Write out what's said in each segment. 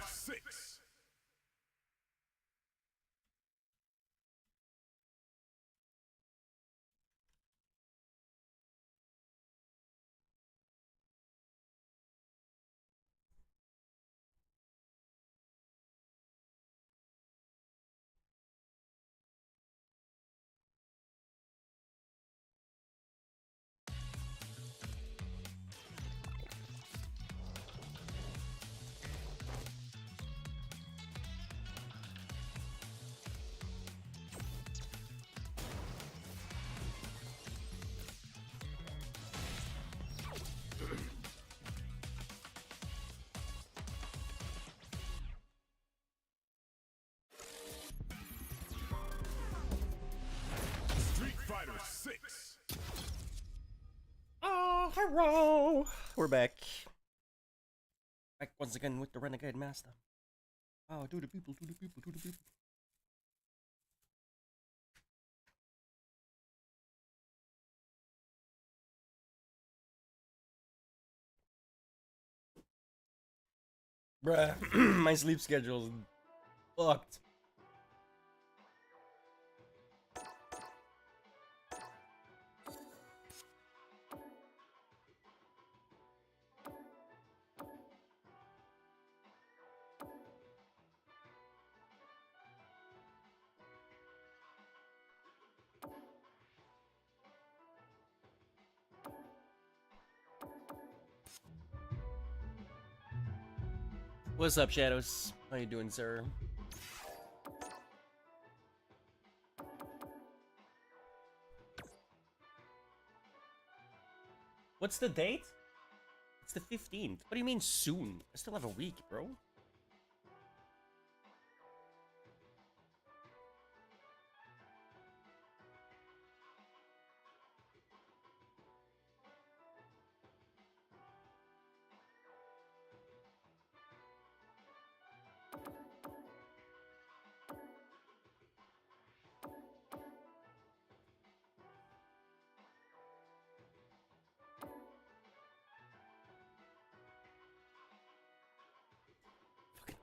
6. Fighter 6. Oh, hello! We're back. Back once again with the Renegade Master. Oh, do the people, do the people, do the people. Bruh, my sleep schedule's fucked. What's up, Shadows? How you doing, sir? What's the date? It's the 15th. What do you mean soon? I still have a week, bro.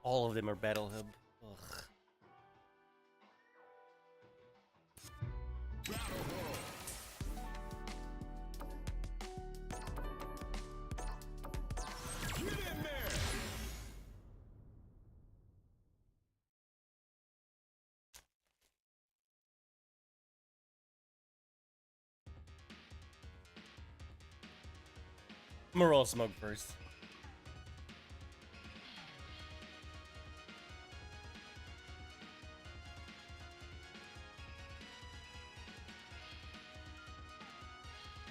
All of them are Battle Hub. Ugh. Get in there. I'm gonna roll smoke first.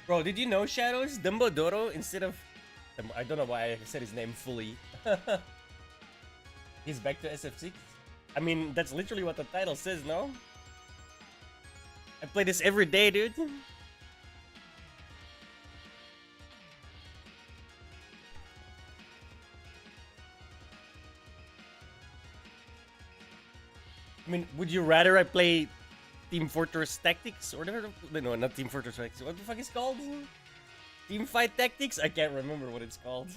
Bro, did you know, Shadows? Dumbledore, instead of... I don't know why I said his name fully. He's back to SF6? I mean, that's literally what the title says, no? I play this every day, dude. I mean, would you rather I play Team Fortress Tactics or whatever? No, not Team Fortress Tactics. What the fuck is it called? Team Fight Tactics? I can't remember what it's called.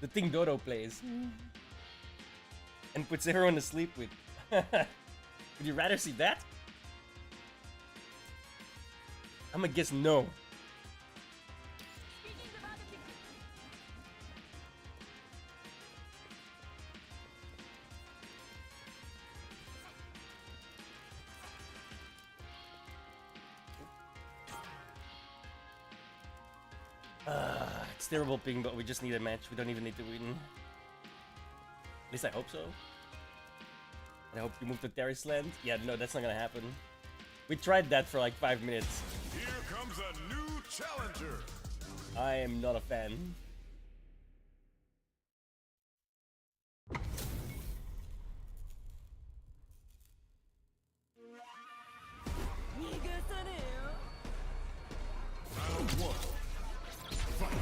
The thing Dodo plays. And puts everyone to sleep with. Would you rather see that? I'm gonna guess no. It's terrible ping, but we just need a match. We don't even need to win. At least I hope so. And I hope you move to Terrace Land. Yeah, no, that's not gonna happen. We tried that for like 5 minutes. Here comes a new challenger. I am not a fan. Round 1. Fight.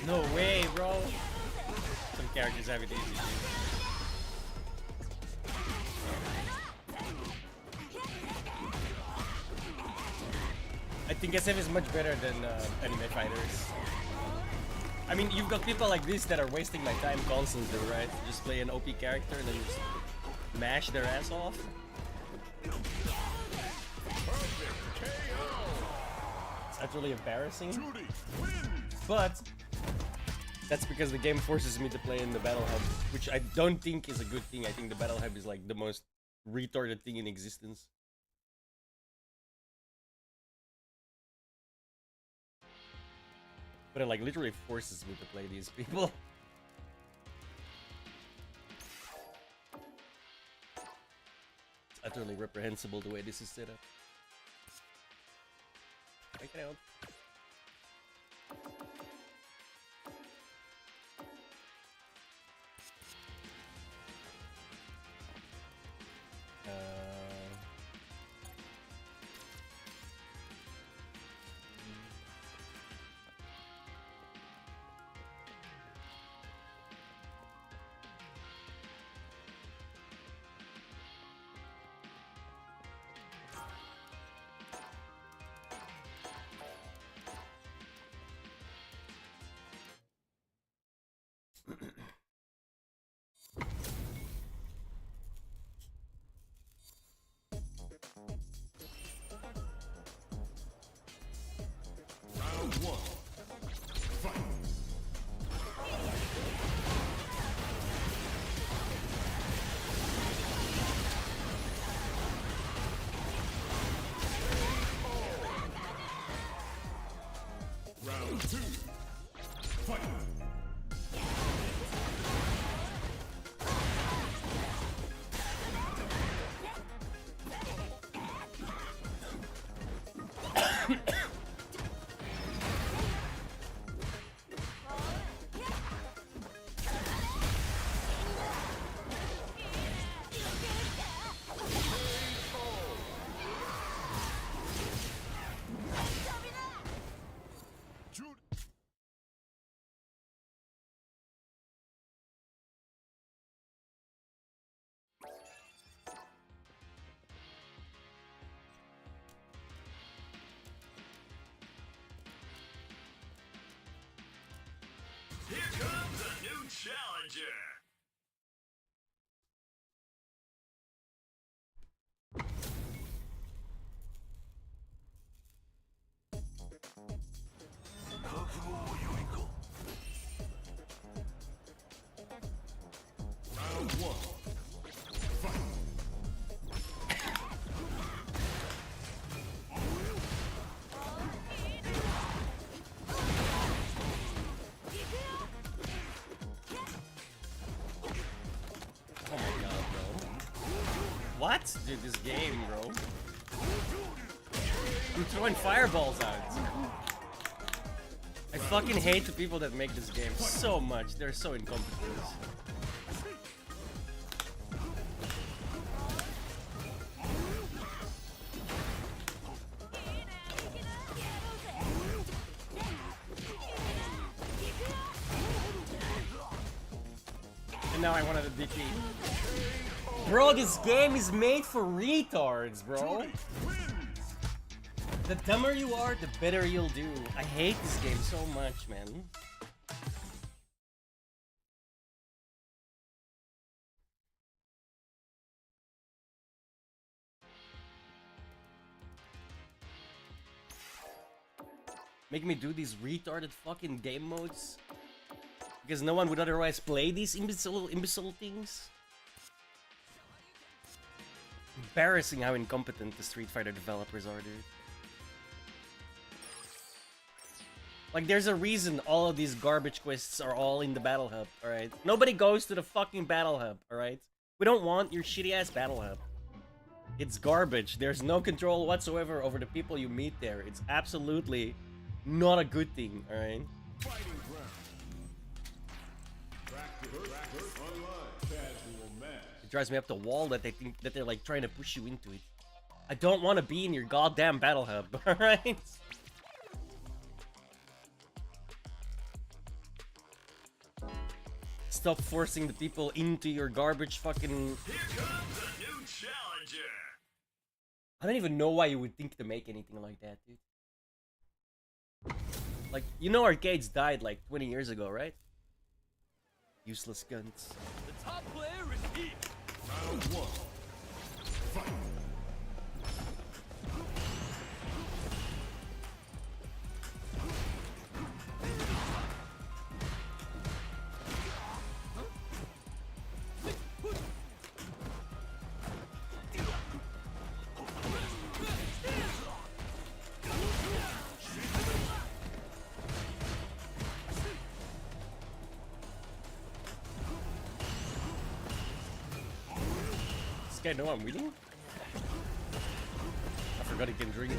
No way, bro. Some characters have it easy. I think SF is much better than anime fighters. I mean, you've got people like this that are wasting my time constantly, right? Just play an OP character and then just mash their ass off. It's utterly embarrassing. But that's because the game forces me to play in the Battle Hub, which I don't think is a good thing. I think the Battle Hub is like the most retarded thing in existence. But it like literally forces me to play these people. It's utterly reprehensible the way this is set up. Check it out. Round one. Fight. Round two. Fight. Here comes a new challenger. Round one. Fight. Oh my god, bro. What? Dude, this game, bro. I'm throwing fireballs out. I fucking hate the people that make this game so much. They're so incompetent. And now I wanted to defeat. Bro, this game is made for retards, bro. The dumber you are, the better you'll do. I hate this game so much, man. Make me do these retarded fucking game modes because no one would otherwise play these imbecile things. Embarrassing how incompetent the Street Fighter developers are, dude. Like, there's a reason all of these garbage quests are all in the Battle Hub, alright? Nobody goes to the fucking Battle Hub, alright? We don't want your shitty-ass Battle Hub. It's garbage. There's no control whatsoever over the people you meet there. It's absolutely not a good thing, alright? Fighting ground. Practice online. Casual match. It drives me up the wall that they think that they're like trying to push you into it. I don't want to be in your goddamn Battle Hub, alright? Stop forcing the people into your garbage fucking... Here comes a new challenger. I don't even know why you would think to make anything like that, dude. Like, you know arcades died like 20 years ago, right? Useless guns. The top player is here. Round one. Fight. This guy know I'm winning? I forgot he can drink.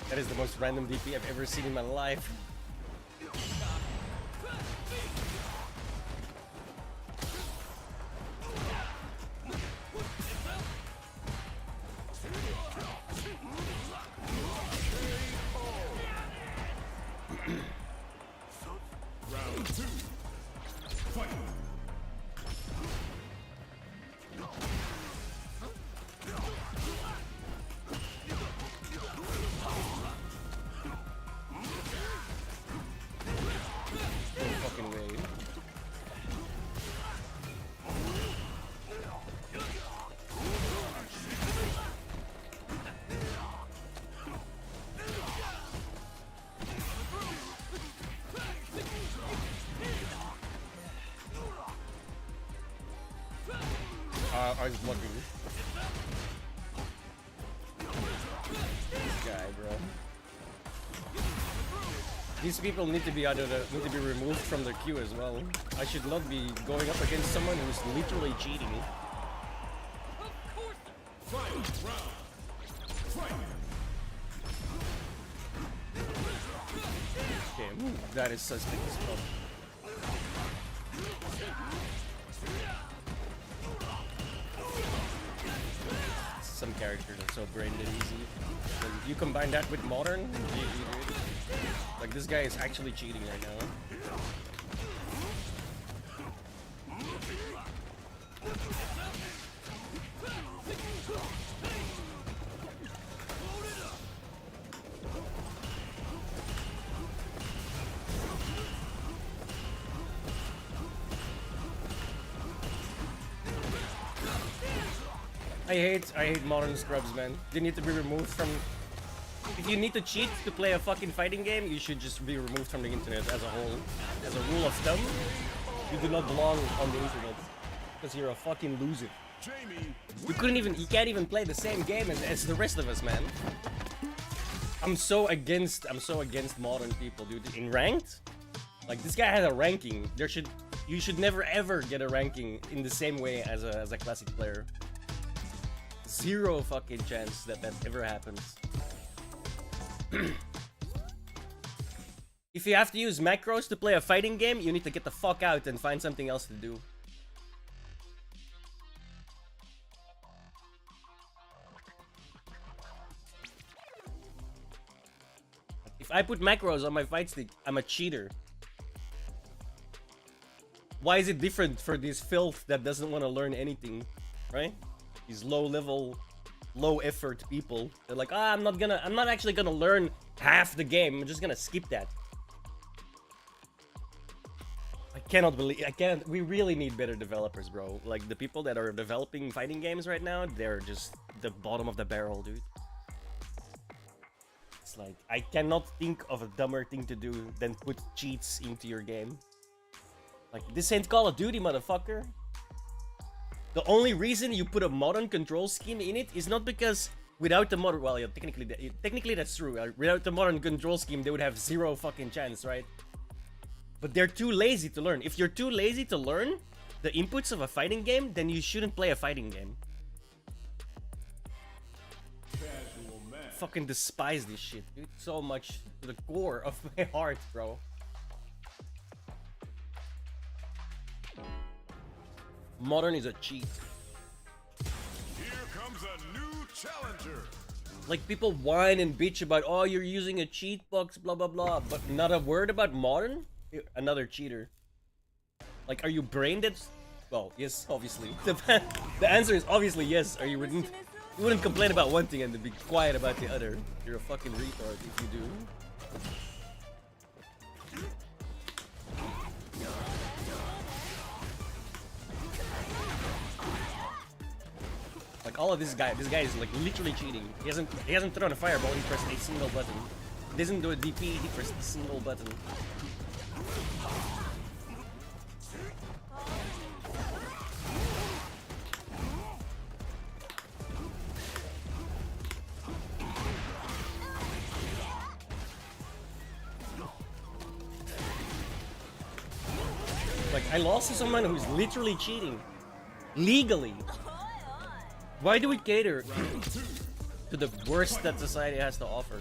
That is the most random DP I've ever seen in my life. Round two. Fight. No fucking way. I was blocking this guy, bro. These people need to be removed from their queue as well. I should not be going up against someone who's literally cheating. Fight. Round. Fight. Okay, that is suspect as fuck. Some characters are so brain dead easy. When you combine that with modern, GG, dude. Like this guy is actually cheating right now. I hate modern scrubs, man. They need to be removed from... If you need to cheat to play a fucking fighting game, you should just be removed from the internet as a whole. As a rule of thumb, you do not belong on the internet. Because you're a fucking loser. Jamie. You can't even play the same game as the rest of us, man. I'm so against modern people, dude. In ranked, like this guy has a ranking. You should never ever get a ranking in the same way as a classic player. Zero fucking chance that ever happens. If you have to use macros to play a fighting game, you need to get the fuck out and find something else to do. If I put macros on my fight stick, I'm a cheater. Why is it different for this filth that doesn't want to learn anything, right? These low-level, low-effort people. They're like, I'm not actually gonna learn half the game. I'm just gonna skip that. We really need better developers, bro. Like, the people that are developing fighting games right now, they're just the bottom of the barrel, dude. It's like, I cannot think of a dumber thing to do than put cheats into your game. Like, this ain't Call of Duty, motherfucker. The only reason you put a modern control scheme in it is not because without the modern... Well, yeah, technically that's true. Without the modern control scheme, they would have zero fucking chance, right? But they're too lazy to learn. If you're too lazy to learn the inputs of a fighting game, then you shouldn't play a fighting game. Casual match. Fucking despise this shit, dude. So much to the core of my heart, bro. Modern is a cheat. Here comes a new challenger. Like, people whine and bitch about, oh, you're using a cheat box, blah blah blah, but not a word about modern? Another cheater. Like, are you brain dead? Well, yes, obviously. The answer is obviously yes, or you wouldn't complain about one thing and then be quiet about the other. You're a fucking retard if you do. Like, all of this guy is like literally cheating. He hasn't thrown a fireball, he pressed a single button. He doesn't do a DP, he pressed a single button. Like, I lost to someone who's literally cheating. Legally. Why do we cater to the worst that society has to offer?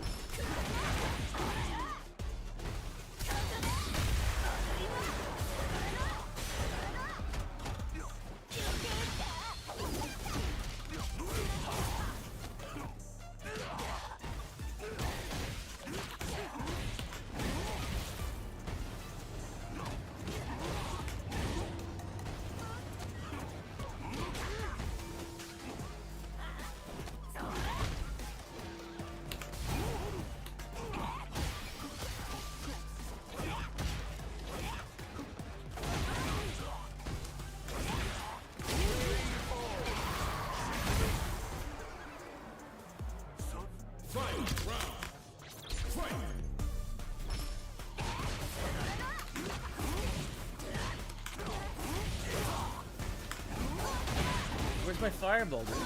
Where's my fireball, dude?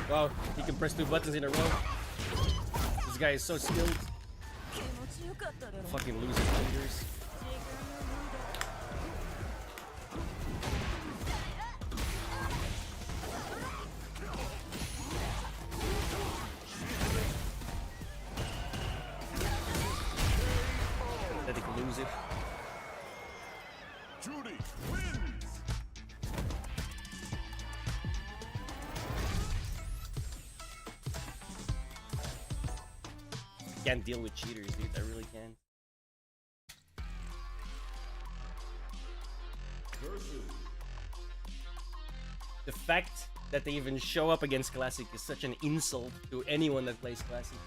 Wow, he can press 2 buttons in a row. This guy is so skilled. Fucking loses fingers. Pathetic loser. Judy wins. Can't deal with cheaters, dude. I really can't. The fact that they even show up against Classic is such an insult to anyone that plays Classic.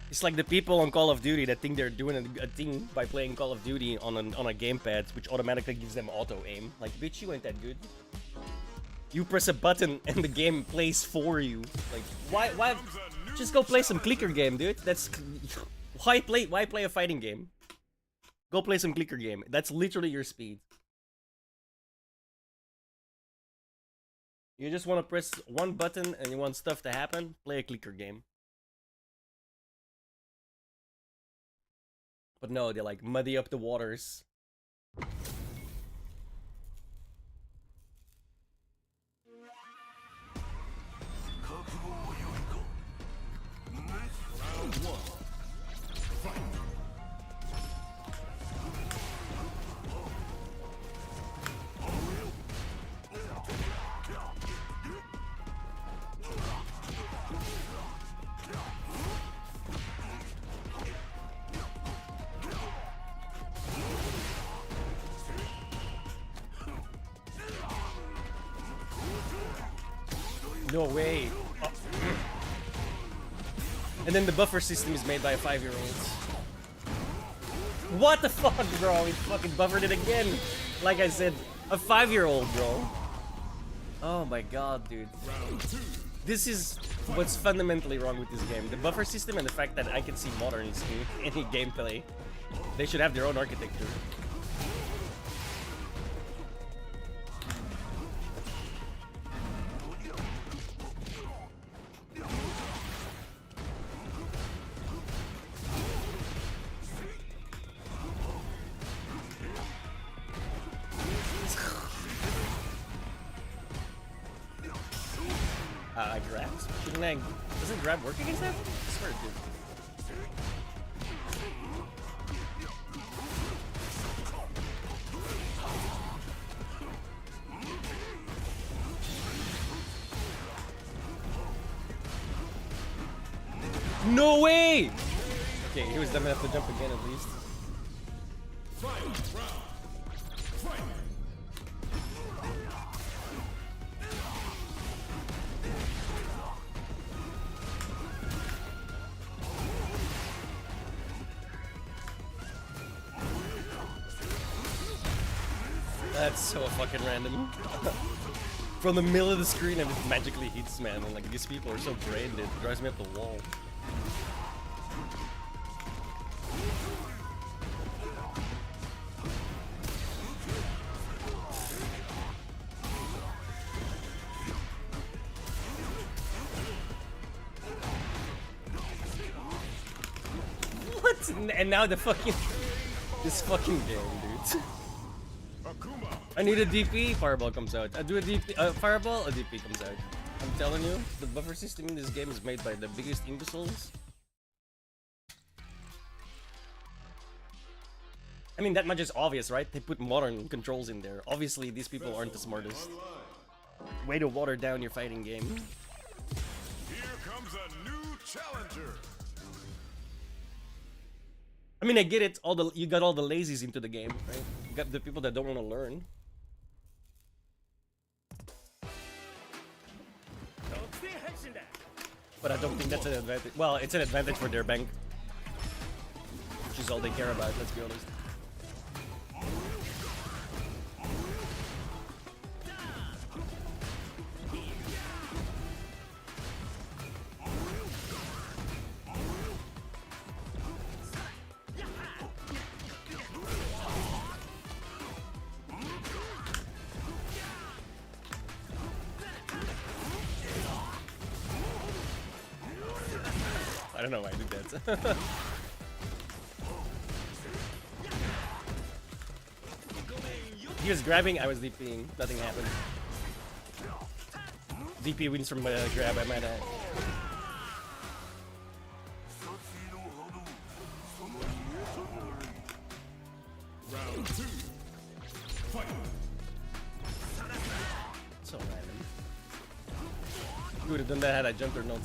It's like the people on Call of Duty that think they're doing a thing by playing Call of Duty on a gamepad, which automatically gives them auto-aim. Like, bitch, you ain't that good. You press a button and the game plays for you. Like, why? Just go play some clicker game, dude. That's why play a fighting game? Go play some clicker game. That's literally your speed. You just want to press one button and you want stuff to happen? Play a clicker game. But no, they like muddy up the waters. Round 1. Fight. No way. Oh. And then the buffer system is made by a 5-year-old. What the fuck, bro? He fucking buffered it again. Like I said, a 5-year-old, bro. Oh my god, dude. This is what's fundamentally wrong with this game. The buffer system and the fact that I can see moderns in any gameplay. They should have their own architecture. Grabs? Shouldn't I... Doesn't grab work against that? I swear it did. No way! Okay, he was dumb enough to jump again at least. Fight round. Fight. That's so fucking random. From the middle of the screen and it magically hits, man. And like these people are so brain dead, it drives me up the wall. What? And now the fucking this fucking game, dude. Akuma. I need a DP, fireball comes out. I do a DP, fireball, a DP comes out. I'm telling you, the buffer system in this game is made by the biggest imbeciles. I mean, that much is obvious, right? They put modern controls in there. Obviously, these people aren't the smartest. Way to water down your fighting game. Here comes a new challenger. I mean, I get it. You got all the lazies into the game, right? You got the people that don't want to learn. But I don't think that's an advantage. Well, it's an advantage for their bank, which is all they care about. Let's be honest. I don't know why I did that. He was grabbing, I was DPing. Nothing happened. DP wins from grab, I might add. Round 2. Fight. So random. You would have done that had I jumped or not.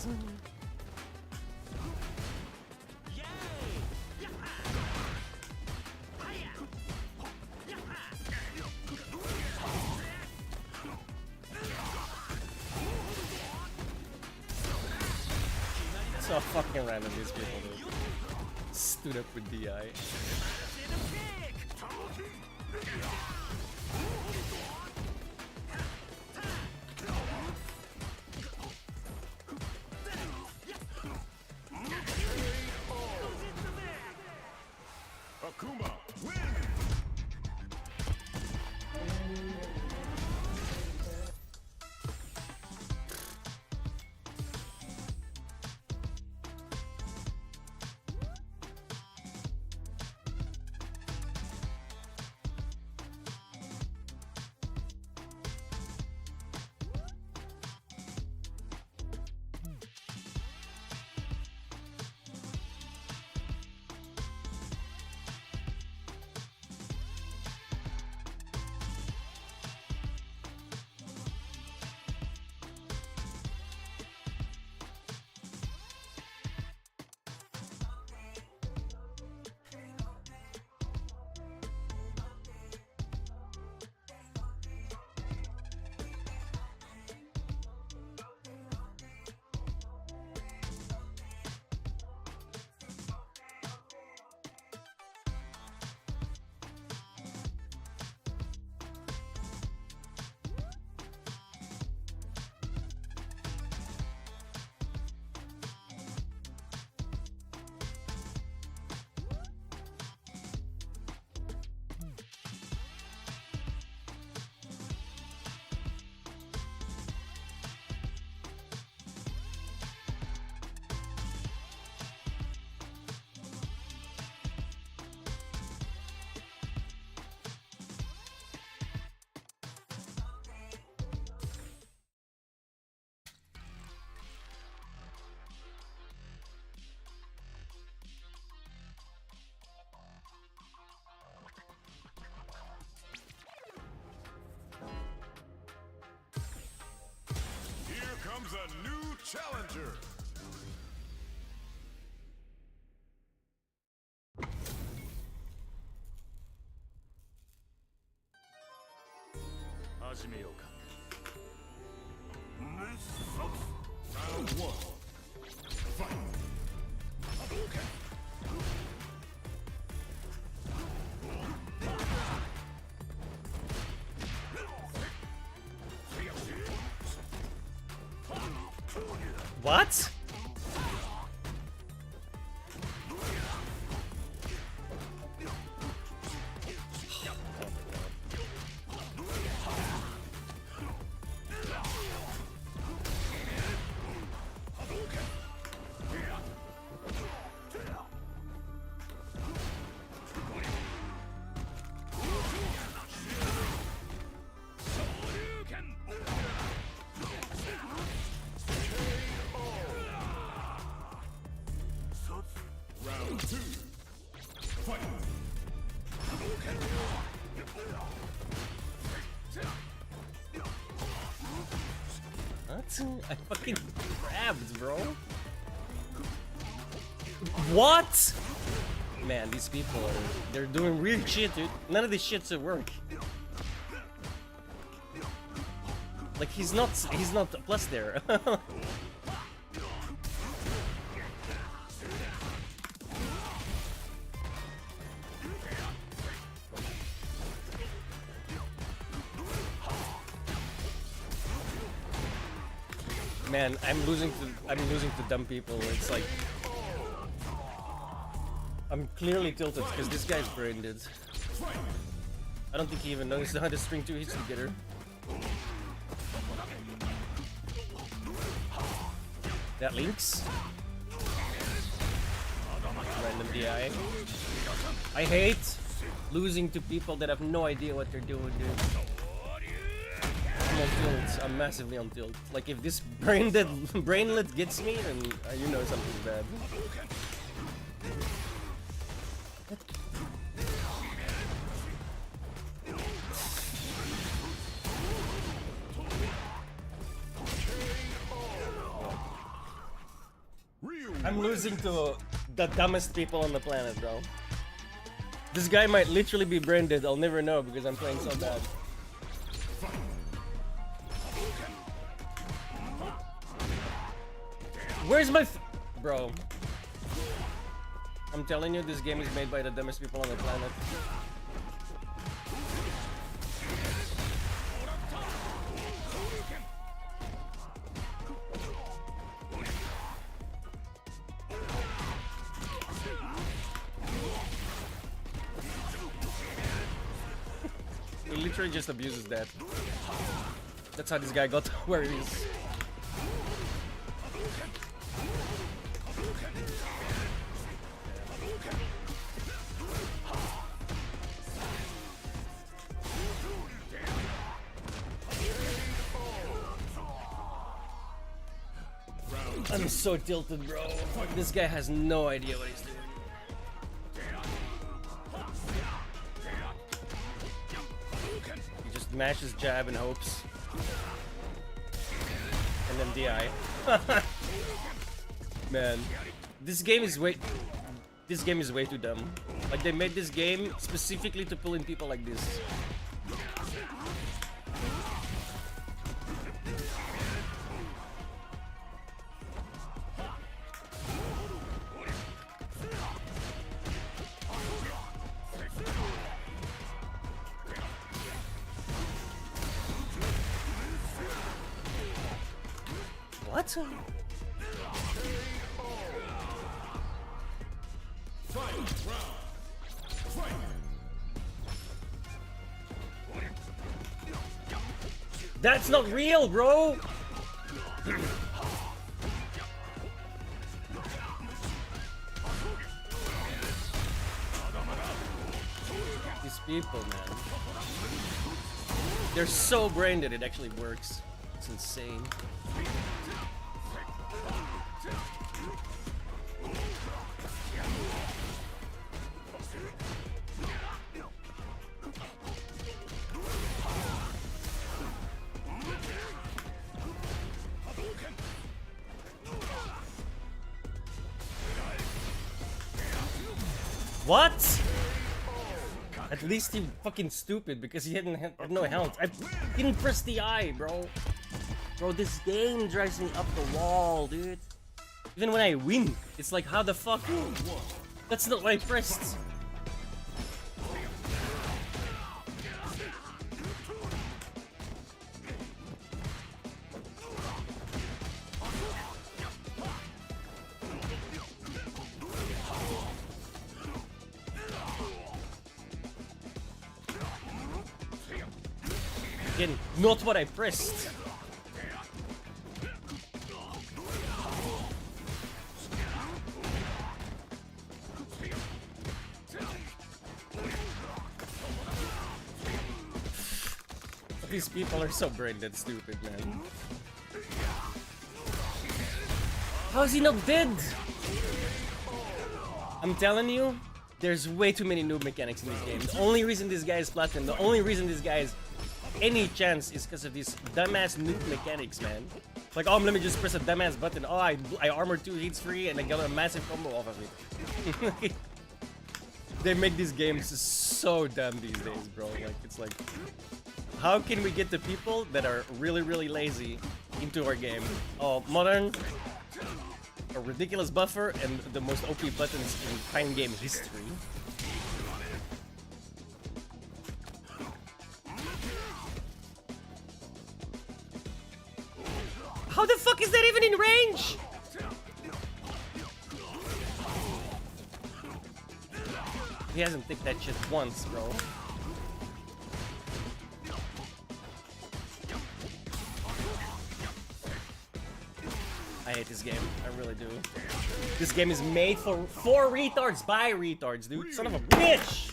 So fucking random these people do. Stood up with DI. Akuma win. comes a new challenger. Round one. Fight. What? Round two. Fight. What? I fucking grabbed, bro. What? Man, these people they're doing weird shit, dude. None of this shit's at work. Like he's not a plus there. Man, I'm losing to dumb people. It's like I'm clearly tilted because this guy's branded. I don't think he even knows how to string two hits together. That links. Random DI. I hate losing to people that have no idea what they're doing, dude. I'm on tilt. I'm massively on tilt. Like if this brainlet gets me, then you know something's bad. I'm losing to the dumbest people on the planet, bro. This guy might literally be branded. I'll never know because I'm playing so bad. Where's my bro? I'm telling you, this game is made by the dumbest people on the planet. He literally just abuses that. That's how this guy got where he is. I'm so tilted, bro. This guy has no idea what he's doing. He just mashes jab and hopes. And then DI. Man, this game is way too dumb. Like they made this game specifically to pull in people like this. What? That's not real, bro! These people, man. They're so brained that it actually works. It's insane. What? At least he fucking stupid because he had no health. I didn't press the I, bro. Bro, this game drives me up the wall, dude. Even when I win, it's like, how the fuck? That's not what I pressed. Again, not what I pressed. These people are so brain dead stupid, man. How is he not dead? I'm telling you, there's way too many noob mechanics in this game. The only reason this guy is platinum, the only reason this guy has any chance is because of these dumbass noob mechanics, man. Like, oh, let me just press a dumbass button. Oh, I armored 2 hits free and I got a massive combo off of it. They make these games so dumb these days, bro. Like, it's like, how can we get the people that are really, really lazy into our game? Oh, modern, a ridiculous buffer, and the most OP buttons in Pine game history. How the fuck is that even in range? He hasn't picked that shit once, bro. I hate this game. I really do. This game is made for retards by retards, dude. Son of a bitch!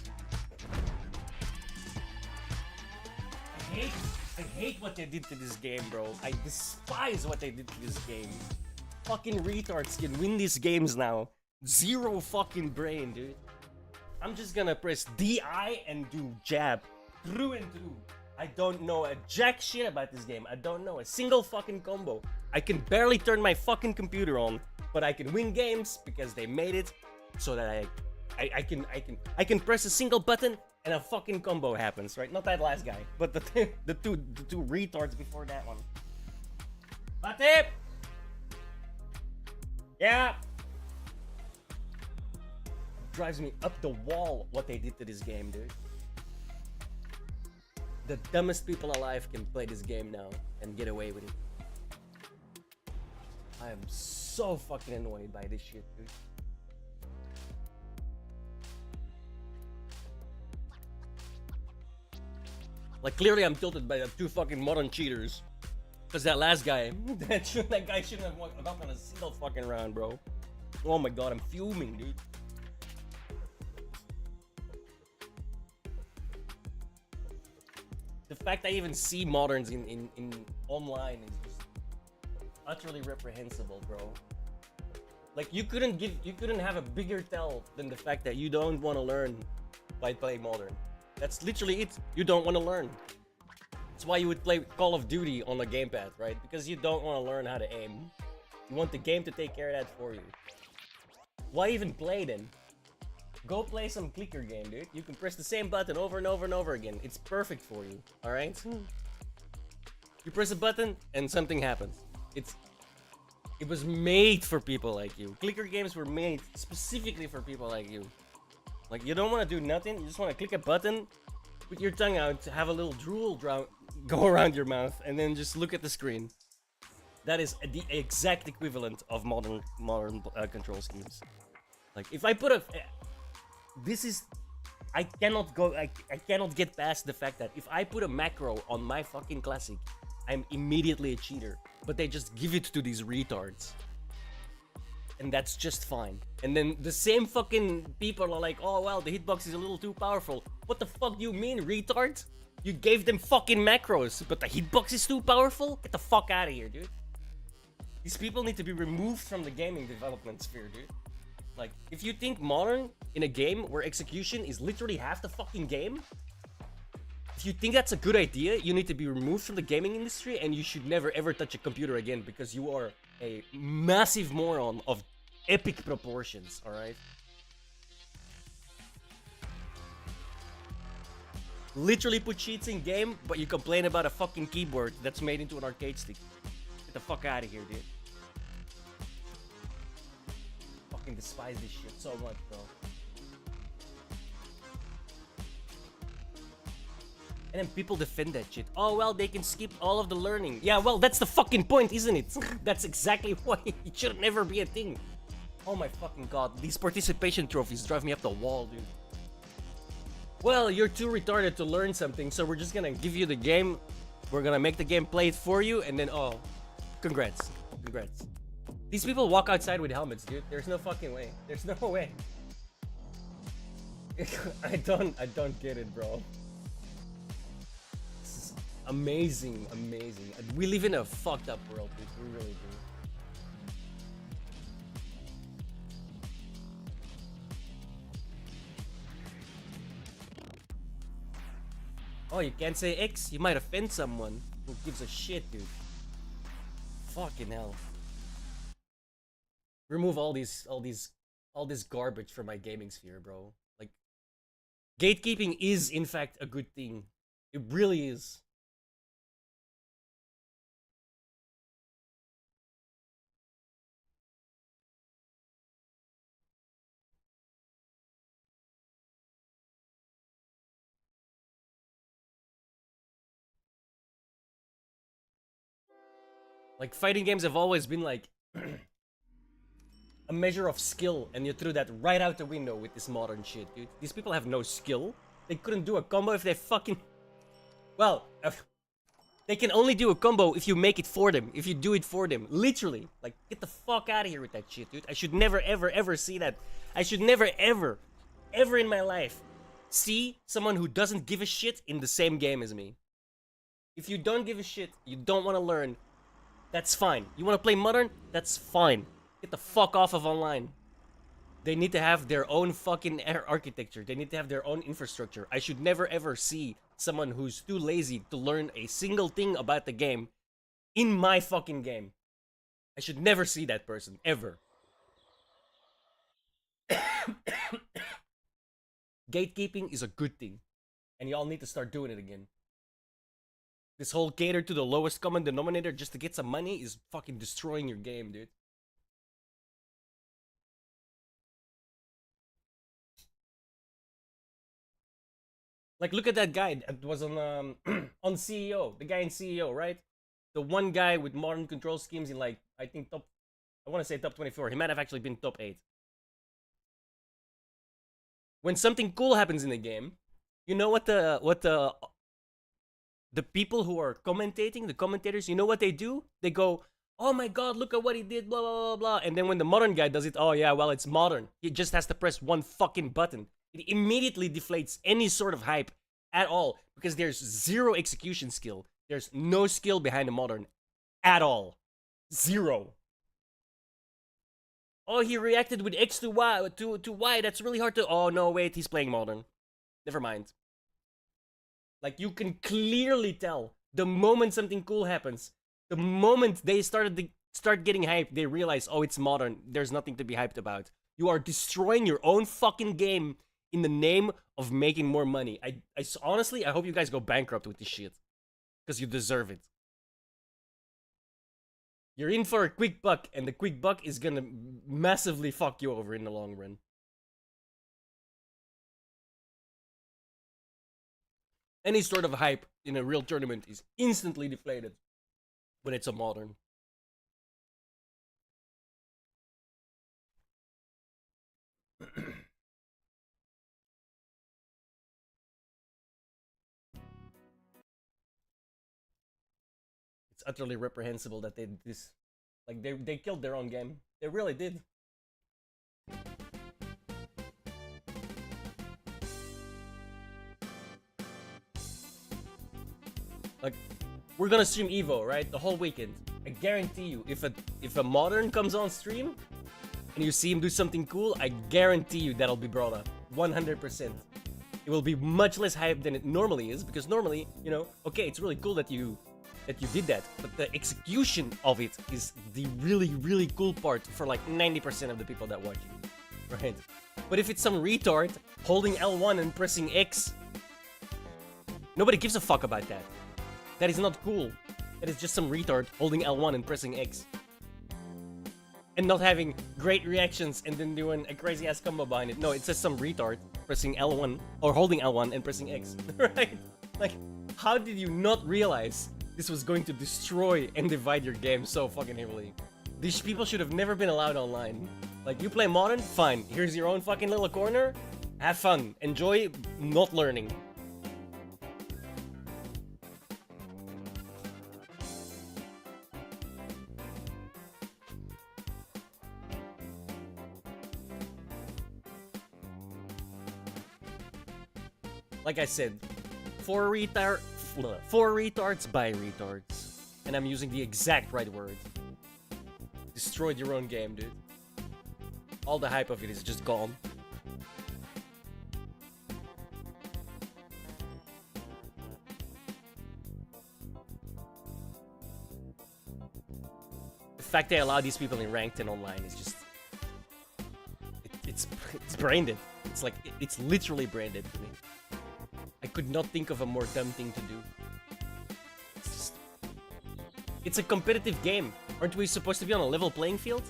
I hate what they did to this game, bro. I despise what they did to this game. Fucking retards can win these games now. Zero fucking brain, dude. I'm just gonna press DI and do jab. Through and through. I don't know a jack shit about this game. I don't know a single fucking combo. I can barely turn my fucking computer on, but I can win games because they made it so that I can press a single button and a fucking combo happens, right? Not that last guy, but the two retards before that one. Bate! Yeah. Drives me up the wall what they did to this game, dude. The dumbest people alive can play this game now and get away with it. I am so fucking annoyed by this shit, dude. Like, clearly I'm tilted by the 2 fucking modern cheaters. Cause that last guy, that guy shouldn't have gotten a single fucking round, bro. Oh my god, I'm fuming, dude. The fact I even see moderns in online is just utterly reprehensible, bro. Like, you couldn't have a bigger tell than the fact that you don't want to learn by playing modern. That's literally it. You don't want to learn. That's why you would play Call of Duty on a gamepad, right? Because you don't want to learn how to aim. You want the game to take care of that for you. Why even play then? Go play some clicker game, dude. You can press the same button over and over and over again. It's perfect for you, alright? You press a button and something happens. It was made for people like you. Clicker games were made specifically for people like you. Like, you don't want to do nothing. You just want to click a button, put your tongue out, have a little drool go around your mouth, and then just look at the screen. That is the exact equivalent of modern control schemes. Like, if I put a... I cannot get past the fact that if I put a macro on my fucking classic, I'm immediately a cheater. But they just give it to these retards. And that's just fine. And then the same fucking people are like, oh well, the hitbox is a little too powerful. What the fuck do you mean, retard? You gave them fucking macros, but the hitbox is too powerful? Get the fuck out of here, dude. These people need to be removed from the gaming development sphere, dude. Like, if you think modern in a game where execution is literally half the fucking game, if you think that's a good idea, you need to be removed from the gaming industry and you should never ever touch a computer again because you are a massive moron of epic proportions, alright? Literally put cheats in game, but you complain about a fucking keyboard that's made into an arcade stick. Get the fuck out of here, dude. Fucking despise this shit so much, bro. And then people defend that shit. Oh, well, they can skip all of the learning. Yeah, well, that's the fucking point, isn't it? That's exactly why it should never be a thing. Oh my fucking god. These participation trophies drive me up the wall, dude. Well, you're too retarded to learn something, so we're just gonna give you the game. We're gonna make the game play it for you, and then, oh, congrats. Congrats. These people walk outside with helmets, dude. There's no fucking way. There's no way. I don't get it, bro. Amazing, amazing. We live in a fucked up world, dude. We really do. Oh, you can't say X? You might offend someone. Who gives a shit, dude? Fucking hell. Remove all this garbage from my gaming sphere, bro. Like, gatekeeping is in fact a good thing. It really is. Like, fighting games have always been like a measure of skill, and you threw that right out the window with this modern shit, dude. These people have no skill. They couldn't do a combo if they fucking... Well, they can only do a combo if you make it for them, if you do it for them. Literally. Like, get the fuck out of here with that shit, dude. I should never, ever, ever see that. I should never, ever, ever in my life see someone who doesn't give a shit in the same game as me. If you don't give a shit, you don't want to learn, that's fine. You want to play modern? That's fine. Get the fuck off of online. They need to have their own fucking architecture. They need to have their own infrastructure. I should never ever see someone who's too lazy to learn a single thing about the game in my fucking game. I should never see that person, ever. Gatekeeping is a good thing. And y'all need to start doing it again. This whole cater to the lowest common denominator just to get some money is fucking destroying your game, dude. Like, look at that guy that was on on CEO. The guy in CEO, right? The one guy with modern control schemes in, like, I think top... I want to say top 24. He might have actually been top 8. When something cool happens in the game, you know what the people who are commentating, the commentators, you know what they do? They go, oh my god, look at what he did, blah, blah, blah, blah. And then when the modern guy does it, oh yeah, well, it's modern. He just has to press one fucking button. It immediately deflates any sort of hype at all, because there's zero execution skill. There's no skill behind the modern at all. Zero. Oh, he reacted with X to Y, to Y. That's really hard to... Oh, no, wait, he's playing modern. Never mind. Like, you can clearly tell the moment something cool happens, the moment they start getting hyped, they realize, oh, it's modern. There's nothing to be hyped about. You are destroying your own fucking game in the name of making more money. I honestly, I hope you guys go bankrupt with this shit. Because you deserve it. You're in for a quick buck, and the quick buck is gonna massively fuck you over in the long run. Any sort of hype in a real tournament is instantly deflated when it's a modern. It's utterly reprehensible that they did this. Like, they killed their own game. They really did. Like, we're gonna stream Evo, right? The whole weekend. I guarantee you, if a modern comes on stream and you see him do something cool, I guarantee you that'll be brought up. 100%. It will be much less hype than it normally is, because normally, you know, okay, it's really cool that you did that, but the execution of it is the really, really cool part for like 90% of the people that watch it, right? But if it's some retard holding L1 and pressing X Nobody gives a fuck about that. That is not cool. That is just some retard holding L1 and pressing X. And not having great reactions and then doing a crazy ass combo behind it. No, it's just some retard pressing L1 or holding L1 and pressing X. Right? Like, how did you not realize this was going to destroy and divide your game so fucking heavily? These people should have never been allowed online. Like, you play modern? Fine. Here's your own fucking little corner. Have fun. Enjoy not learning. Like I said, for retards by retards. And I'm using the exact right word. Destroyed your own game, dude. All the hype of it is just gone. The fact they allow these people in ranked and online is just... It's brain dead. It's like, it's literally brain dead to me. I could not think of a more dumb thing to do. It's a competitive game. Aren't we supposed to be on a level playing field?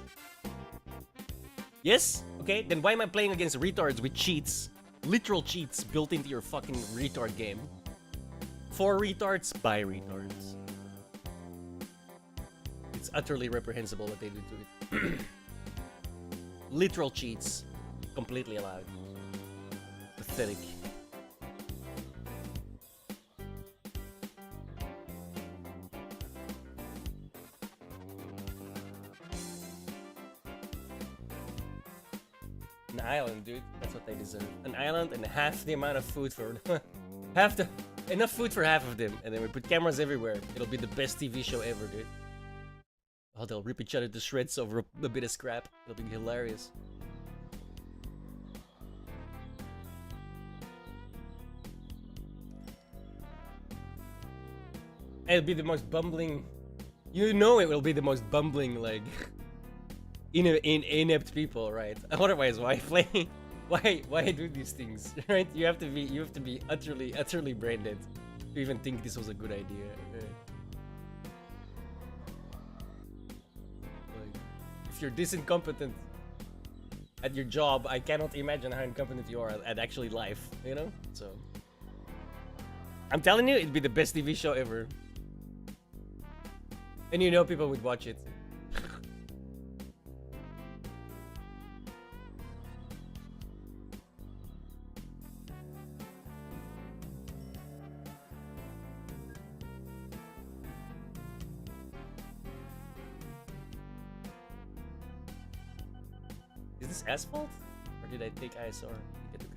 Yes? Okay, then why am I playing against retards with cheats? Literal cheats built into your fucking retard game. For retards, by retards. It's utterly reprehensible what they do to it. Literal cheats. Completely allowed. Pathetic. An island, dude. That's what they deserve. An island and half the amount of food for enough food for half of them, and then we put cameras everywhere. It'll be the best TV show ever, dude. Oh, they'll rip each other to shreds over a bit of scrap. It'll be hilarious. It'll be the most bumbling. You know, it will be the most bumbling, like. Inept people, right? Otherwise, why play? Why do these things, right? You have to be utterly brain dead to even think this was a good idea. Like, if you're this incompetent at your job, I cannot imagine how incompetent you are at actually life. You know? So, I'm telling you, it'd be the best TV show ever, and you know people would watch it. Is this asphalt? Or did I take ISR? I took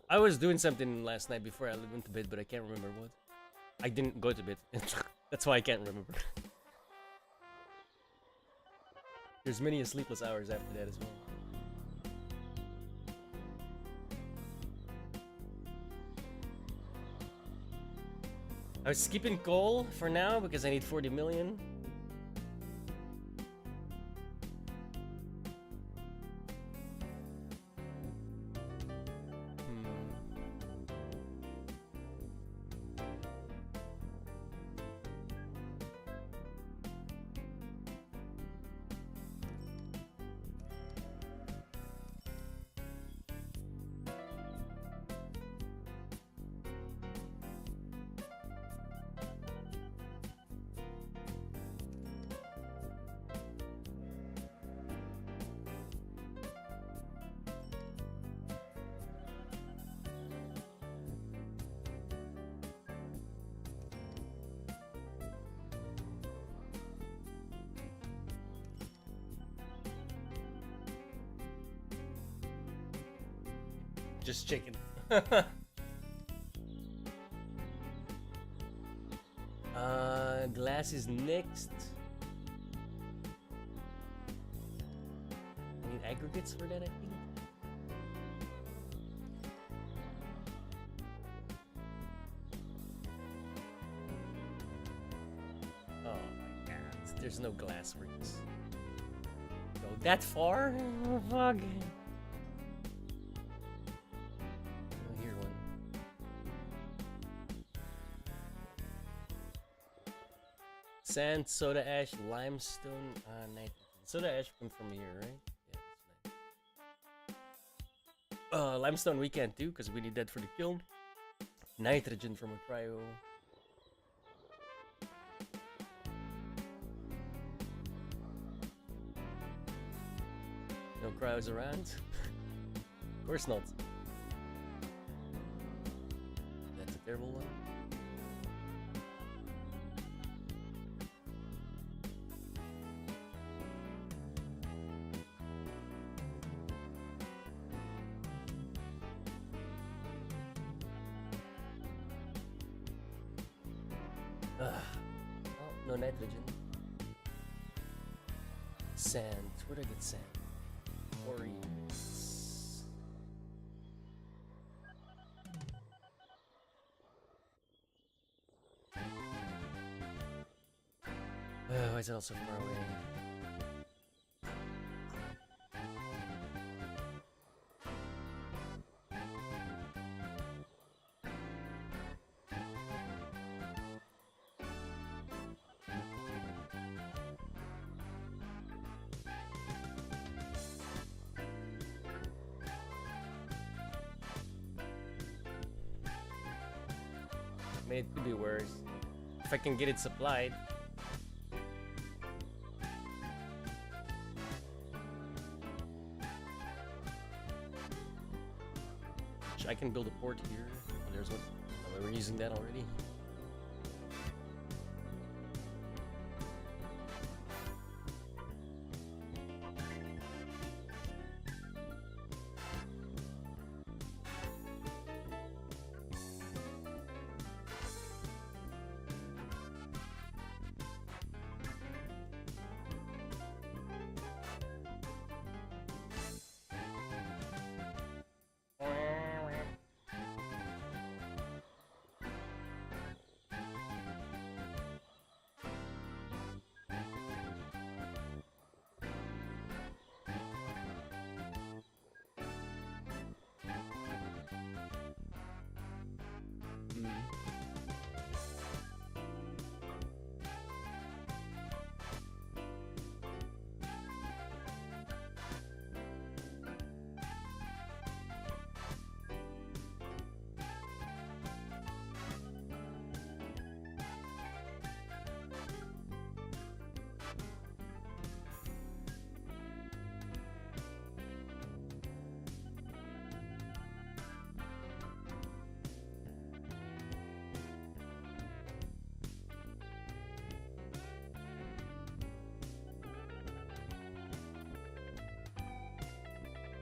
I was doing something last night before I went to bed, but I can't remember what. I didn't go to bed. That's why I can't remember. There's many sleepless hours after that as well. I was skipping coal for now because I need 40 million. Just checking. Glass is next. I need aggregates for that, I think. Oh my god, there's no glass rings. No That far? Oh, fuck. Oh, here one. Sand, soda ash, limestone, nitrogen. Soda ash comes from here, right? Yeah, that's nice. Limestone we can't do because we need that for the kiln. Nitrogen from a cryo. No cryos around? Of course not. That's a terrible one. Oh, no nitrogen. Sand. Where did I get sand? Quarries. Why is it all so far away? I mean, it could be worse. If I can get it supplied. I can build a port here. Oh, there's one. Oh, we're using that already.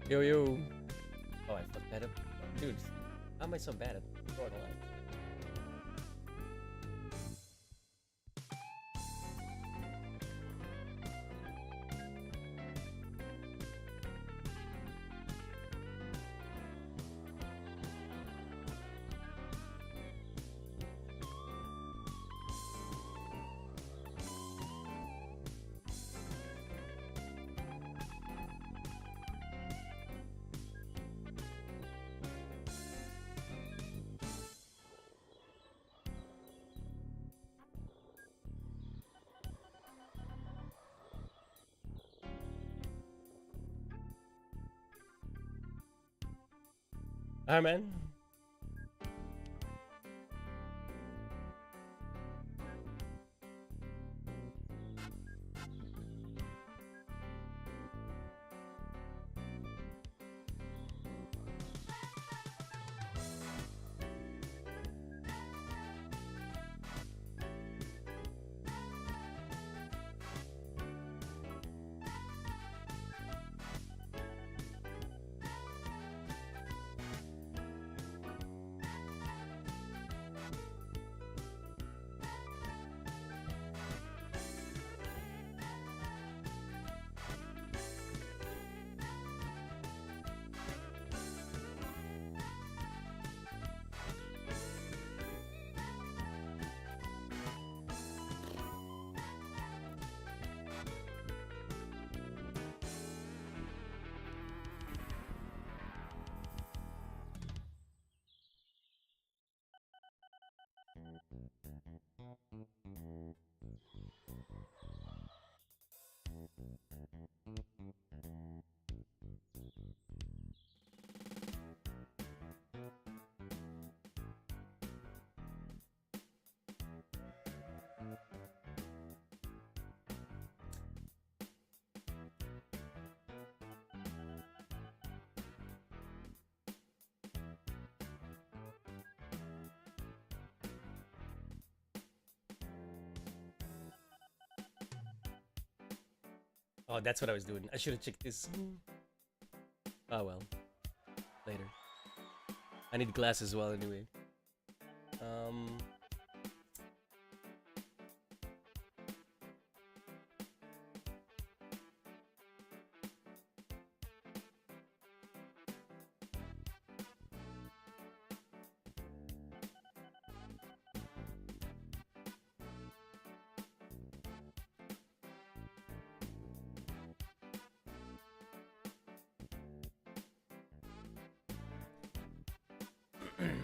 Yo, yo. Oh, I fucked that up. Dude, how am I so bad at drawing lines? Alright, man. Oh, that's what I was doing. I should have checked this. Oh well. Later. I need glass as well anyway.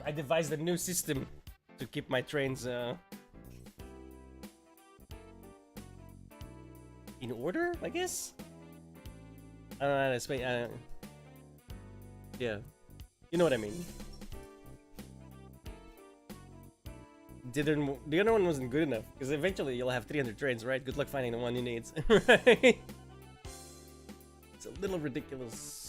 I devised a new system to keep my trains in order, I guess. I don't know how to explain. Yeah, you know what I mean. The other one wasn't good enough because eventually you'll have 300 trains, right? Good luck finding the one you need. Right? It's a little ridiculous.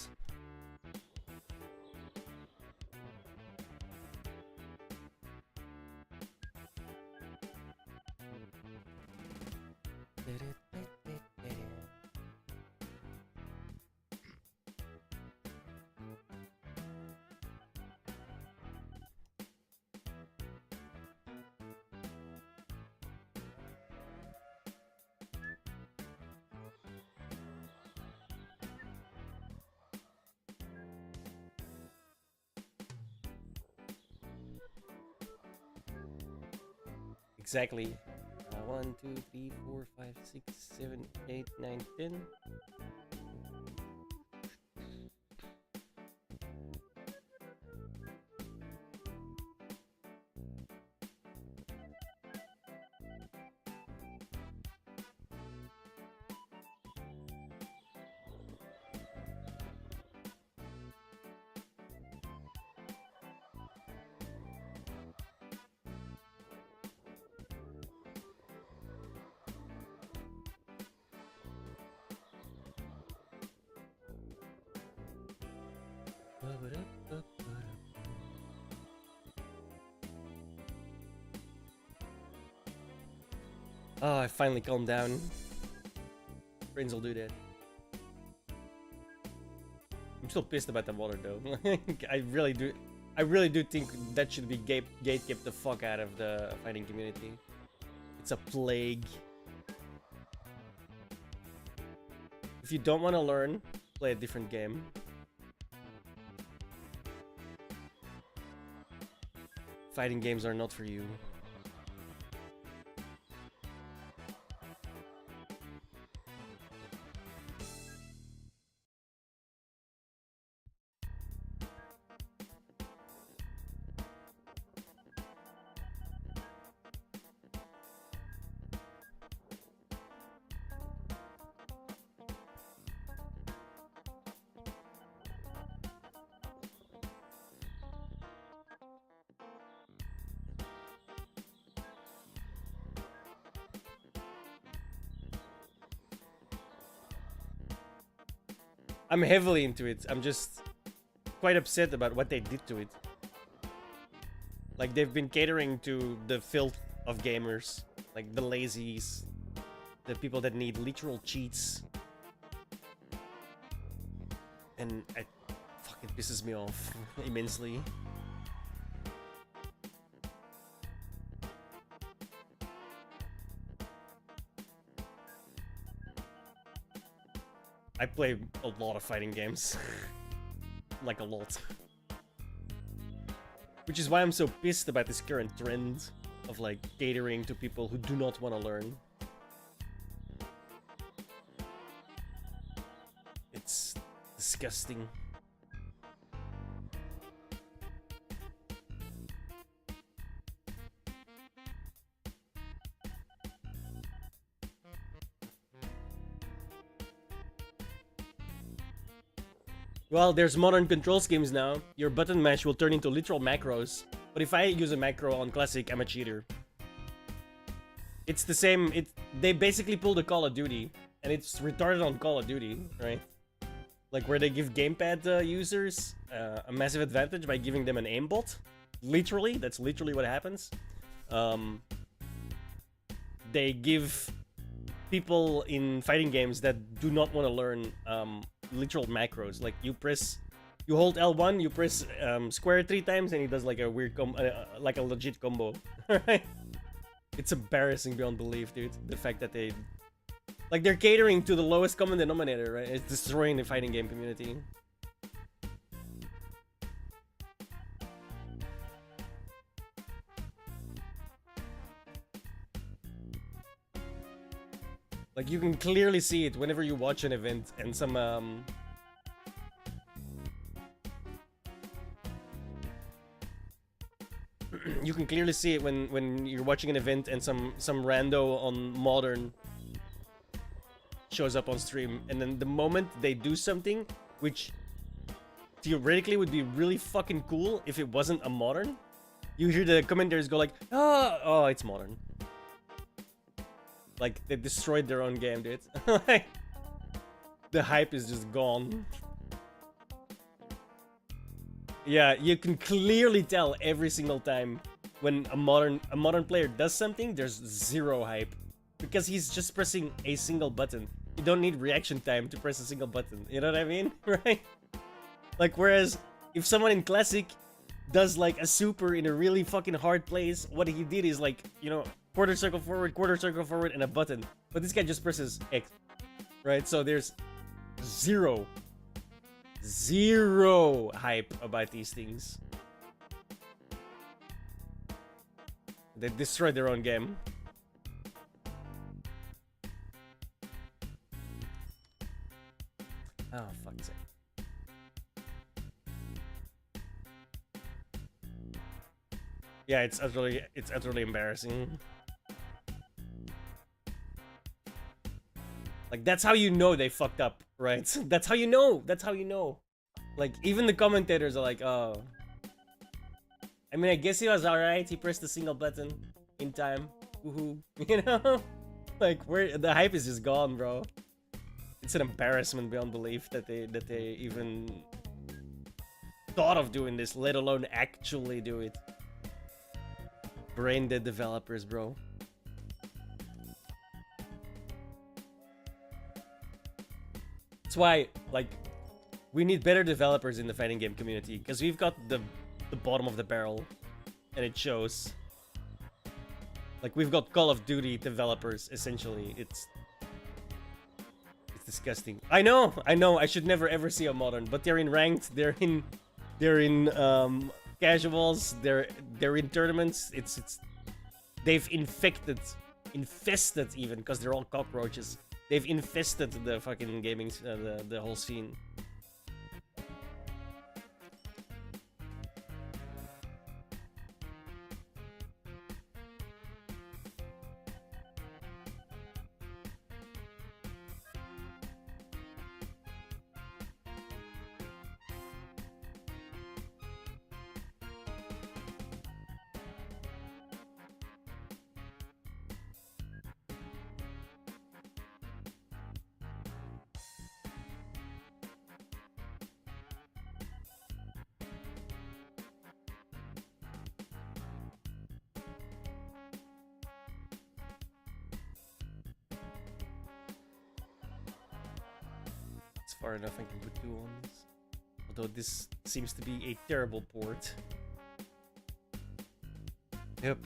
Exactly. 1, 2, 3, 4, 5, 6, 7, 8, 9, 10. Oh, I finally calmed down. Brains will do that. I'm still pissed about the water though. I really do think that should be gate kept the fuck out of the fighting community. It's a plague. If you don't want to learn, play a different game. Fighting games are not for you. I'm heavily into it. I'm just quite upset about what they did to it. Like, they've been catering to the filth of gamers. Like, the lazies. The people that need literal cheats. And it fucking pisses me off immensely. I play a lot of fighting games. Like a lot. Which is why I'm so pissed about this current trend of like catering to people who do not want to learn. It's disgusting. Well, there's modern control schemes now. Your button mash will turn into literal macros. But if I use a macro on Classic, I'm a cheater. It's the same. They basically pulled a Call of Duty. And it's retarded on Call of Duty, right? Like where they give gamepad users a massive advantage by giving them an aimbot. Literally, that's literally what happens. They give people in fighting games that do not want to learn literal macros. Like you hold L1, you press square 3 times, and he does like a weird like a legit combo. Right? It's embarrassing beyond belief, dude. The fact that they're catering to the lowest common denominator, right? It's destroying the fighting game community. Like you can clearly see it whenever you watch an event and some you can clearly see it when you're watching an event and some rando on modern shows up on stream, and then the moment they do something which theoretically would be really fucking cool if it wasn't a modern, you hear the commentators go like, oh, it's modern. Like, they destroyed their own game, dude. Like, the hype is just gone. Yeah, you can clearly tell every single time when a modern player does something, there's zero hype. Because he's just pressing a single button. You don't need reaction time to press a single button. You know what I mean? Right? Like, whereas, if someone in Classic does, like, a super in a really fucking hard place, what he did is, like, you know, quarter circle forward, and a button. But this guy just presses X. Right? So there's zero hype about these things. They destroyed their own game. Oh, fuck's sake. Yeah, it's utterly embarrassing. Like, that's how you know they fucked up, right? That's how you know. That's how you know. Like, even the commentators are like, oh. I mean, I guess he was alright. He pressed a single button in time. Woohoo. You know? Like, where the hype is just gone, bro. It's an embarrassment beyond belief that they even thought of doing this, let alone actually do it. Brain dead developers, bro. That's why, like, we need better developers in the fighting game community, because we've got the bottom of the barrel, and it shows. Like, we've got Call of Duty developers, essentially. It's disgusting. I know, I should never ever see a modern, but they're in ranked, they're in casuals, they're in tournaments. They've infested even, because they're all cockroaches. They've infested the fucking gaming, the whole scene. Far enough I can put 2 on this. Although this seems to be a terrible port. Yep.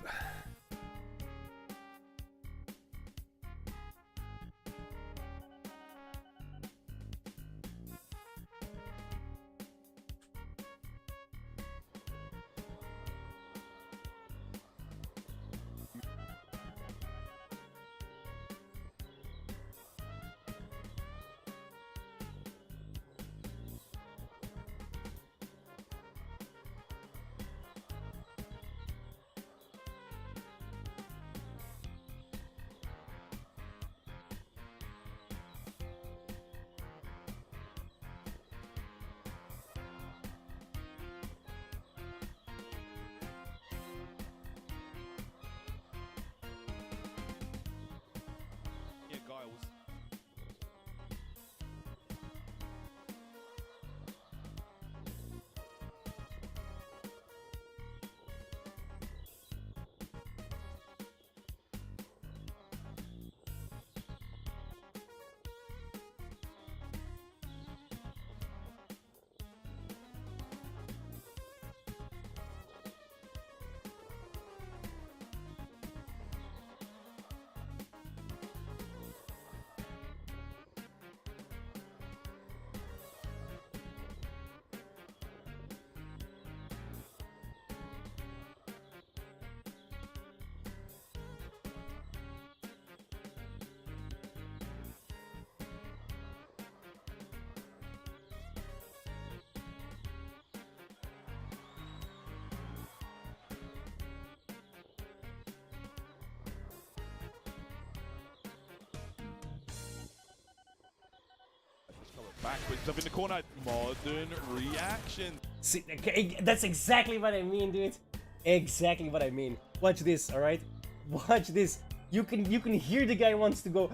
back, switches up in the corner. Modern reaction. See, okay, that's exactly what I mean, dude. Exactly what I mean. Watch this, all right? Watch this. You can hear the guy wants to go,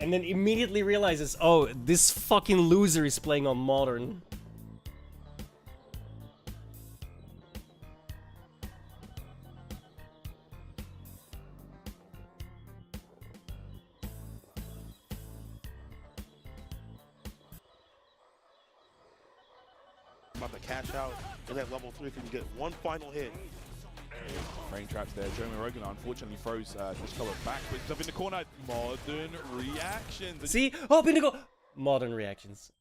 and then immediately realizes, oh, this fucking loser is playing on modern. About to cash out in that level 3 if you can get one final hit. Frame traps there. Jeremy Rogan unfortunately throws this color back, switches up in the corner. Modern reactions. See? Oh, Pinnacle! Modern reactions.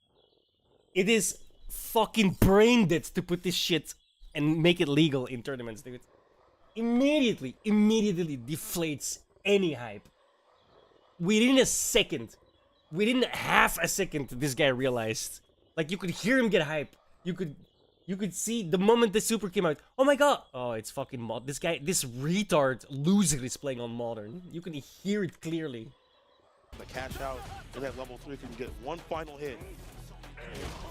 It is fucking brain dead to put this shit and make it legal in tournaments, dude. Immediately deflates any hype. Within a second, within half a second, this guy realized. Like, you could hear him get hype. You could see the moment the super came out. Oh my god! Oh, it's fucking mod. This guy, this retard loser is playing on modern. You can hear it clearly. The cash out in that level 3 if you can get one final hit.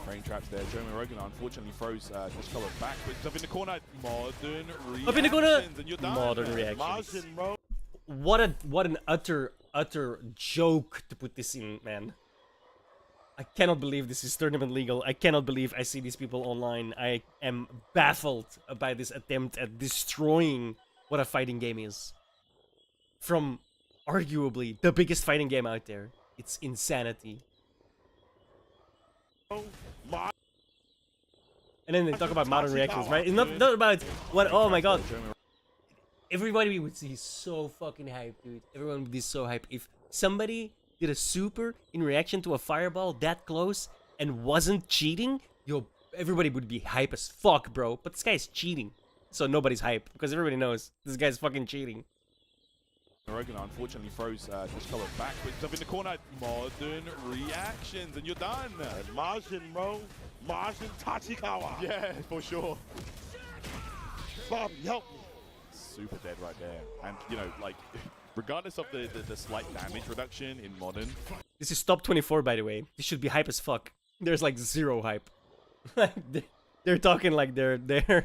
Frame traps there. Jeremy Rogan unfortunately throws this color back, switches up in the corner. Modern reactions. Up in the corner. And you're done. Modern reactions. Majin, bro. What an utter joke to put this in, man. I cannot believe this is tournament legal. I cannot believe I see these people online. I am baffled by this attempt at destroying what a fighting game is. From arguably the biggest fighting game out there. It's insanity. And then they talk about modern reactions, right? It's not about what, oh my god. Everybody would be so fucking hyped, dude. Everyone would be so hyped if somebody did a super in reaction to a fireball that close and wasn't cheating. Yo, everybody would be hype as fuck, bro. But this guy's cheating, so nobody's hype because everybody knows this guy's fucking cheating. Rogan unfortunately throws this color back, switches up in the corner. Modern reactions, and you're done. And Majin, bro. Majin Tachikawa. Yeah, for sure. Bob, help me. Super dead right there. And, you know, like, regardless of the slight damage reduction in modern. This is top 24, by the way. This should be hype as fuck. There's like zero hype. They're talking like they're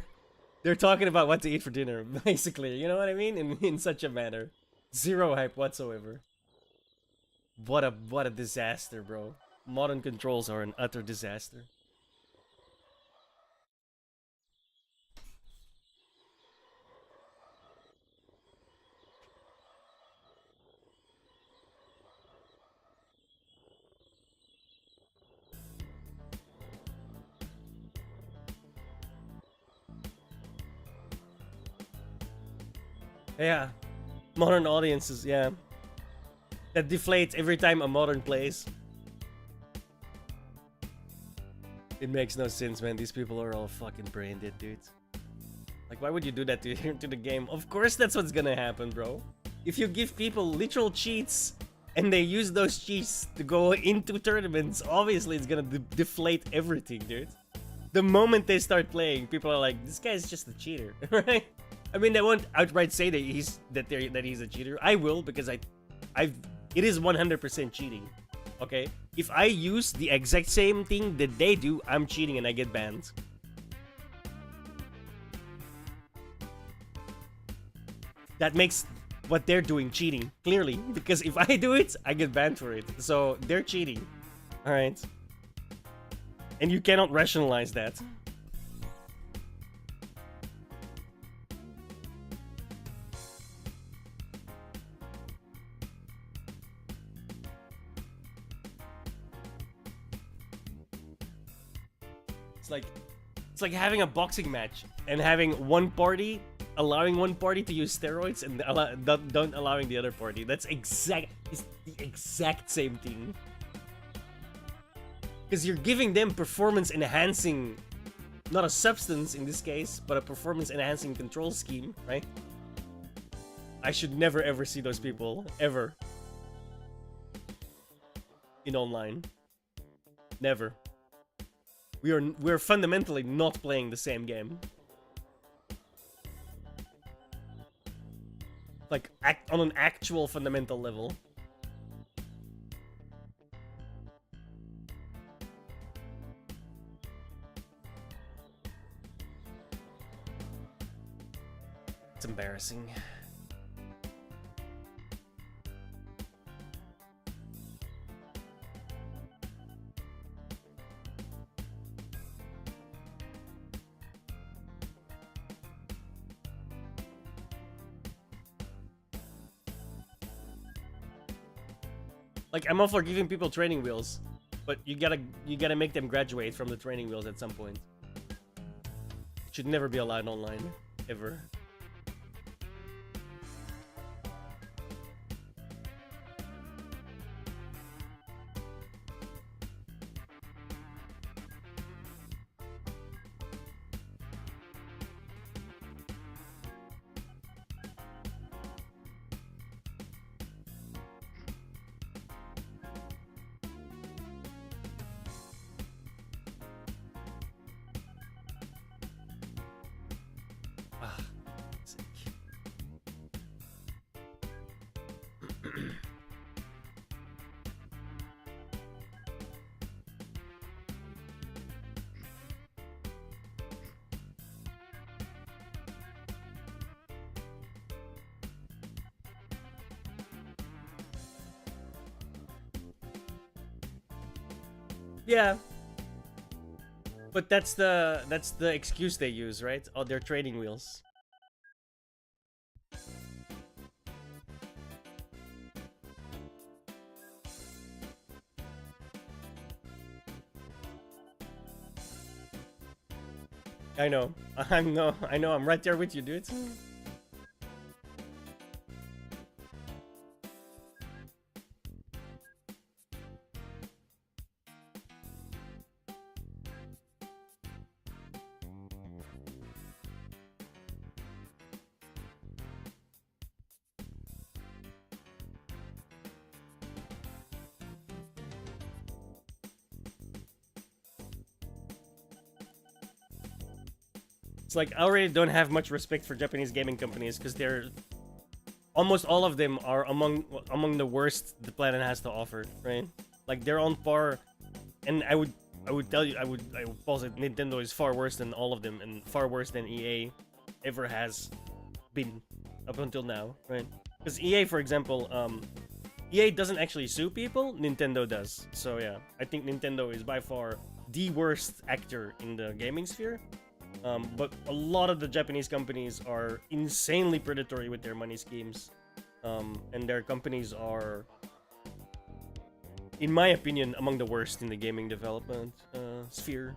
talking about what to eat for dinner, basically. You know what I mean? In such a manner. Zero hype whatsoever. What a disaster, bro. Modern controls are an utter disaster. Yeah, modern audiences, yeah. That deflates every time a modern plays. It makes no sense, man. These people are all fucking brain dead, dude. Like, why would you do that to the game? Of course that's what's gonna happen, bro. If you give people literal cheats and they use those cheats to go into tournaments, obviously it's gonna deflate everything, dude. The moment they start playing, people are like, this guy's just a cheater, right? I mean, they won't outright say that he's a cheater. I will, because it is 100% cheating. Okay, if I use the exact same thing that they do, I'm cheating and I get banned. That makes what they're doing cheating, clearly, because if I do it, I get banned for it. So they're cheating. All right, and you cannot rationalize that. It's like having a boxing match and having allowing one party to use steroids and don't allowing the other party. It's the exact same thing. Because you're giving them performance enhancing, not a substance in this case, but a performance enhancing control scheme, right? I should never ever see those people, ever. In online. Never. We're fundamentally not playing the same game. Like, on an actual fundamental level. embarrassing. Like, I'm all for giving people training wheels, but you gotta make them graduate from the training wheels at some point. It should never be allowed online, ever. Yeah. But that's the excuse they use, right? Oh, they're training wheels. I know. I know. I'm right there with you, dude. It's like, I already don't have much respect for Japanese gaming companies because they're almost all of them are among the worst the planet has to offer, right? Like, they're on par, and I would tell you, I would posit Nintendo is far worse than all of them and far worse than EA ever has been up until now, right? Because EA, for example, EA doesn't actually sue people, Nintendo does. So yeah, I think Nintendo is by far the worst actor in the gaming sphere. But a lot of the Japanese companies are insanely predatory with their money schemes. And their companies are, in my opinion, among the worst in the gaming development sphere.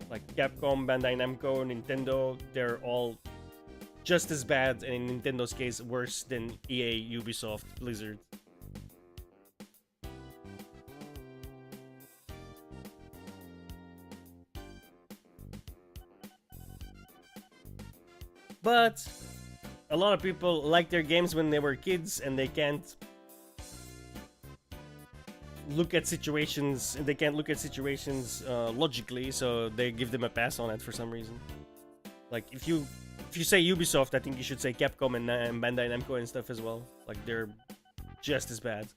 Like Capcom, Bandai Namco, Nintendo, they're all just as bad, and in Nintendo's case, worse than EA, Ubisoft, Blizzard. But a lot of people like their games when they were kids, and they can't look at situations. They can't look at situations logically, so they give them a pass on it for some reason. Like if you say Ubisoft, I think you should say Capcom and Bandai Namco and stuff as well. Like they're just as bad.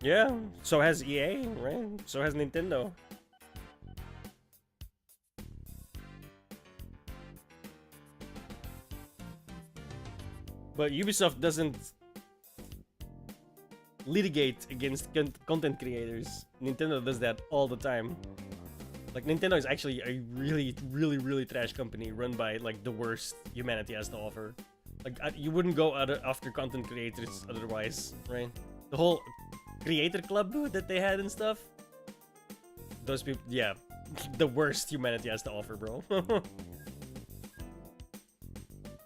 Yeah, so has EA, right? So has Nintendo. But Ubisoft doesn't litigate against content creators. Nintendo does that all the time. Like, Nintendo is actually a really trash company run by, like, the worst humanity has to offer. Like, you wouldn't go after content creators otherwise, right? The whole creator club that they had and stuff. Those people, yeah. The worst humanity has to offer, bro.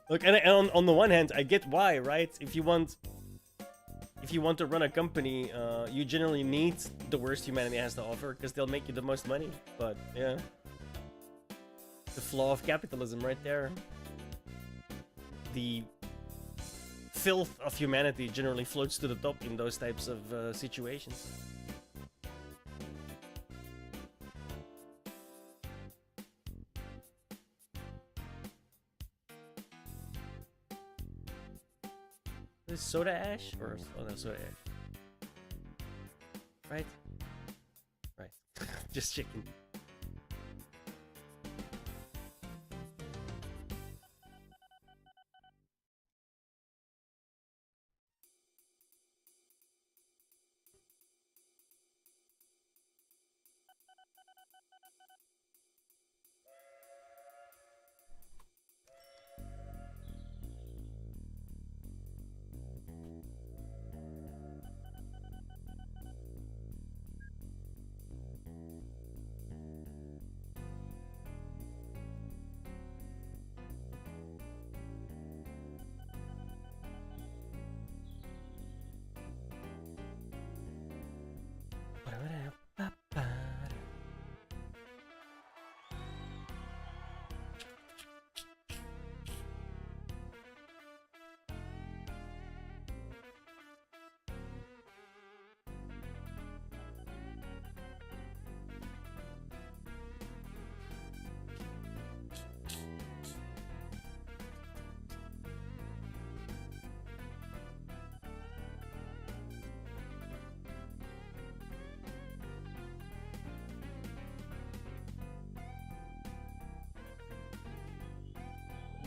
Look, and on the one hand, I get why, right? If you want to run a company, you generally need the worst humanity has to offer because they'll make you the most money. But yeah, the flaw of capitalism, right there. The filth of humanity generally floats to the top in those types of situations. Is soda ash or oh no, soda ash? Right? Right. Just chicken.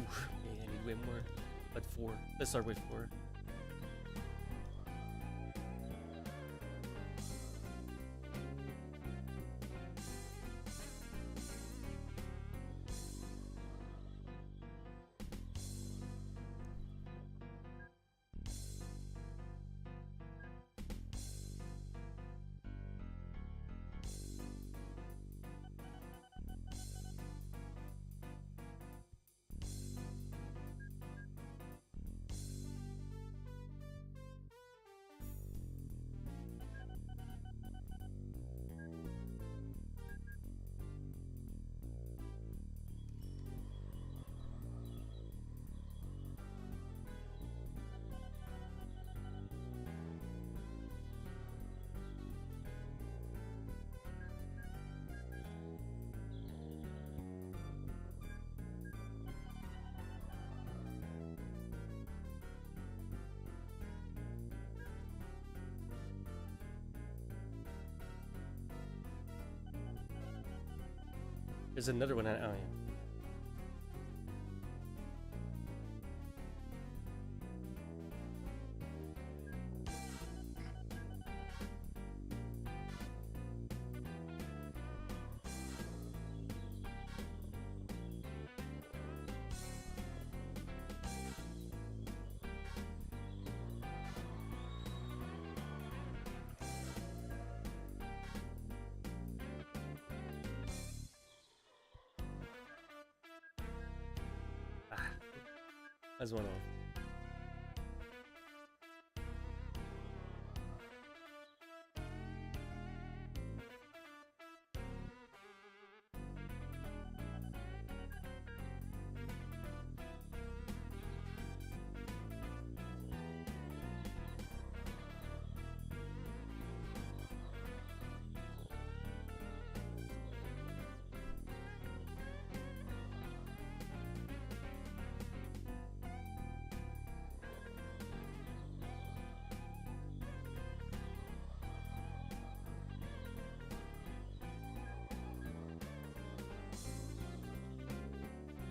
Okay, I need way more. But 4. Let's start with 4. There's another one. Oh, yeah. That's one off.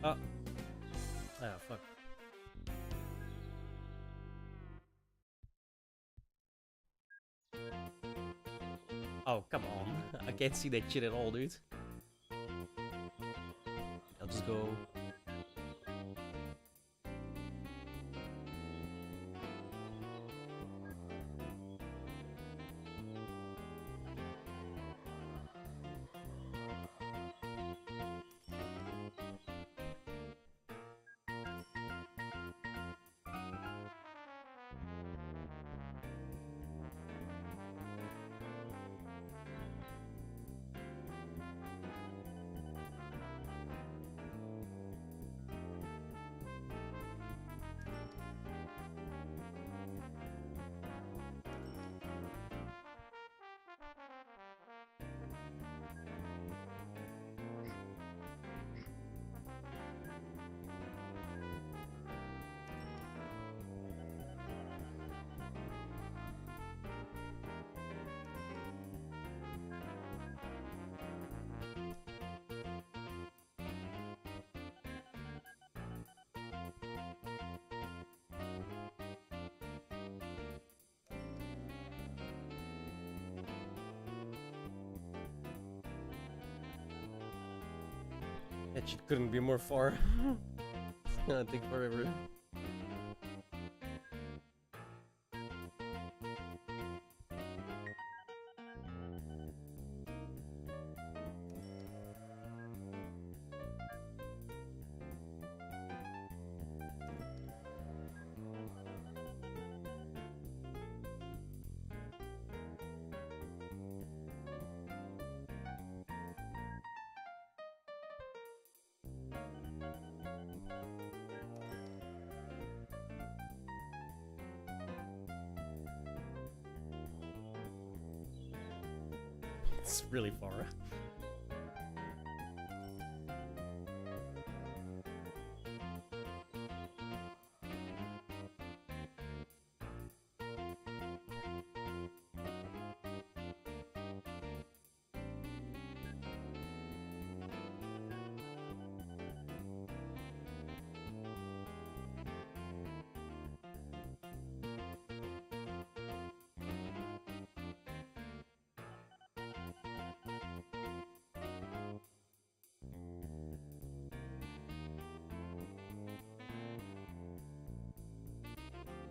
Oh. Oh, fuck. Oh, come on. I can't see that shit at all, dude. I'll just go. That shit couldn't be more far. It's gonna take forever. It's really far.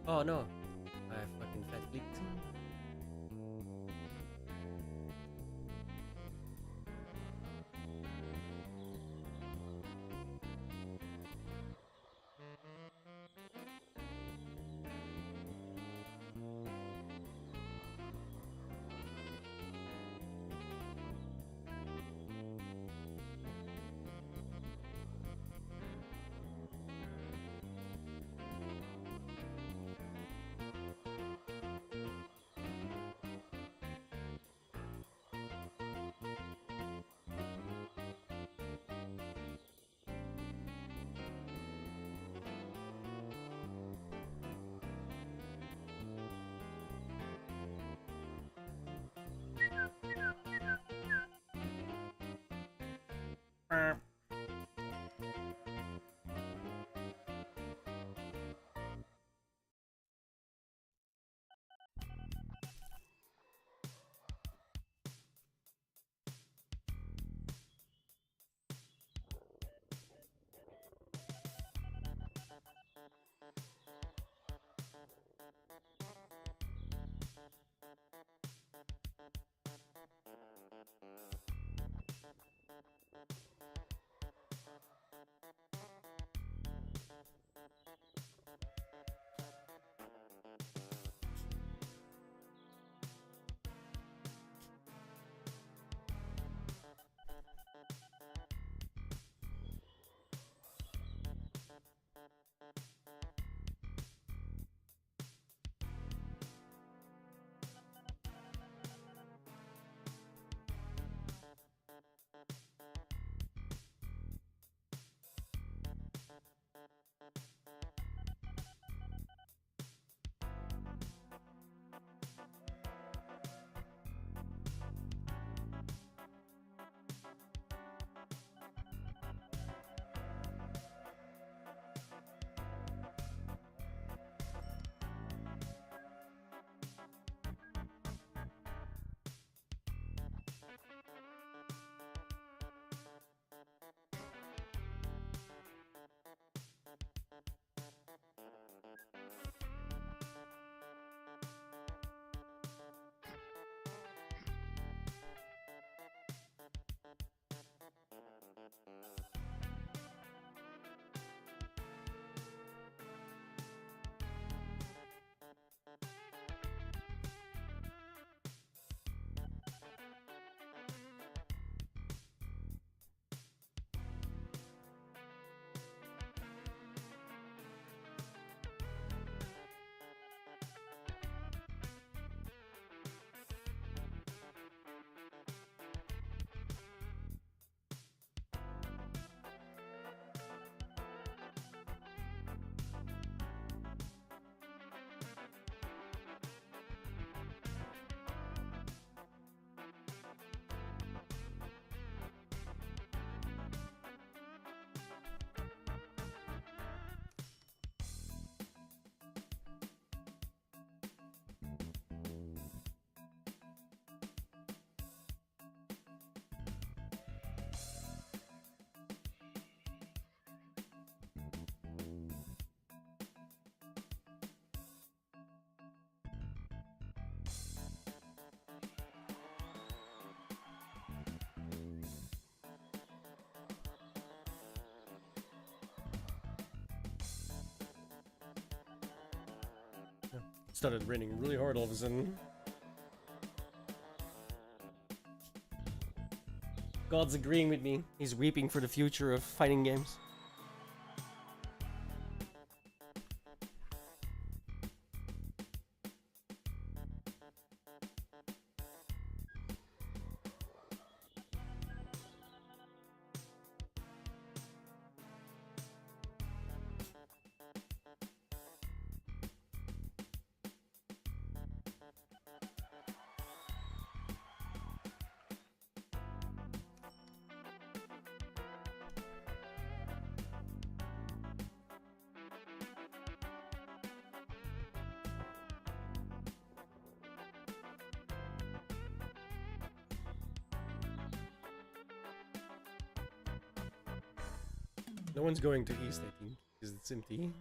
Oh no, I fucking fat leaked. Started raining really hard all of a sudden. God's agreeing with me. He's weeping for the future of fighting games. No one's going to east, I think, because it's empty.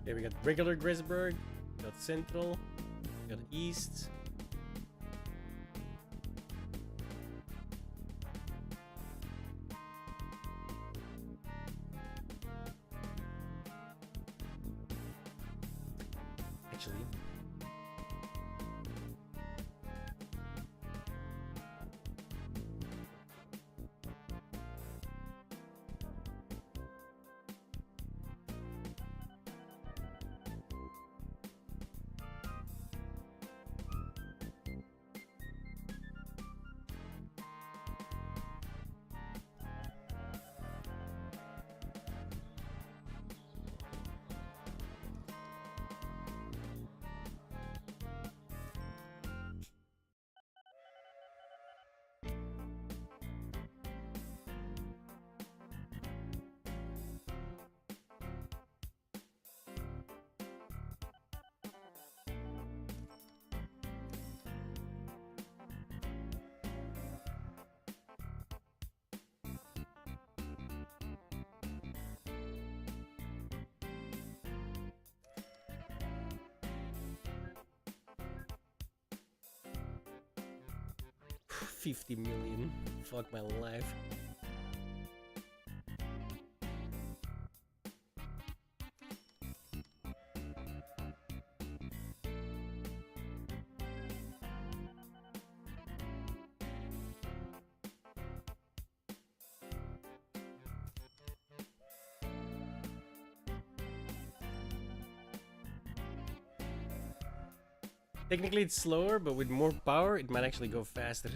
Okay, we got regular Grisberg, we got Central, we got East. Actually, 50 million. Fuck my life. Technically it's slower, but with more power, it might actually go faster.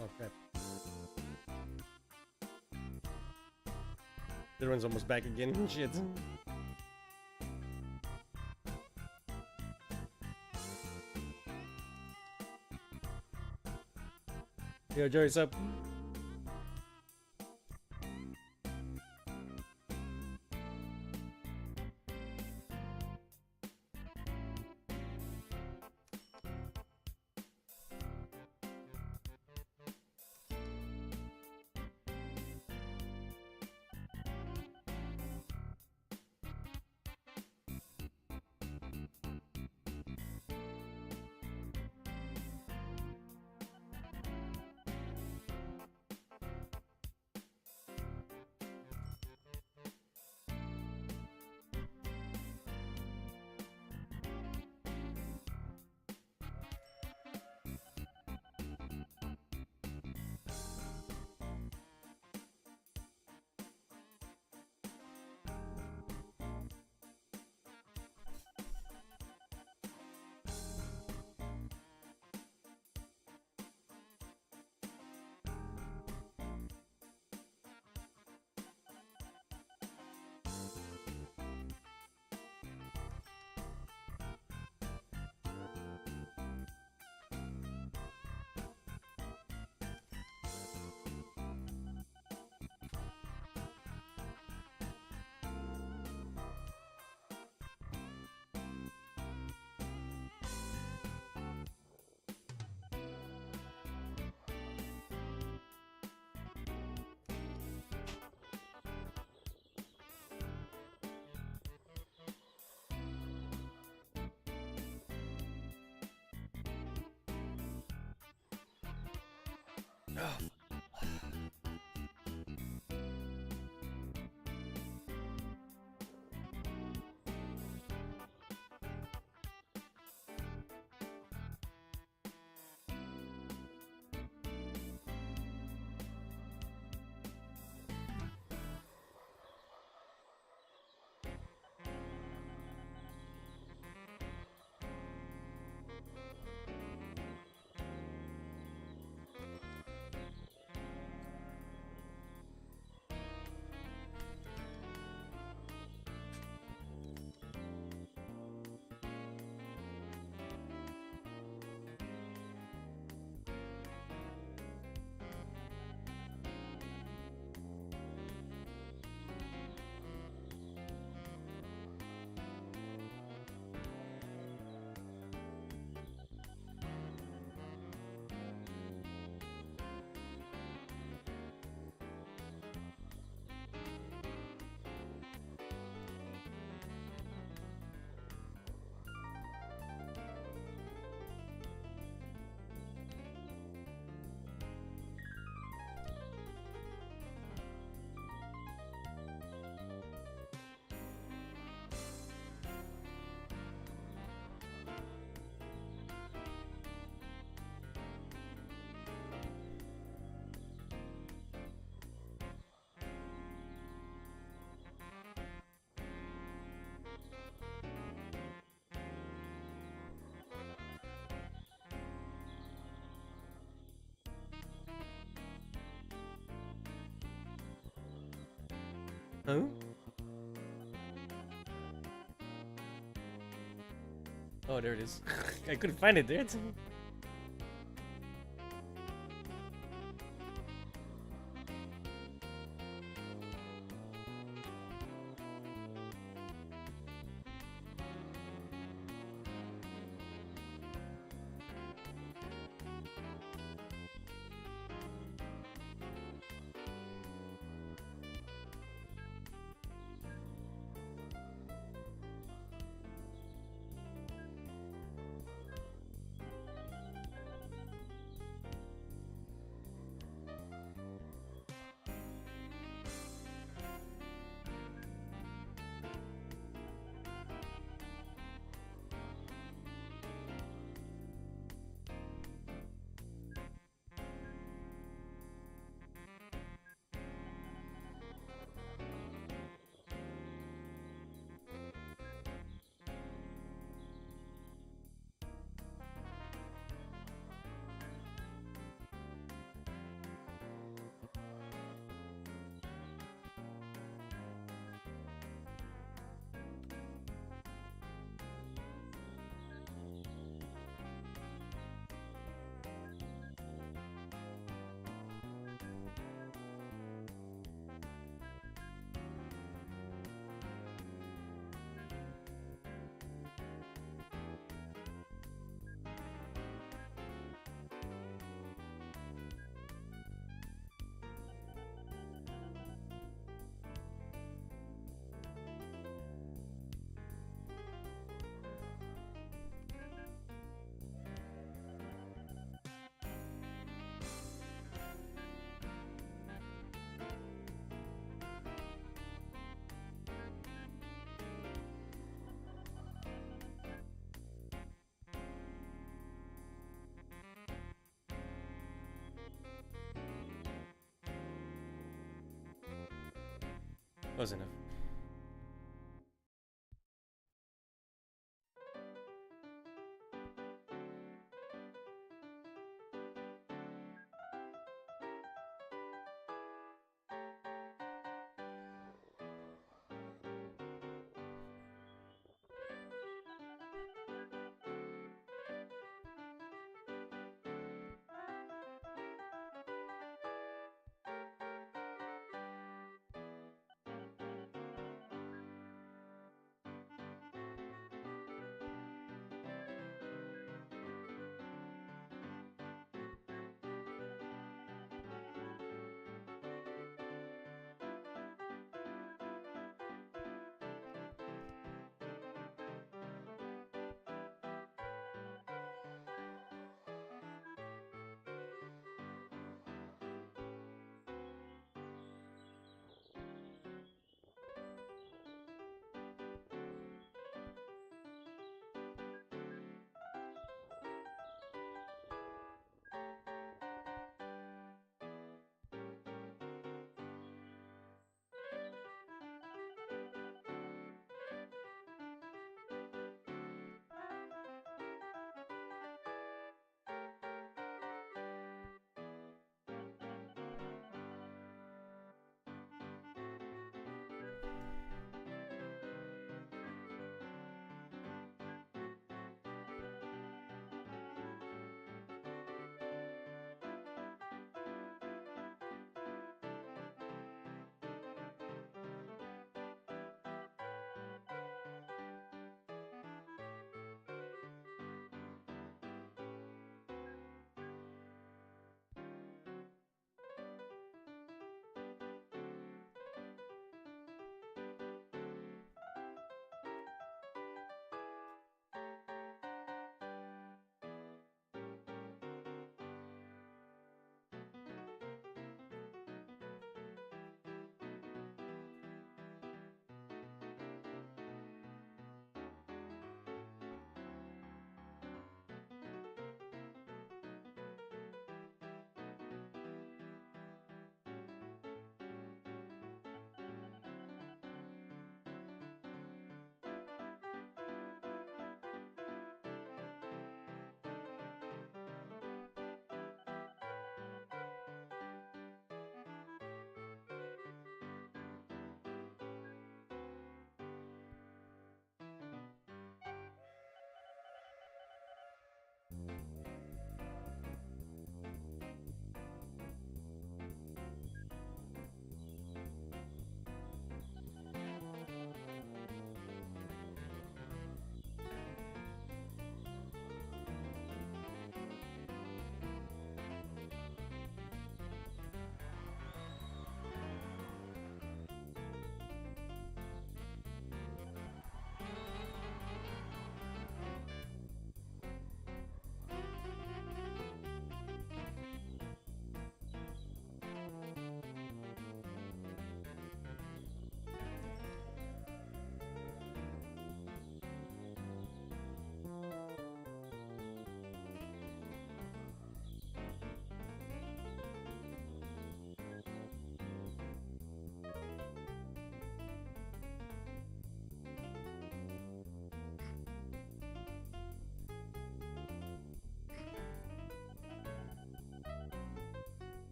Oh crap. The one's almost back again. Shit. Yo, Joey's up. Huh? Oh, there it is. I couldn't find it, dude. Close enough.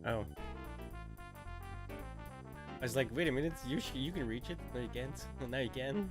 Oh. I was like, wait a minute, you can reach it? No, you can't. Well, now you can.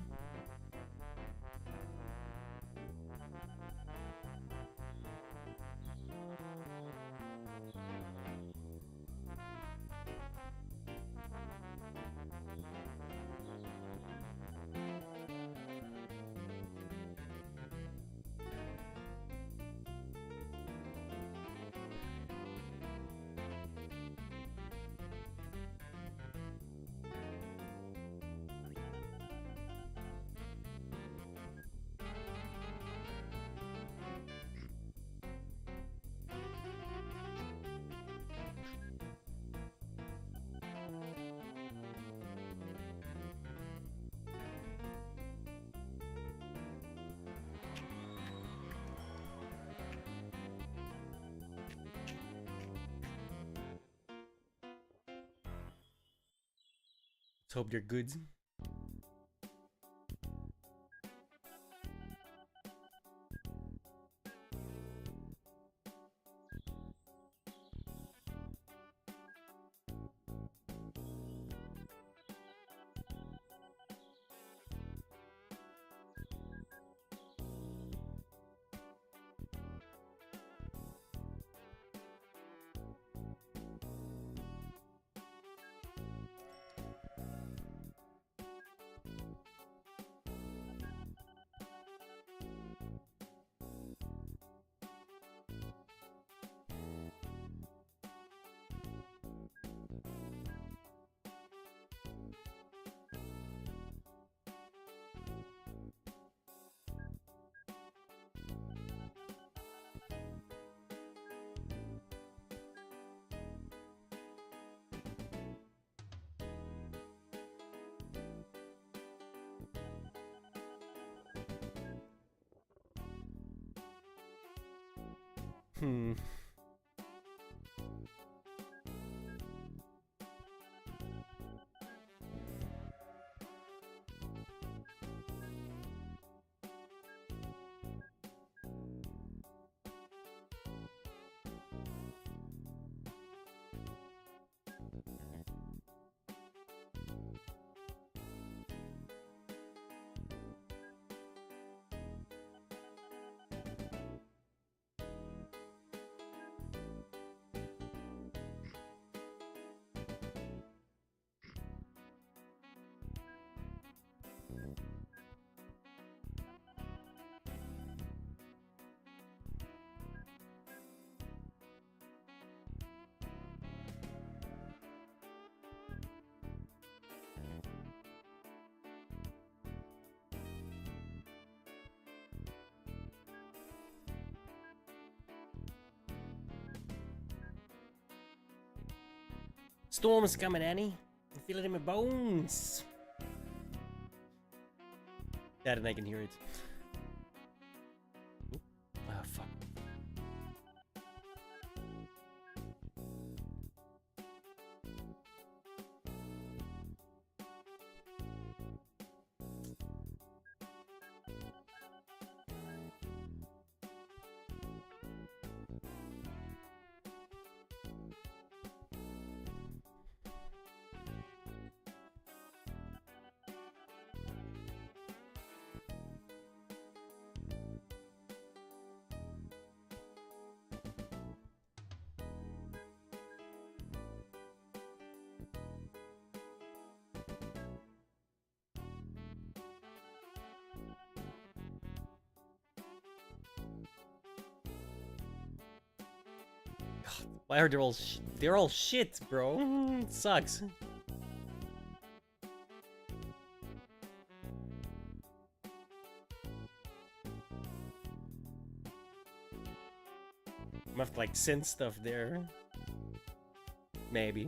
Let's hope they're good. Hmm. Storm is coming, Annie. I feel it in my bones. Dad and I can hear it. Ah, fuck. Why are they all they're all shit, bro. It sucks. I'm have to like send stuff there. Maybe.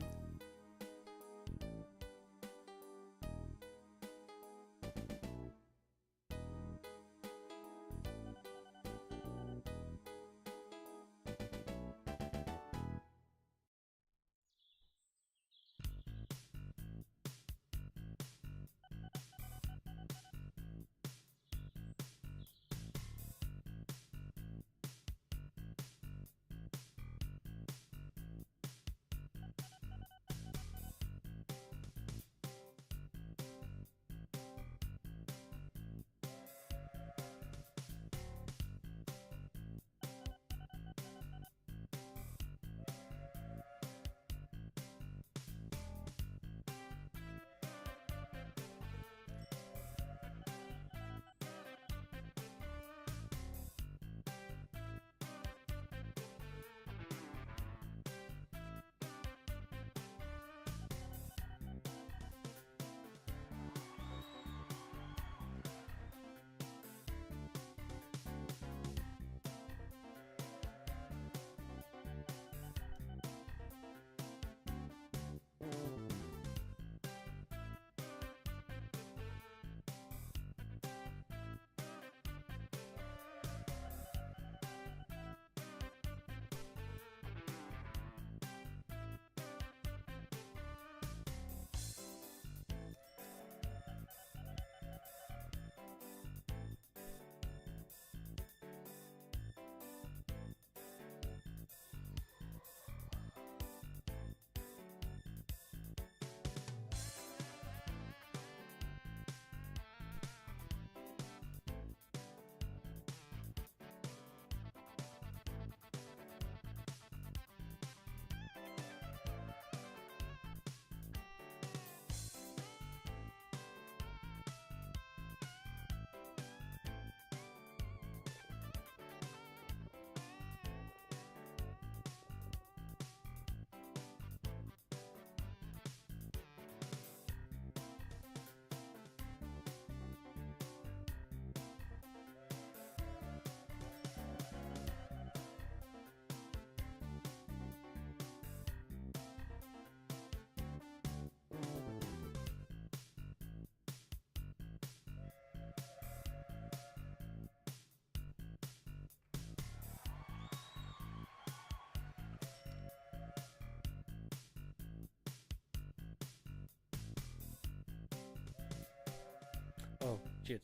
Oh, shit.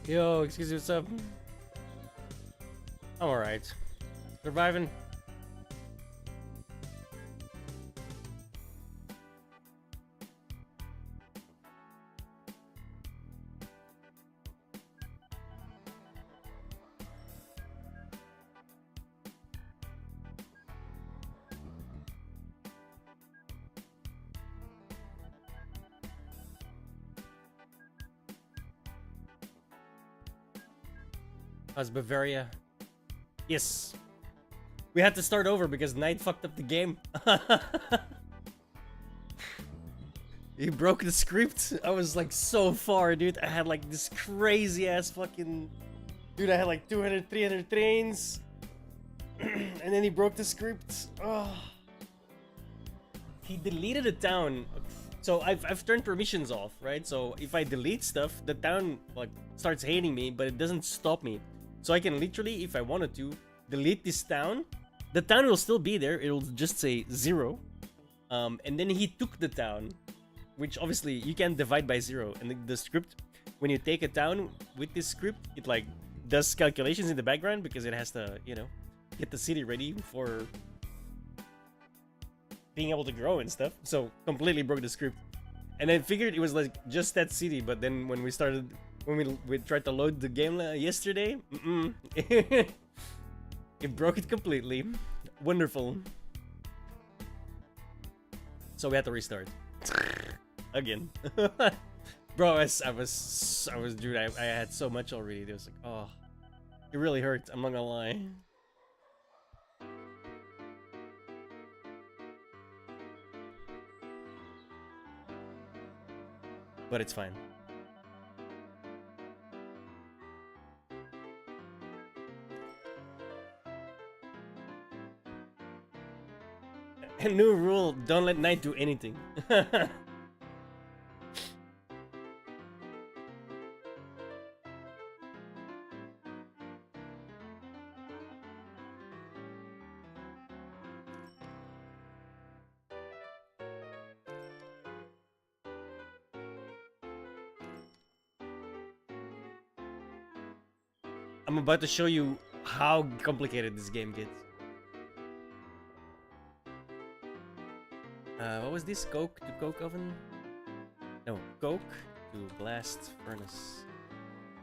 Yo, excuse me, what's up? I'm alright. Surviving. How's Bavaria? Yes. We had to start over because Knight fucked up the game. He broke the script. I was like so far, dude. I had like this crazy ass fucking... Dude, I had like 200, 300 trains. And then he broke the script. Oh. He deleted a town. So I've turned permissions off, right? So if I delete stuff, the town like starts hating me, but it doesn't stop me. So I can literally, if I wanted to, delete this town. The town will still be there. It'll just say 0. And then he took the town, which obviously you can't divide by 0. And the script, when you take a town with this script, it like does calculations in the background because it has to, you know, get the city ready for being able to grow and stuff. So completely broke the script. And I figured it was like just that city, but then when we tried to load the game yesterday, it broke it completely. Wonderful. So we had to restart again. Bro, I was dude. I had so much already. It was like, oh, it really hurt. I'm not gonna lie. But it's fine. A new rule, don't let Knight do anything. I'm about to show you how complicated this game gets. What was this? Coke to coke oven? No, coke to blast furnace.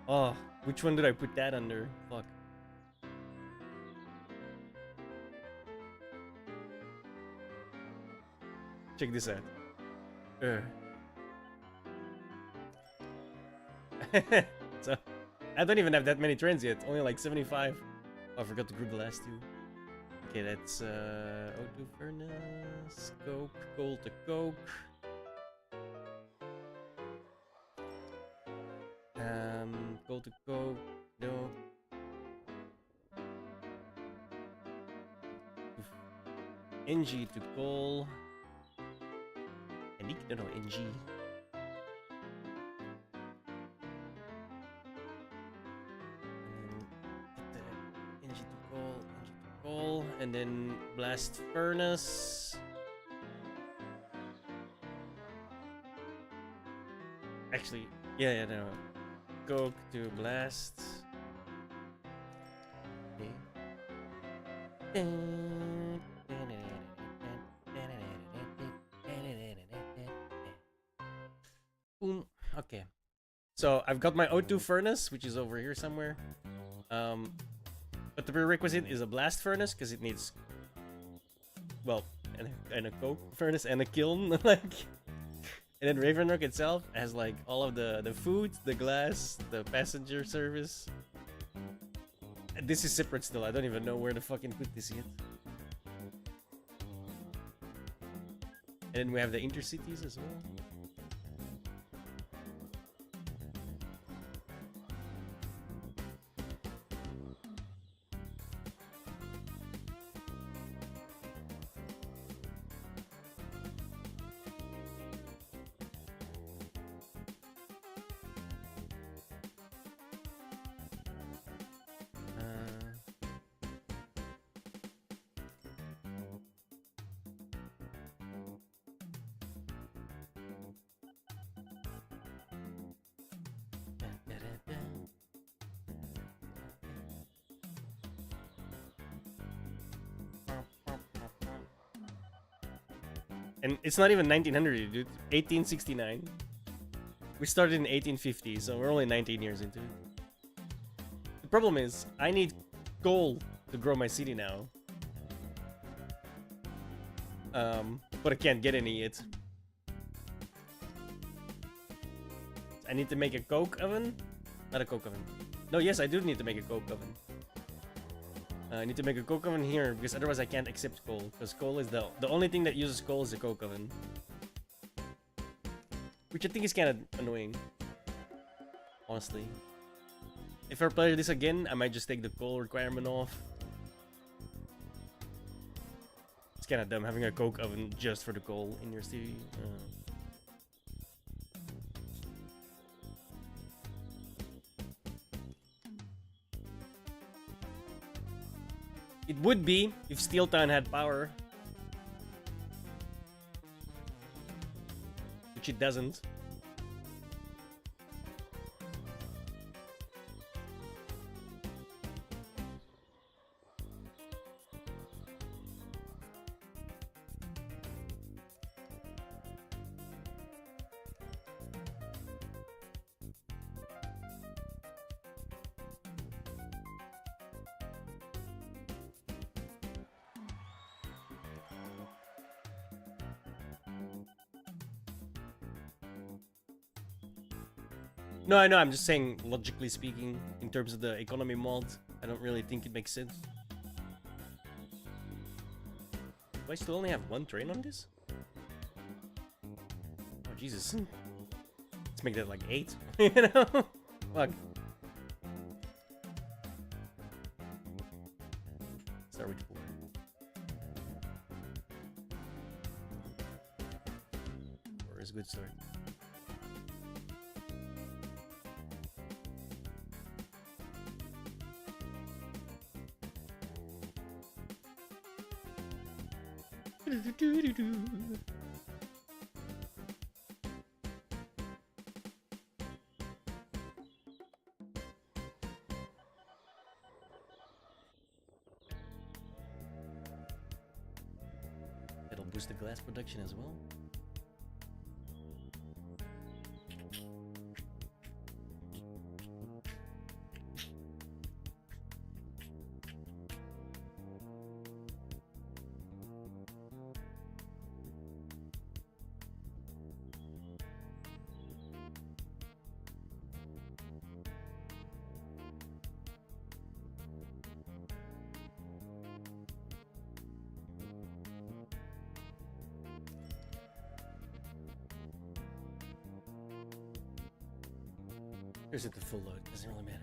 Oh, which one did I put that under? Fuck. Check this out. So, I don't even have that many trends yet. Only like 75. Oh, I forgot to group the last two. Okay, that's O2 furnace, coke, coal to coke. Coal to coke, no. NG to coal. No, NG. And then blast furnace. Actually, yeah, no. Coke to blast. Okay. Boom. Okay. So I've got my O2 furnace, which is over here somewhere. But the prerequisite is a blast furnace because it needs, well, and a coke furnace and a kiln, like. And then Ravenrock itself has like all of the food, the glass, the passenger service. And this is separate still. I don't even know where to fucking put this yet. And then we have the intercities as well. And it's not even 1900, dude. 1869. We started in 1850, so we're only 19 years into it. The problem is, I need coal to grow my city now. But I can't get any yet. I need to make a coke oven? Not a coke oven. No, yes, I do need to make a coke oven. I need to make a coke oven here because otherwise I can't accept coal. Because coal is the only thing that uses coal is the coke oven. Which I think is kind of annoying. Honestly. If I play this again, I might just take the coal requirement off. It's kind of dumb having a coke oven just for the coal in your city. It would be if Steel Town had power. Which it doesn't. No, I know. I'm just saying, logically speaking, in terms of the economy mod, I don't really think it makes sense. Do I still only have one train on this? Oh, Jesus. Let's make that like 8. You know? Fuck. Start with 4. 4 is a good start. It'll boost the glass production as well. Or is it the full load? Doesn't really matter.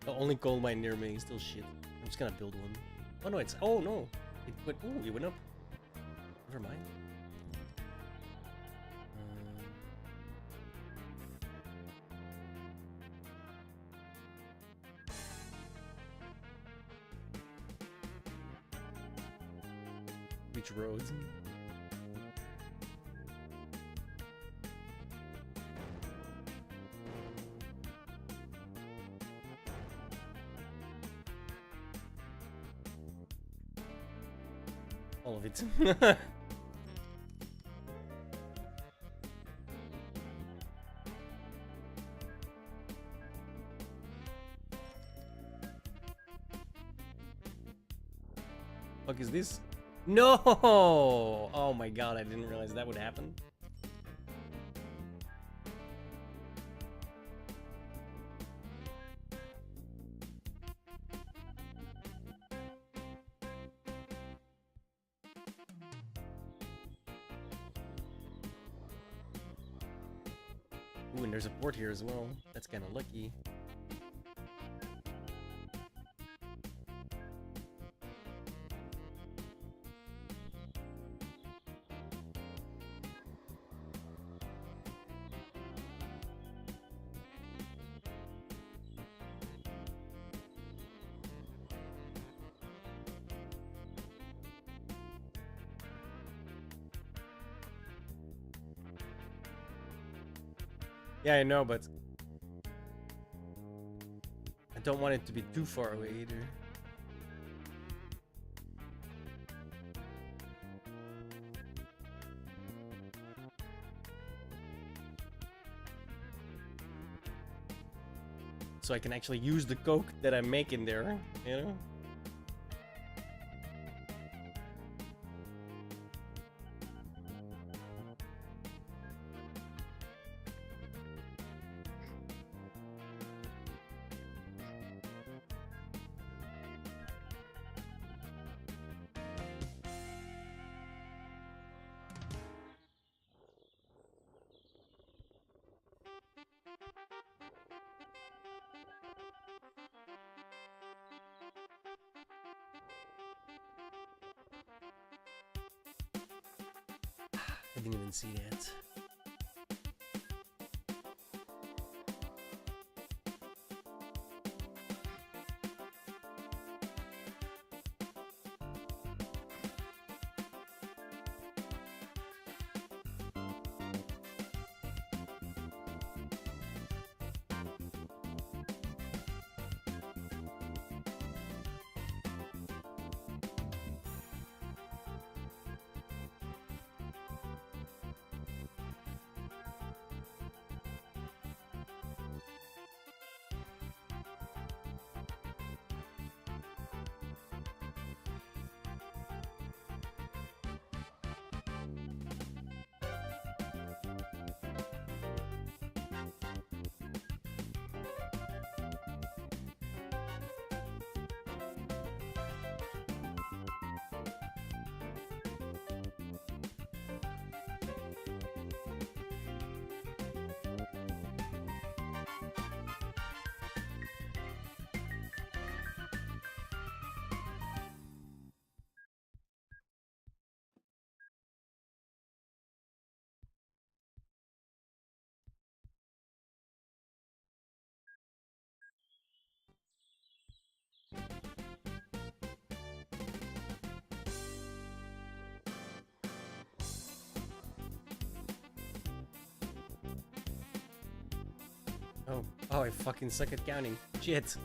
The only coal mine near me is still shit. I'm just gonna build one. Oh no, it's... Oh no! It went... Oh, it went up. Never mind. Which roads? All of it. Fuck is this? No! Oh my god, I didn't realize that would happen. Ooh, and there's a port here as well. That's kind of lucky. Yeah, I know, but I don't want it to be too far away either. So I can actually use the coke that I make in there, you know? I didn't even see that. Oh, I fucking suck at counting. Shit.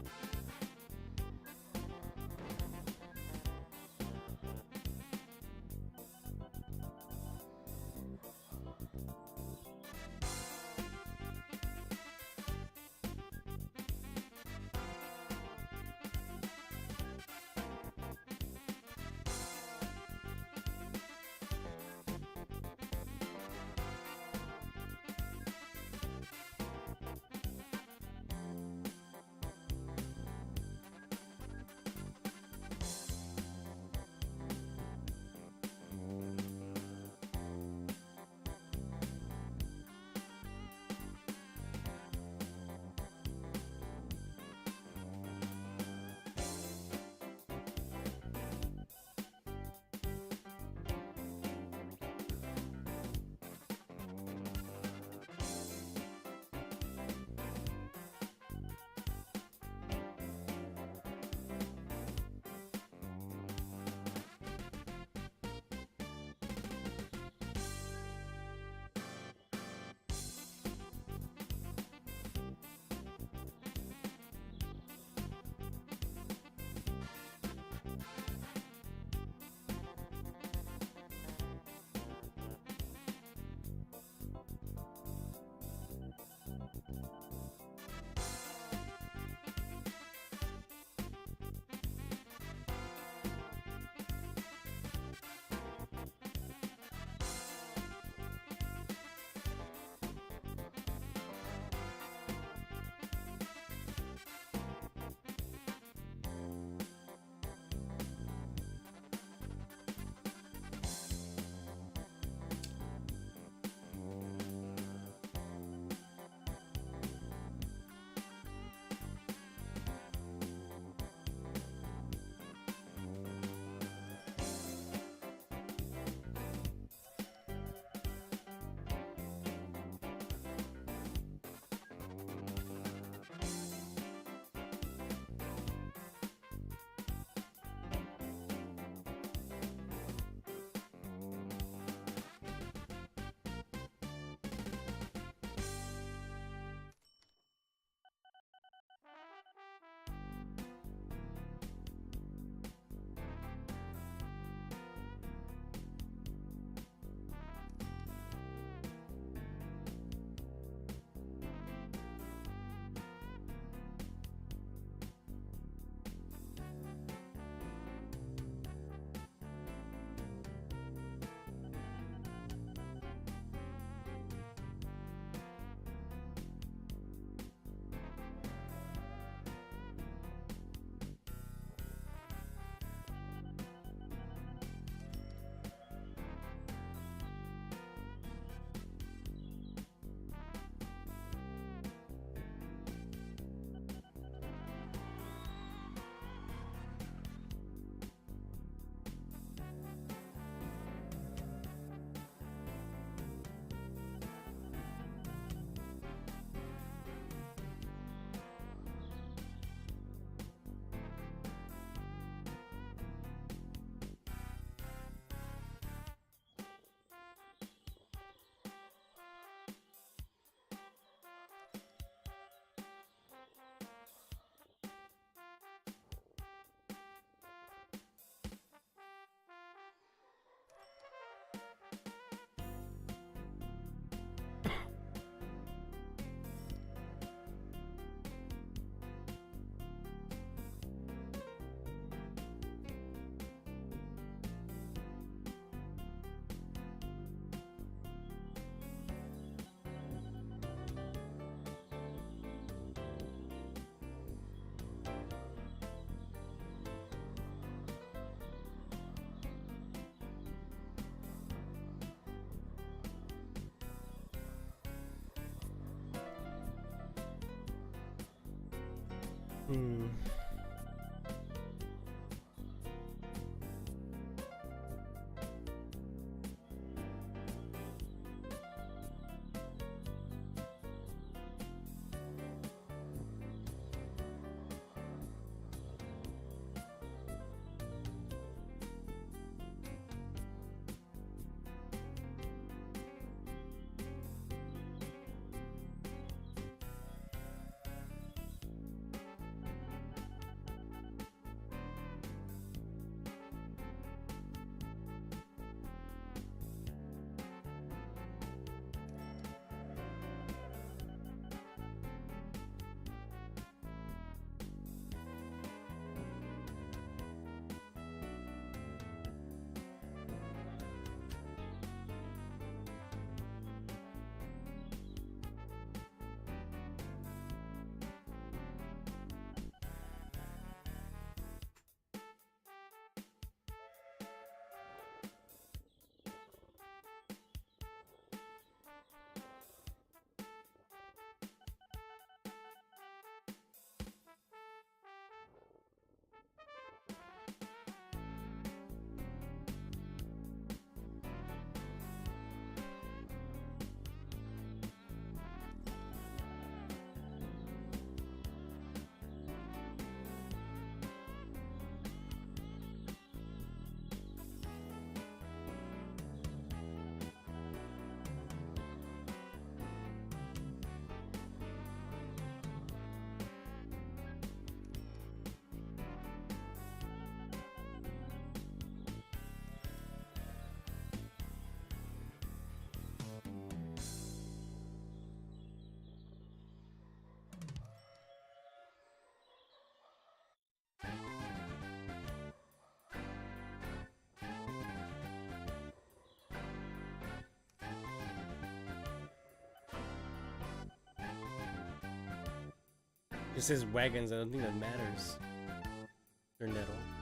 Hmm. It says wagons, I don't think that matters. Turn that off.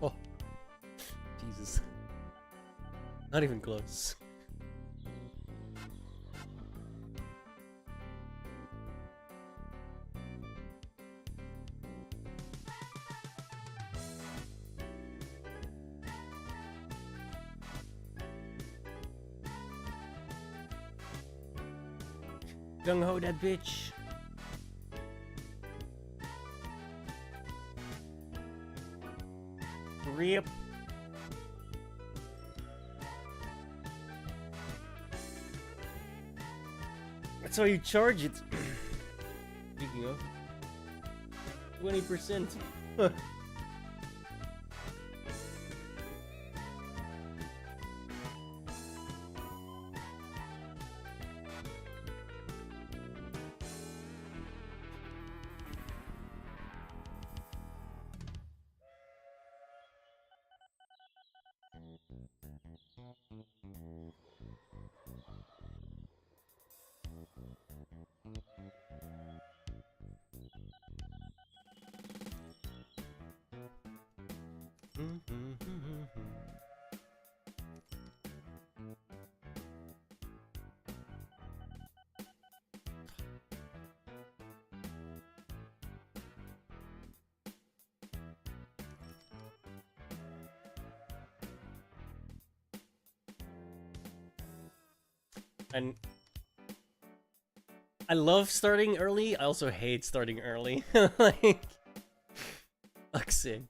Oh, Jesus. Not even close. Gung ho that bitch. Rip. That's how you charge it. Speaking of 20%. And I love starting early. I also hate starting early. Like, fuck's sake.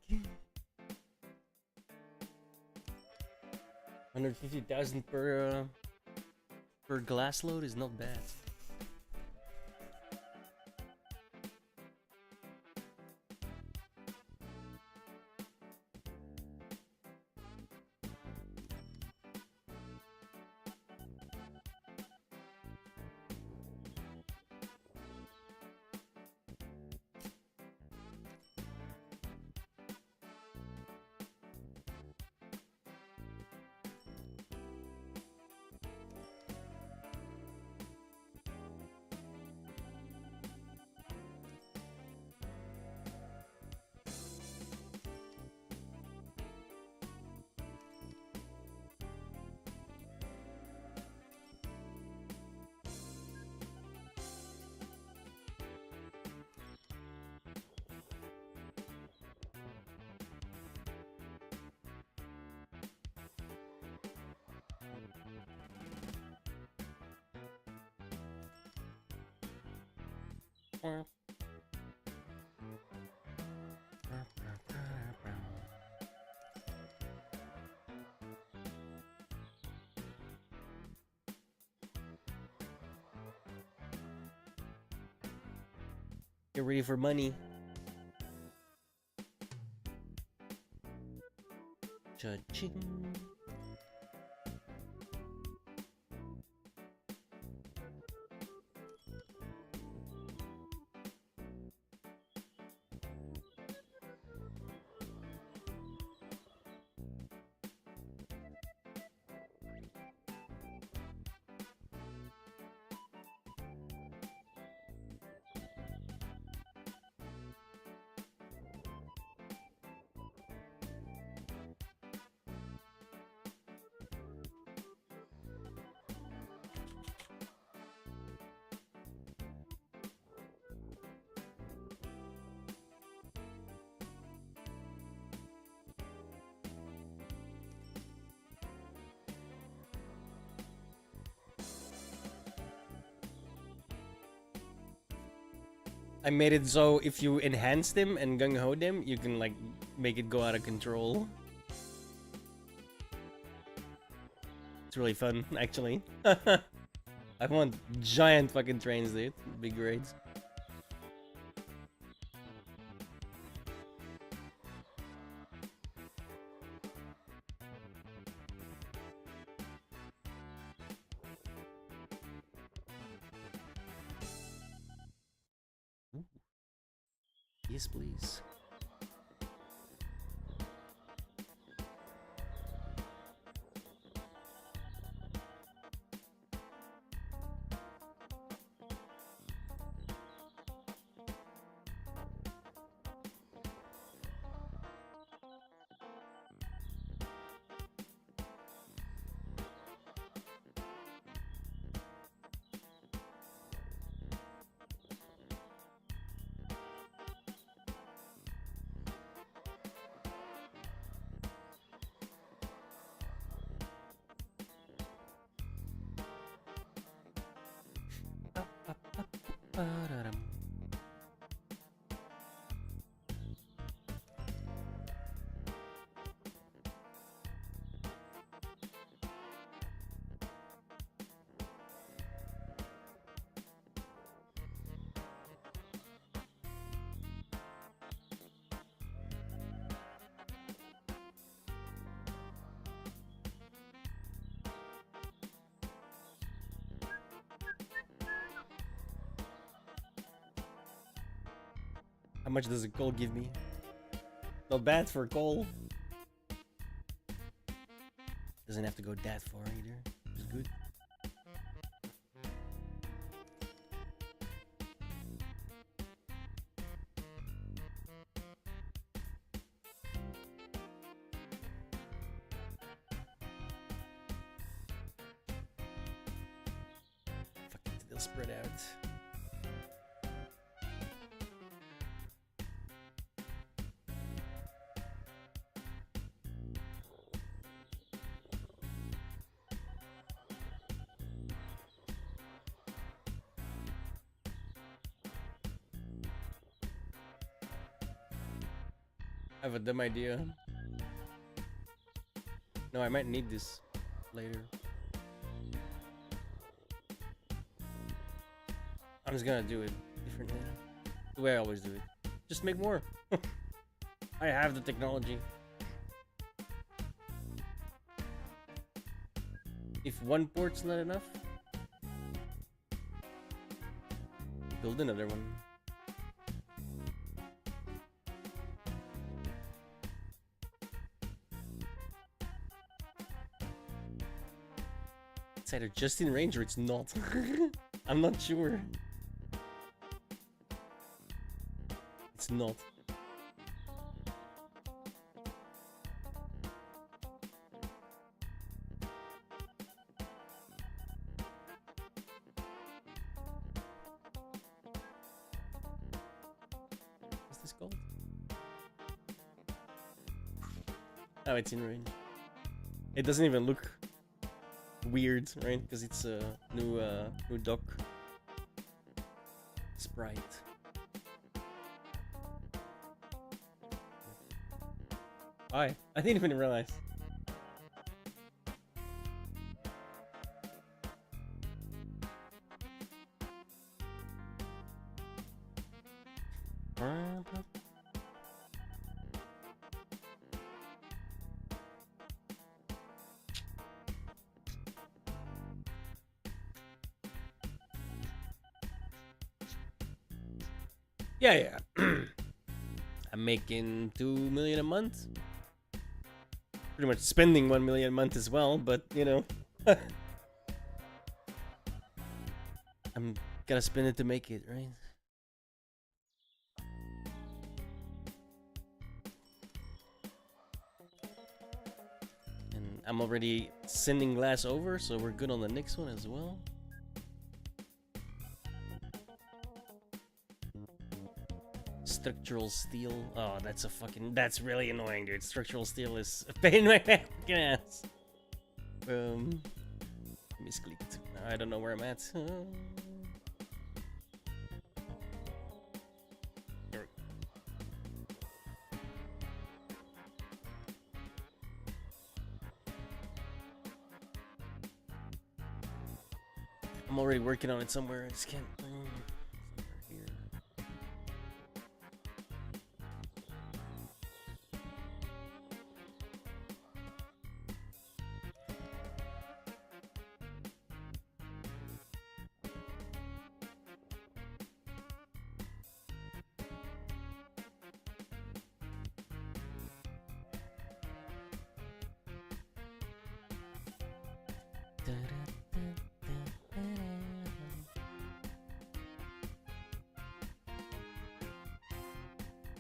150,000 per glass load is not bad. Get ready for money. Cha-ching. I made it so if you enhance them and gung-ho them, you can like make it go out of control. It's really fun, actually. I want giant fucking trains, dude. Big raids. Yes, please. Ba-da-dum. How much does a coal give me? Not bad for coal. Doesn't have to go that far either. It's good. Fucking they'll spread out. I have a dumb idea. No, I might need this later. I'm just gonna do it differently. The way I always do it. Just make more. I have the technology. If one port's not enough, build another one. It's either just in range or it's not. I'm not sure. It's not. What's this called? Oh, it's in range. It doesn't even look weird, right? Because it's a new dock sprite. Hi. I didn't even realize. Yeah. I'm making 2 million a month. Pretty much spending 1 million a month as well, but you know. I'm gotta spend it to make it, right? And I'm already sending glass over, so we're good on the next one as well. Structural steel. Oh, that's really annoying, dude. Structural steel is a pain in my fucking ass. Misclicked. I don't know where I'm at. Here we go. I'm already working on it somewhere. I just can't. Somewhere here.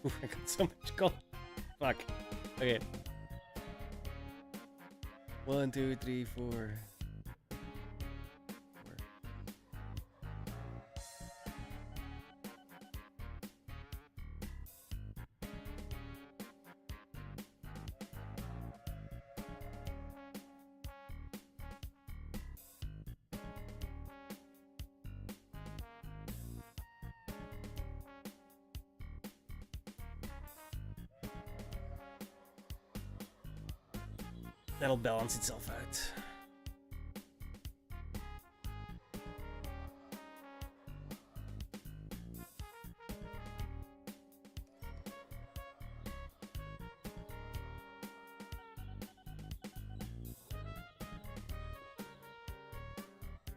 Ooh, I got so much gold. Fuck. Okay. 1, 2, 3, 4. That'll balance itself out.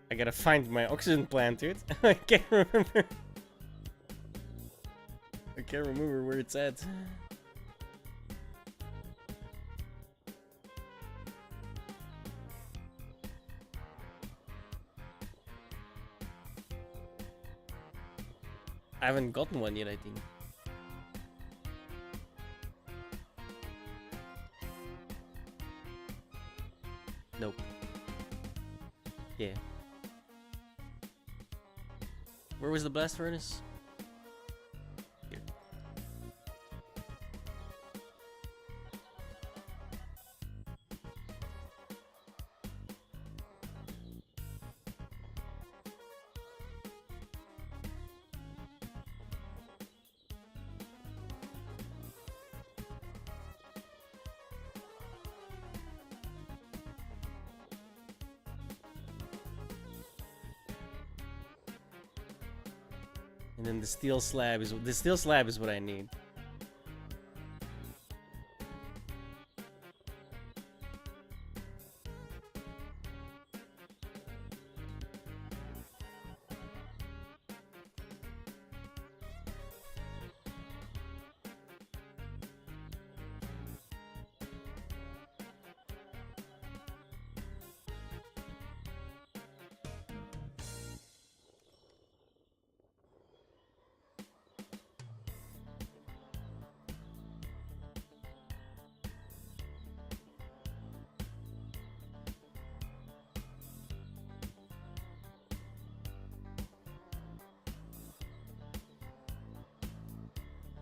I gotta find my oxygen plant, dude. I can't remember. I can't remember where it's at. I haven't gotten one yet, I think. Nope. Yeah. Where was the blast furnace? Here. And then the steel slab is what I need.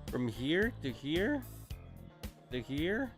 From here to here to here.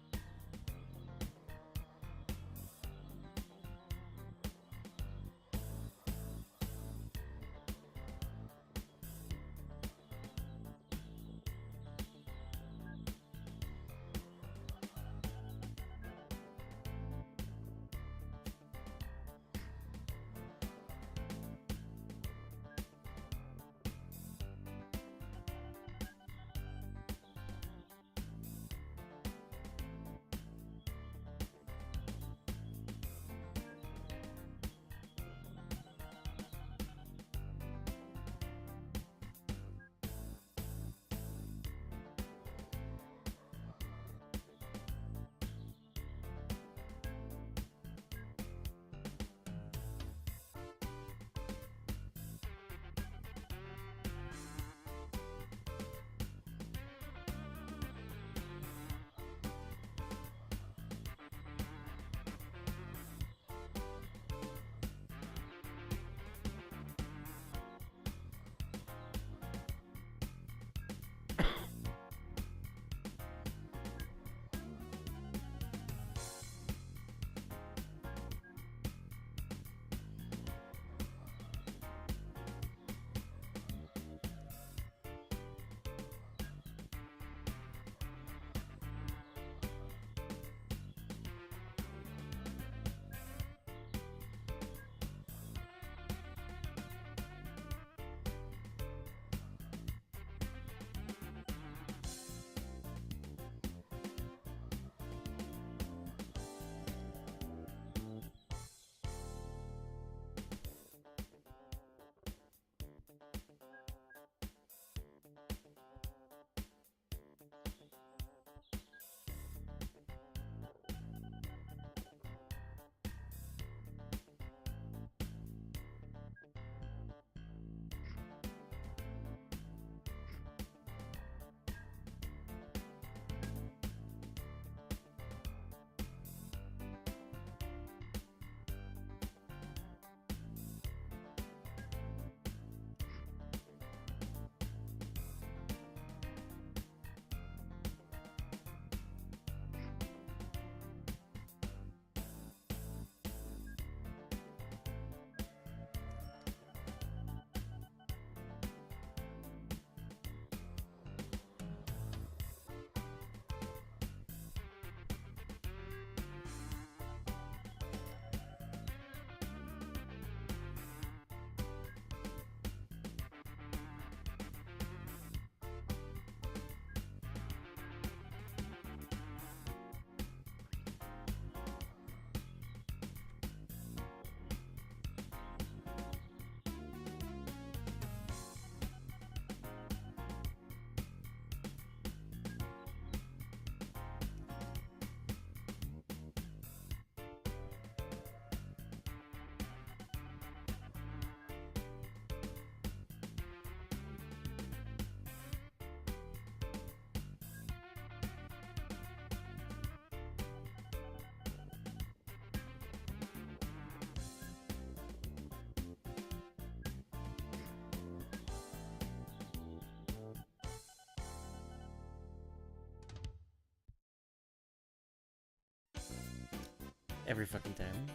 Every fucking time.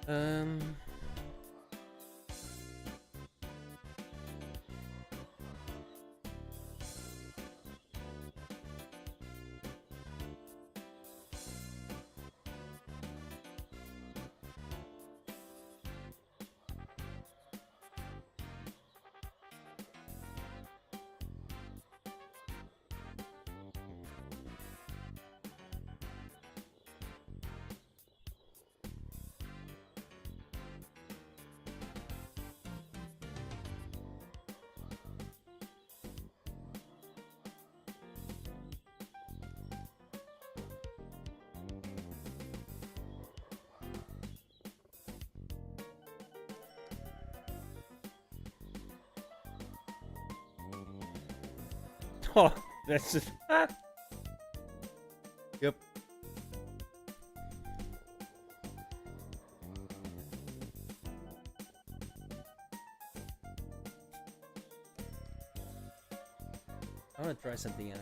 Um. Oh, that's just. Yep. I want to try something out.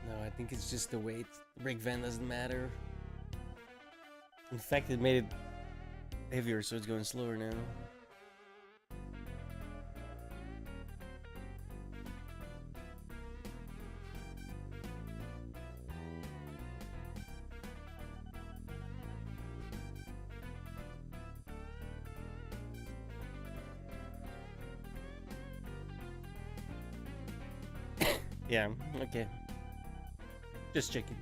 No, I think it's just the weight. The brake van doesn't matter. In fact, it made it heavier, so it's going slower now. Yeah, okay. Just checking.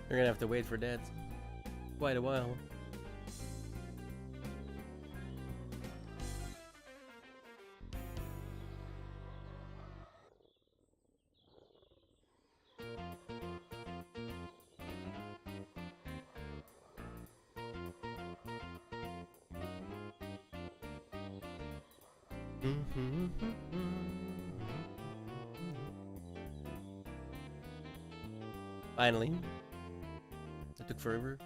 We're gonna have to wait for that quite a while. Finally. That took forever.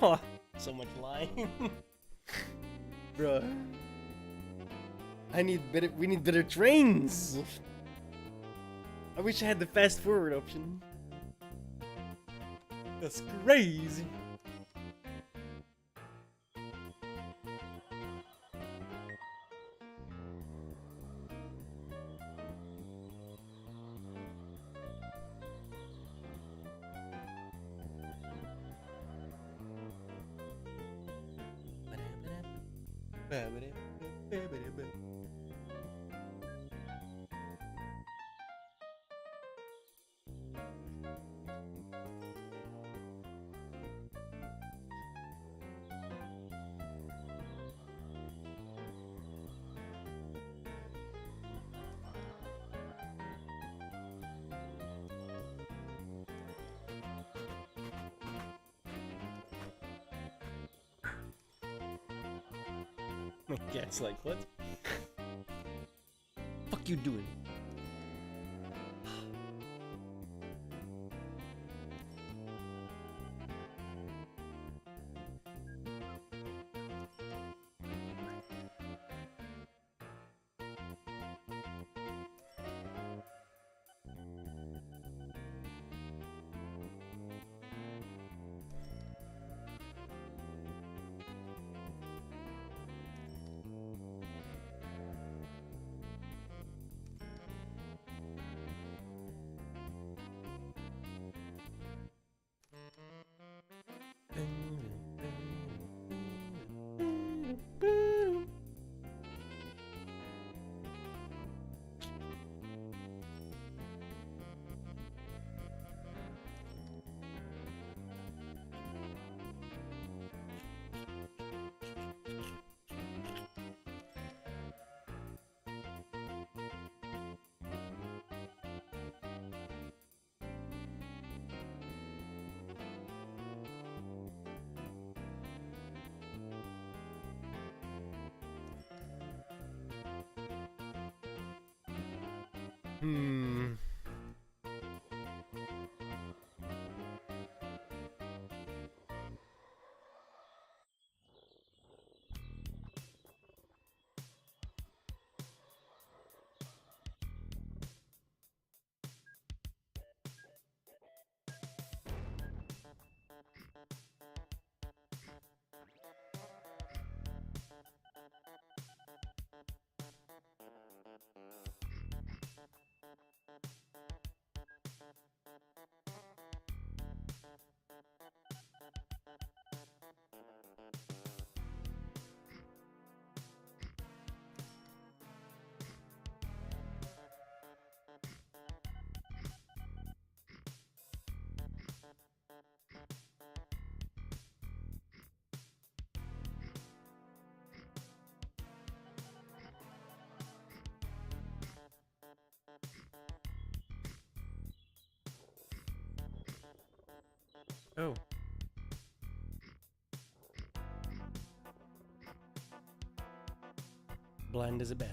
Oh, so much line. Bruh. We need better trains. I wish I had the fast forward option. That's crazy. My cat's like, what? Fuck you doing? Oh. Blind as a bat.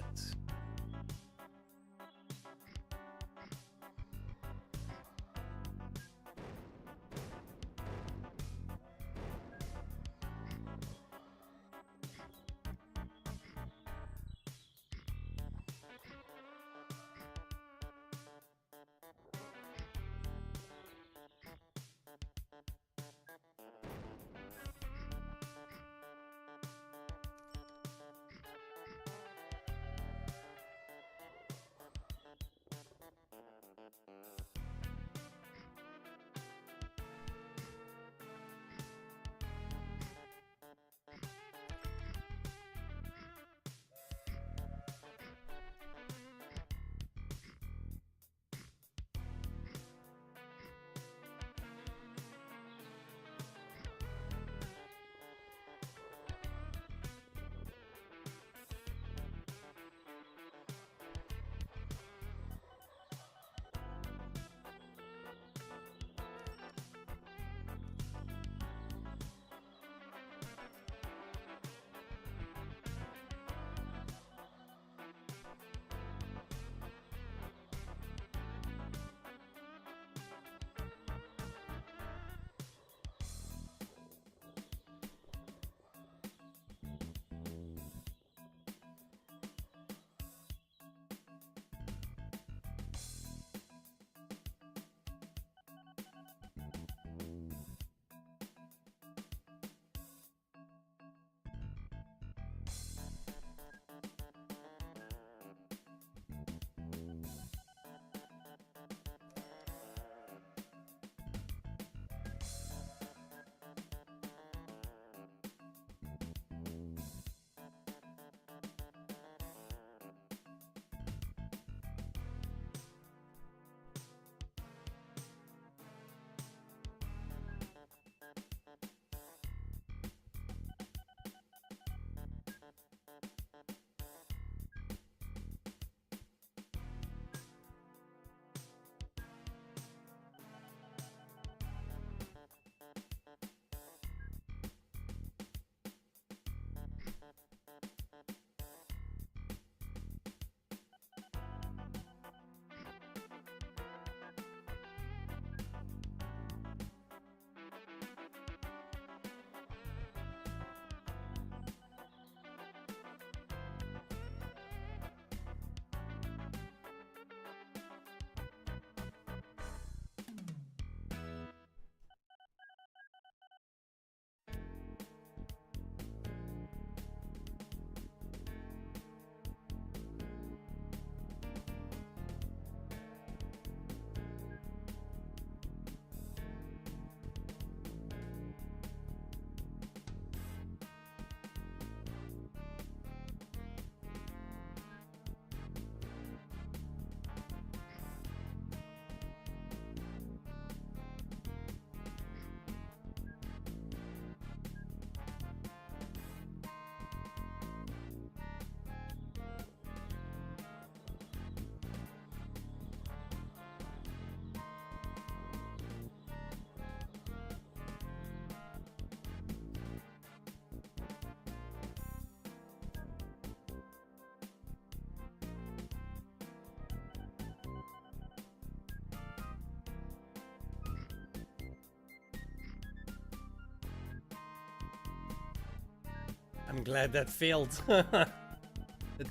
I'm glad that failed. That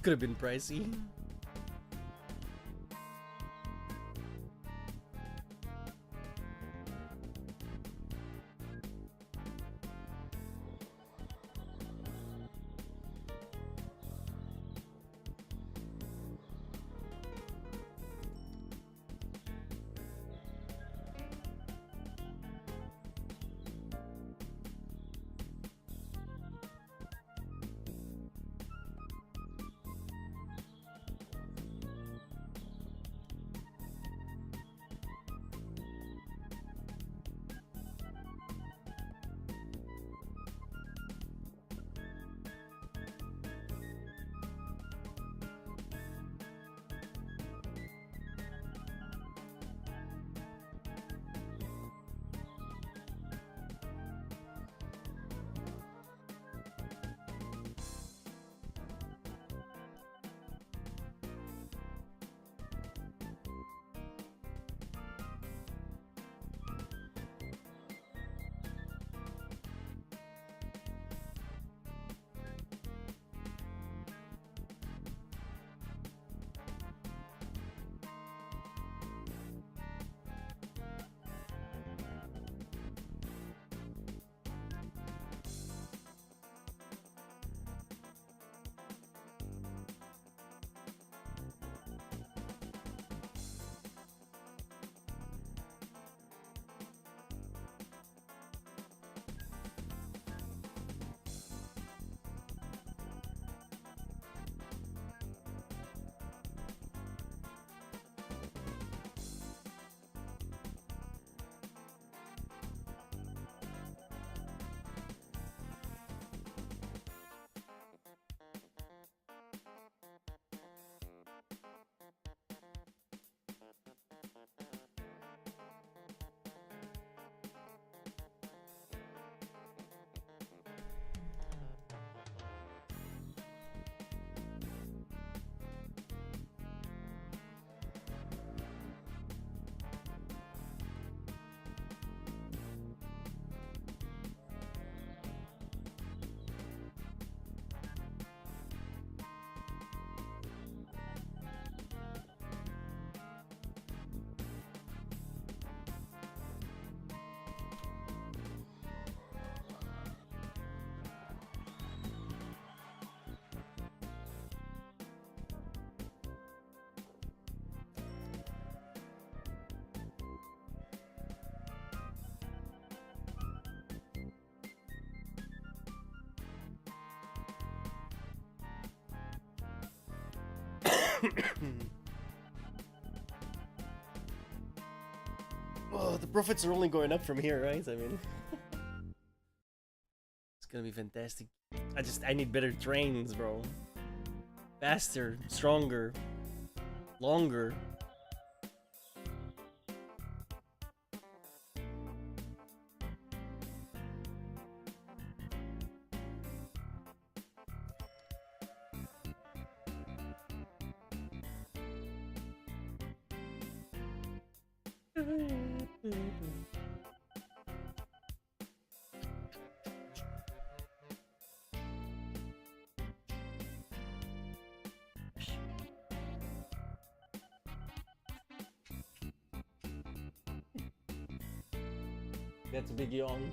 could have been pricey. Oh, the profits are only going up from here, right? I mean, it's gonna be fantastic. I need better trains, bro. Faster, stronger, longer. That's a big yawn.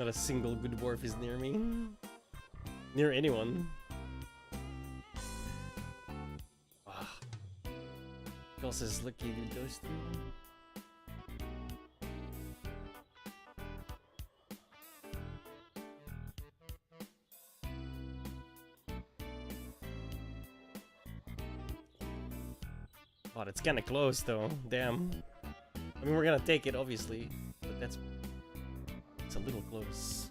Not a single good dwarf is near me. Near anyone. Ah. Goss is lucky with those two. Oh, that's kinda close though. Damn. I mean, we're gonna take it, obviously, but it's a little close.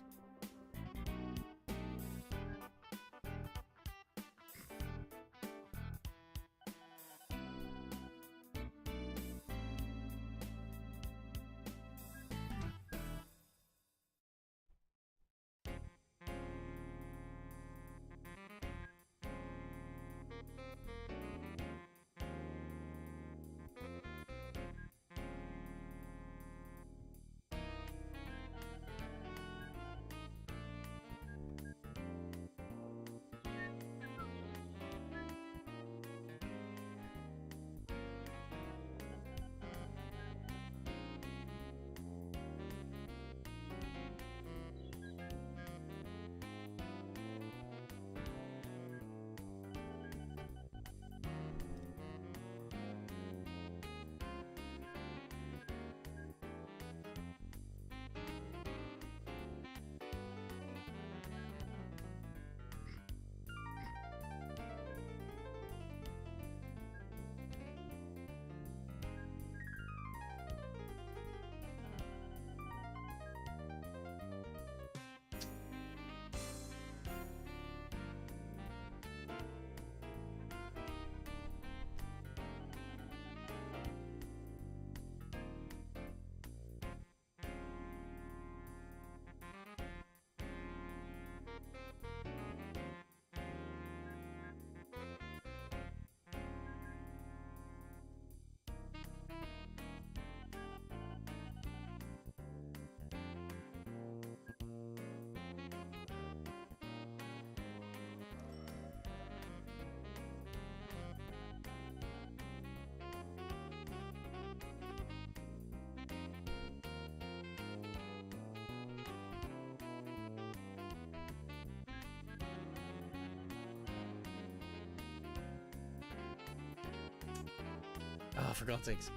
Oh, for God's sakes.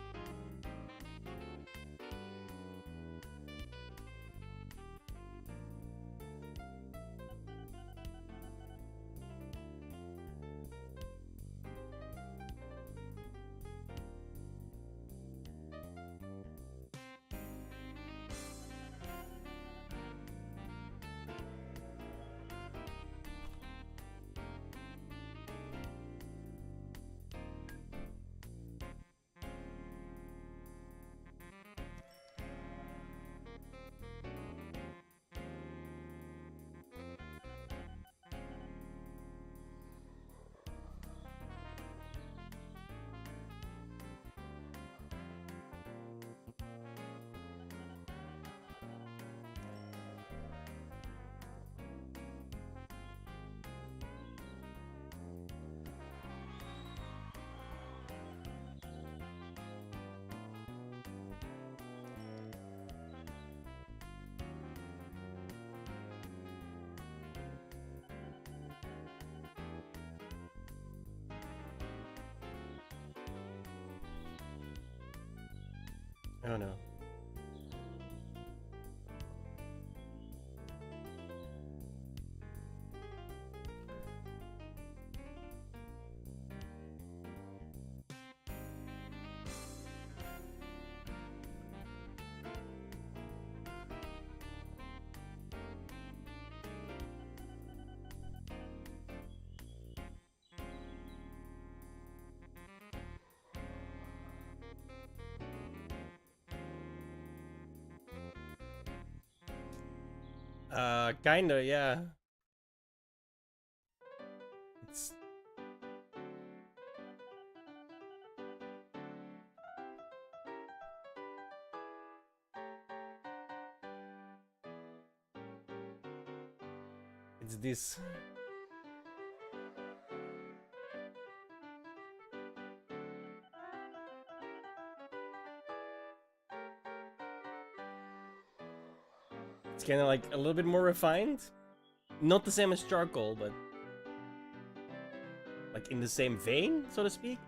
Oh no. Kinda, yeah. It's... It's this. It's kind of like a little bit more refined. Not the same as charcoal, but like in the same vein, so to speak.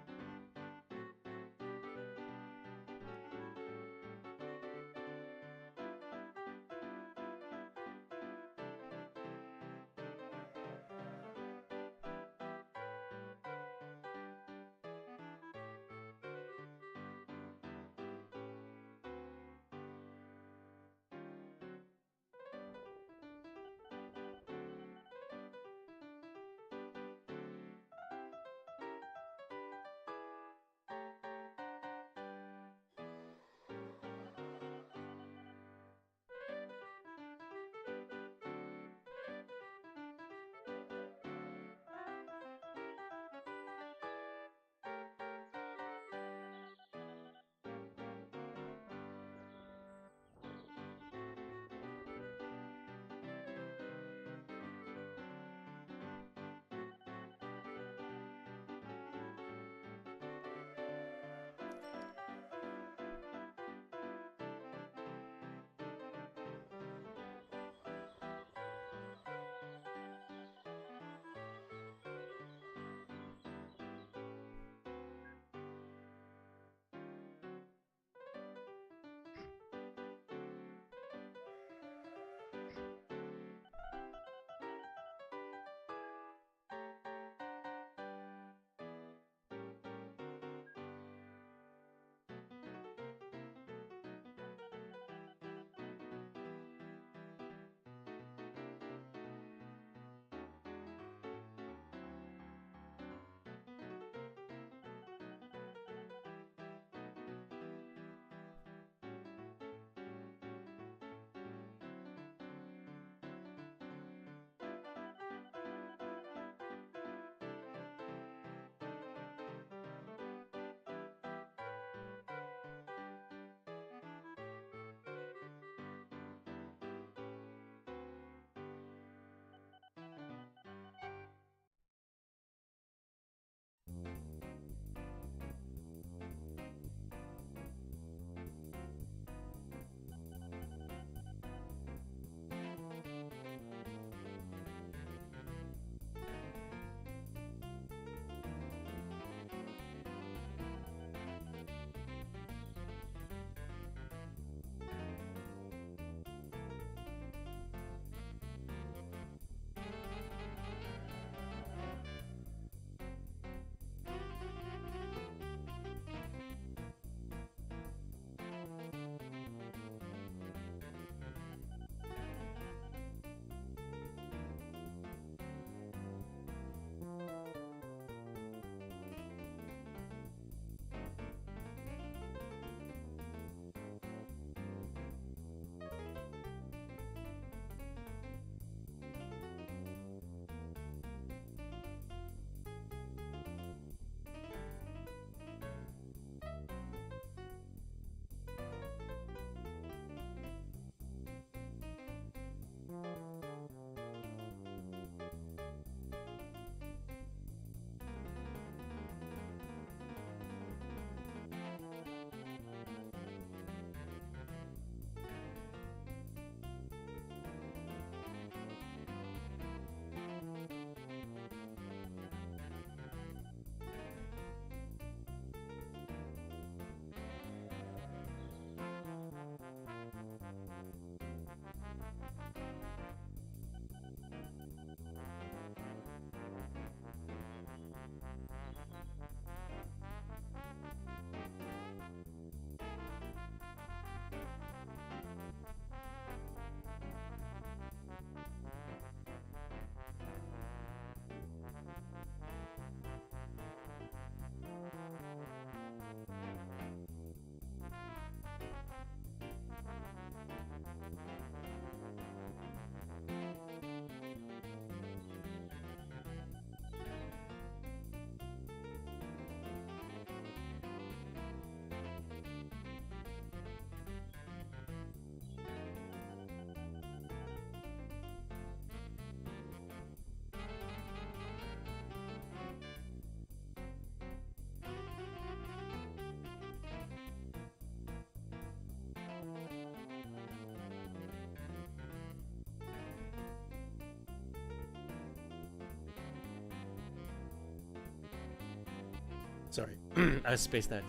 Sorry, I spaced that.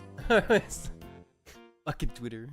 Fucking Twitter.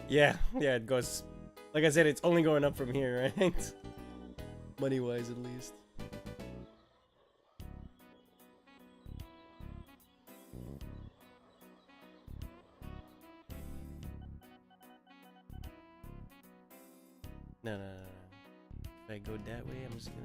Yeah, it goes. Like I said, it's only going up from here, right? Money-wise, at least. No. If I go that way, I'm just gonna.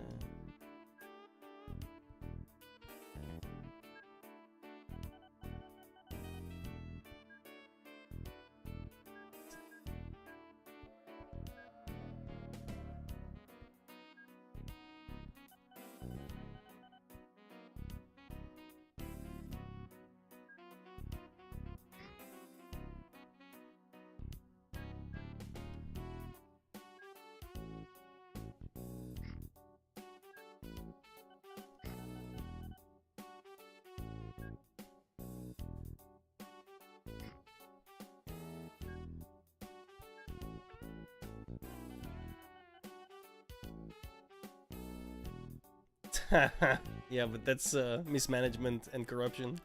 Yeah, but that's mismanagement and corruption.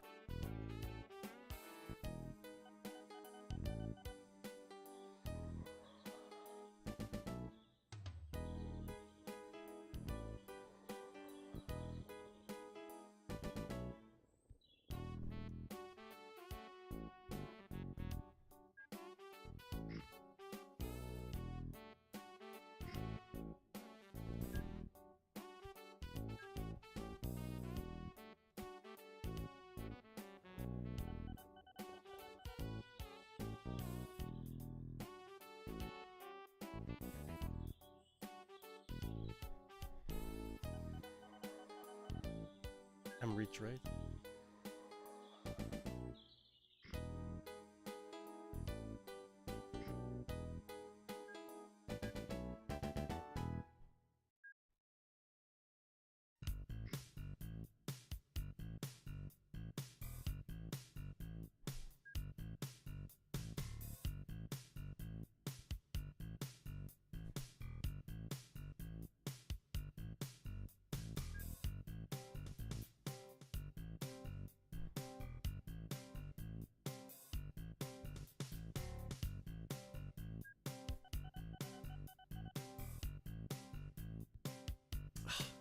I'm rich, right?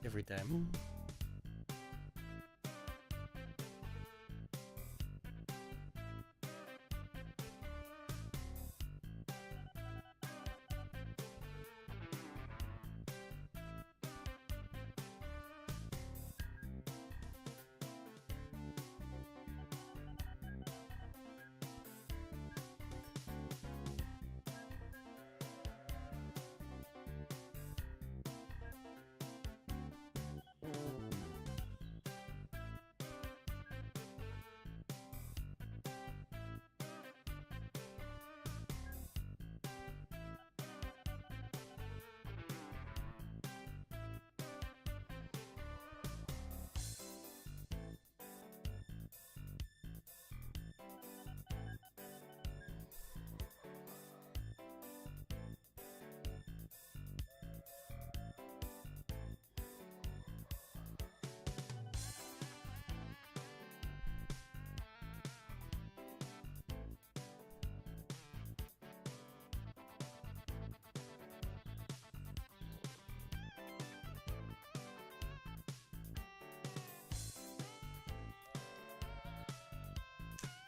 Every time.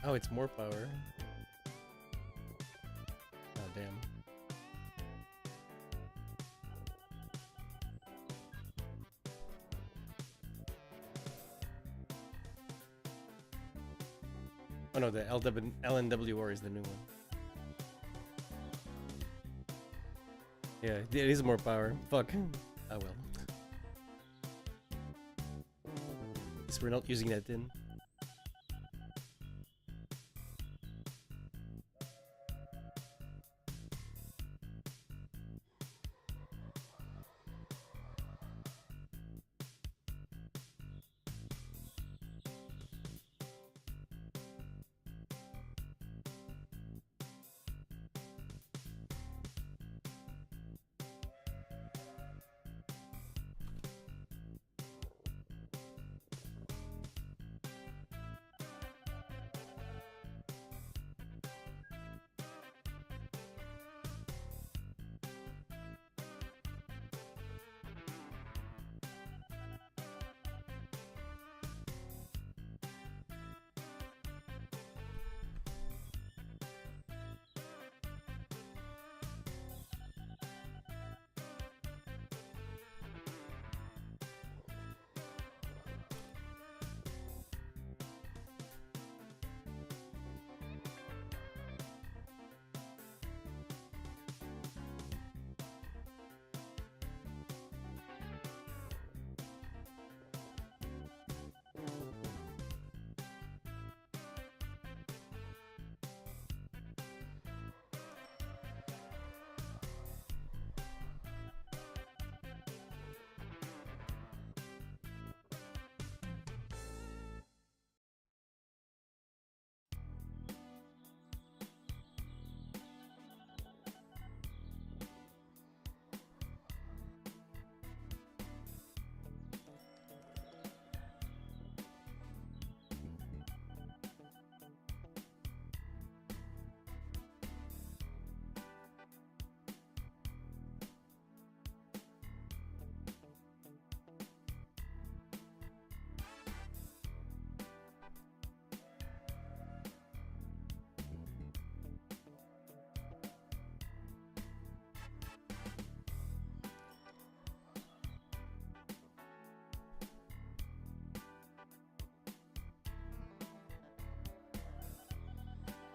Oh, it's more power. Oh, damn. Oh no, the LNWR is the new one. Yeah, it is more power. Fuck. Oh well. Guess we're not using that then.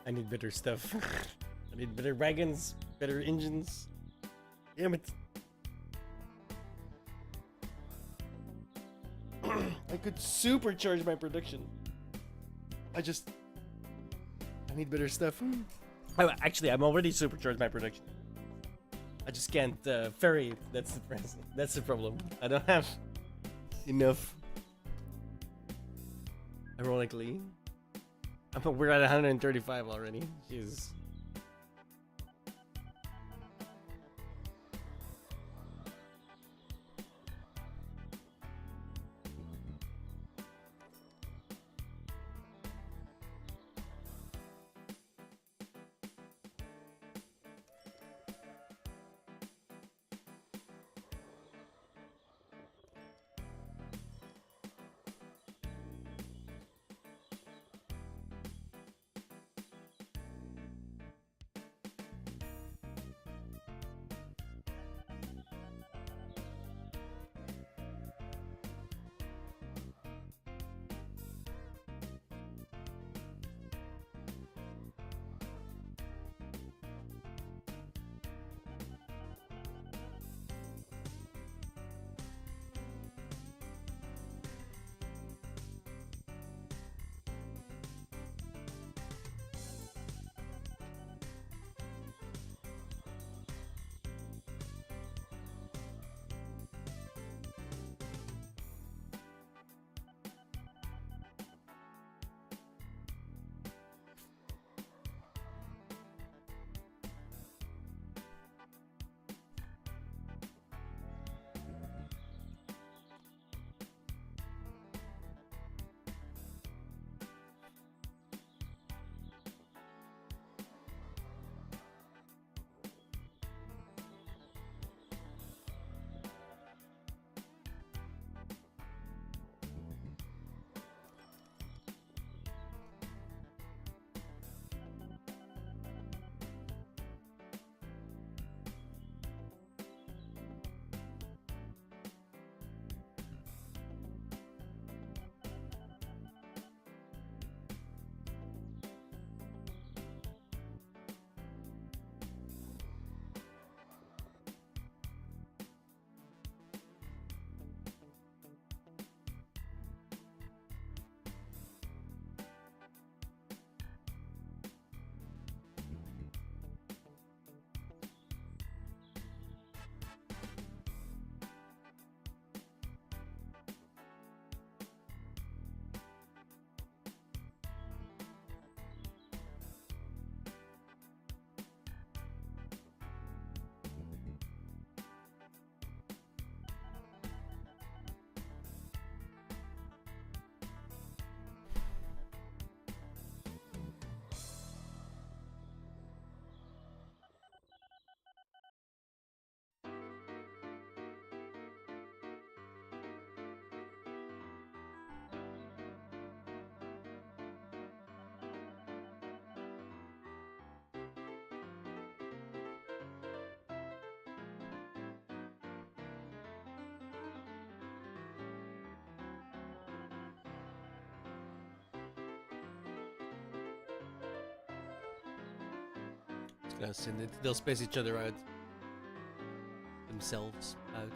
I need better stuff. I need better wagons, better engines. Damn it. I could supercharge my production. I need better stuff. Oh, actually, I'm already supercharged my production. I just can't ferry it. That's the problem. I don't have enough. Ironically. We're at 135 already. Jeez. Yes, and they'll space each other out. Themselves out.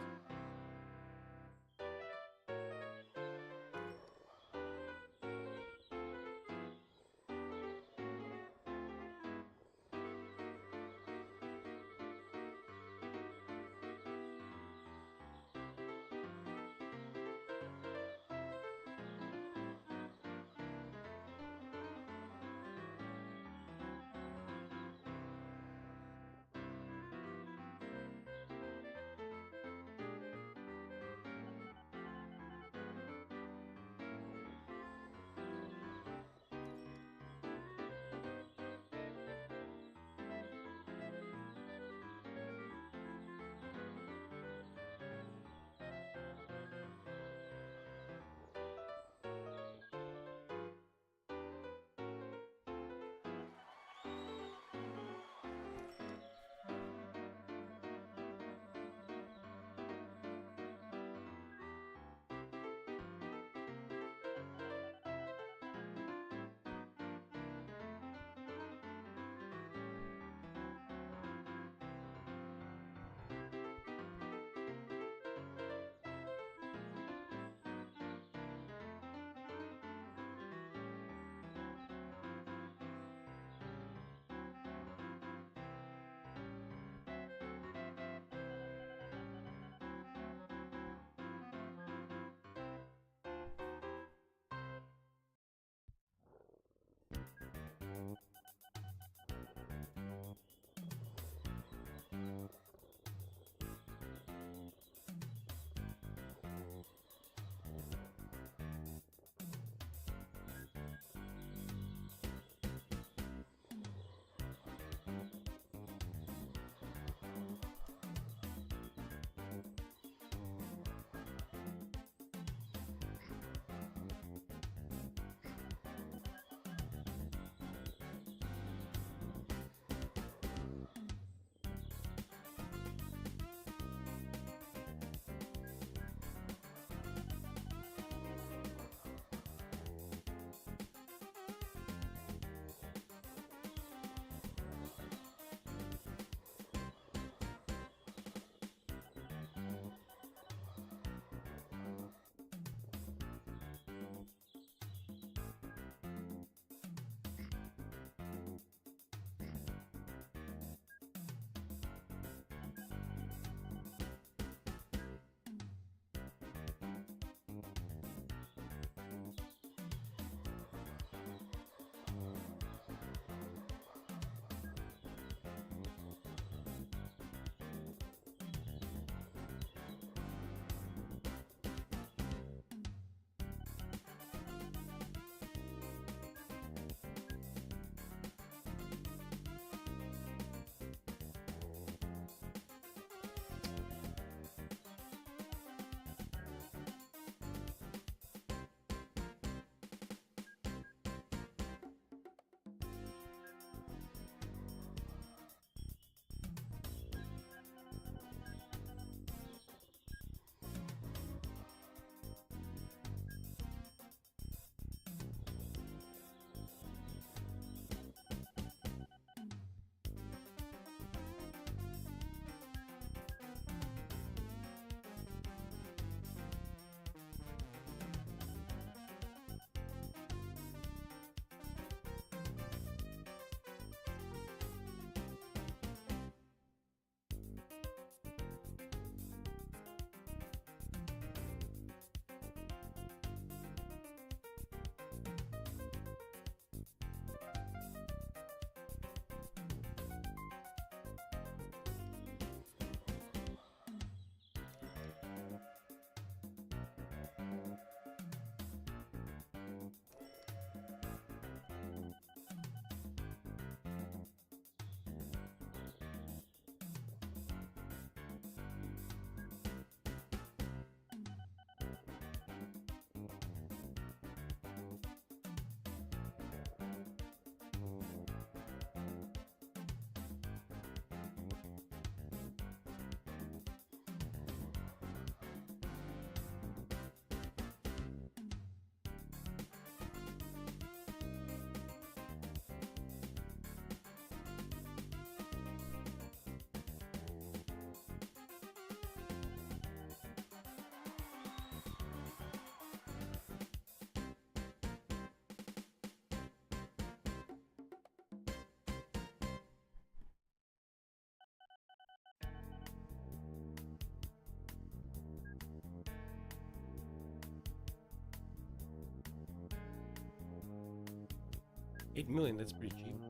8 million, that's pretty cheap.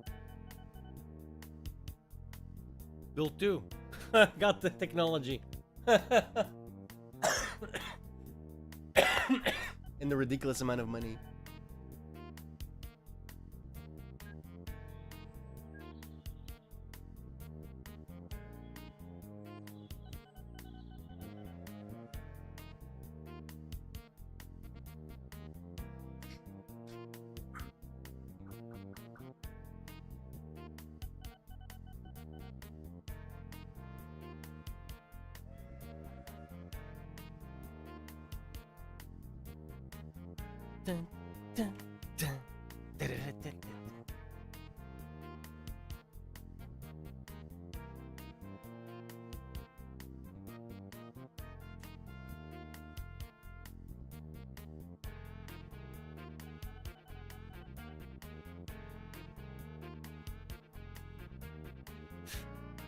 Build 2. Got the technology. And the ridiculous amount of money. Dun, dun, dun, da-da-da-da-da.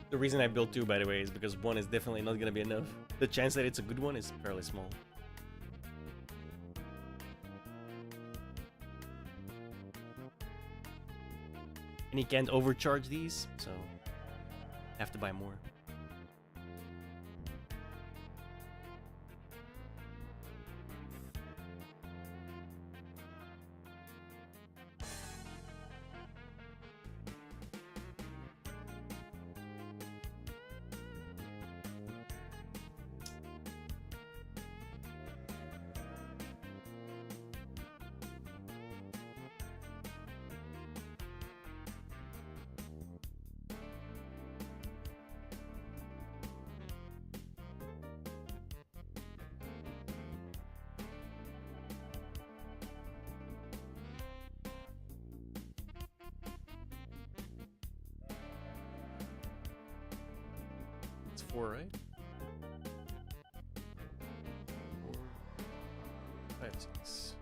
The reason I built 2, by the way, is because 1 is definitely not gonna be enough. The chance that it's a good one is fairly small. And you can't overcharge these, so have to buy more. It's 4, right? 4, 5, 6.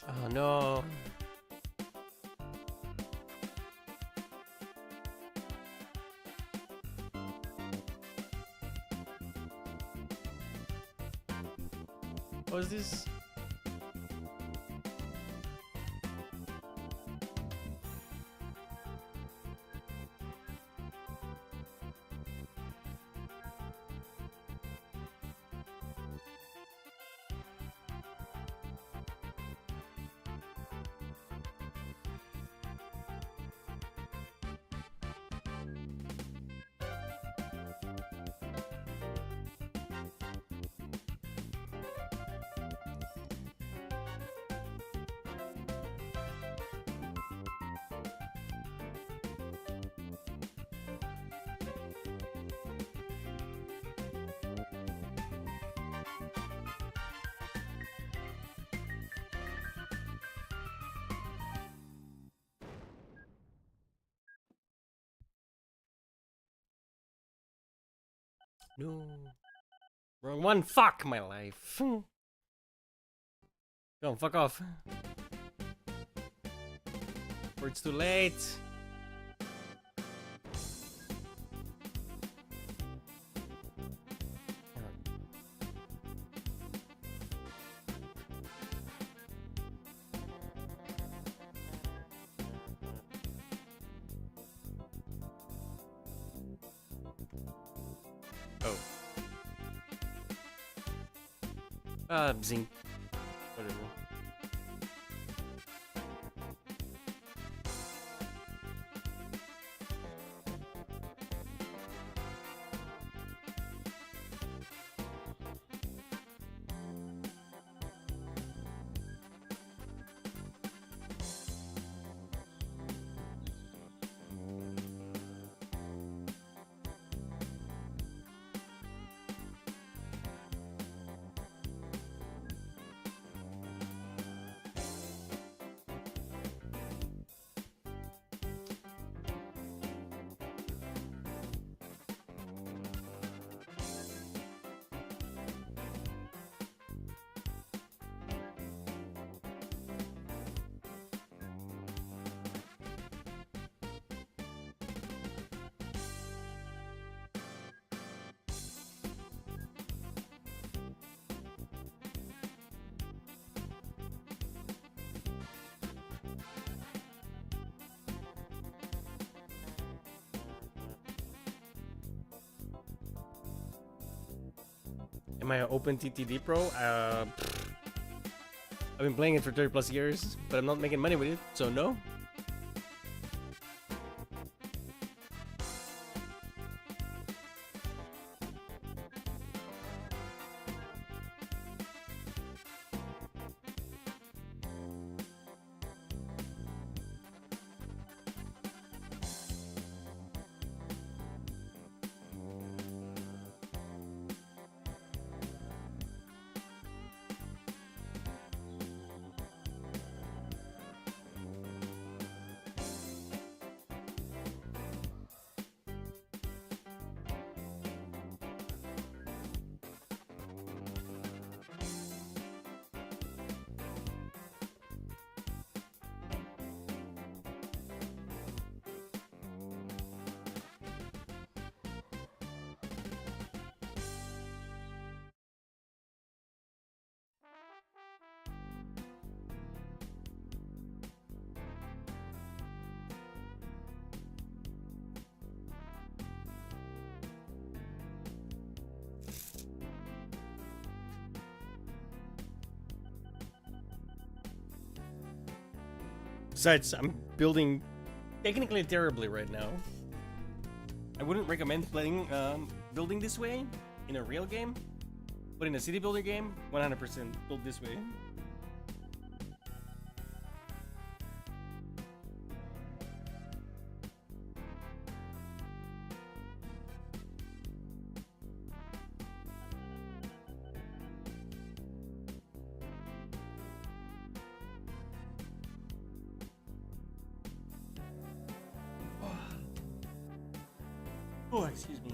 Oh no. What is this? No. Wrong one. Fuck my life. Go on, fuck off. Or it's too late. Oh. Zinc. Whatever. Am I an open TTD pro? I've been playing it for 30 plus years, but I'm not making money with it, so no. Besides, I'm building technically terribly right now. I wouldn't recommend playing building this way in a real game, but in a city builder game, 100% build this way. Oh, excuse me.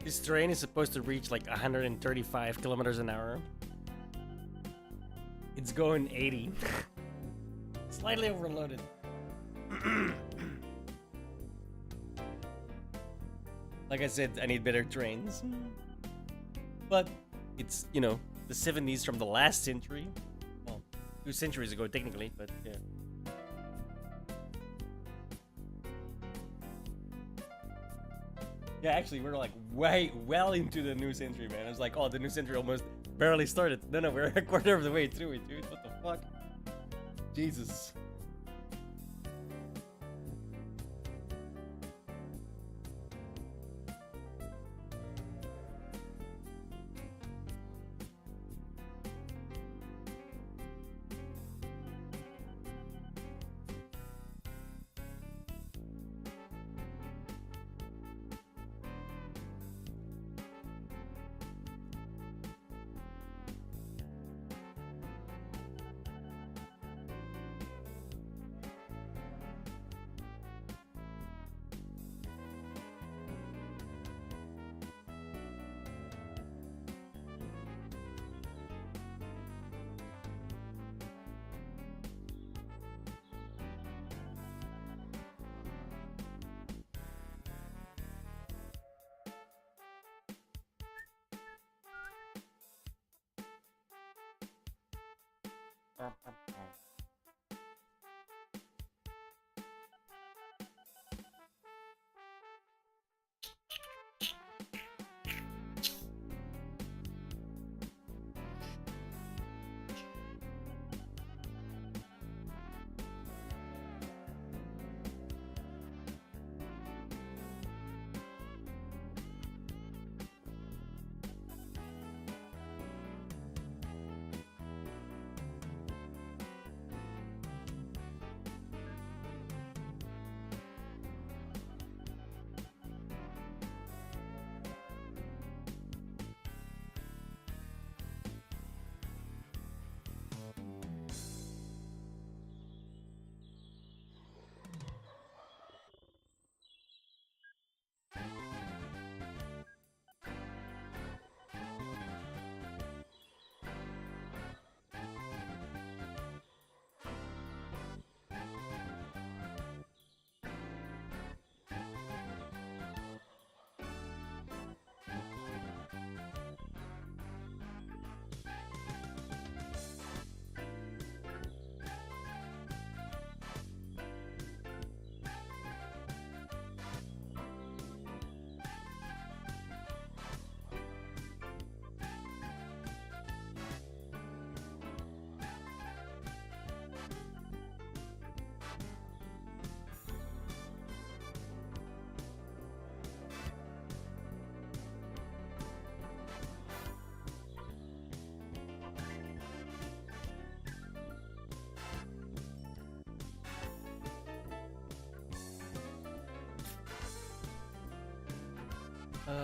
This train is supposed to reach like 135 kilometers an hour. It's going 80. Slightly overloaded. Like I said, I need better trains. But it's, you know, the 70s from the last century. Well, 2 centuries ago technically, but yeah. Yeah, actually, we're like way well into the new century, man. I was like, oh, the new century almost barely started. No, we're a quarter of the way through it, dude. What the fuck? Jesus.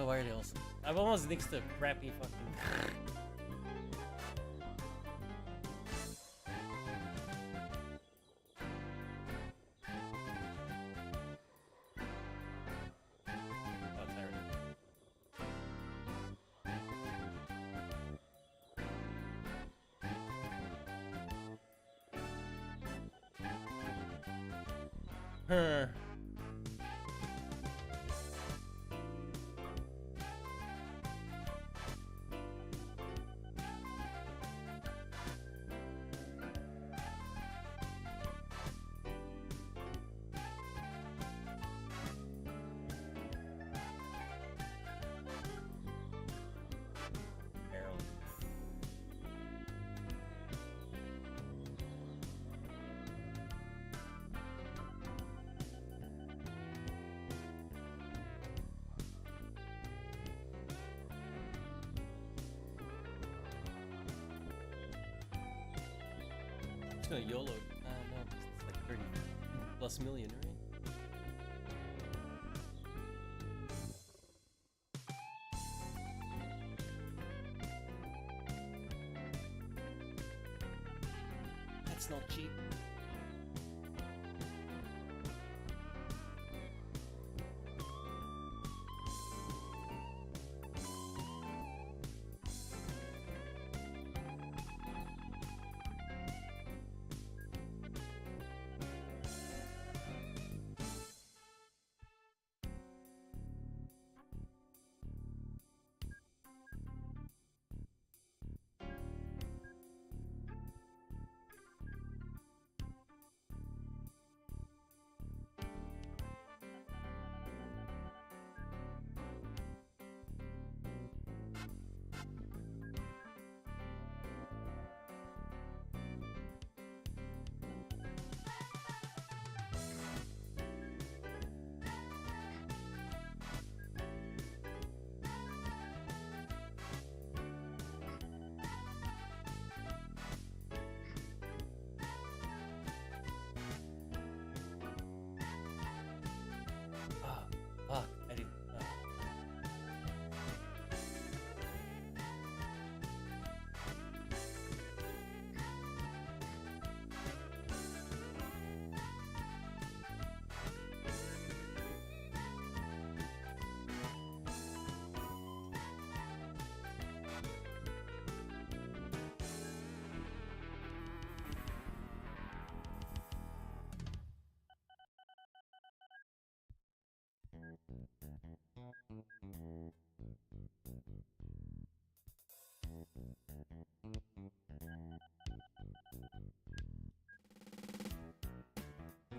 Why are they also? I'm almost next to crappy fucking. Oh, there it is. Huh. Barrel. Just gonna YOLO. No, it's like 30 plus million, right? That's not cheap.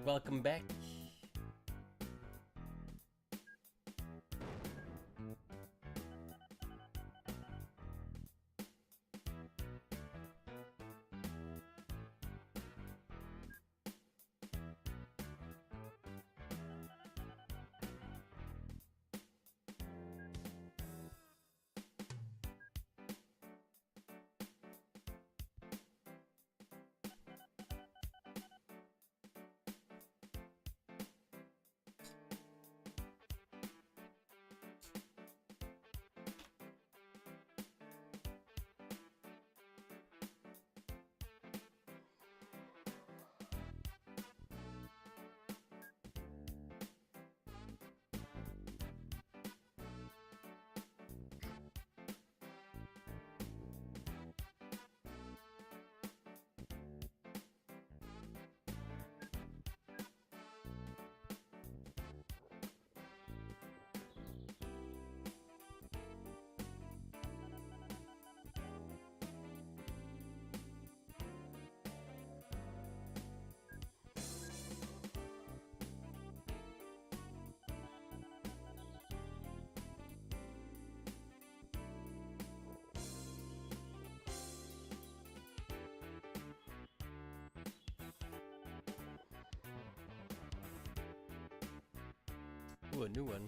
welcome back. Ooh, a new one.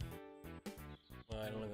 Well, I don't know.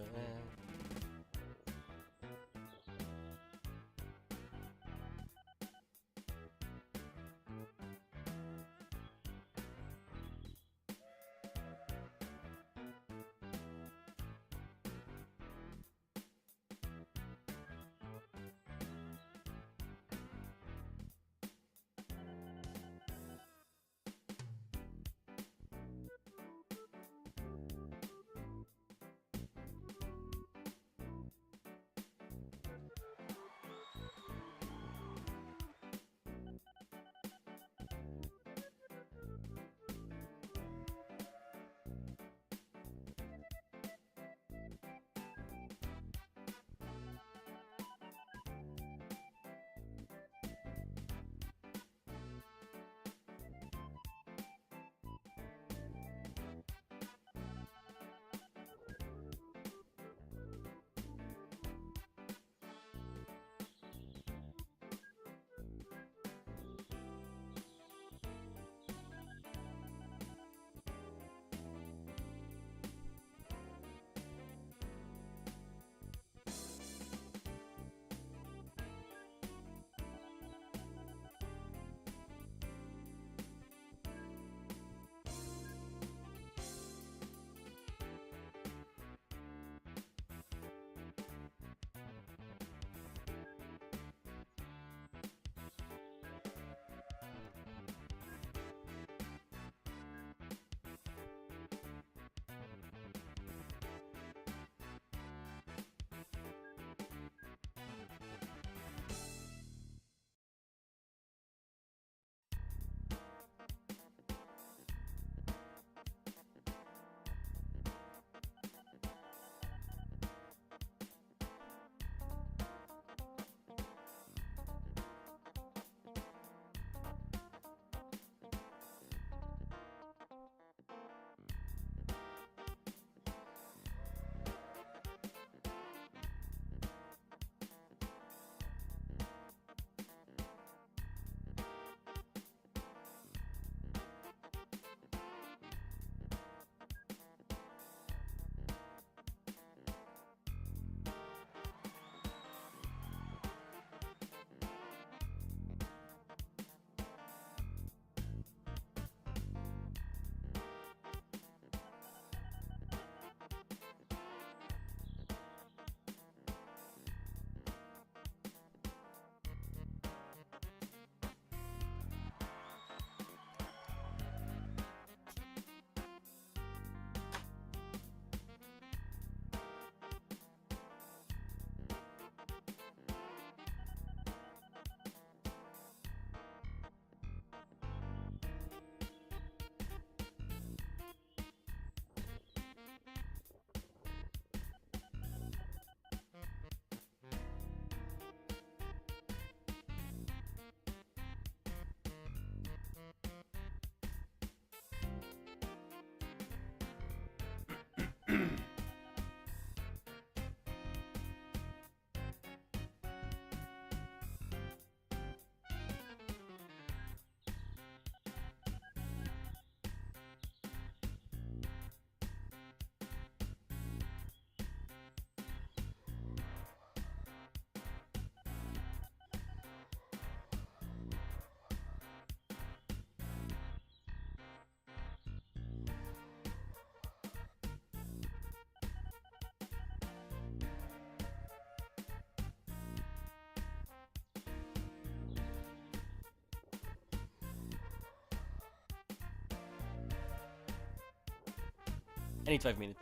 I need 5 minutes.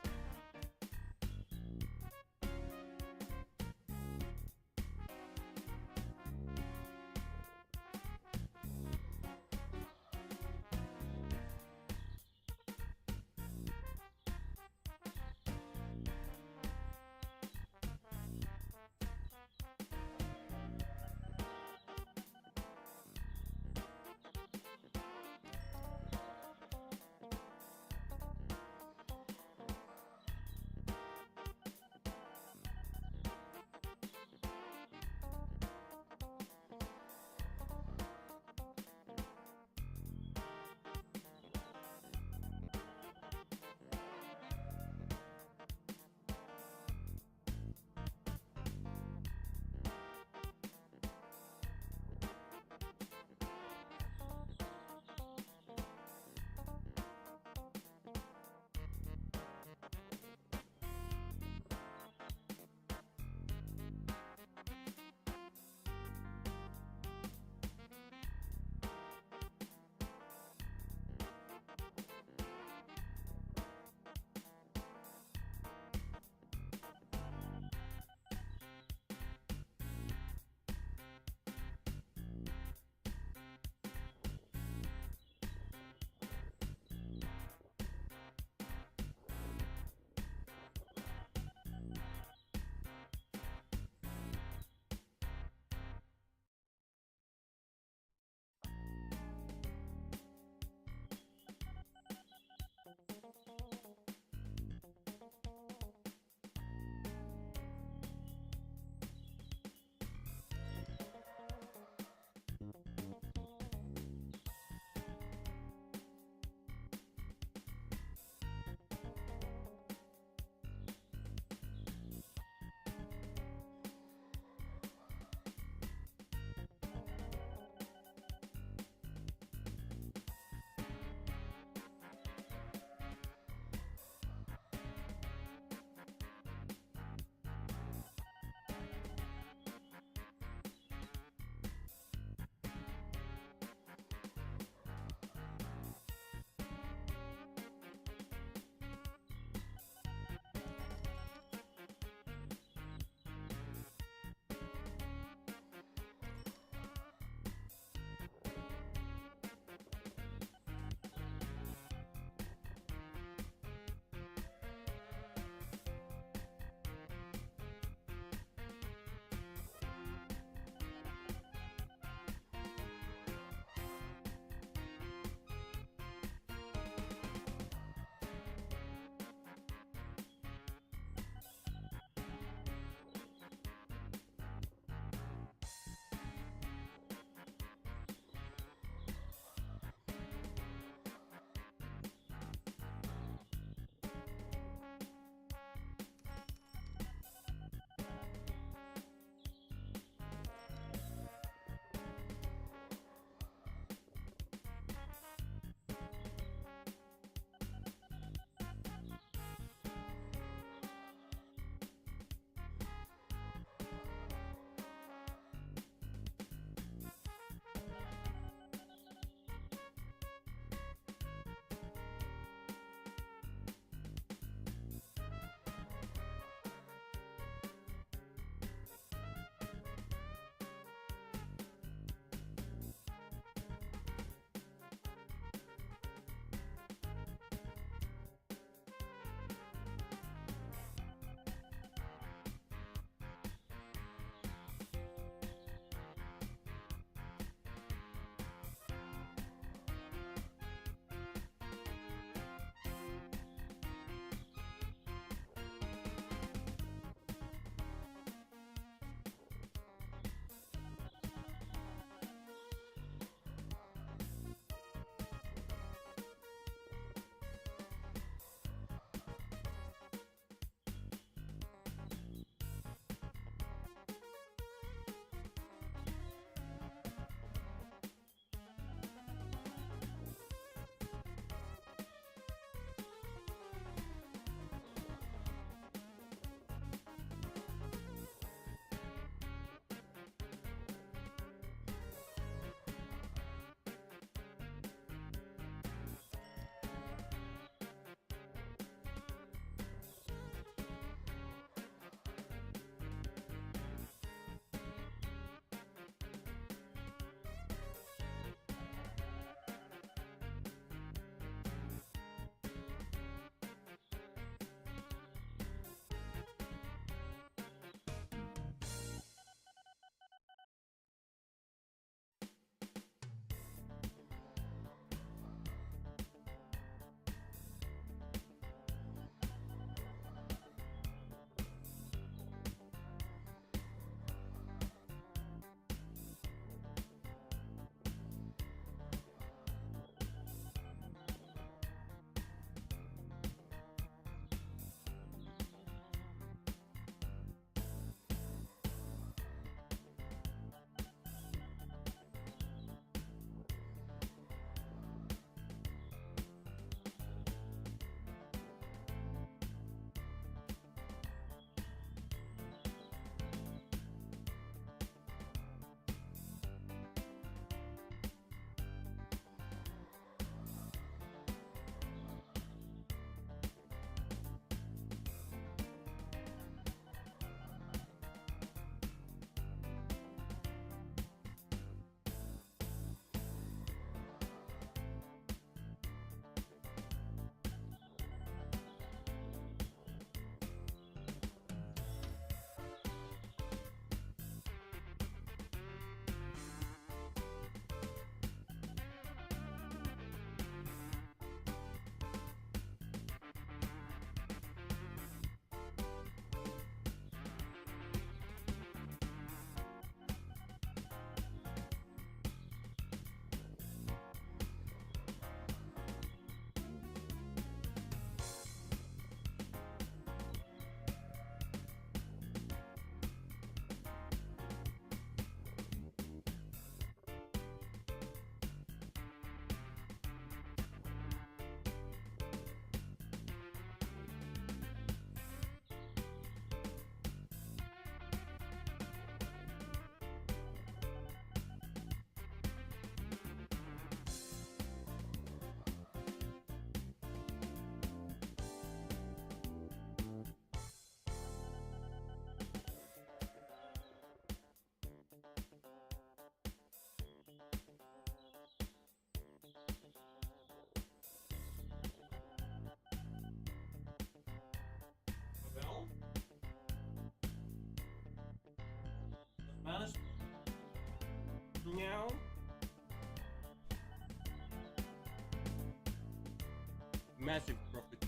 Massive profit.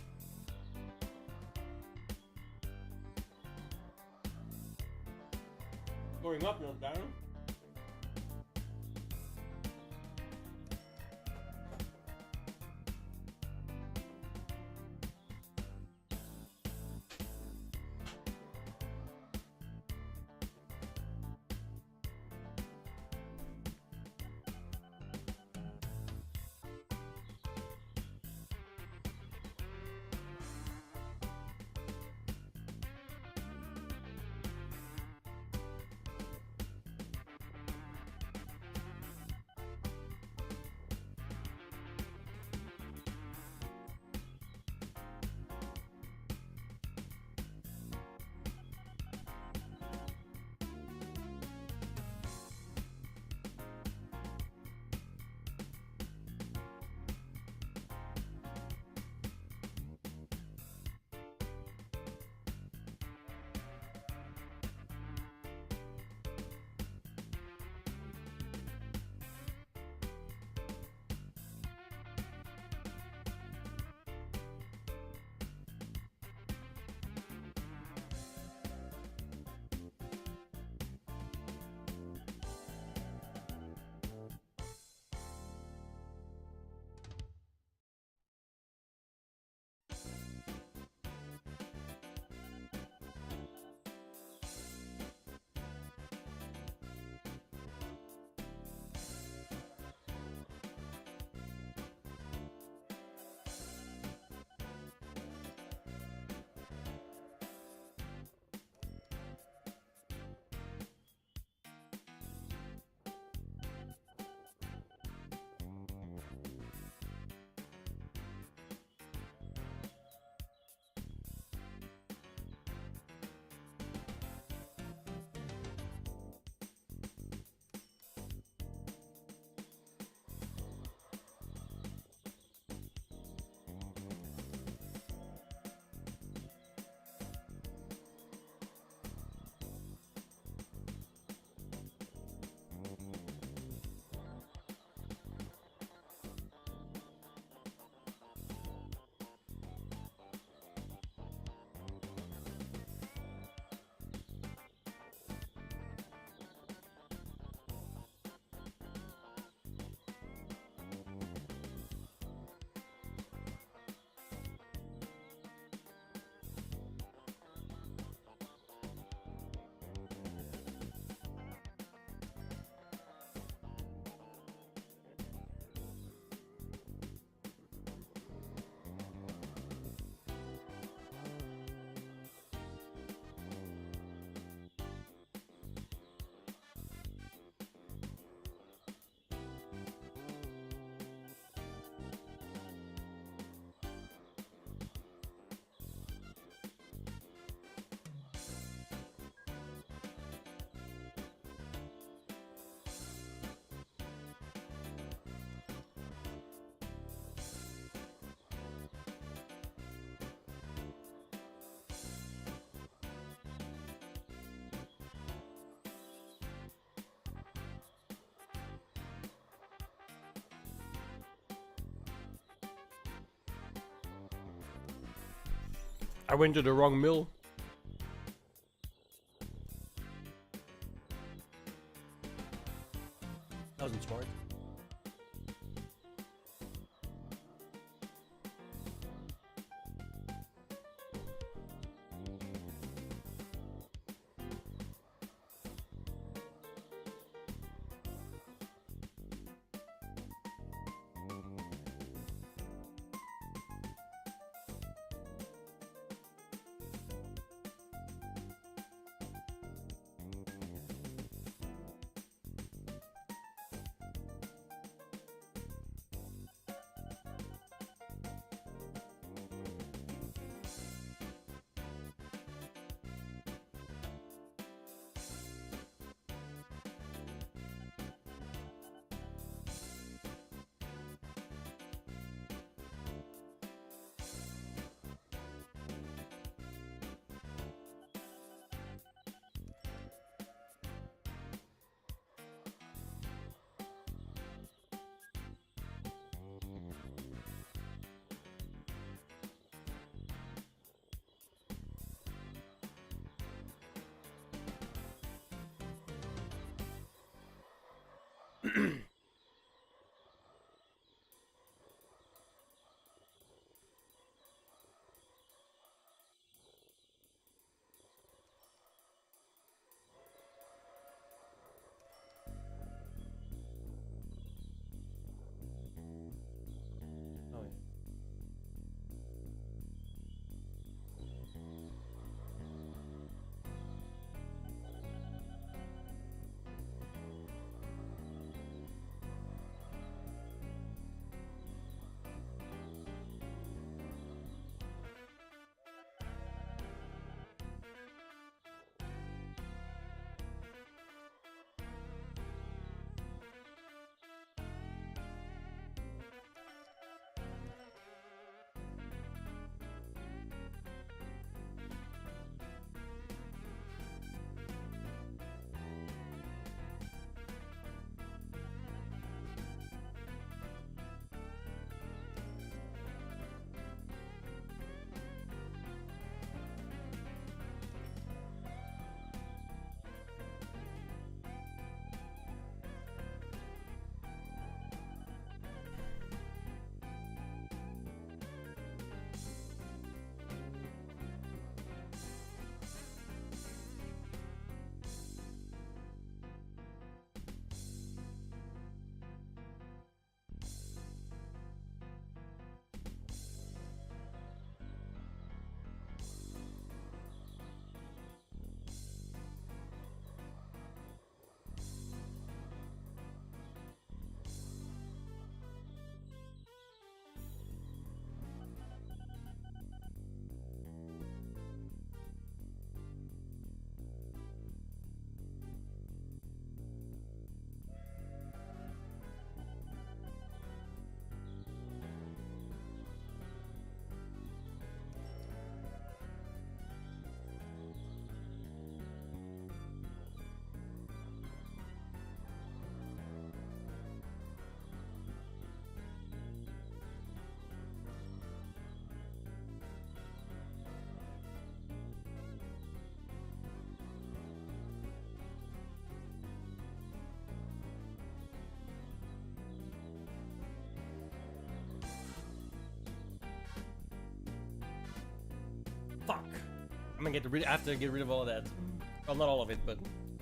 Going up, not down. I went to the wrong mill. That wasn't smart. Oh, yeah. Fuck. I'm gonna I have to get rid of all of that. Well, not all of it, but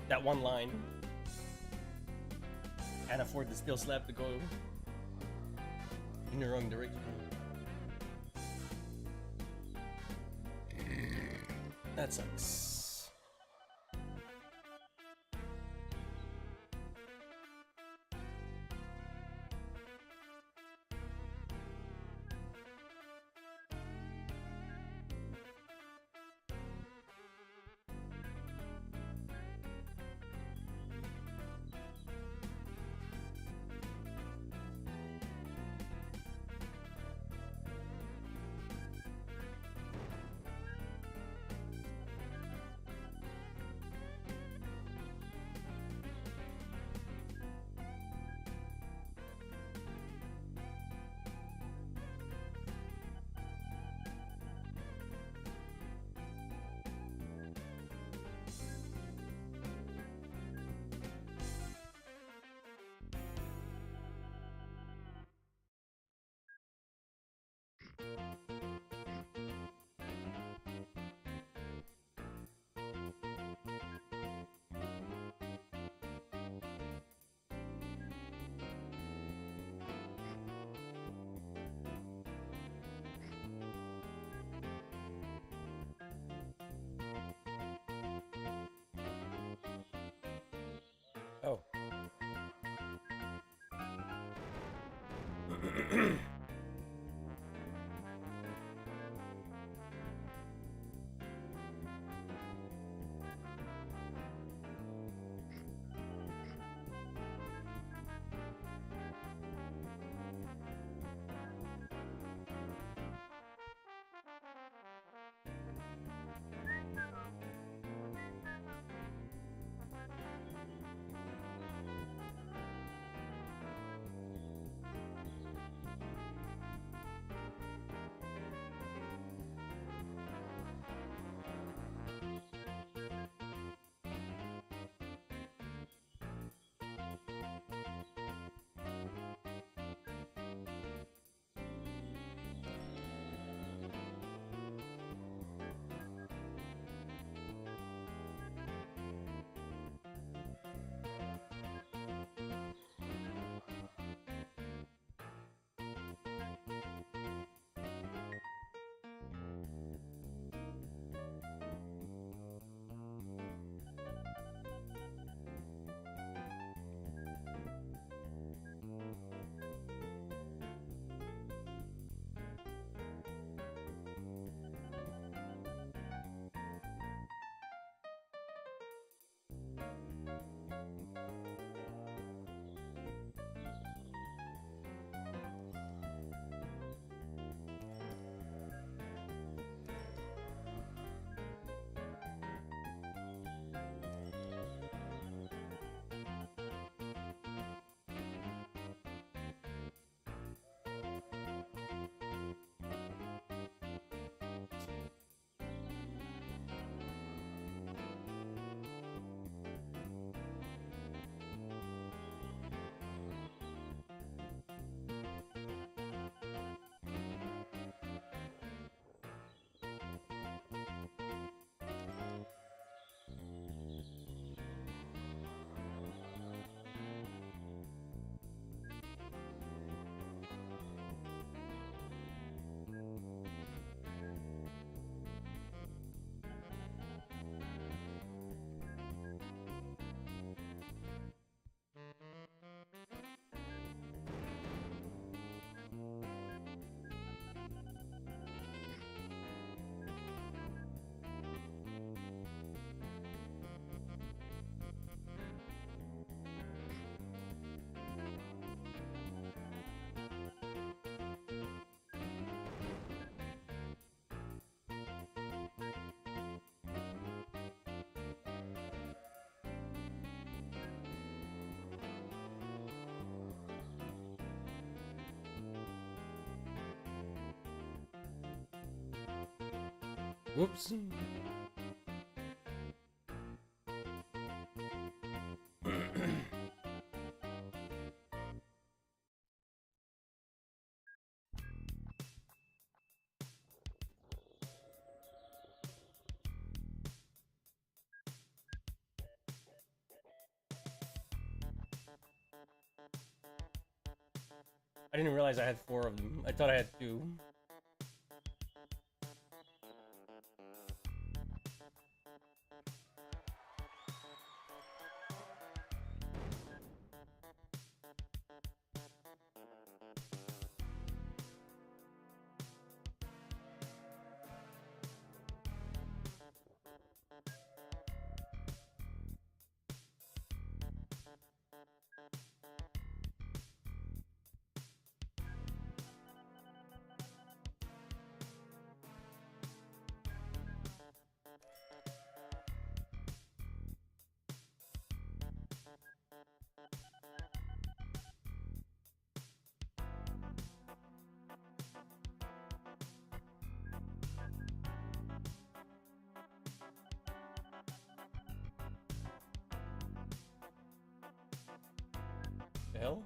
that one line. Can't afford the skill slap to go in the wrong direction. That sucks. Oh. Whoops. I didn't realize I had 4 of them. I thought I had 2. The hell?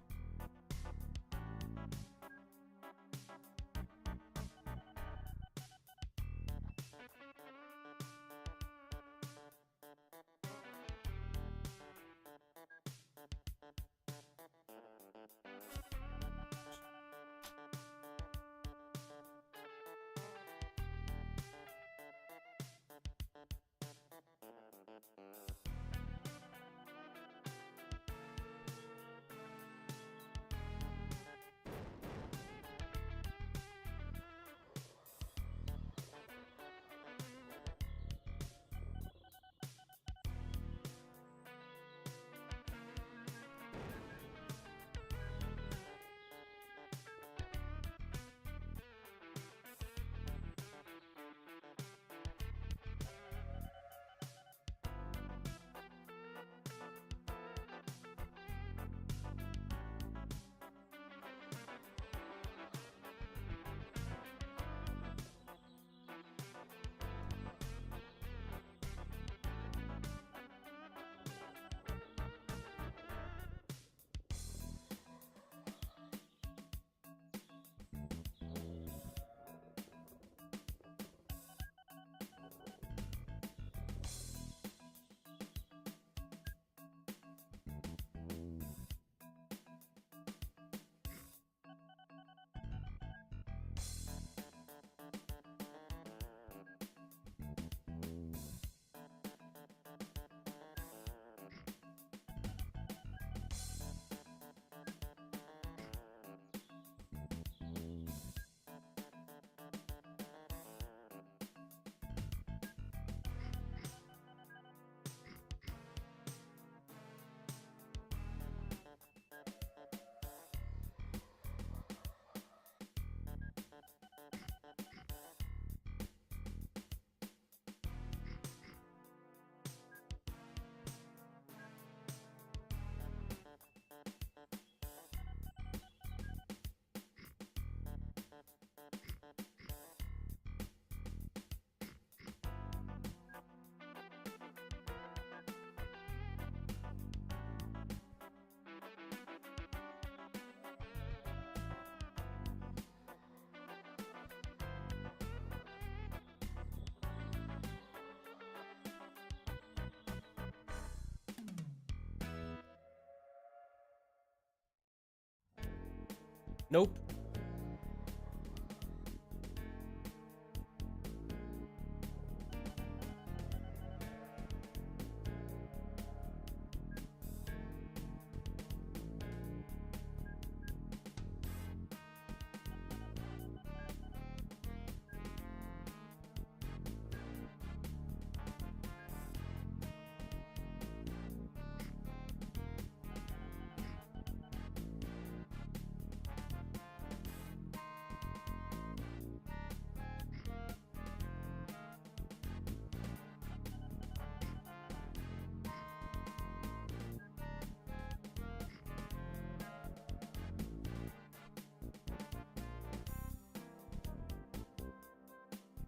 Nope.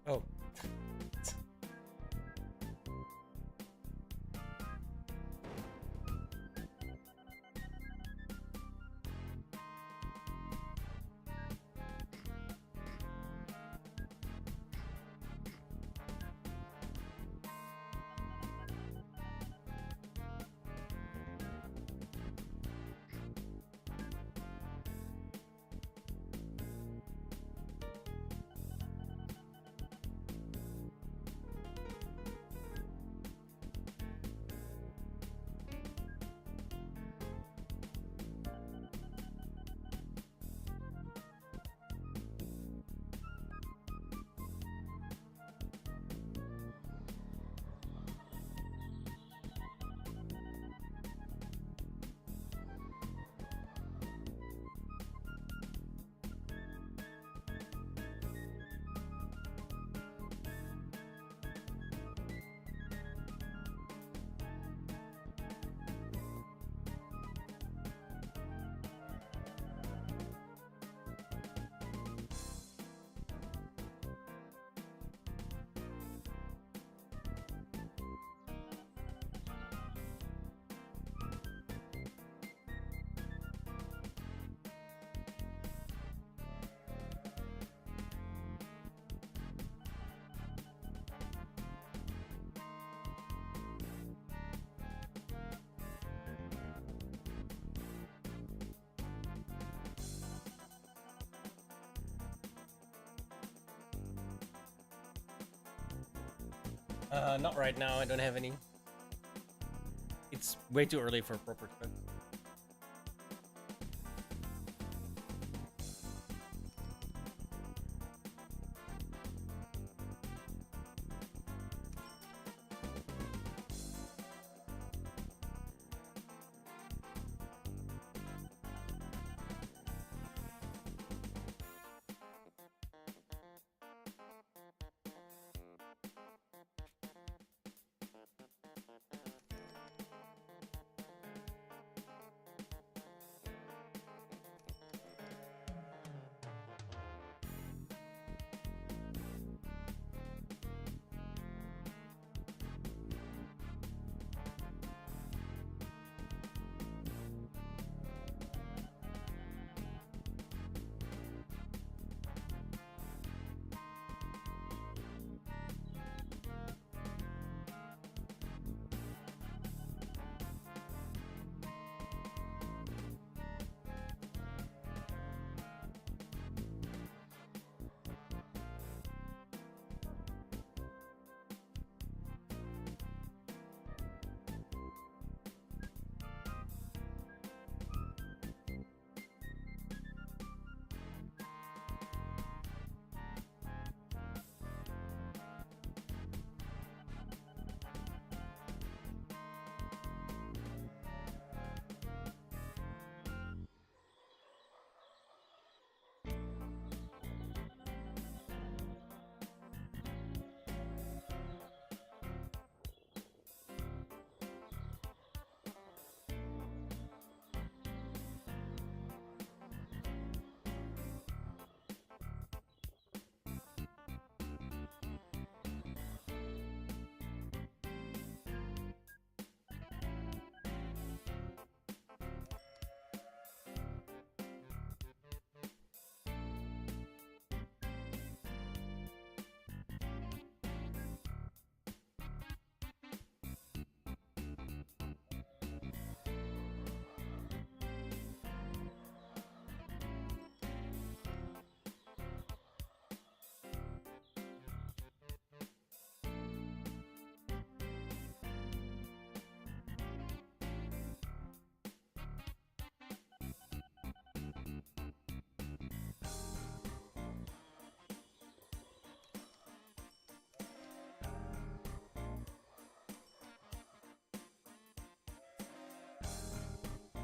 Oh. Not right now. I don't have any. It's way too early for a proper trip.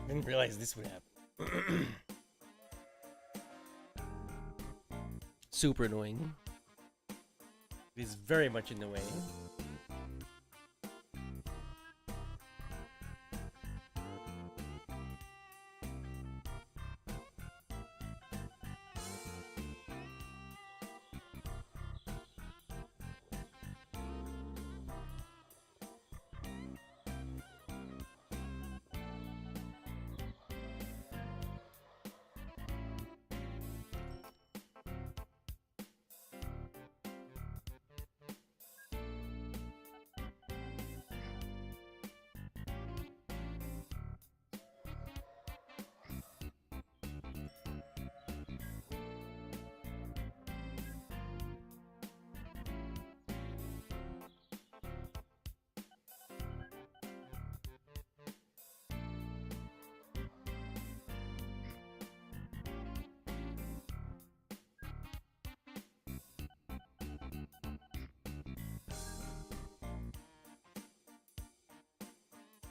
Didn't realize this would happen. Super annoying. It is very much in the way.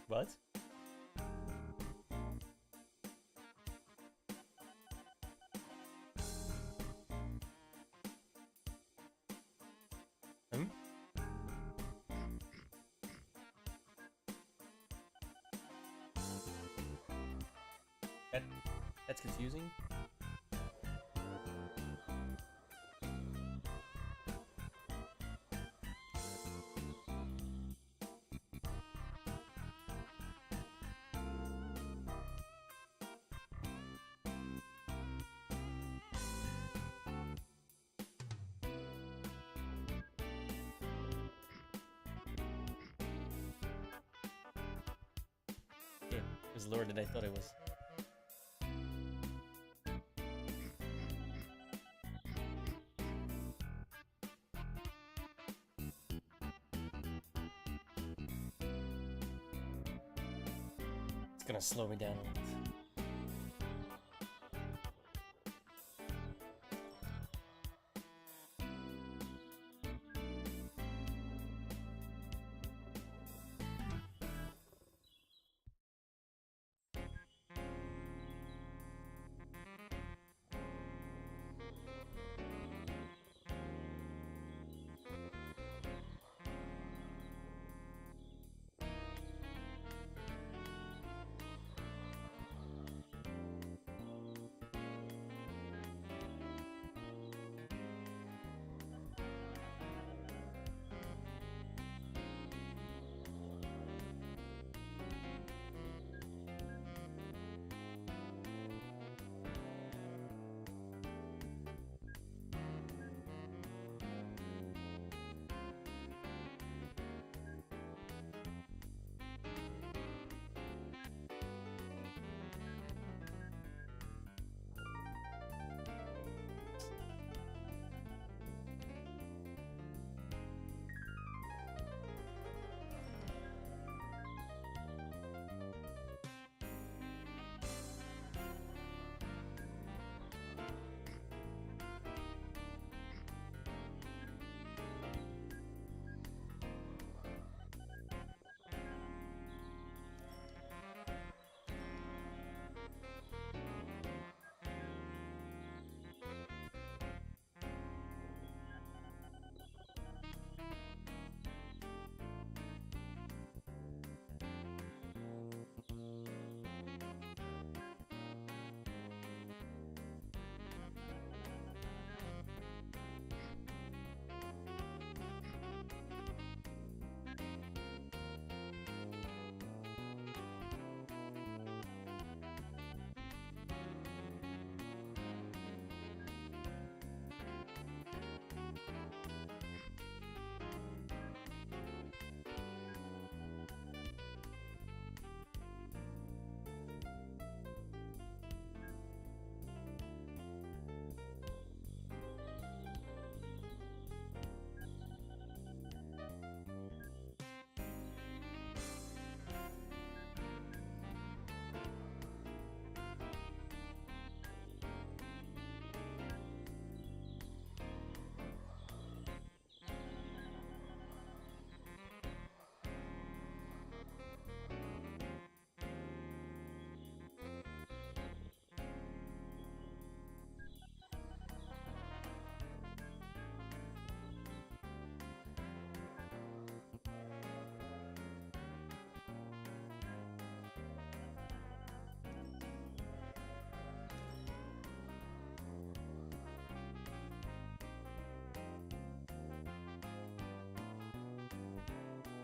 What? Hmm? That's confusing. Yeah, it was lower than I thought it was. It's gonna slow me down a lot.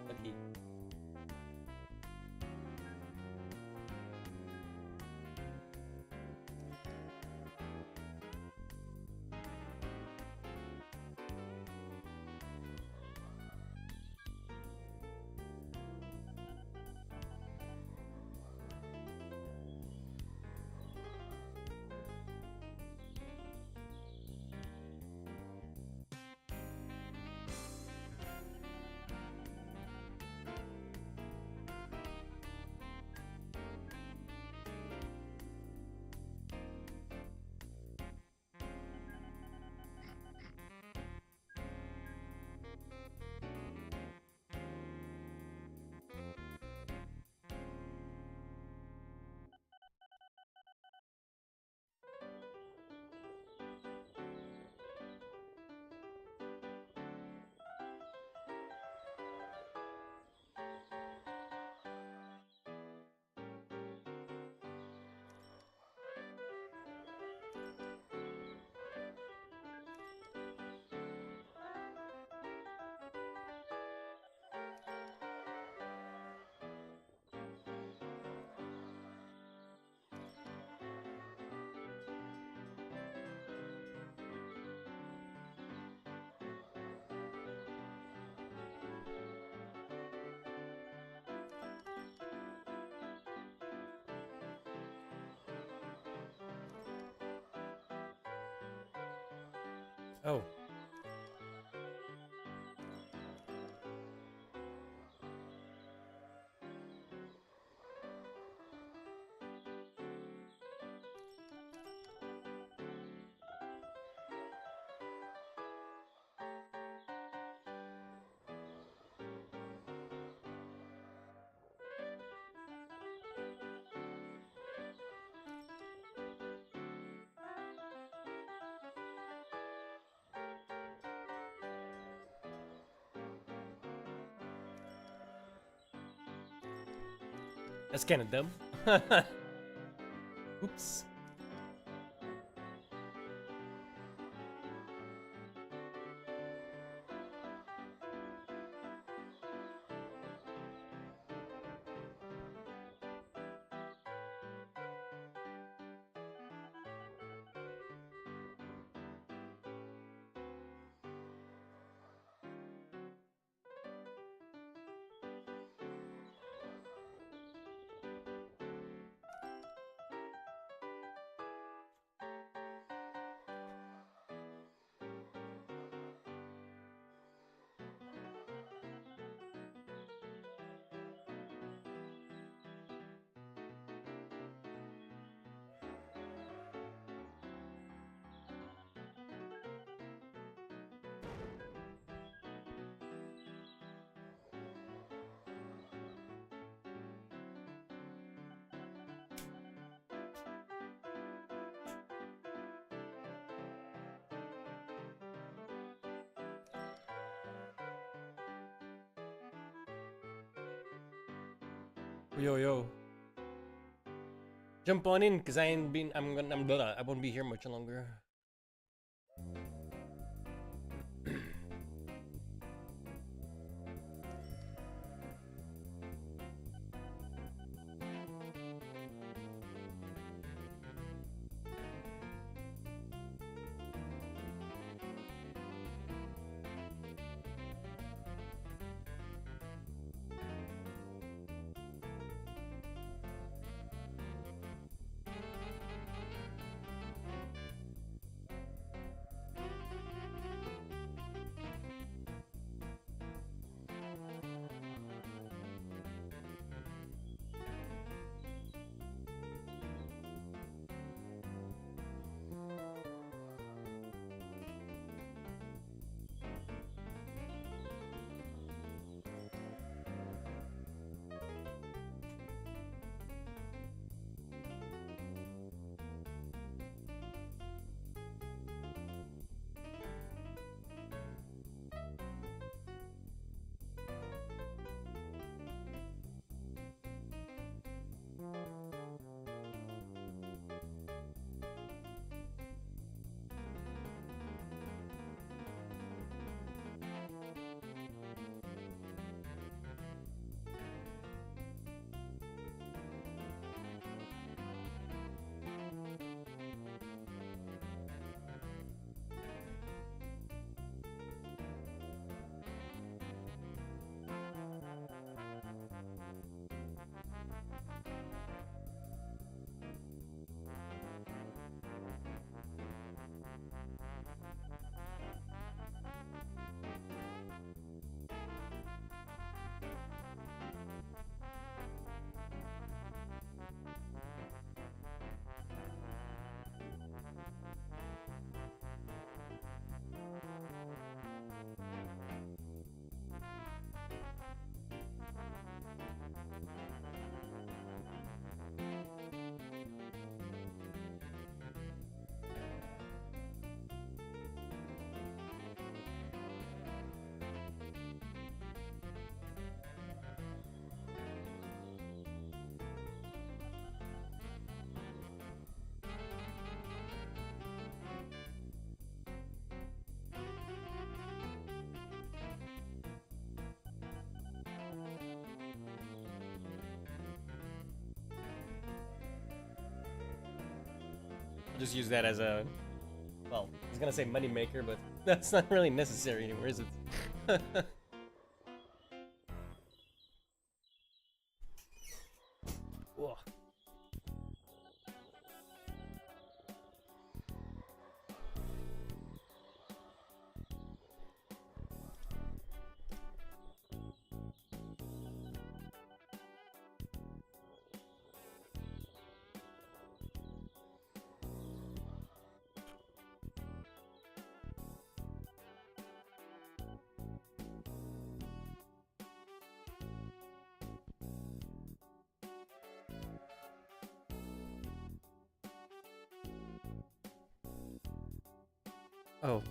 But he. Oh. That's kind of dumb. Oops. Yo yo. Jump on in, cause I won't be here much longer. Just use that as a, well, I was gonna say money maker, but that's not really necessary anymore, is it? Whoa. Oh,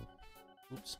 oops.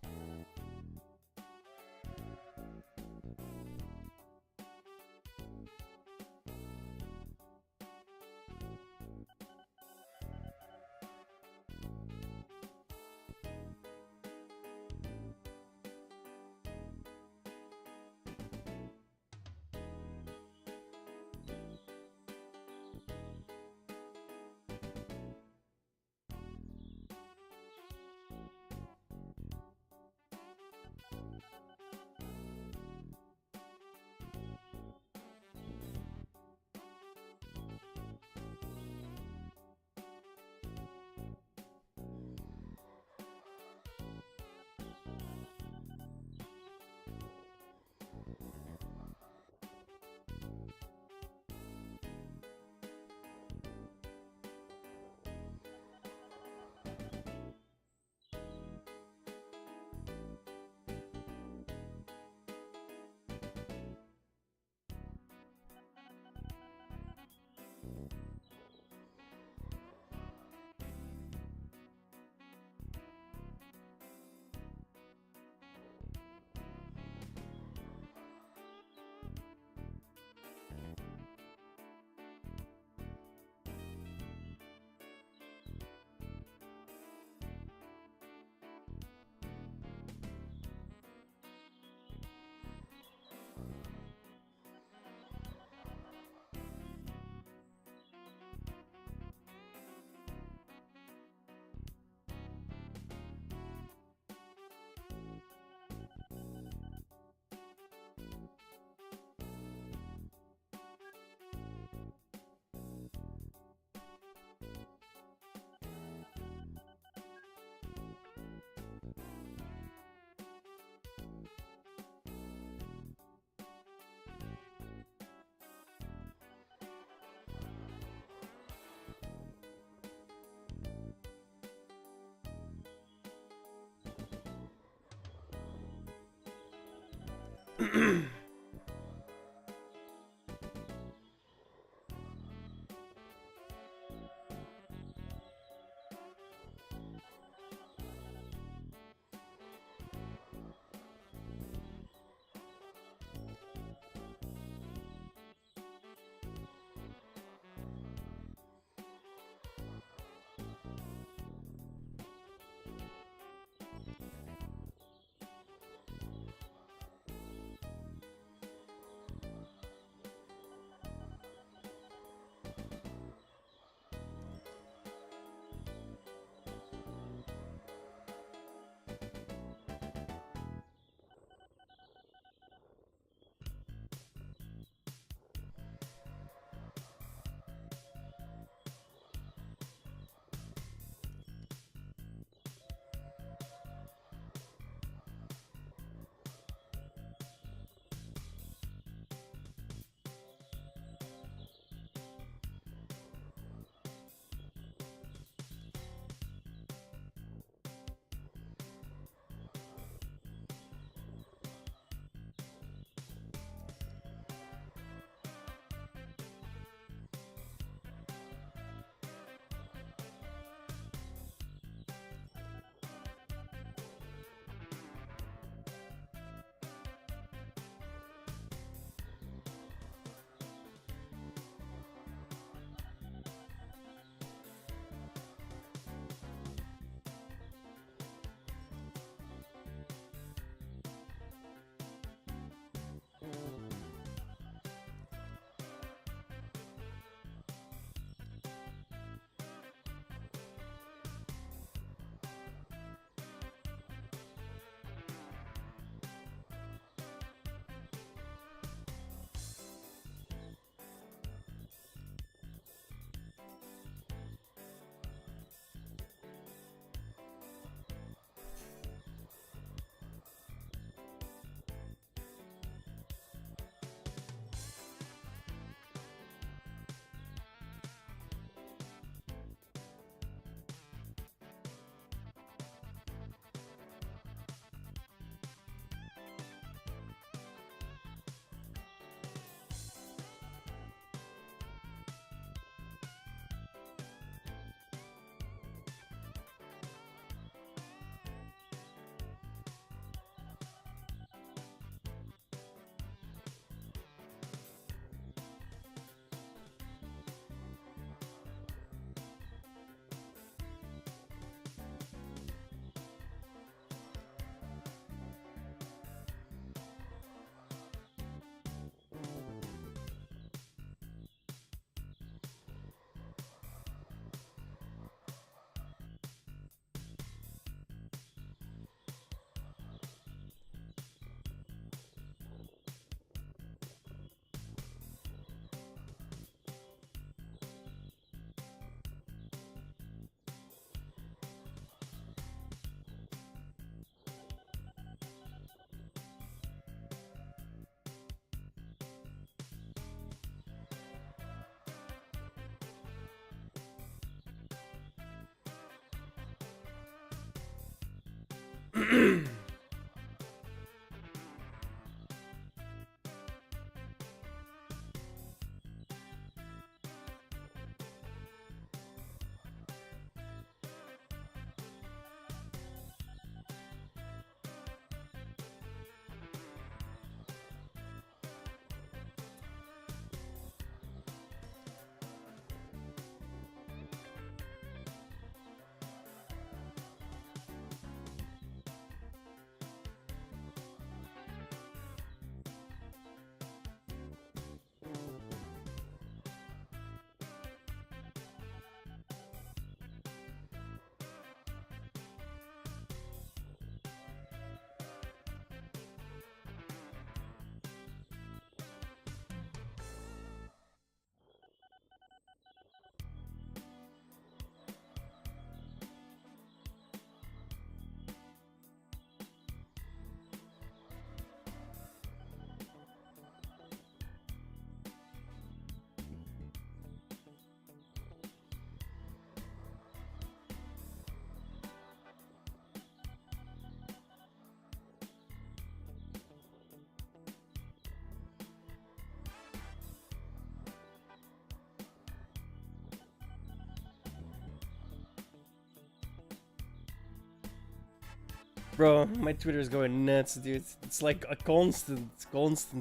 Bro, my Twitter is going nuts, dude. It's like a constant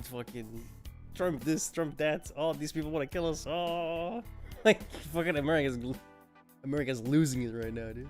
fucking Trump this, Trump that. Oh, these people want to kill us. Oh, like fucking America's losing it right now, dude.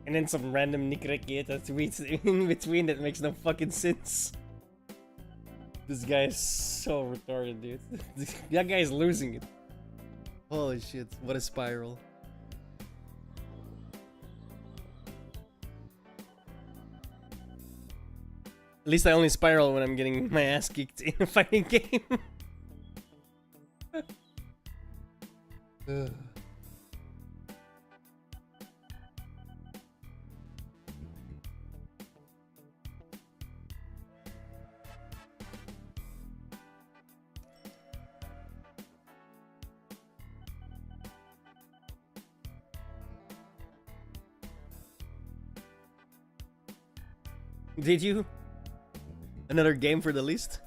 And then some random Nick Rekieta tweets in between that makes no fucking sense. This guy is so retarded, dude. That guy is losing it. Holy shit, what a spiral. At least I only spiral when I'm getting my ass kicked in a fighting game. Did you? Another game for the list?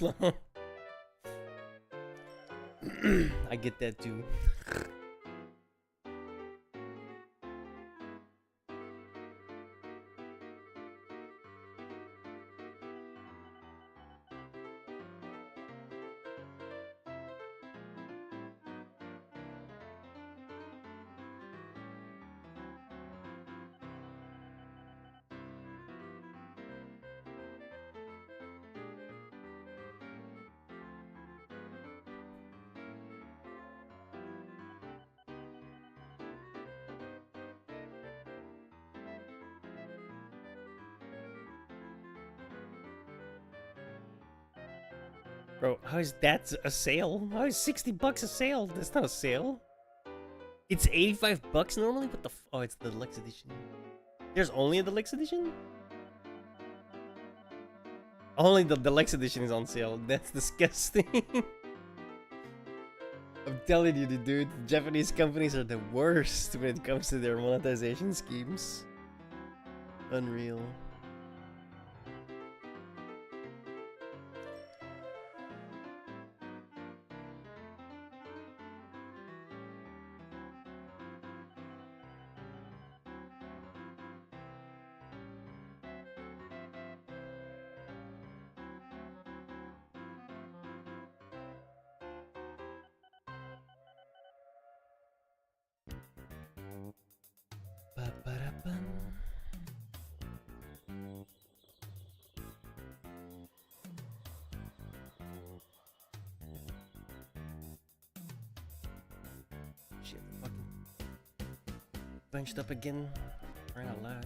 I get that too. Bro, how is that a sale? How is 60 bucks a sale? That's not a sale. It's 85 bucks normally? What the oh, it's the deluxe edition. There's only a deluxe edition? Only the deluxe edition is on sale. That's disgusting. I'm telling you, dude, Japanese companies are the worst when it comes to their monetization schemes. Unreal. Ba-ba-da-bum. Shit, fucking bunched up again. Crying out loud.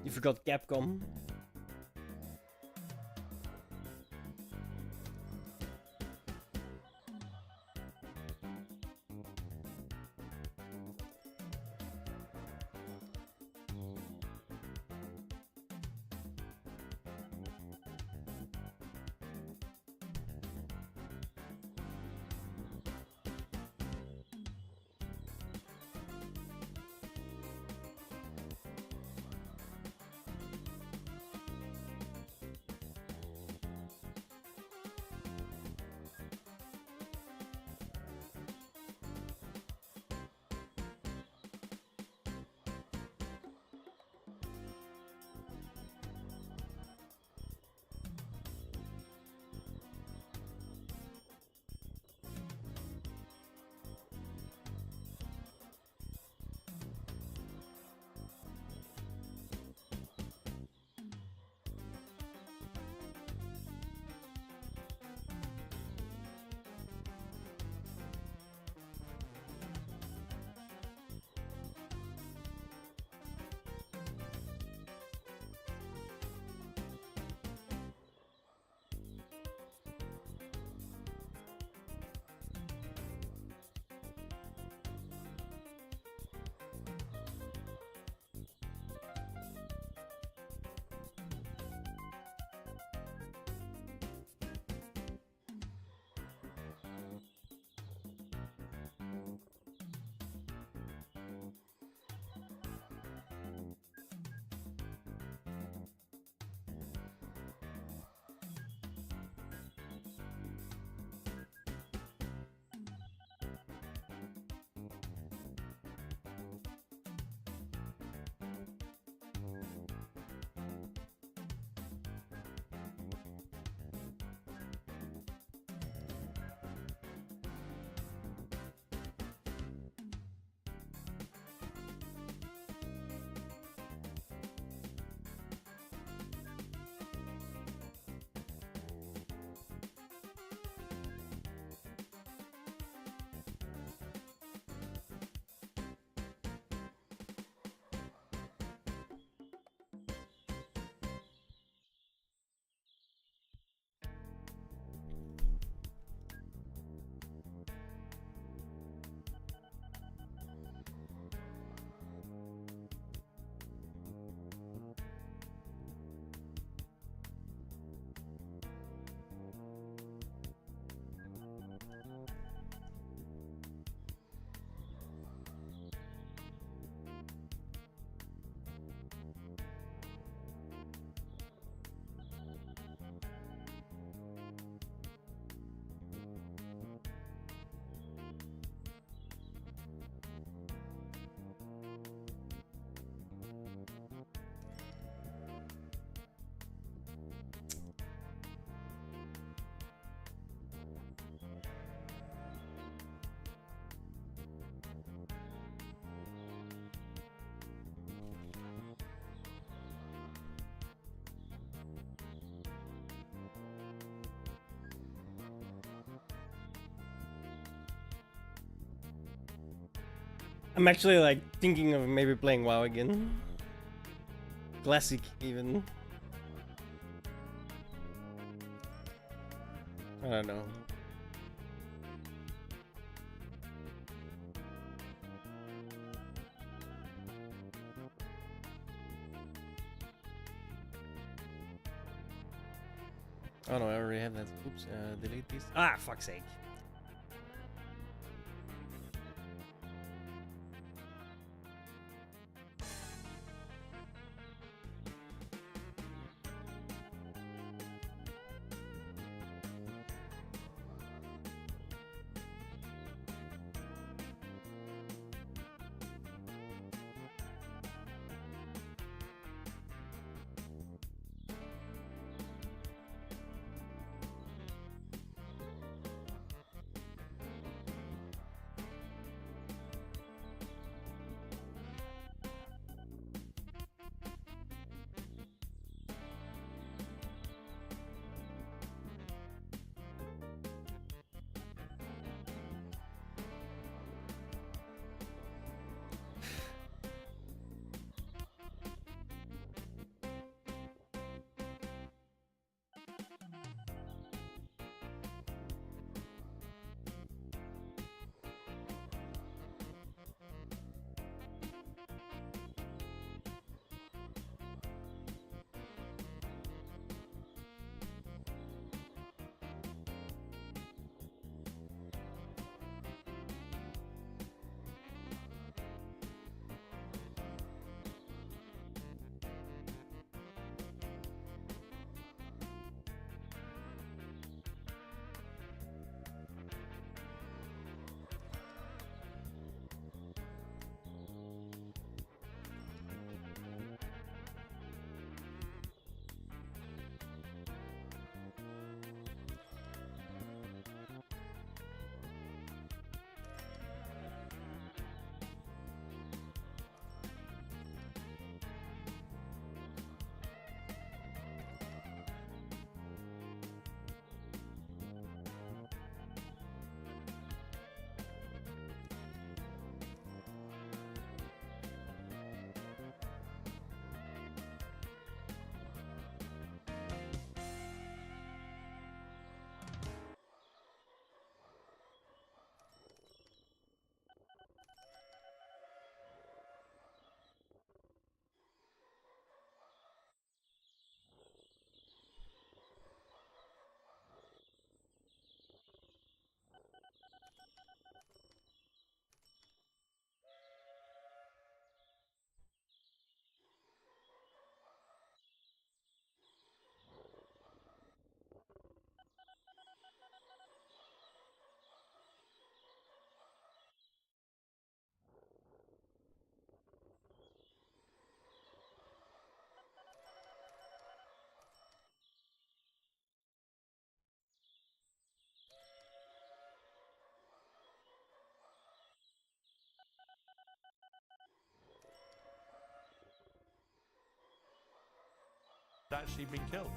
You forgot Capcom. I'm actually like thinking of maybe playing WoW again. Classic even. I don't know. Oh no, I already have that. Oops, delete this. Ah, fuck's sake. Actually been killed.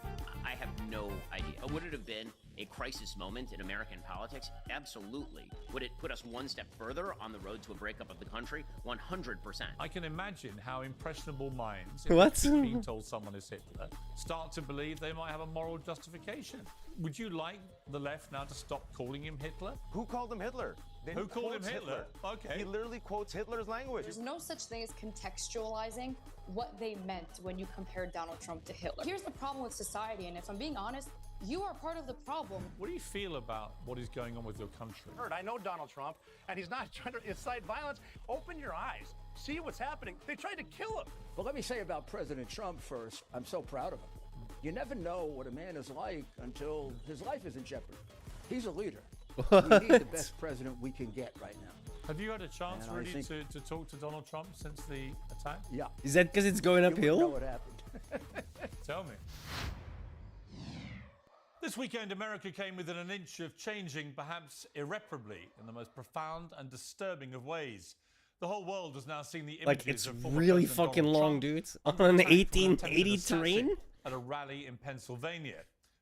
I have no idea. Would it have been a crisis moment in American politics? Absolutely. Would it put us one step further on the road to a breakup of the country? 100%. I can imagine how impressionable minds, What? being told someone is Hitler, start to believe they might have a moral justification. Would you like the left now to stop calling him Hitler? Who called him Hitler? Who called him Hitler? Okay. He literally quotes Hitler's language. There's no such thing as contextualizing what they meant when you compare Donald Trump to Hitler. Here's the problem with society, and if I'm being honest, you are part of the problem. What do you feel about what is going on with your country? I know Donald Trump, and he's not trying to incite violence. Open your eyes. See what's happening. They tried to kill him. Well, let me say about President Trump first, I'm so proud of him. You never know what a man is like until his life is in jeopardy. He's a leader. We need the best president we can get right now. Have you had a chance And I really think- to talk to Donald Trump since the attack? Yeah. Is that because it's going You wouldn't know uphill? what happened. Tell me. This weekend, America came within an inch of changing, perhaps irreparably, in the most profound and disturbing of ways. The whole world has now seen the images Like, it's of former really President fucking Donald long, Trump dudes. under On an attack from an 1880 attempted assassin terrain? at a rally in Pennsylvania.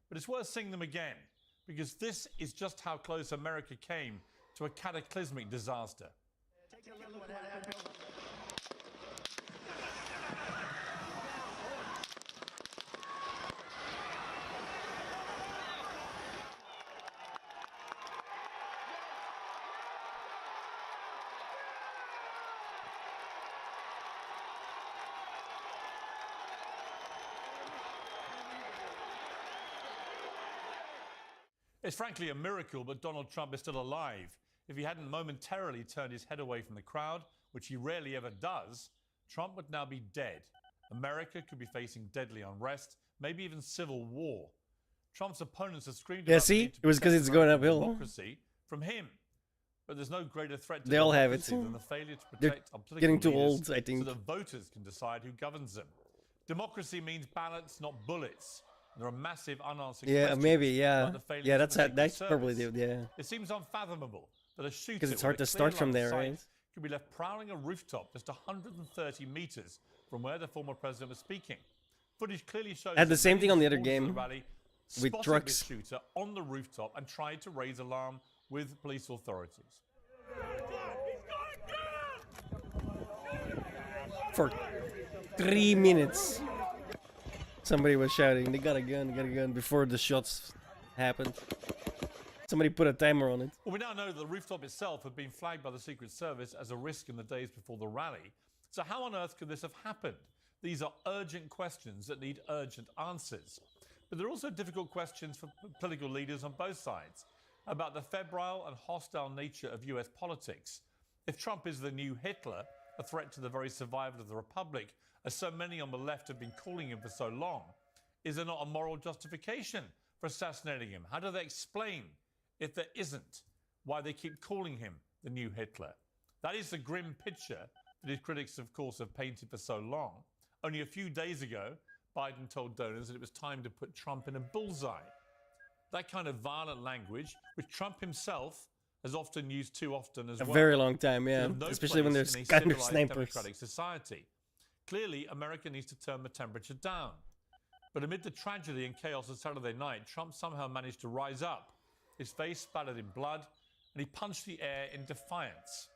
But it's worth seeing them again, because this is just how close America came to a cataclysmic disaster. It's frankly a miracle, but Donald Trump is still alive. If he hadn't momentarily turned his head away from the crowd, which he rarely ever does, Trump would now be dead. America could be facing deadly unrest, maybe even civil war. Trump's opponents have screamed Yeah, about the see? need to It was 'cause protect it's going American uphill. democracy from him. But there's no greater threat to They all have it. democracy than the failure to They're protect our political getting too leaders old, I think. so that voters can decide who governs them. Democracy means ballots, not bullets. There are massive unanswered Yeah, questions maybe, yeah. about the failure Yeah, to that's protect that's the probably service. the, yeah. It seems unfathomable that a shooter 'Cause it's with hard a to clear start from line of there, sight right? could be left prowling a rooftop just 130 meters from where the former president was speaking. Footage clearly shows Had the that same many thing on the other supporters of game the rally with spotted trucks. this shooter on the rooftop and tried to raise alarm with police authorities. For 3 minutes, somebody was shouting, "They got a gun," before the shots happened. Somebody put a timer on it. Well, we now know that the rooftop itself had been flagged by the Secret Service as a risk in the days before the rally. So how on earth could this have happened? These are urgent questions that need urgent answers. But there are also difficult questions for political leaders on both sides about the febrile and hostile nature of US politics. If Trump is the new Hitler, a threat to the very survival of the Republic, as so many on the left have been calling him for so long, is there not a moral justification for assassinating him? How do they explain, if there isn't, why they keep calling him the new Hitler? That is the grim picture that his critics, of course, have painted for so long. Only a few days ago, Biden told donors that it was time to put Trump in a bullseye. That kind of violent language, which Trump himself has often used too often as A well. very long time, yeah. There's no Especially when place there's in a kind of civilized snipers. democratic society. Clearly, America needs to turn the temperature down. But amid the tragedy and chaos of Saturday night, Trump somehow managed to rise up. His face splattered in blood, and he punched the air in defiance.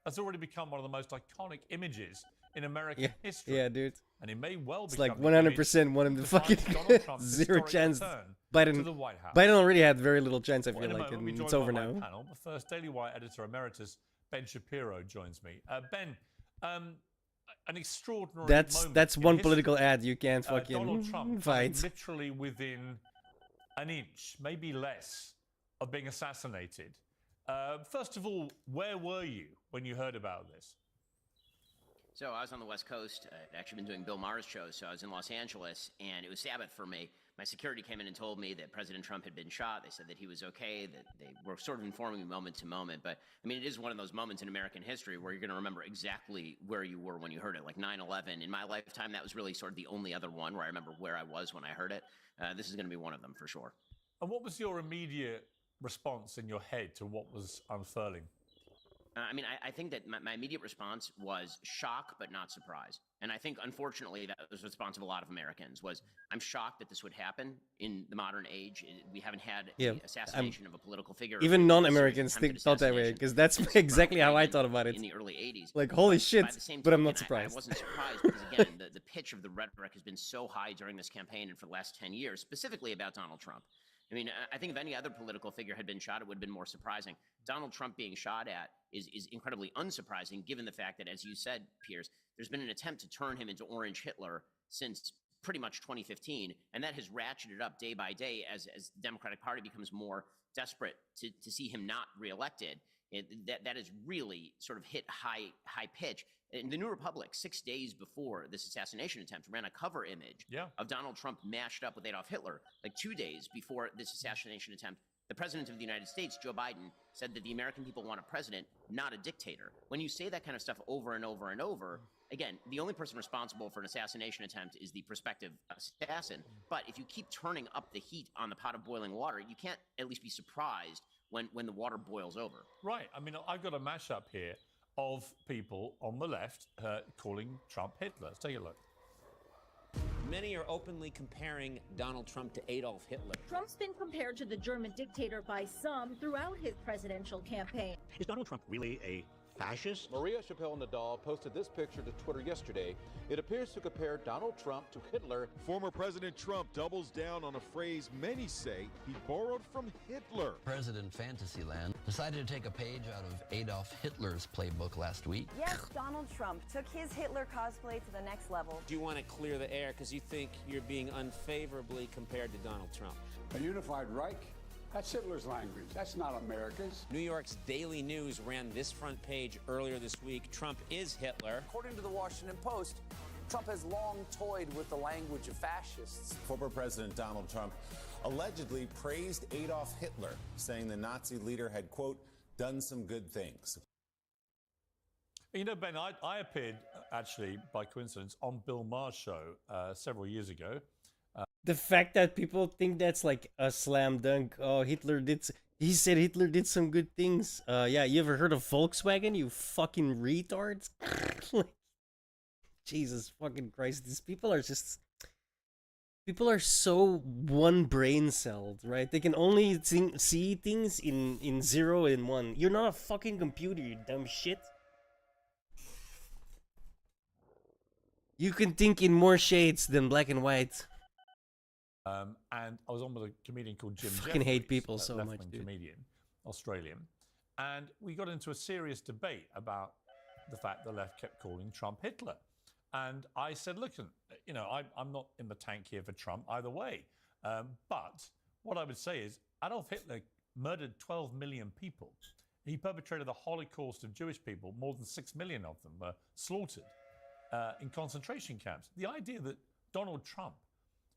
That's already become one of the most iconic images in American history. Yeah, dude. And it may well It's become like the 100% want him to image fucking that defines Donald Trump's zero historic chance. return Biden, to the White House. Biden already had very little chance. I Well, feel in a like, moment, we'll be and it's joined over by my now. panel. But first, Daily Wire editor emeritus Ben Shapiro joins me. Ben, an extraordinary moment That's in one history. political ad you can't fucking Donald Trump fight. literally within an inch, maybe less, of being assassinated. First of all, where were you when you heard about this? So I was on the West Coast. I'd actually been doing Bill Maher's show, so I was in Los Angeles, and it was Sabbath for me. My security came in and told me that President Trump had been shot. They said that he was okay, that they were sort of informing me moment to moment. But, I mean, it is one of those moments in American history where you're going to remember exactly where you were when you heard it, like 9/11. In my lifetime, that was really sort of the only other one where I remember where I was when I heard it. This is going to be one of them for sure. And what was your immediate response in your head to what was unfurling? I mean, I think that my immediate response was shock, but not surprise. And I think, unfortunately, that was the response of a lot of Americans was, I'm shocked that this would happen in the modern age. We haven't had the assassination of a political figure. Even non-Americans thought that way, because that's exactly how I thought about it. In the early 80s. Like, holy shit, but I'm not surprised. I wasn't surprised because, again, the pitch of the rhetoric has been so high during this campaign and for the last 10 years, specifically about Donald Trump. I mean, I think if any other political figure had been shot, it would have been more surprising. Donald Trump being shot at is incredibly unsurprising, given the fact that, as you said, Piers, there's been an attempt to turn him into Orange Hitler since pretty much 2015, and that has ratcheted up day by day as the Democratic Party becomes more desperate to see him not reelected. That has really sort of hit high pitch. In the New Republic, 6 days before this assassination attempt, ran a cover image of Donald Trump mashed up with Adolf Hitler. Like 2 days before this assassination attempt, the president of the United States, Joe Biden, said that the American people want a president, not a dictator. When you say that kind of stuff over and over and over, again, the only person responsible for an assassination attempt is the prospective assassin. But if you keep turning up the heat on the pot of boiling water, you can't at least be surprised when the water boils over. Right. I mean, I've got a mashup here of people on the left calling Trump Hitler. Let's take a look. Many are openly comparing Donald Trump to Adolf Hitler. Trump's been compared to the German dictator by some throughout his presidential campaign. Is Donald Trump really a fascist? Maria Chappelle-Nadal posted this picture to Twitter yesterday. It appears to compare Donald Trump to Hitler. Former President Trump doubles down on a phrase many say he borrowed from Hitler. President Fantasyland decided to take a page out of Adolf Hitler's playbook last week. Yes, Donald Trump took his Hitler cosplay to the next level. Do you want to clear the air because you think you're being unfavorably compared to Donald Trump? A unified Reich? That's Hitler's language. That's not America's. New York's Daily News ran this front page earlier this week. Trump is Hitler. According to the Washington Post, Trump has long toyed with the language of fascists. Former President Donald Trump allegedly praised Adolf Hitler, saying the Nazi leader had, quote, done some good things. You know, Ben, I appeared, actually, by coincidence, on Bill Maher's show several years ago. The fact that people think that's like a slam dunk. Oh, he said Hitler did some good things. Yeah, you ever heard of Volkswagen, you fucking retards? Like, Jesus fucking Christ, these people are so one brain celled, right? They can only see things in 0 and 1. You're not a fucking computer, you dumb shit. You can think in more shades than black and white. And I was on with a comedian called Jim Jeffries. Fucking hate people so much, dude. Comedian, Australian. And we got into a serious debate about the fact the left kept calling Trump Hitler. And I said, look, you know, I'm not in the tank here for Trump either way. But what I would say is Adolf Hitler murdered 12 million people. He perpetrated the Holocaust of Jewish people. More than 6 million of them were slaughtered in concentration camps. The idea that Donald Trump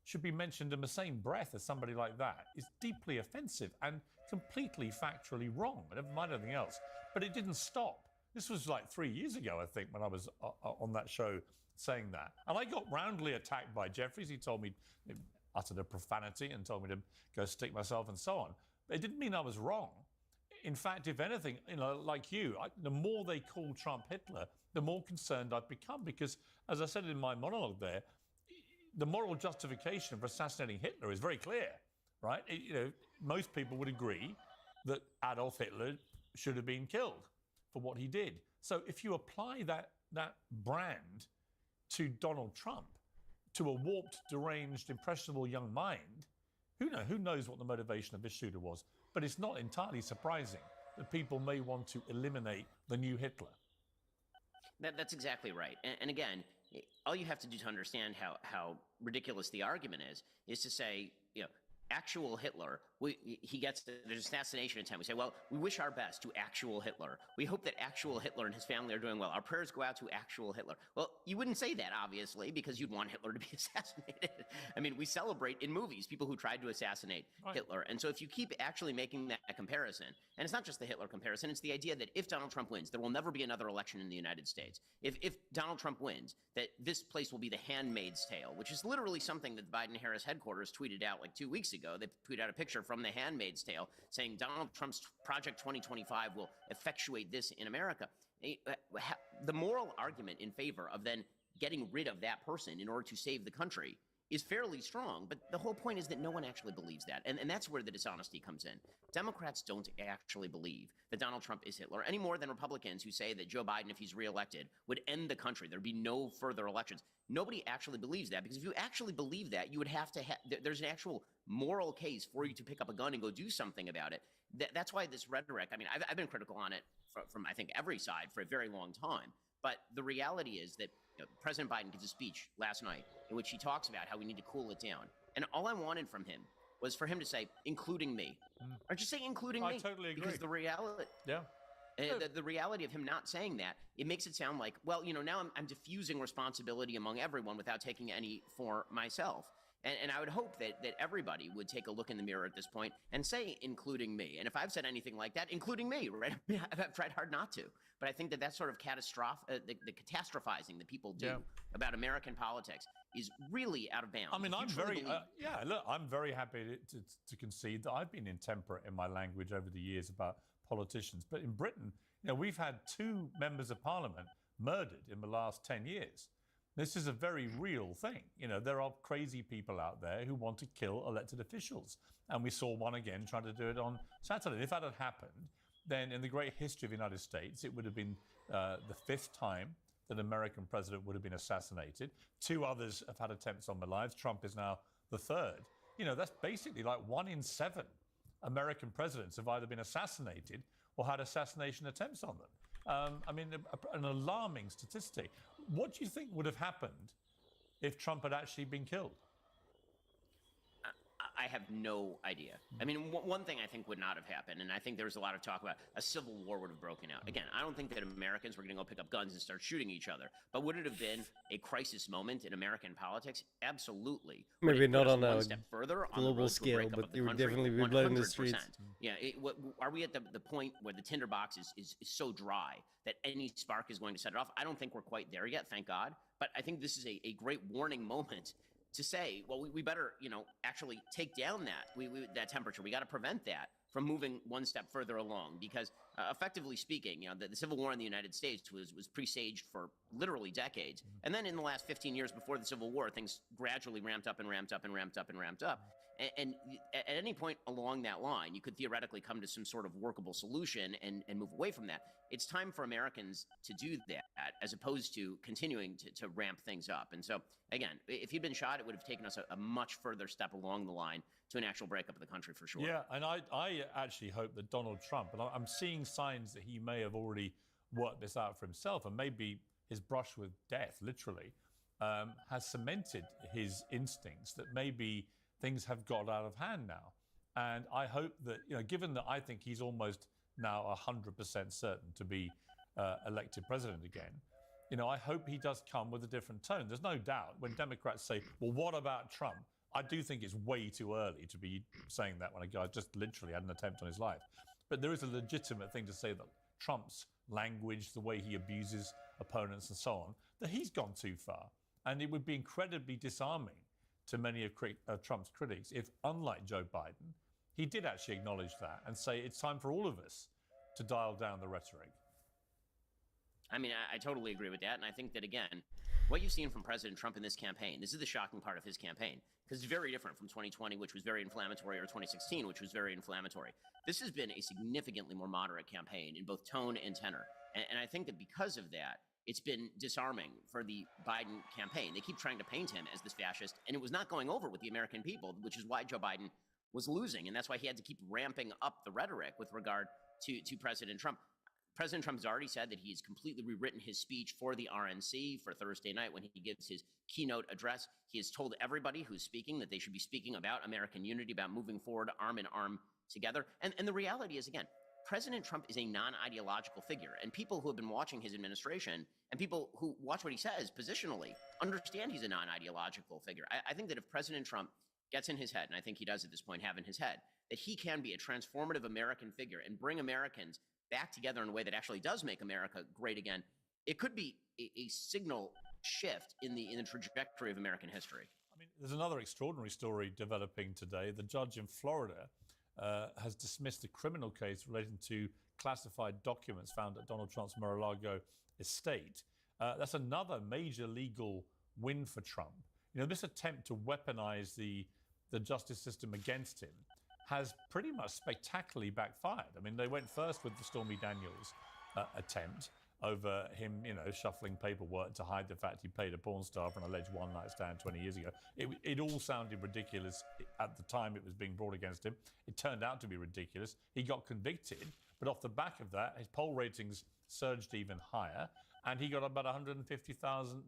should be mentioned in the same breath as somebody like that is deeply offensive and completely factually wrong. Never mind anything else. But it didn't stop. This was like 3 years ago, I think, when I was on that show saying that. And I got roundly attacked by Jeffries. He told me, he uttered a profanity and told me to go stick myself and so on. But it didn't mean I was wrong. In fact, if anything, you know, like you, the more they call Trump Hitler, the more concerned I've become. Because, as I said in my monologue there, the moral justification for assassinating Hitler is very clear, right? You know, most people would agree that Adolf Hitler should have been killed for what he did. So if you apply that brand to Donald Trump, to a warped, deranged, impressionable young mind, who knows what the motivation of this shooter was? But it's not entirely surprising that people may want to eliminate the new Hitler. That's exactly right. And again, all you have to do to understand how ridiculous the argument is to say, you know, actual Hitler, he gets there's assassination attempt. We say, well, we wish our best to actual Hitler. We hope that actual Hitler and his family are doing well. Our prayers go out to actual Hitler. Well, you wouldn't say that, obviously, because you'd want Hitler to be assassinated. I mean, we celebrate in movies people who tried to assassinate Hitler. And so if you keep actually making that comparison, and it's not just the Hitler comparison, it's the idea that if Donald Trump wins, there will never be another election in the United States. If Donald Trump wins, that this place will be the Handmaid's Tale, which is literally something that the Biden-Harris headquarters tweeted out like 2 weeks ago. They tweeted out a picture from the Handmaid's Tale saying Donald Trump's Project 2025 will effectuate this in America. The moral argument in favor of then getting rid of that person in order to save the country is fairly strong, but the whole point is that no one actually believes that, and that's where the dishonesty comes in. Democrats don't actually believe that Donald Trump is Hitler any more than Republicans who say that Joe Biden, if he's reelected, would end the country. There'd be no further elections. Nobody actually believes that, because if you actually believe that, you would have to there's an actual moral case for you to pick up a gun and go do something about it. That's why this rhetoric, I mean, I've been critical on it from I think every side for a very long time. But the reality is that President Biden gives a speech last night in which he talks about how we need to cool it down. And all I wanted from him was for him to say, including me. Or just say, including me. I totally agree. Because the reality... Yeah. The reality of him not saying that, it makes it sound like, well, now I'm diffusing responsibility among everyone without taking any for myself. And I would hope that everybody would take a look in the mirror at this point and say, including me. And if I've said anything like that, including me, right? I've tried hard not to. But I think that sort of the catastrophizing that people do about American politics is really out of bounds. I mean, I'm very happy to concede that I've been intemperate in my language over the years about politicians. But in Britain, we've had 2 members of parliament murdered in the last 10 years. This is a very real thing. There are crazy people out there who want to kill elected officials. And we saw one again trying to do it on Saturday. If that had happened, then in the great history of the United States, it would have been the 5th time that an American president would have been assassinated. 2 others have had attempts on their lives. Trump is now the 3rd. You know, that's basically like 1 in 7 American presidents have either been assassinated or had assassination attempts on them. I mean, an alarming statistic. What do you think would have happened if Trump had actually been killed? I have no idea. I mean, one thing I think would not have happened, and I think there was a lot of talk about a civil war would have broken out. Again, I don't think that Americans were going to go pick up guns and start shooting each other. But would it have been a crisis moment in American politics? Absolutely. Maybe not on one a step further on the global road to a scale, breakup but of the there would country? definitely be blood in the streets. 100%. Yeah. Are we at the point where the tinderbox is so dry that any spark is going to set it off? I don't think we're quite there yet, thank God. But I think this is a great warning moment to say, well, we better, actually take down that temperature. We got to prevent that from moving one step further along, because effectively speaking, the Civil War in the United States was presaged for literally decades. And then in the last 15 years before the Civil War, things gradually ramped up and ramped up and ramped up and ramped up. And at any point along that line, you could theoretically come to some sort of workable solution and move away from that. It's time for Americans to do that, as opposed to continuing to ramp things up. And so, again, if he'd been shot, it would have taken us a much further step along the line to an actual breakup of the country, for sure. Yeah, and I actually hope that Donald Trump, and I'm seeing signs that he may have already worked this out for himself, and maybe his brush with death, literally, has cemented his instincts that maybe things have got out of hand now. And I hope that, given that I think he's almost now 100% certain to be elected president again, I hope he does come with a different tone. There's no doubt when Democrats say, well, what about Trump? I do think it's way too early to be saying that when a guy just literally had an attempt on his life. But there is a legitimate thing to say that Trump's language, the way he abuses opponents and so on, that he's gone too far. And it would be incredibly disarming to many of Trump's critics if, unlike Joe Biden, he did actually acknowledge that and say it's time for all of us to dial down the rhetoric. I mean, I totally agree with that. And I think that, again, what you've seen from President Trump in this campaign, this is the shocking part of his campaign, because it's very different from 2020, which was very inflammatory, or 2016, which was very inflammatory. This has been a significantly more moderate campaign in both tone and tenor. And I think that because of that, it's been disarming for the Biden campaign. They keep trying to paint him as this fascist, and it was not going over with the American people, which is why Joe Biden was losing. And that's why he had to keep ramping up the rhetoric with regard to President Trump. President Trump has already said that he's completely rewritten his speech for the RNC for Thursday night when he gives his keynote address. He has told everybody who's speaking that they should be speaking about American unity, about moving forward arm in arm together. And the reality is, again, President Trump is a non-ideological figure, and people who have been watching his administration and people who watch what he says positionally understand he's a non-ideological figure. I think that if President Trump gets in his head, and I think he does at this point have in his head, that he can be a transformative American figure and bring Americans back together in a way that actually does make America great again, it could be a signal shift in the trajectory of American history. I mean, there's another extraordinary story developing today. The judge in Florida has dismissed a criminal case relating to classified documents found at Donald Trump's Mar-a-Lago estate. That's another major legal win for Trump. This attempt to weaponize the justice system against him has pretty much spectacularly backfired. I mean, they went first with the Stormy Daniels attempt over him, shuffling paperwork to hide the fact he paid a porn star for an alleged one-night stand 20 years ago. It all sounded ridiculous at the time it was being brought against him. It turned out to be ridiculous. He got convicted, but off the back of that, his poll ratings surged even higher, and he got about $150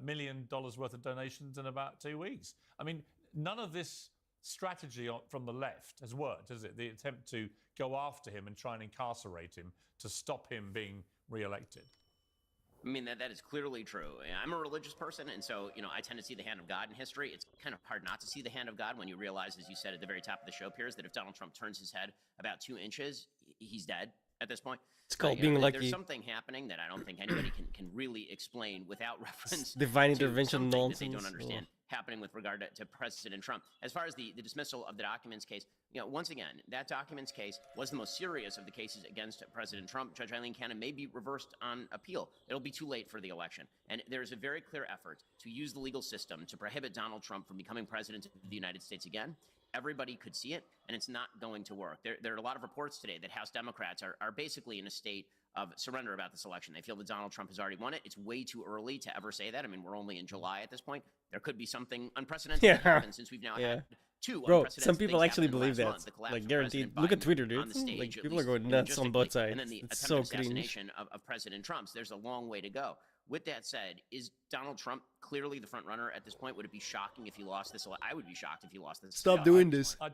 million worth of donations in about 2 weeks. I mean, none of this strategy from the left has worked, has it? The attempt to go after him and try and incarcerate him to stop him being re-elected. I mean, that is clearly true. I'm a religious person, and so, I tend to see the hand of God in history. It's kind of hard not to see the hand of God when you realize, as you said at the very top of the show, Piers, that if Donald Trump turns his head about 2 inches, he's dead at this point. It's called being lucky. There's something happening that I don't think anybody can really explain without reference divine to intervention nonsense that they don't understand happening with regard to President Trump. As far as the dismissal of the documents case, once again, that documents case was the most serious of the cases against President Trump. Judge Eileen Cannon may be reversed on appeal. It'll be too late for the election. And there's a very clear effort to use the legal system to prohibit Donald Trump from becoming president of the United States again. everybody could see it, and it's not going to work. There are a lot of reports today that House Democrats are basically in a state of surrender about this election. They feel that Donald Trump has already won it. It's way too early to ever say that. I mean, we're only in July at this point. There could be something unprecedented that happens since we've now had two unprecedented some people things actually happen in the believe last that. month. The collapse Like, of guaranteed. President Look at Biden Twitter, dude. on the stage, Like, at people are least going nuts on both logistically, sides. and then the It's attempted so cringe. assassination of President Trump's. There's a long way to go. With that said, is Donald Trump clearly the front runner at this point? Would it be shocking if he lost this? I would be shocked if he lost this. Stop doing this. I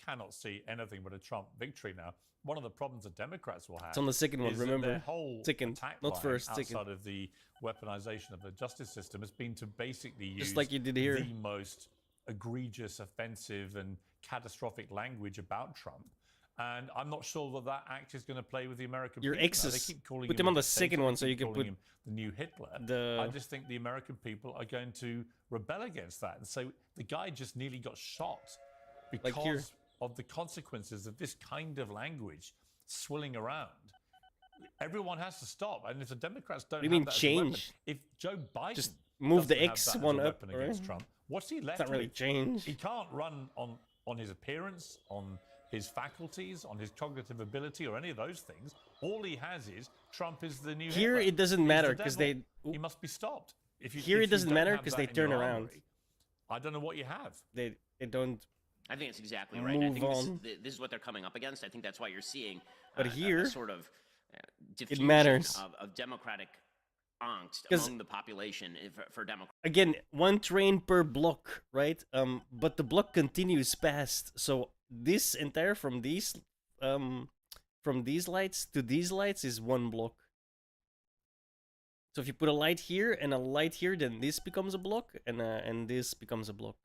cannot see anything but a Trump victory now. One of the problems that Democrats will have. It's on the second one, is that remember. their whole Second, attack not line first, outside second. of the weaponization of the justice system has been to basically use Just like you did here. the most egregious, offensive, and catastrophic language about Trump. And I'm not sure that that act is going to play with the American Your people. Now, exes, they keep calling put him them on a the second dictator, one they so you keep can calling put him the new Hitler. the- I just think the American people are going to rebel against that. And so the guy just nearly got shot because Like here. of the consequences of this kind of language swirling around. Everyone has to stop. And if the Democrats don't What do you have mean that as a weapon, change? if Joe Biden Just move the doesn't have X that as a one up, weapon against right? Trump, what's he left It's not really with? change. He can't run on his appearance, on his faculties, on his cognitive ability, or any of those things. All he has is Trump is the new Here Hitler. it doesn't He's matter the because devil. they He must be stopped. If you, Here if it you doesn't don't matter have 'cause that they in turn your around. armory, I don't know what you have. They don't. I think that's exactly right. I Move think on. this is what they're coming up against. I think that's why you're seeing But here, a sort of diffusion matters. of Democratic angst 'Cause- among the population for Democrats. Again, one train per block, right? But the block continues past. So this entire from these lights to these lights is one block. So if you put a light here and a light here, then this becomes a block, and this becomes a block.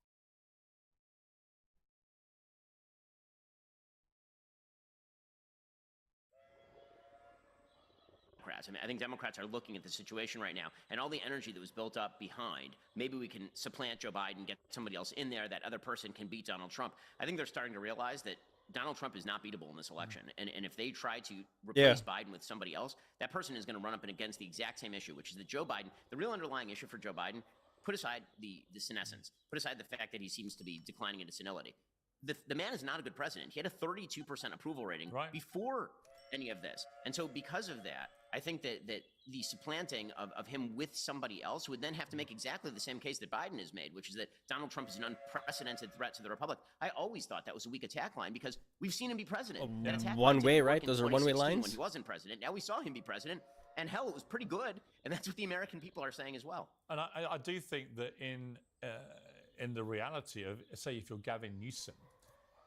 I mean, I think Democrats are looking at the situation right now and all the energy that was built up behind. Maybe we can supplant Joe Biden, get somebody else in there. That other person can beat Donald Trump. I think they're starting to realize that Donald Trump is not beatable in this election. And if they try to replace Biden with somebody else, that person is going to run up and against the exact same issue, which is that Joe Biden, the real underlying issue for Joe Biden, put aside the senescence, put aside the fact that he seems to be declining into senility. The man is not a good president. He had a 32% approval rating before any of this. And so because of that, I think that the supplanting of him with somebody else would then have to make exactly the same case that Biden has made, which is that Donald Trump is an unprecedented threat to the Republic. I always thought that was a weak attack line because we've seen him be president. That attack One line way, didn't work right? in Those are one-way 2016 lines. when he wasn't president. Now we saw him be president, and hell, it was pretty good. And that's what the American people are saying as well. And I do think that in the reality of, say, if you're Gavin Newsom,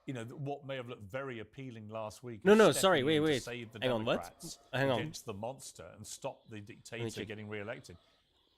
you know, what may have looked very appealing last week. No, is no, stepping sorry, in wait, to wait. Save the Hang on, what? Democrats Hang on. against the monster and stop the dictator check. getting re-elected.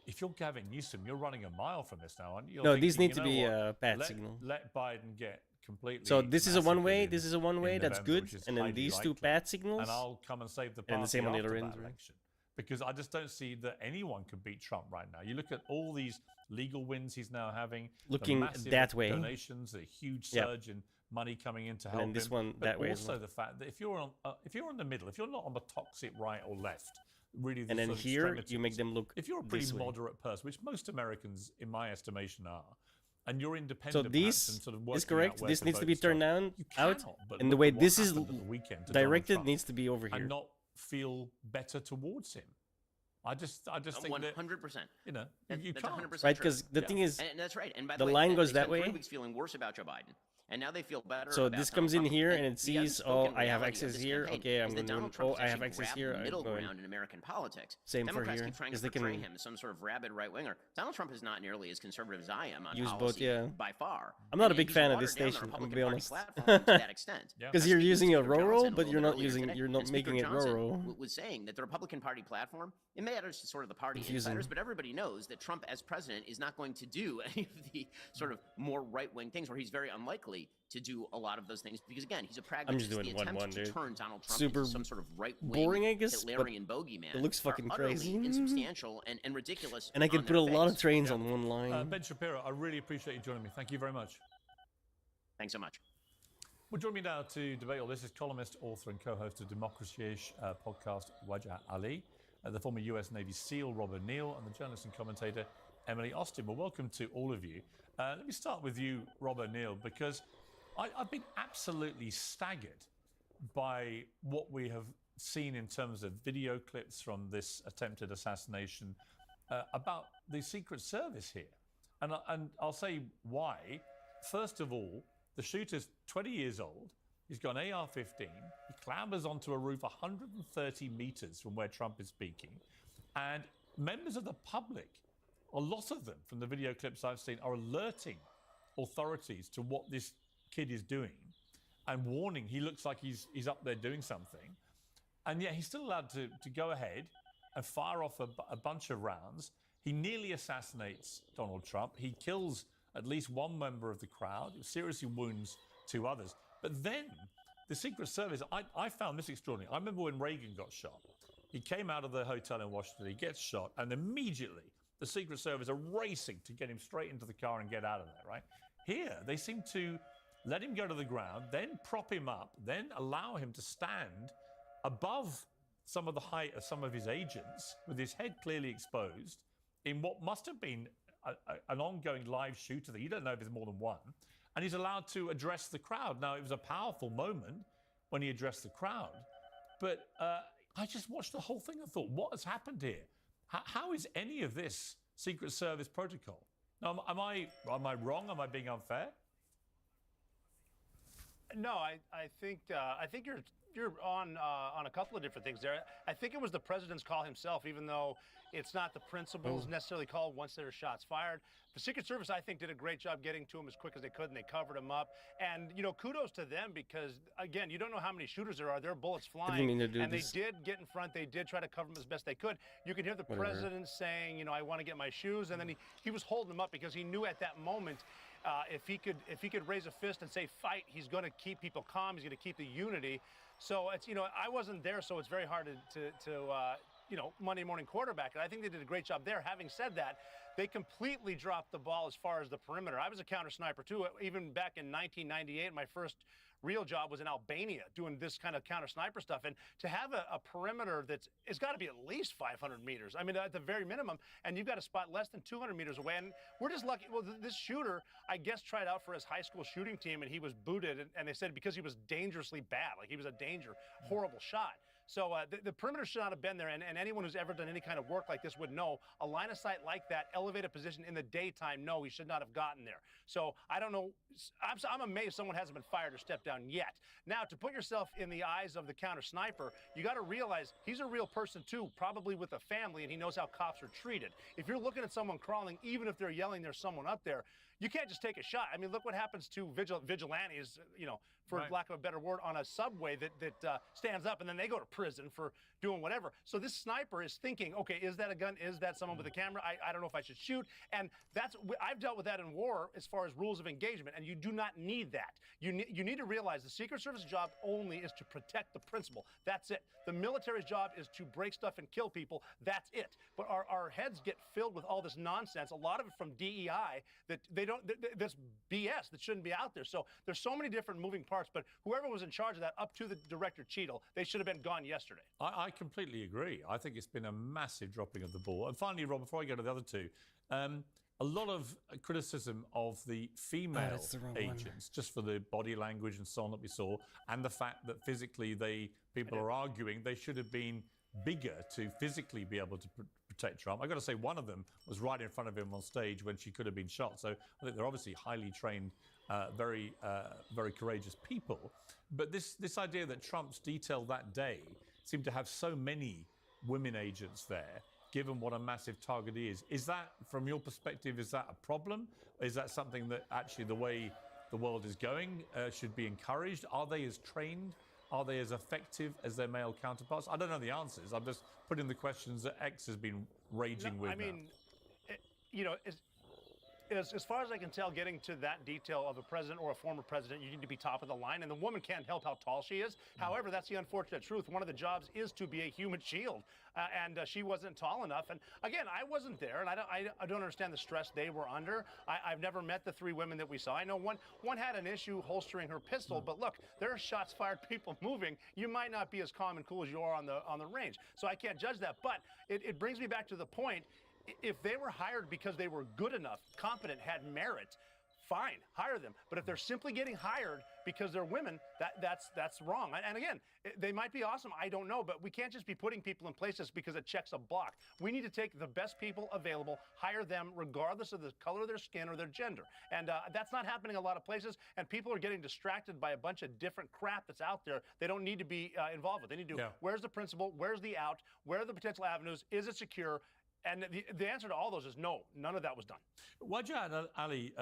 If you're Gavin Newsom, you're running a mile from this now, aren't you? You're No, thinking, these need you to know be what? bad let, signal. Let Biden get completely. So this is a one way. massacred This is a one way. in That's November, good. which is And then highly these two likely. bad signals. And I'll come and save the party And the same on the after other that end, right? election. Because I just don't see that anyone can beat Trump right now. You look at all these legal wins he's now having, the Looking massive that way. donations, a huge Yep. surge in money coming in to And help then this him. one but that way as also well. the fact that if you're in the middle, if you're not on the toxic right or left, really, the And then sort of here, you make extremities, them look if you're a pretty this way. moderate person, which most Americans, in my estimation, are, and you're independent, So perhaps, and this sort of is working out correct. where This to needs to vote be stuff, turned down you out, cannot but and the look way at what this is happened at the weekend to Donald directed Trump needs to be over here. and not feel better towards him. I just think that 100%. you know That's you can't. 100% Right, true. 'cause the thing is, and that's right. And by the way, line they goes spent that way. 3 weeks feeling worse about Joe Biden, and now they feel better. So about this Donald comes in Trump. here and it the sees, oh, unspoken I have reality of access this here. campaign Okay, I'm is that going Donald to. Trump Oh, has I have actually access grabbed here. the I'm middle going. ground in American politics. Same for Democrats here. keep trying to Because they portray can him as some sort of rabid right winger. Donald Trump is not nearly as conservative as I am on use policy both, yeah. by far. I'm not a And big he's fan of watered this down the station. I'm gonna Republican be Party honest. platform to that extent. Because Now, you're Speaker using a Johnson Roro, a but little you're bit not earlier using. today, You're not and making Speaker it Johnson Roro. was saying that the Republican Party platform, it matters to sort of the party Confusing. insiders, but everybody knows that Trump as president is not going to do any of the sort of more right-wing things, where he's very unlikely to do a lot of those things, because again, he's a pragmatist. doing The 1-1, attempt to dude. turn Donald Trump Super into some sort of right-wing boring, I guess, but Hitlerian bogeyman it looks fucking are utterly crazy. insubstantial and ridiculous. And I can on put a their lot of face. trains on one line. Ben Shapiro, I really appreciate you joining me. Thank you very much. Thanks so much. Well, join me now to debate all this is columnist, author, and co-host of Democracy-ish podcast, Wajah Ali, the former US Navy SEAL, Robert Neal, and the journalist and commentator, Emily Austin. Well, welcome to all of you. Let me start with you, Robert Neal, because I've been absolutely staggered by what we have seen in terms of video clips from this attempted assassination about the Secret Service here. And I'll say why. First of all, the shooter's 20 years old. He's got an AR-15. He clambers onto a roof 130 meters from where Trump is speaking. And members of the public, a lot of them from the video clips I've seen, are alerting authorities to what this kid is doing and warning he looks like he's up there doing something. And yet he's still allowed to go ahead and fire off a bunch of rounds. He nearly assassinates Donald Trump. He kills at least one member of the crowd, seriously wounds two others. But then the Secret Service, I found this extraordinary. I remember when Reagan got shot. He came out of the hotel in Washington, he gets shot, and immediately the Secret Service are racing to get him straight into the car and get out of there, right? Here, they seem to let him go to the ground, then prop him up, then allow him to stand above some of the height of some of his agents, with his head clearly exposed, in what must have been an ongoing live shooter that you don't know if there's more than one, and he's allowed to address the crowd. Now, it was a powerful moment when he addressed the crowd, but I just watched the whole thing and thought, what has happened here? How is any of this Secret Service protocol? Now, am I wrong? Am I being unfair? No, I think you're on a couple of different things there. I think it was the president's call himself, even though it's not the principal's necessarily call once there are shots fired. The Secret Service, I think, did a great job getting to him as quick as they could, and they covered him up. And, you know, kudos to them because, again, you don't know how many shooters there are. There are bullets flying, and they did get in front. They did try to cover him as best they could. You can hear the president saying, you know, I want to get my shoes, and then he was holding them up because he knew at that moment if he could raise a fist and say fight, he's going to keep people calm. He's going to keep the unity. So it's, you know, I wasn't there, so it's very hard to you know, Monday morning quarterback. And I think they did a great job there. Having said that, they completely dropped the ball as far as the perimeter. I was a counter sniper too. Even back in 1998, my first real job was in Albania doing this kind of counter sniper stuff. And to have a perimeter it's got to be at least 500 meters. I mean, at the very minimum, and you've got a spot less than 200 meters away. And we're just lucky. Well, this shooter, I guess, tried out for his high school shooting team, and he was booted. And they said because he was dangerously bad, like he was a horrible shot. So the perimeter should not have been there, and anyone who's ever done any kind of work like this would know a line of sight like that, elevated position in the daytime, no, he should not have gotten there. So I don't know. I'm amazed someone hasn't been fired or stepped down yet. Now, to put yourself in the eyes of the counter sniper, you got to realize he's a real person too, probably with a family, and he knows how cops are treated. If you're looking at someone crawling, even if they're yelling there's someone up there, you can't just take a shot. I mean, look what happens to vigilantes, you know, for lack of a better word, on a subway that stands up, and then they go to prison for doing whatever. So this sniper is thinking, okay, is that a gun? Is that someone with a camera? I don't know if I should shoot. And I've dealt with that in war as far as rules of engagement, and you do not need that. You need to realize the Secret Service job only is to protect the principal. That's it. The military's job is to break stuff and kill people. That's it. But our heads get filled with all this nonsense, a lot of it from DEI, that that's BS that shouldn't be out there. So there's so many different moving parts, but whoever was in charge of that, up to the director Cheadle, they should have been gone yesterday. I completely agree. I think it's been a massive dropping of the ball. And finally, Rob, before I go to the other two, a lot of criticism of the female agents, just for the body language and so on that we saw, and the fact that physically people are arguing they should have been bigger to physically be able to protect Trump. I got to say, one of them was right in front of him on stage when she could have been shot. So I think they're obviously highly trained, very courageous people. But this idea that Trump's detail that day seemed to have so many women agents there, given what a massive target he is that, from your perspective, is that a problem? Is that something that actually the way the world is going should be encouraged? Are they as trained? Are they as effective as their male counterparts? I don't know the answers. I'm just putting the questions that X has been raging with. I mean, you know, as far as I can tell, getting to that detail of a president or a former president, you need to be top of the line, and the woman can't help how tall she is. However, that's the unfortunate truth. One of the jobs is to be a human shield, and she wasn't tall enough. And again, I wasn't there, and I don't understand the stress they were under. I've never met the three women that we saw. I know one had an issue holstering her pistol, but look, there are shots fired, people moving. You might not be as calm and cool as you are on the range, so I can't judge that. But it brings me back to the point. If they were hired because they were good enough, competent, had merit, fine, hire them. But if they're simply getting hired because they're women, that's wrong. And again, they might be awesome, I don't know, but we can't just be putting people in places because it checks a block. We need to take the best people available, hire them regardless of the color of their skin or their gender. And that's not happening in a lot of places, and people are getting distracted by a bunch of different crap that's out there they don't need to be involved with. They need to do, where's the principal, where's the out, where are the potential avenues, is it secure? And the answer to all those is no, none of that was done. Wajad Ali,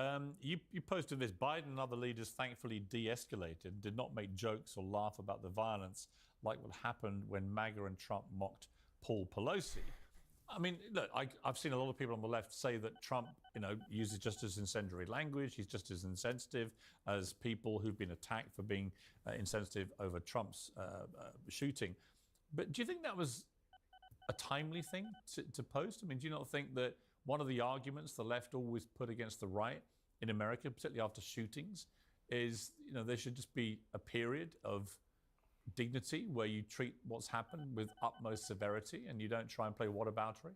you posted this. Biden and other leaders thankfully de-escalated, did not make jokes or laugh about the violence like what happened when MAGA and Trump mocked Paul Pelosi. I mean, look, I've seen a lot of people on the left say that Trump, uses just as incendiary language. He's just as insensitive as people who've been attacked for being insensitive over Trump's shooting. But do you think that was a timely thing to post? I mean, do you not think that one of the arguments the left always put against the right in America, particularly after shootings, is there should just be a period of dignity where you treat what's happened with utmost severity and you don't try and play whataboutery?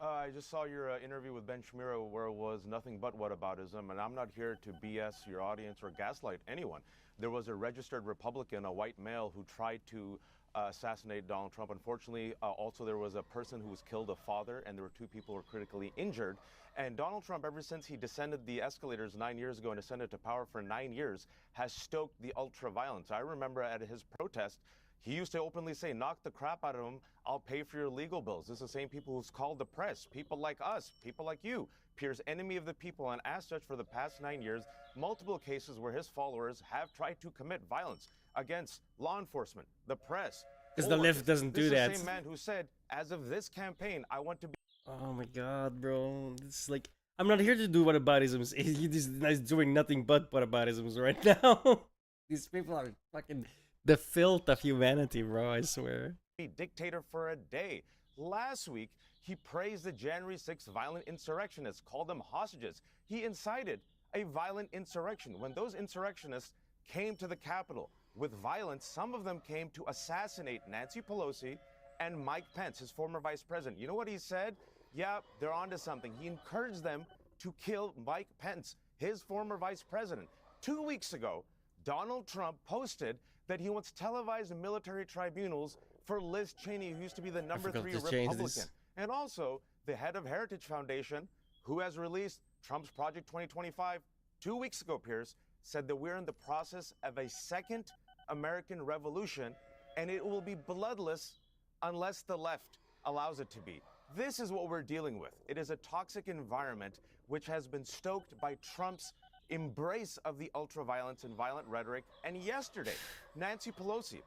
I just saw your interview with Ben Shapiro where it was nothing but whataboutism, and I'm not here to BS your audience or gaslight anyone. There was a registered Republican, a white male, who tried to assassinate Donald Trump. Unfortunately, also there was a person who was killed, a father, and there were 2 people who were critically injured. And Donald Trump, ever since he descended the escalators 9 years ago and ascended to power for 9 years, has stoked the ultra-violence. I remember at his protest, he used to openly say, knock the crap out of him, I'll pay for your legal bills. This is the same people who's called the press, people like us, people like you, Pierce, enemy of the people. And as such, for the past 9 years, multiple cases where his followers have tried to commit violence against law enforcement, the press. Because the left doesn't do that. This is the same man who said, as of this campaign, I want to be... Oh my god, bro. It's like, I'm not here to do whataboutisms. He's doing nothing but whataboutisms right now. These people are fucking the filth of humanity, bro, I swear. Dictator for a day. Last week, he praised the January 6th violent insurrectionists, called them hostages. He incited a violent insurrection. When those insurrectionists came to the Capitol with violence, some of them came to assassinate Nancy Pelosi and Mike Pence, his former vice president. You know what he said? Yeah, they're onto something. He encouraged them to kill Mike Pence, his former vice president. 2 weeks ago, Donald Trump posted that he wants televised military tribunals for Liz Cheney, who used to be the number 3 Republican. And also, the head of Heritage Foundation, who has released Trump's Project 2025 2 weeks ago, Pierce, said that we're in the process of a second American revolution, and it will be bloodless unless the left allows it to be. This is what we're dealing with. It is a toxic environment which has been stoked by Trump's embrace of the ultra-violence and violent rhetoric. And yesterday, Nancy Pelosi,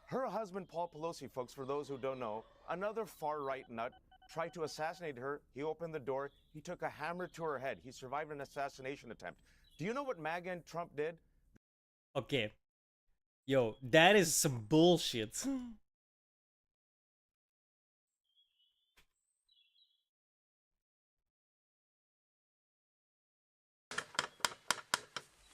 her husband Paul Pelosi, folks, for those who don't know, another far-right nut, tried to assassinate her. He opened the door. He took a hammer to her head. He survived an assassination attempt. Do you know what MAGA and Trump did? Okay. Yo, that is some bullshit.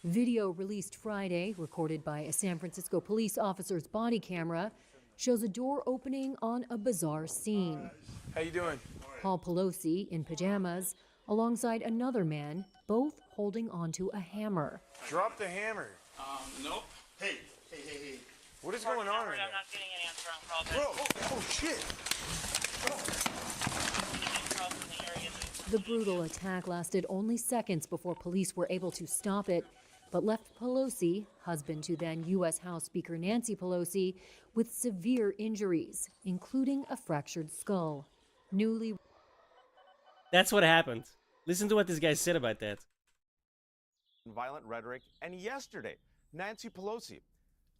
Video released Friday, recorded by a San Francisco police officer's body camera, shows a door opening on a bizarre scene. How you doing? Paul Pelosi, in pajamas, alongside another man, both holding onto a hammer. Drop the hammer. Nope. Hey. What is going on right now? I'm not getting an answer on call. Bro, oh shit. The brutal attack lasted only seconds before police were able to stop it, but left Pelosi, husband to then U.S. House Speaker Nancy Pelosi, with severe injuries, including a fractured skull. That's what happened. Listen to what this guy said about that. Violent rhetoric. And yesterday, Nancy Pelosi,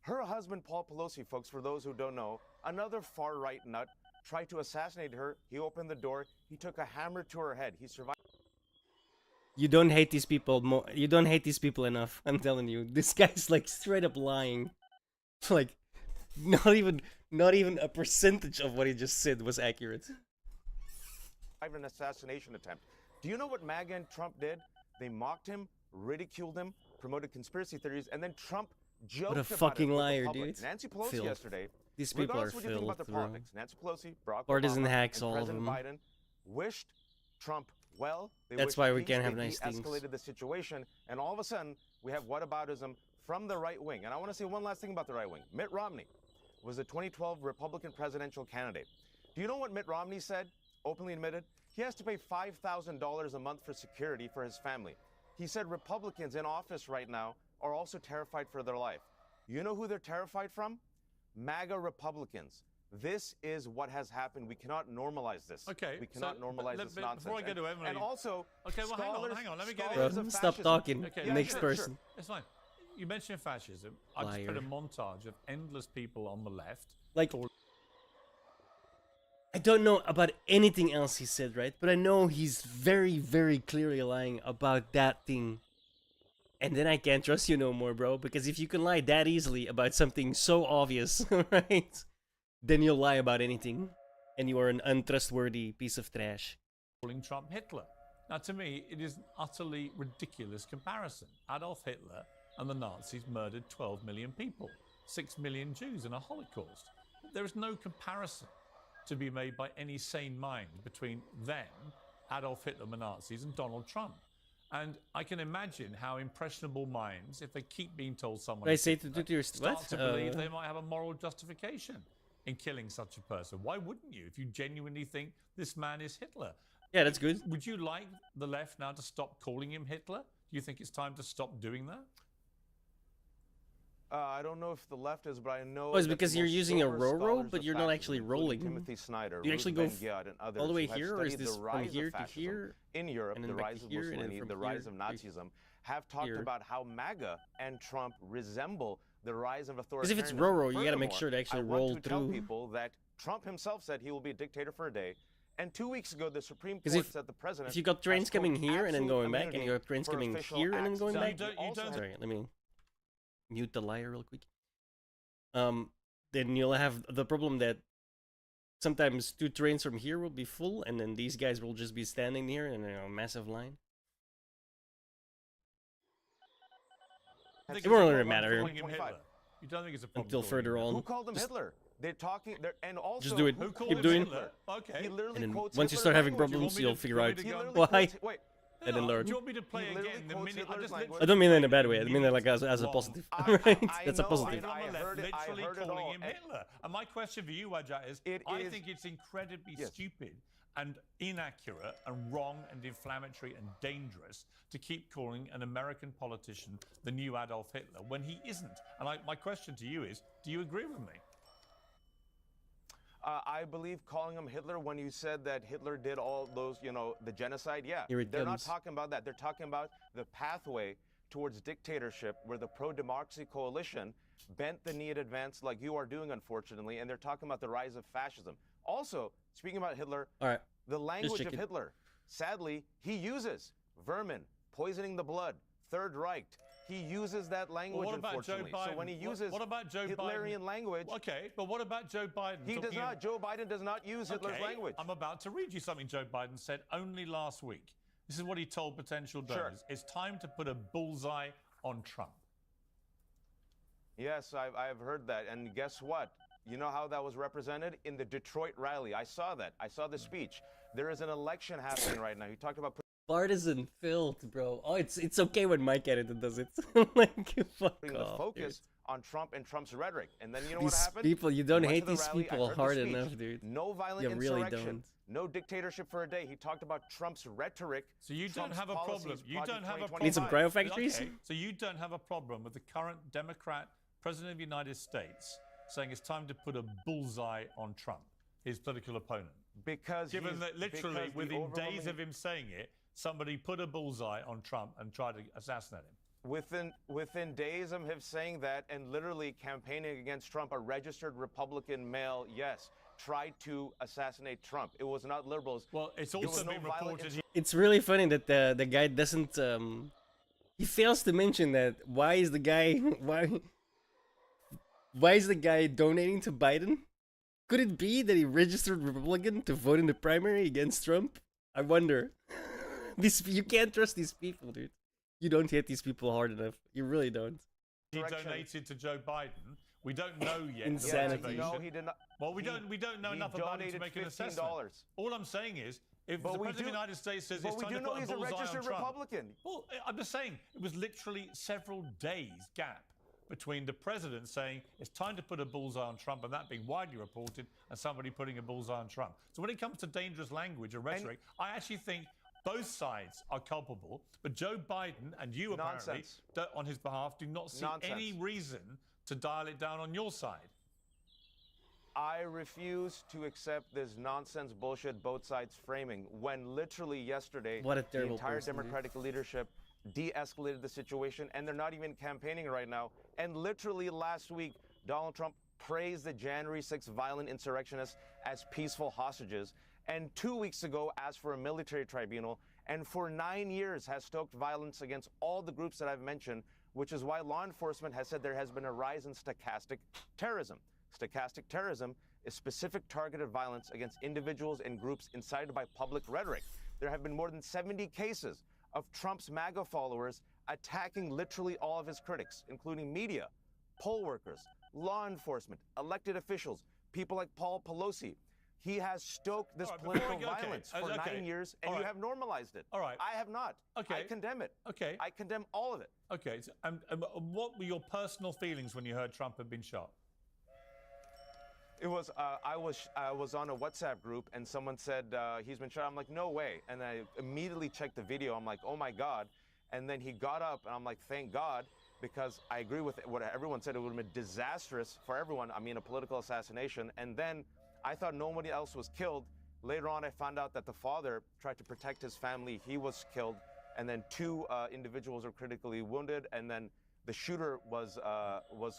her husband Paul Pelosi, folks, for those who don't know, another far-right nut, tried to assassinate her. He opened the door. He took a hammer to her head. He survived. You don't hate these people more. You don't hate these people enough. I'm telling you, this guy's like straight up lying. Like, not even a percentage of what he just said was accurate. An assassination attempt. Do you know what MAGA and Trump did? They mocked him, ridiculed him, promoted conspiracy theories, and then Trump joked about it. What a fucking liar, with the dude. Nancy Pelosi Filth. yesterday. These people are What do you think about filth, the bro. politics? Nancy Pelosi, Barack Partisan Obama, hacks, and all of President them. Biden wished Trump Well, they That's wished why we peace, can't have they nice things. de-escalated the situation, and all of a sudden, we have whataboutism from the right wing. And I want to say one last thing about the right wing. Mitt Romney was the 2012 Republican presidential candidate. Do you know what Mitt Romney said? Openly admitted, he has to pay $5,000 a month for security for his family. He said Republicans in office right now are also terrified for their life. You know who they're terrified from? MAGA Republicans. This is what has happened. We cannot normalize this. Okay. We cannot normalize this nonsense. Before I go to Emily. And also, okay, well, hang on. Let me get Bro, it. stop talking. Okay, Next sure, person. It's fine. You mentioned fascism. I just put a montage of endless people on the left. Like, I don't know about anything else he said, right? But I know he's very, very clearly lying about that thing. And then I can't trust you no more, bro. Because if you can lie that easily about something so obvious, right? Then you'll lie about anything. And you are an untrustworthy piece of trash. Calling Trump Hitler. Now, to me, it is an utterly ridiculous comparison. Adolf Hitler and the Nazis murdered 12 million people, 6 million Jews in a Holocaust. There is no comparison to be made by any sane mind between them, Adolf Hitler and the Nazis, and Donald Trump. And I can imagine how impressionable minds, if they keep being told someone I say to your start to believe they might have a moral justification in killing such a person. Why wouldn't you if you genuinely think this man is Hitler? Yeah, that's good. Would you like the left now to stop calling him Hitler? Do you think it's time to stop doing that? I don't know if the left is, but I know. Oh, it's because you're using a Roro, but you're not actually rolling. Timothy Snyder, Do you actually Ruth go Ben-Ghiat, and others all the way who have here, or is studied this the from rise here of to fascism here? in Europe, and the then back rise to of here, and then Mussolini, from the here rise of to Nazism, have talked about how MAGA and Trump resemble the rise of authoritarianism. Because if it's Roro, you gotta make Furthermore, sure to actually I roll want to tell through. people that Trump himself said he will be a dictator for a day. And 2 weeks ago, the Supreme Because Court said the president. if you got trains has, quote, coming here and then going absolute back, and you immunity got trains for coming official here and then acts. going So back. Sorry, let me mute the liar real quick. Then you'll have the problem that sometimes 2 trains from here will be full, and then these guys will just be standing here in a massive line. It won't really matter You don't think it's a problem until further on. Who called him Hitler? They're talking, and also Just do it. who called Keep him doing. Hitler? Okay. He literally And then quotes once you Hitler's start having language. problems, you'll figure out He literally why. quotes- wait. And then learn. Do you want me to play again the minute I just I don't mean that in a bad way. I mean that like as a positive, right? That's a positive. Literally calling him Hitler. And my question for you, Wajah, is I think it's incredibly stupid and inaccurate and wrong and inflammatory and dangerous to keep calling an American politician the new Adolf Hitler when he isn't. And my question to you is, do you agree with me? I believe calling him Hitler when you said that Hitler did all those, the genocide. Yeah, Here it they're not comes. talking about that. They're talking about the pathway towards dictatorship where the pro-democracy coalition bent the knee in advance like you are doing, unfortunately, and they're talking about the rise of fascism. Also, speaking about Hitler, All right. the language of checking. Hitler, sadly, he uses vermin, poisoning the blood, Third Reich. He uses that language, What about Joe unfortunately. Biden? So when he uses what about Joe Hitlerian Biden? language... Okay, but what about Joe Biden? He does talking not. Joe Biden does not use Hitler's Okay, language. I'm about to read you something Joe Biden said only last week. This is what he told potential donors. It's time to put a bullseye on Trump. Yes, I've heard that. And guess what? You know how that was represented? In the Detroit rally. I saw that. I saw the speech. There is an election happening right now. He talked about Partisan filth, bro. Oh, it's okay when Mike Editor does it. Like, fuck putting the off, focus on Trump and Trump's rhetoric. And then you know These what happened? people, you don't He went hate to the these rally, I people heard the hard speech. enough, dude. No violent You really insurrection. don't. No dictatorship for a day. He talked about Trump's rhetoric. So you don't Trump's have a policies, problem. You Project don't have a 2025. problem. Need some cryo factories? Okay, so you don't have a problem with the current Democrat President of the United States saying it's time to put a bullseye on Trump, his political opponent. Because given he's- that literally because the within days overwhelming- of him saying it, somebody put a bullseye on Trump and tried to assassinate him. Within days of him saying that and literally campaigning against Trump, a registered Republican male, yes, tried to assassinate Trump. It was not liberals. Well, it's There also was no been violent reported. It's really funny that the guy doesn't. He fails to mention that. Why is the guy donating to Biden? Could it be that he registered Republican to vote in the primary against Trump? I wonder. You can't trust these people, dude. You don't hit these people hard enough. You really don't. He donated to Joe Biden. We don't know yet. the Insanity. motivation. No, he did not. Well, we don't know enough about him to donated make an $15. assessment. All I'm saying is, If But the we President of the do- United States says but it's we time do to know put a he's a bullseye on registered Trump. Republican. Well, I'm just saying, it was literally several days gap between the president saying it's time to put a bullseye on Trump and that being widely reported and somebody putting a bullseye on Trump. So when it comes to dangerous language or rhetoric, I actually think both sides are culpable, but Joe Biden and you apparently, on his behalf, do not see any reason to dial it down on your side. I refuse to accept this nonsense bullshit both sides framing when literally yesterday What a the terrible entire person, dude. Democratic leadership de-escalated the situation and they're not even campaigning right now. And literally last week, Donald Trump praised the January 6th violent insurrectionists as peaceful hostages, and 2 weeks ago asked for a military tribunal, and for 9 years has stoked violence against all the groups that I've mentioned, which is why law enforcement has said there has been a rise in stochastic terrorism. Stochastic terrorism is specific targeted violence against individuals and groups incited by public rhetoric. There have been more than 70 cases of Trump's MAGA followers attacking literally all of his critics, including media, poll workers, law enforcement, elected officials, people like Paul Pelosi. He has stoked this political violence for 9 years, and you have normalized it. All right. I have not. Okay. I condemn it. Okay. I condemn all of it. Okay. So, and what were your personal feelings when you heard Trump had been shot? It was I was on a WhatsApp group and someone said he's been shot. I'm like, no way. And I immediately checked the video. I'm like, oh my God. And then he got up and I'm like, thank God, because I agree with what everyone said. It would have been disastrous for everyone. I mean, a political assassination. And then I thought nobody else was killed. Later on, I found out that the father tried to protect his family. He was killed. And then 2 individuals were critically wounded. And then the shooter was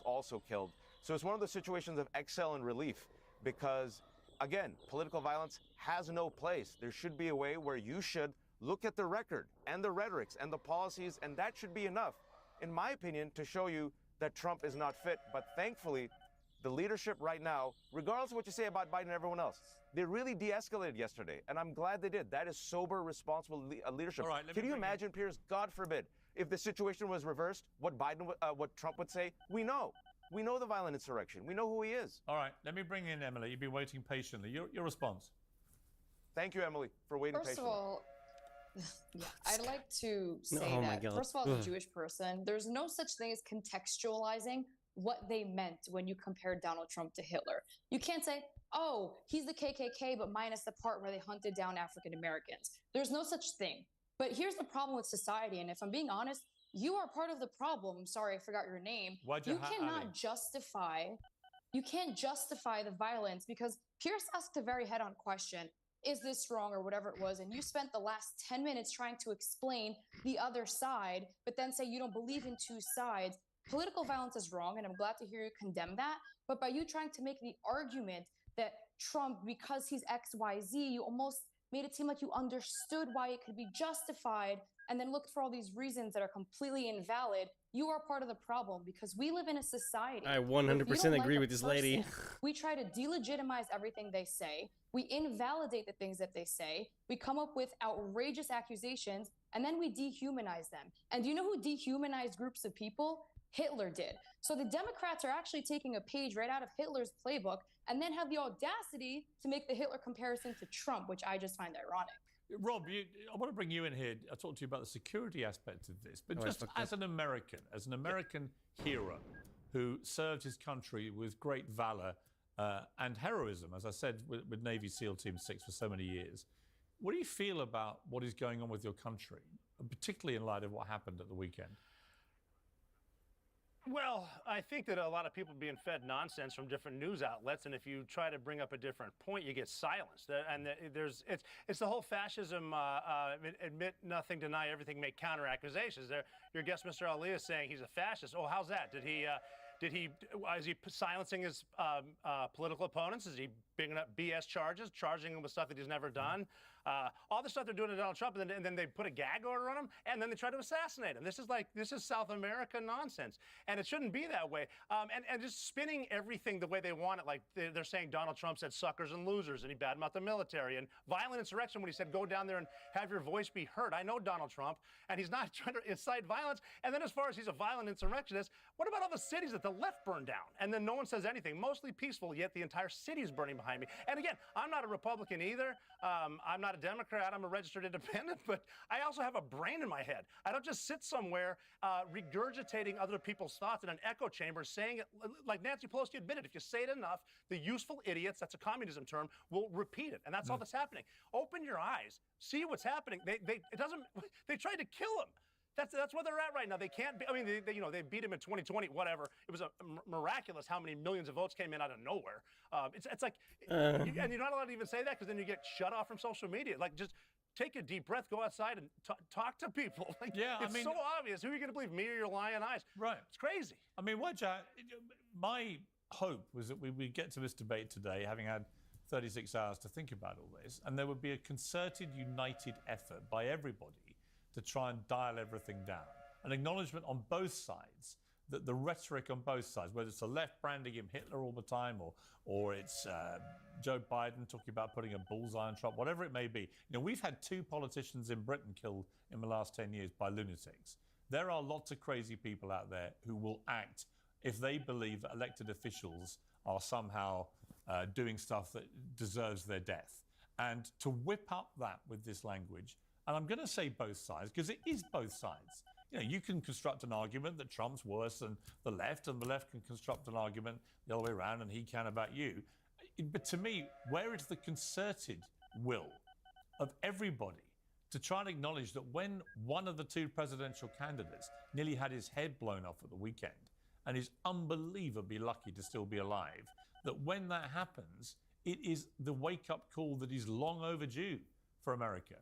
also killed. So it's one of those situations of exile and relief because, again, political violence has no place. There should be a way where you should look at the record and the rhetorics and the policies, and that should be enough, in my opinion, to show you that Trump is not fit. But thankfully, the leadership right now, regardless of what you say about Biden and everyone else, they really de-escalated yesterday, and I'm glad they did. That is sober, responsible leadership. All right, Can you imagine, Piers, God forbid, if the situation was reversed, what Trump would say? We know. We know the violent insurrection. We know who he is. All right, let me bring in Emily. You've been waiting patiently. Your response. Thank you, Emily, for waiting First patiently. of all, I'd like to say Oh my that, God. first of all, as a Ugh. Jewish person, there's no such thing as contextualizing what they meant when you compare Donald Trump to Hitler. You can't say, oh, he's the KKK, but minus the part where they hunted down African Americans. There's no such thing. But here's the problem with society, and if I'm being honest, you are part of the problem. I'm sorry, I forgot your name. Why'd You Ali? cannot justify the violence because Pierce asked a very head-on question. Is this wrong or whatever it was? And you spent the last 10 minutes trying to explain the other side, but then say you don't believe in 2 sides. Political violence is wrong, and I'm glad to hear you condemn that. But by you trying to make the argument that Trump, because he's XYZ, you almost made it seem like you understood why it could be justified and then looked for all these reasons that are completely invalid. You are part of the problem because we live in a society. I where if you 100% don't agree like a with this lady. person, we try to delegitimize everything they say. We invalidate the things that they say. We come up with outrageous accusations, and then we dehumanize them. And do you know who dehumanized groups of people? Hitler did. So the Democrats are actually taking a page right out of Hitler's playbook and then have the audacity to make the Hitler comparison to Trump, which I just find ironic. Rob, I want to bring you in here. I'll talk to you about the security aspect of this. But All right, just fuck as an American hero who served his country with great valor and heroism, as I said, with Navy SEAL Team 6 for so many years, what do you feel about what is going on with your country, particularly in light of what happened at the weekend? Well, I think that a lot of people are being fed nonsense from different news outlets, and if you try to bring up a different point, you get silenced. And it's the whole fascism: admit nothing, deny everything, make counter accusations. Your guest, Mr. Ali, is saying he's a fascist. Oh, how's that? Is he silencing his political opponents? Is he bringing up BS charges, charging him with stuff that he's never done? All the stuff they're doing to Donald Trump, and then they put a gag order on him, and then they try to assassinate him. This is South America nonsense, and it shouldn't be that way. And just spinning everything the way they want it, like they're saying Donald Trump said suckers and losers, and he badmouthed the military, and violent insurrection when he said go down there and have your voice be heard. I know Donald Trump, and he's not trying to incite violence. And then as far as he's a violent insurrectionist, what about all the cities that the left burned down? And then no one says anything, mostly peaceful, yet the entire city is burning behind me. And again, I'm not a Republican either. I'm not a a Democrat. I'm a registered independent, but I also have a brain in my head. I don't just sit somewhere regurgitating other people's thoughts in an echo chamber, saying it like Nancy Pelosi admitted. If you say it enough, the useful idiots, that's a communism term, will repeat it. And that's all that's happening. Open your eyes. See what's happening. They tried to kill him. That's where they're at right now. They can't be, I mean, they beat him in 2020, whatever. It was miraculous how many millions of votes came in out of nowhere. It's like, and you're not allowed to even say that because then you get shut off from social media. Like, just take a deep breath, go outside and talk to people. Like, yeah, it's so obvious. Who are you going to believe, me or your lying eyes? Right. It's crazy. I mean, my hope was that we would get to this debate today, having had 36 hours to think about all this, and there would be a concerted, united effort by everybody to try and dial everything down. An acknowledgement on both sides that the rhetoric on both sides, whether it's the left branding him Hitler all the time, or it's Joe Biden talking about putting a bullseye on Trump, whatever it may be. You know, we've had 2 politicians in Britain killed in the last 10 years by lunatics. There are lots of crazy people out there who will act if they believe that elected officials are somehow doing stuff that deserves their death. And to whip up that with this language, and I'm going to say both sides, because it is both sides. You know, you can construct an argument that Trump's worse than the left, and the left can construct an argument the other way around, and he can about you. But to me, where is the concerted will of everybody to try and acknowledge that when one of the 2 presidential candidates nearly had his head blown off at the weekend, and is unbelievably lucky to still be alive, that when that happens, it is the wake-up call that is long overdue for America.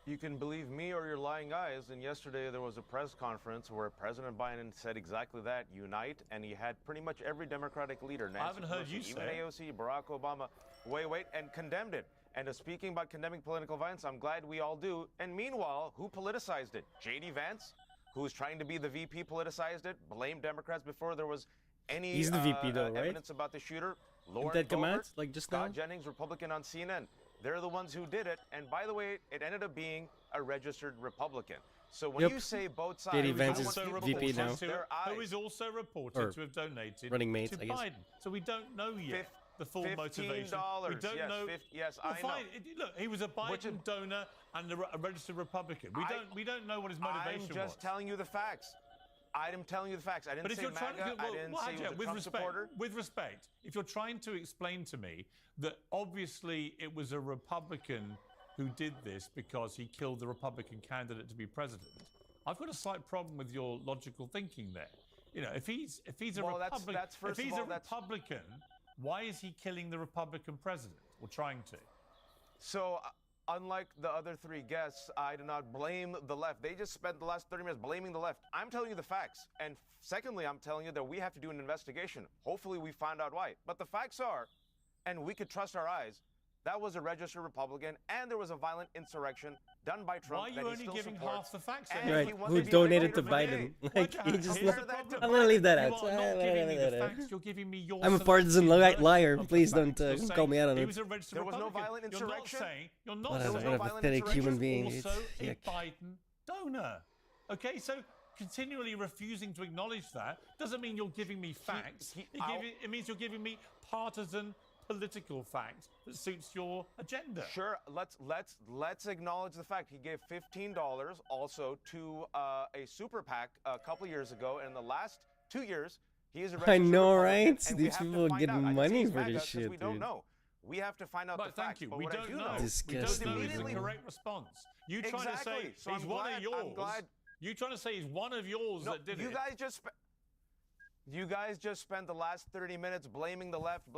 You can believe me or your lying eyes. And yesterday there was a press conference where President Biden said exactly that, unite, and he had pretty much every Democratic leader, Nancy I haven't heard Pelosi, you even say AOC, Barack Obama, wait, and condemned it. And speaking about condemning political violence, I'm glad we all do. And meanwhile, who politicized it? J.D. Vance, who's trying to be the VP, politicized it, blamed Democrats before there was any He's the VP though, right? evidence about the shooter. Lord Did that come out Gohmert, like just Scott now? Jennings, Republican on CNN. They're the ones who did it. And by the way, it ended up being a registered Republican. So when you say both sides, J.D. Vance I is want people to VP now. close their eyes. Who is also reported to have donated running mates, to I guess. Biden. So we don't know yet the full motivation. We don't yes, know. Yes, well, I fine. know. Look, he was a Biden donor and a registered Republican. We don't know what his motivation was. I'm just telling you the facts. I'm telling you the facts. I didn't say MAGA. I didn't say he was a Trump supporter. With respect, if you're trying to explain to me that obviously it was a Republican who did this because he killed the Republican candidate to be president, I've got a slight problem with your logical thinking there. You know, if he's a Republican, why is he killing the Republican president or trying to? So, unlike the other 3 guests, I do not blame the left. They just spent the last 30 minutes blaming the left. I'm telling you the facts. And secondly, I'm telling you that we have to do an investigation. Hopefully we find out why. But the facts are, and we could trust our eyes, that was a registered Republican, and there was a violent insurrection done by Trump. Why are you only giving half the facts? Right, who donated to Biden? Like, he just. I'm gonna leave that out. You're giving me your. I'm a partisan liar. Please don't call me out on it. There was no violent insurrection. You're not Whatever, saying. what a pathetic human being. Also a Biden donor. Okay, so continually refusing to acknowledge that doesn't mean you're giving me facts. It means you're giving me partisan political fact that suits your agenda. Sure, let's acknowledge the fact he gave $15 also to a super PAC a couple years ago, and in the last 2 years he is a I know, Republican, right? and These people are getting money for this shit, we don't dude. know. We have to find out the facts. Thank you. But We what I don't do know. Disgusting. We don't know is the correct response. You trying to say So he's I'm one glad, of yours? I'm glad. You trying to say he's one of yours that did it? You guys just spent the last 30 minutes blaming the left.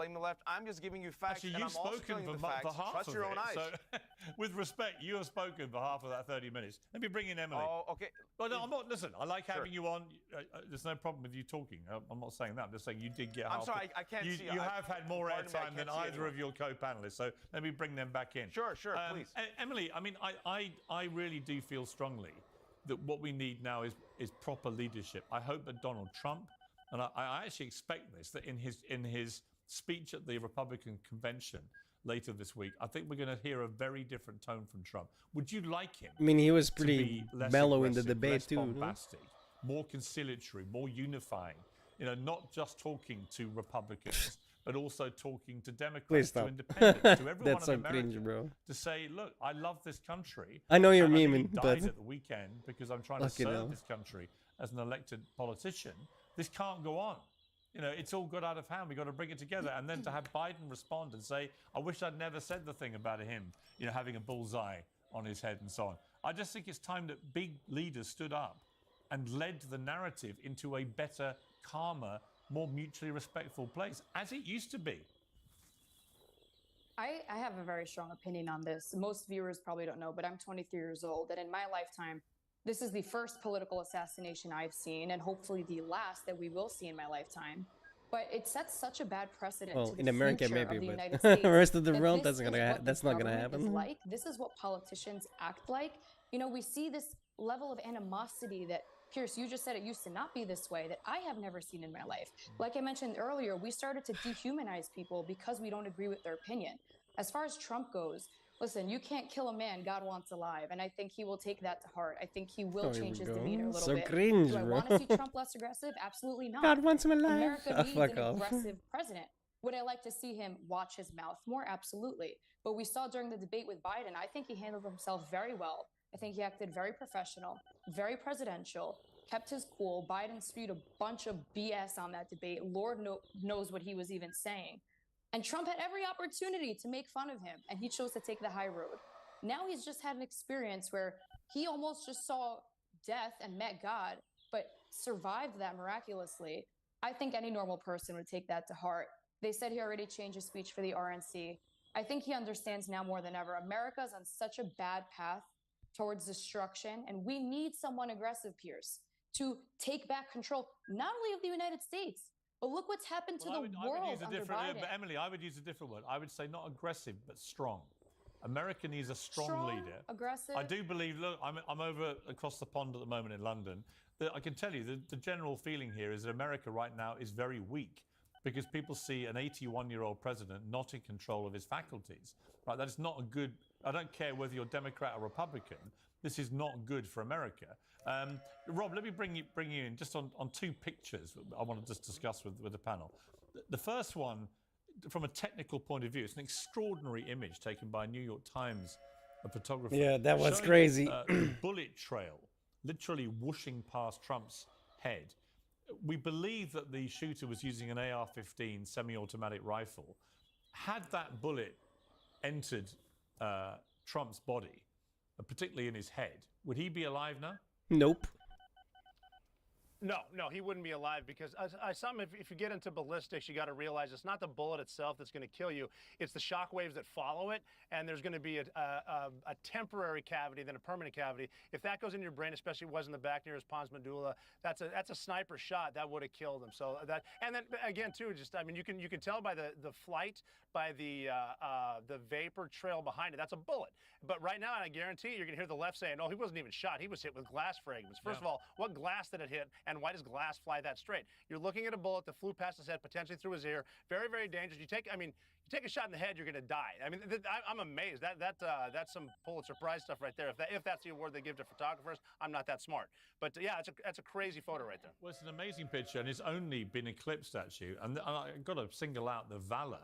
I'm just giving you facts. Actually, and you've I'm also spoken telling you for the facts. half Trust of your it. own eyes. So, with respect, you have spoken for half of that 30 minutes. Let me bring in Emily. Oh, okay. But no, I'm not. Listen, I like having you on. There's no problem with you talking. I'm not saying that. I'm just saying you did get half. I'm sorry, I can't see. You have had more airtime than either anyone. of your co-panelists. So let me bring them back in. Sure, please. Emily, I mean, I really do feel strongly that what we need now is proper leadership. I hope that Donald Trump, and I actually expect this, that in his speech at the Republican convention later this week, I think we're going to hear a very different tone from Trump. Would you like him? I mean, he was to pretty be less mellow in the aggressive, debate less too. bombastic, more conciliatory, more unifying? You know, not just talking to Republicans, but also talking to Please Democrats, stop. to independents, to everyone That's in so America, cringe, bro. to say, look, I love this country. I know you're and I think memeing, he but died at the weekend because I'm trying to fucking serve hell. this country as an elected politician. This can't go on. You know, it's all got out of hand. We've got to bring it together. And then to have Biden respond and say, I wish I'd never said the thing about him, you know, having a bullseye on his head and so on. I just think it's time that big leaders stood up and led the narrative into a better, calmer, more mutually respectful place, as it used to be. I have a very strong opinion on this. Most viewers probably don't know, but I'm 23 years old, and in my lifetime, this is the first political assassination I've seen, and hopefully the last that we will see in my lifetime. But it sets such a bad precedent Well, to the in America future maybe, of the but United States. the rest of the that world, this that's is what that's the not gonna government is happen. like. This is what politicians act like. You know, we see this level of animosity that, Pierce, you just said it used to not be this way, that I have never seen in my life. Like I mentioned earlier, we started to dehumanize people because we don't agree with their opinion. As far as Trump goes, listen, you can't kill a man God wants alive, and I think he will take that to heart. I think he will Oh, here change we his go. demeanor a little So bit. cringe, Do I bro. want to see Trump less aggressive? Absolutely not. God wants him alive. America Oh, needs fuck an off. aggressive president. Would I like to see him watch his mouth more? Absolutely. But we saw during the debate with Biden, I think he handled himself very well. I think he acted very professional, very presidential, kept his cool. Biden spewed a bunch of BS on that debate. Lord knows what he was even saying. And Trump had every opportunity to make fun of him, and he chose to take the high road. Now he's just had an experience where he almost just saw death and met God, but survived that miraculously. I think any normal person would take that to heart. They said he already changed his speech for the RNC. I think he understands now more than ever. America's on such a bad path towards destruction, and we need someone aggressive, Pierce, to take back control, not only of the United States, but look what's happened to the world under Biden. But Emily, I would use a different word. I would say not aggressive, but strong. America needs a strong leader. Aggressive. I do believe, look, I'm over across the pond at the moment in London. I can tell you the general feeling here is that America right now is very weak because people see an 81-year-old president not in control of his faculties. Right? That is not a good, I don't care whether you're Democrat or Republican, this is not good for America. Rob, let me bring you in just on two pictures I want to just discuss with the panel. The first one, from a technical point of view, it's an extraordinary image taken by a New York Times photographer. Yeah, that was showing crazy. The bullet trail literally whooshing past Trump's head. We believe that the shooter was using an AR-15 semi-automatic rifle. Had that bullet entered Trump's body, particularly in his head, would he be alive now? Nope. No, he wouldn't be alive because if you get into ballistics, you got to realize it's not the bullet itself that's going to kill you. It's the shock waves that follow it, and there's going to be a temporary cavity, then a permanent cavity. If that goes in your brain, especially if it was in the back near his pons medulla, that's a sniper shot that would have killed him. So that, and then again too, just I mean, you can tell by the flight, by the vapor trail behind it. That's a bullet. But right now, I guarantee you're going to hear the left saying, "Oh, he wasn't even shot. He was hit with glass fragments." First of all, what glass did it hit? And why does glass fly that straight? You're looking at a bullet that flew past his head, potentially through his ear. Very, very dangerous. You take a shot in the head, you're going to die. I mean, I'm amazed. That's some Pulitzer Prize stuff right there. If that's the award they give to photographers, I'm not that smart. But yeah, that's a crazy photo right there. Well, it's an amazing picture, and it's only been eclipsed actually. And I've got to single out the valor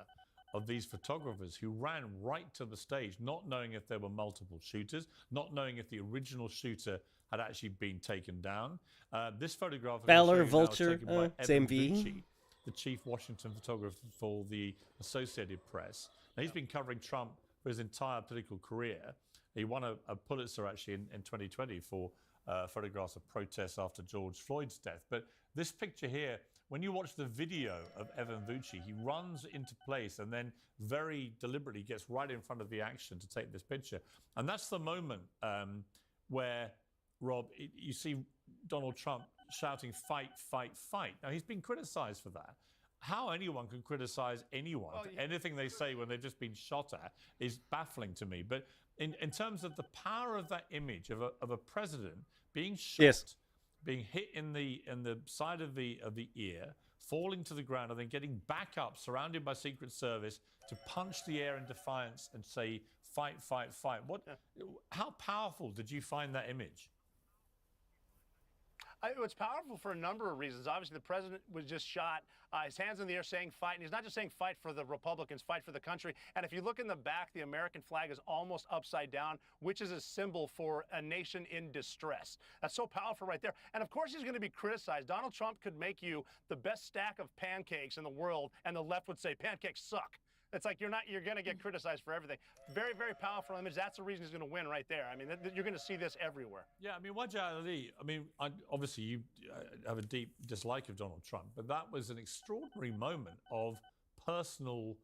of these photographers who ran right to the stage, not knowing if there were multiple shooters, not knowing if the original shooter had actually been taken down. This photograph Valor, Vulture, same V. Vucci, the chief Washington photographer for the Associated Press. Now, he's been covering Trump for his entire political career. He won a Pulitzer actually in 2020 for photographs of protests after George Floyd's death. But this picture here, when you watch the video of Evan Vucci, he runs into place and then very deliberately gets right in front of the action to take this picture. And that's the moment where, Rob, you see Donald Trump shouting, "Fight, fight, fight." Now, he's been criticized for that. How anyone can criticize anyone for anything they say when they've just been shot at is baffling to me. But in terms of the power of that image of a president being shot, yes, being hit in the side of the ear, falling to the ground, and then getting back up, surrounded by Secret Service, to punch the air in defiance and say, "Fight, fight, fight." How powerful did you find that image? It's powerful for a number of reasons. Obviously, the president was just shot. His hands in the air saying fight. And he's not just saying fight for the Republicans, fight for the country. And if you look in the back, the American flag is almost upside down, which is a symbol for a nation in distress. That's so powerful right there. And of course, he's going to be criticized. Donald Trump could make you the best stack of pancakes in the world, and the left would say pancakes suck. It's like you're going to get criticized for everything. Very, very powerful image. That's the reason he's going to win right there. I mean, you're going to see this everywhere. Yeah, I mean, Wajah Ali, I mean, obviously you have a deep dislike of Donald Trump, but that was an extraordinary moment of personal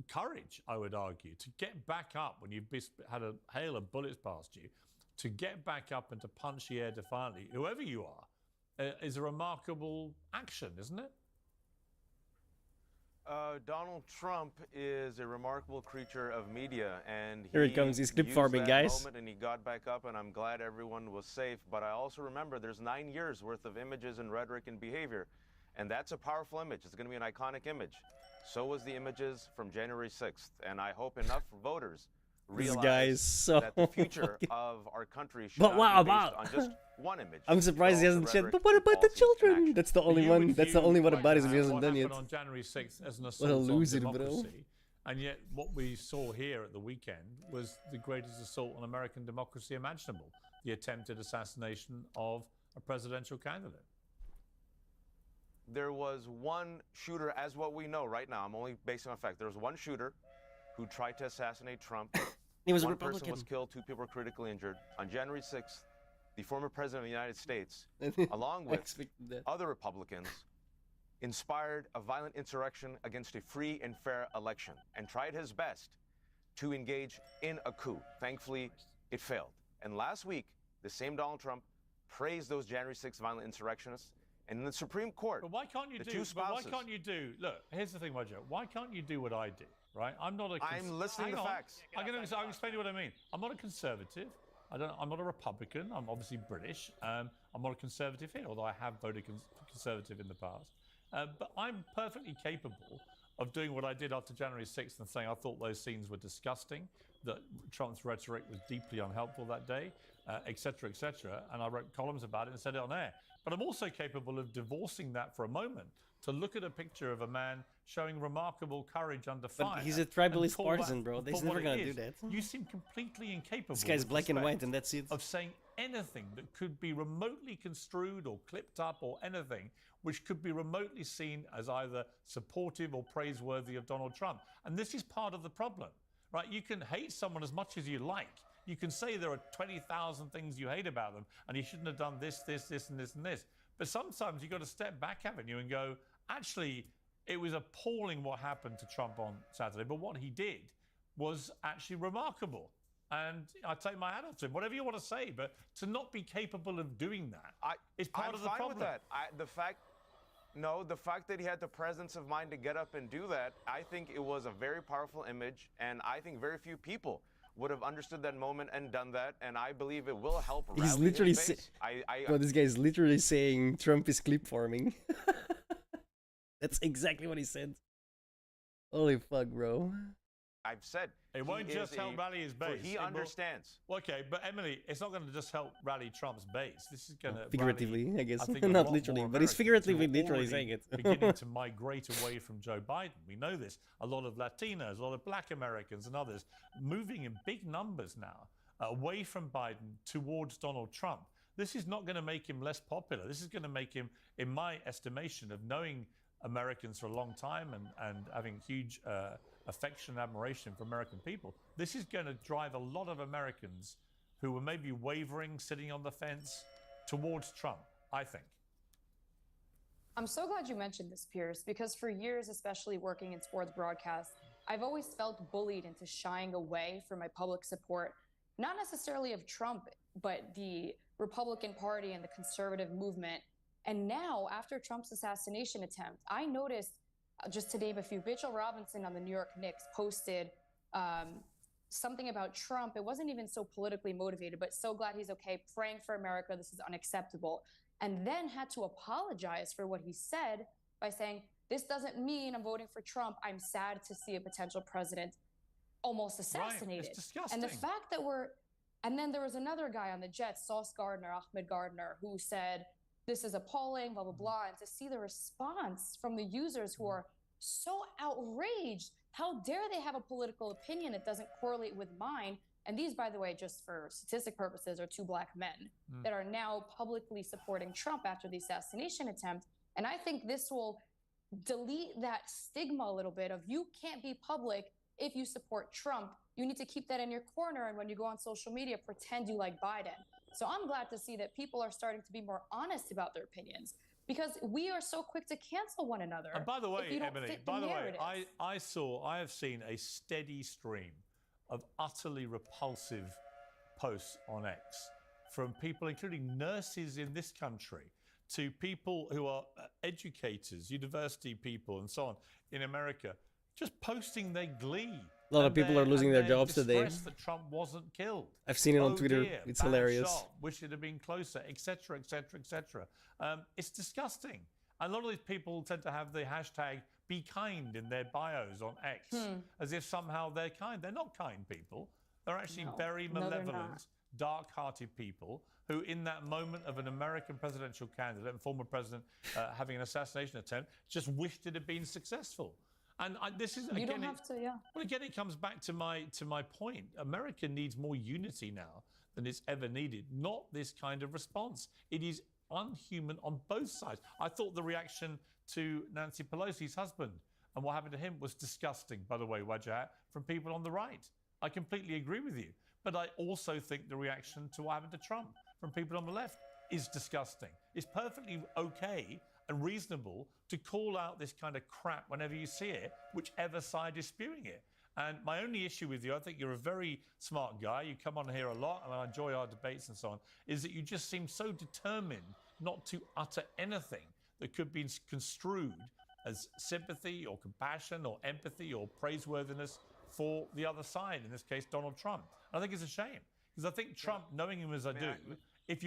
courage, I would argue, to get back up when you've had a hail of bullets past you, to get back up and to punch the air defiantly, whoever you are, is a remarkable action, isn't it? Donald Trump is a remarkable creature of media, and Here it comes, he's clip farming, guys. And he got back up, and I'm glad everyone was safe. But I also remember there's 9 years worth of images and rhetoric and behavior, and that's a powerful image. It's going to be an iconic image. So was the images from January 6th, and I hope enough voters realize that the future of our country should not be based on just one image. I'm surprised he hasn't said, but what about the children? That's the only one. That's the only one about it he hasn't done yet. On January 6th as an What a assault on loser, democracy, bro. and yet what we saw here at the weekend was the greatest assault on American democracy imaginable: the attempted assassination of a presidential candidate. There was one shooter, as what we know right now. I'm only basing on fact. There was one shooter who tried to assassinate Trump. He was a One Republican. person was killed, 2 people were critically injured. On January 6th, the former president of the United States, along with other Republicans, inspired a violent insurrection against a free and fair election and tried his best to engage in a coup. Thankfully, it failed. And last week, the same Donald Trump praised those January 6th violent insurrectionists. And in the Supreme Court, But why can't you the do? two But spouses, why can't you do? Look, here's the thing, Roger. Why can't you do what I do? Right? I'm not a. I'm listening hang to on. facts. I'll explain to you what I mean. I'm not a conservative. I'm not a Republican. I'm obviously British. I'm not a conservative here, although I have voted conservative in the past. But I'm perfectly capable of doing what I did after January 6th and saying I thought those scenes were disgusting, that Trump's rhetoric was deeply unhelpful that day, et cetera, and I wrote columns about it and said it on air. But I'm also capable of divorcing that for a moment to look at a picture of a man showing remarkable courage under fire. But he's a tribalist partisan, bro. He's never gonna do that. You seem completely incapable. This guy's with black and respect, white, and that's it. Of saying anything that could be remotely construed or clipped up or anything which could be remotely seen as either supportive or praiseworthy of Donald Trump. And this is part of the problem, right? You can hate someone as much as you like. You can say there are 20,000 things you hate about them, and he shouldn't have done this, this, this, and this, and this. But sometimes you've got to step back, haven't you, and go, actually, it was appalling what happened to Trump on Saturday, but what he did was actually remarkable. And I take my hat off to him, whatever you want to say, but to not be capable of doing that is part of the problem. I'm fine with that. The fact that he had the presence of mind to get up and do that, I think it was a very powerful image, and I think very few people would have understood that moment and done that, and I believe it will help. He's literally bro, this guy is literally saying Trump is clip farming. That's exactly what he said. Holy fuck, bro. I've said it won't just help rally his base. He understands. Okay, but Emily, it's not going to just help rally Trump's base. This is going to figuratively, rally, I guess, think, not literally, but he's figuratively, literally saying it. Beginning to migrate away from Joe Biden. We know this. A lot of Latinos, a lot of Black Americans, and others moving in big numbers now away from Biden towards Donald Trump. This is not going to make him less popular. This is going to make him, in my estimation, of knowing Americans for a long time and having huge affection and admiration for American people, this is going to drive a lot of Americans who were maybe wavering, sitting on the fence, towards Trump, I think. I'm so glad you mentioned this, Pierce, because for years, especially working in sports broadcasts, I've always felt bullied into shying away from my public support, not necessarily of Trump, but the Republican Party and the conservative movement. And now, after Trump's assassination attempt, I noticed, just to name a few, Mitchell Robinson on the New York Knicks posted something about Trump. It wasn't even so politically motivated, but so glad he's okay, praying for America, this is unacceptable. And then had to apologize for what he said by saying, this doesn't mean I'm voting for Trump. I'm sad to see a potential president almost assassinated. Right. It's disgusting. And the fact that we're And then there was another guy on the Jets, Ahmed Gardner, who said, this is appalling, blah, blah, blah. And to see the response from the users who are so outraged, how dare they have a political opinion that doesn't correlate with mine? And these, by the way, just for statistic purposes, are 2 black men that are now publicly supporting Trump after the assassination attempt. And I think this will delete that stigma a little bit of you can't be public if you support Trump. You need to keep that in your corner. And when you go on social media, pretend you like Biden. So I'm glad to see that people are starting to be more honest about their opinions, because we are so quick to cancel one another. And by the way, if you don't Emily, fit by the way, narrative. I have seen a steady stream of utterly repulsive posts on X from people, including nurses in this country, to people who are educators, university people, and so on in America, just posting their glee. A lot of people are losing their jobs today. That Trump wasn't killed. I've seen it on Twitter. Dear, it's bad hilarious. Shot, wish it had been closer, etc., etc., etc. It's disgusting. A lot of these people tend to have the hashtag "be kind" in their bios on X, as if somehow they're kind. They're not kind people. They're actually very malevolent, dark-hearted people who, in that moment of an American presidential candidate and former president having an assassination attempt, just wished it had been successful. And this is You again, don't have to, yeah. Well, again, it comes back to my point. America needs more unity now than it's ever needed. Not this kind of response. It is unhuman on both sides. I thought the reaction to Nancy Pelosi's husband and what happened to him was disgusting, by the way, Wajahat, from people on the right. I completely agree with you. But I also think the reaction to what happened to Trump from people on the left is disgusting. It's perfectly okay and reasonable to call out this kind of crap whenever you see it, whichever side is spewing it. And my only issue with you, I think you're a very smart guy, you come on here a lot, and I enjoy our debates and so on, is that you just seem so determined not to utter anything that could be construed as sympathy or compassion or empathy or praiseworthiness for the other side, in this case, Donald Trump. I think it's a shame, because I think Trump, knowing him as I do, if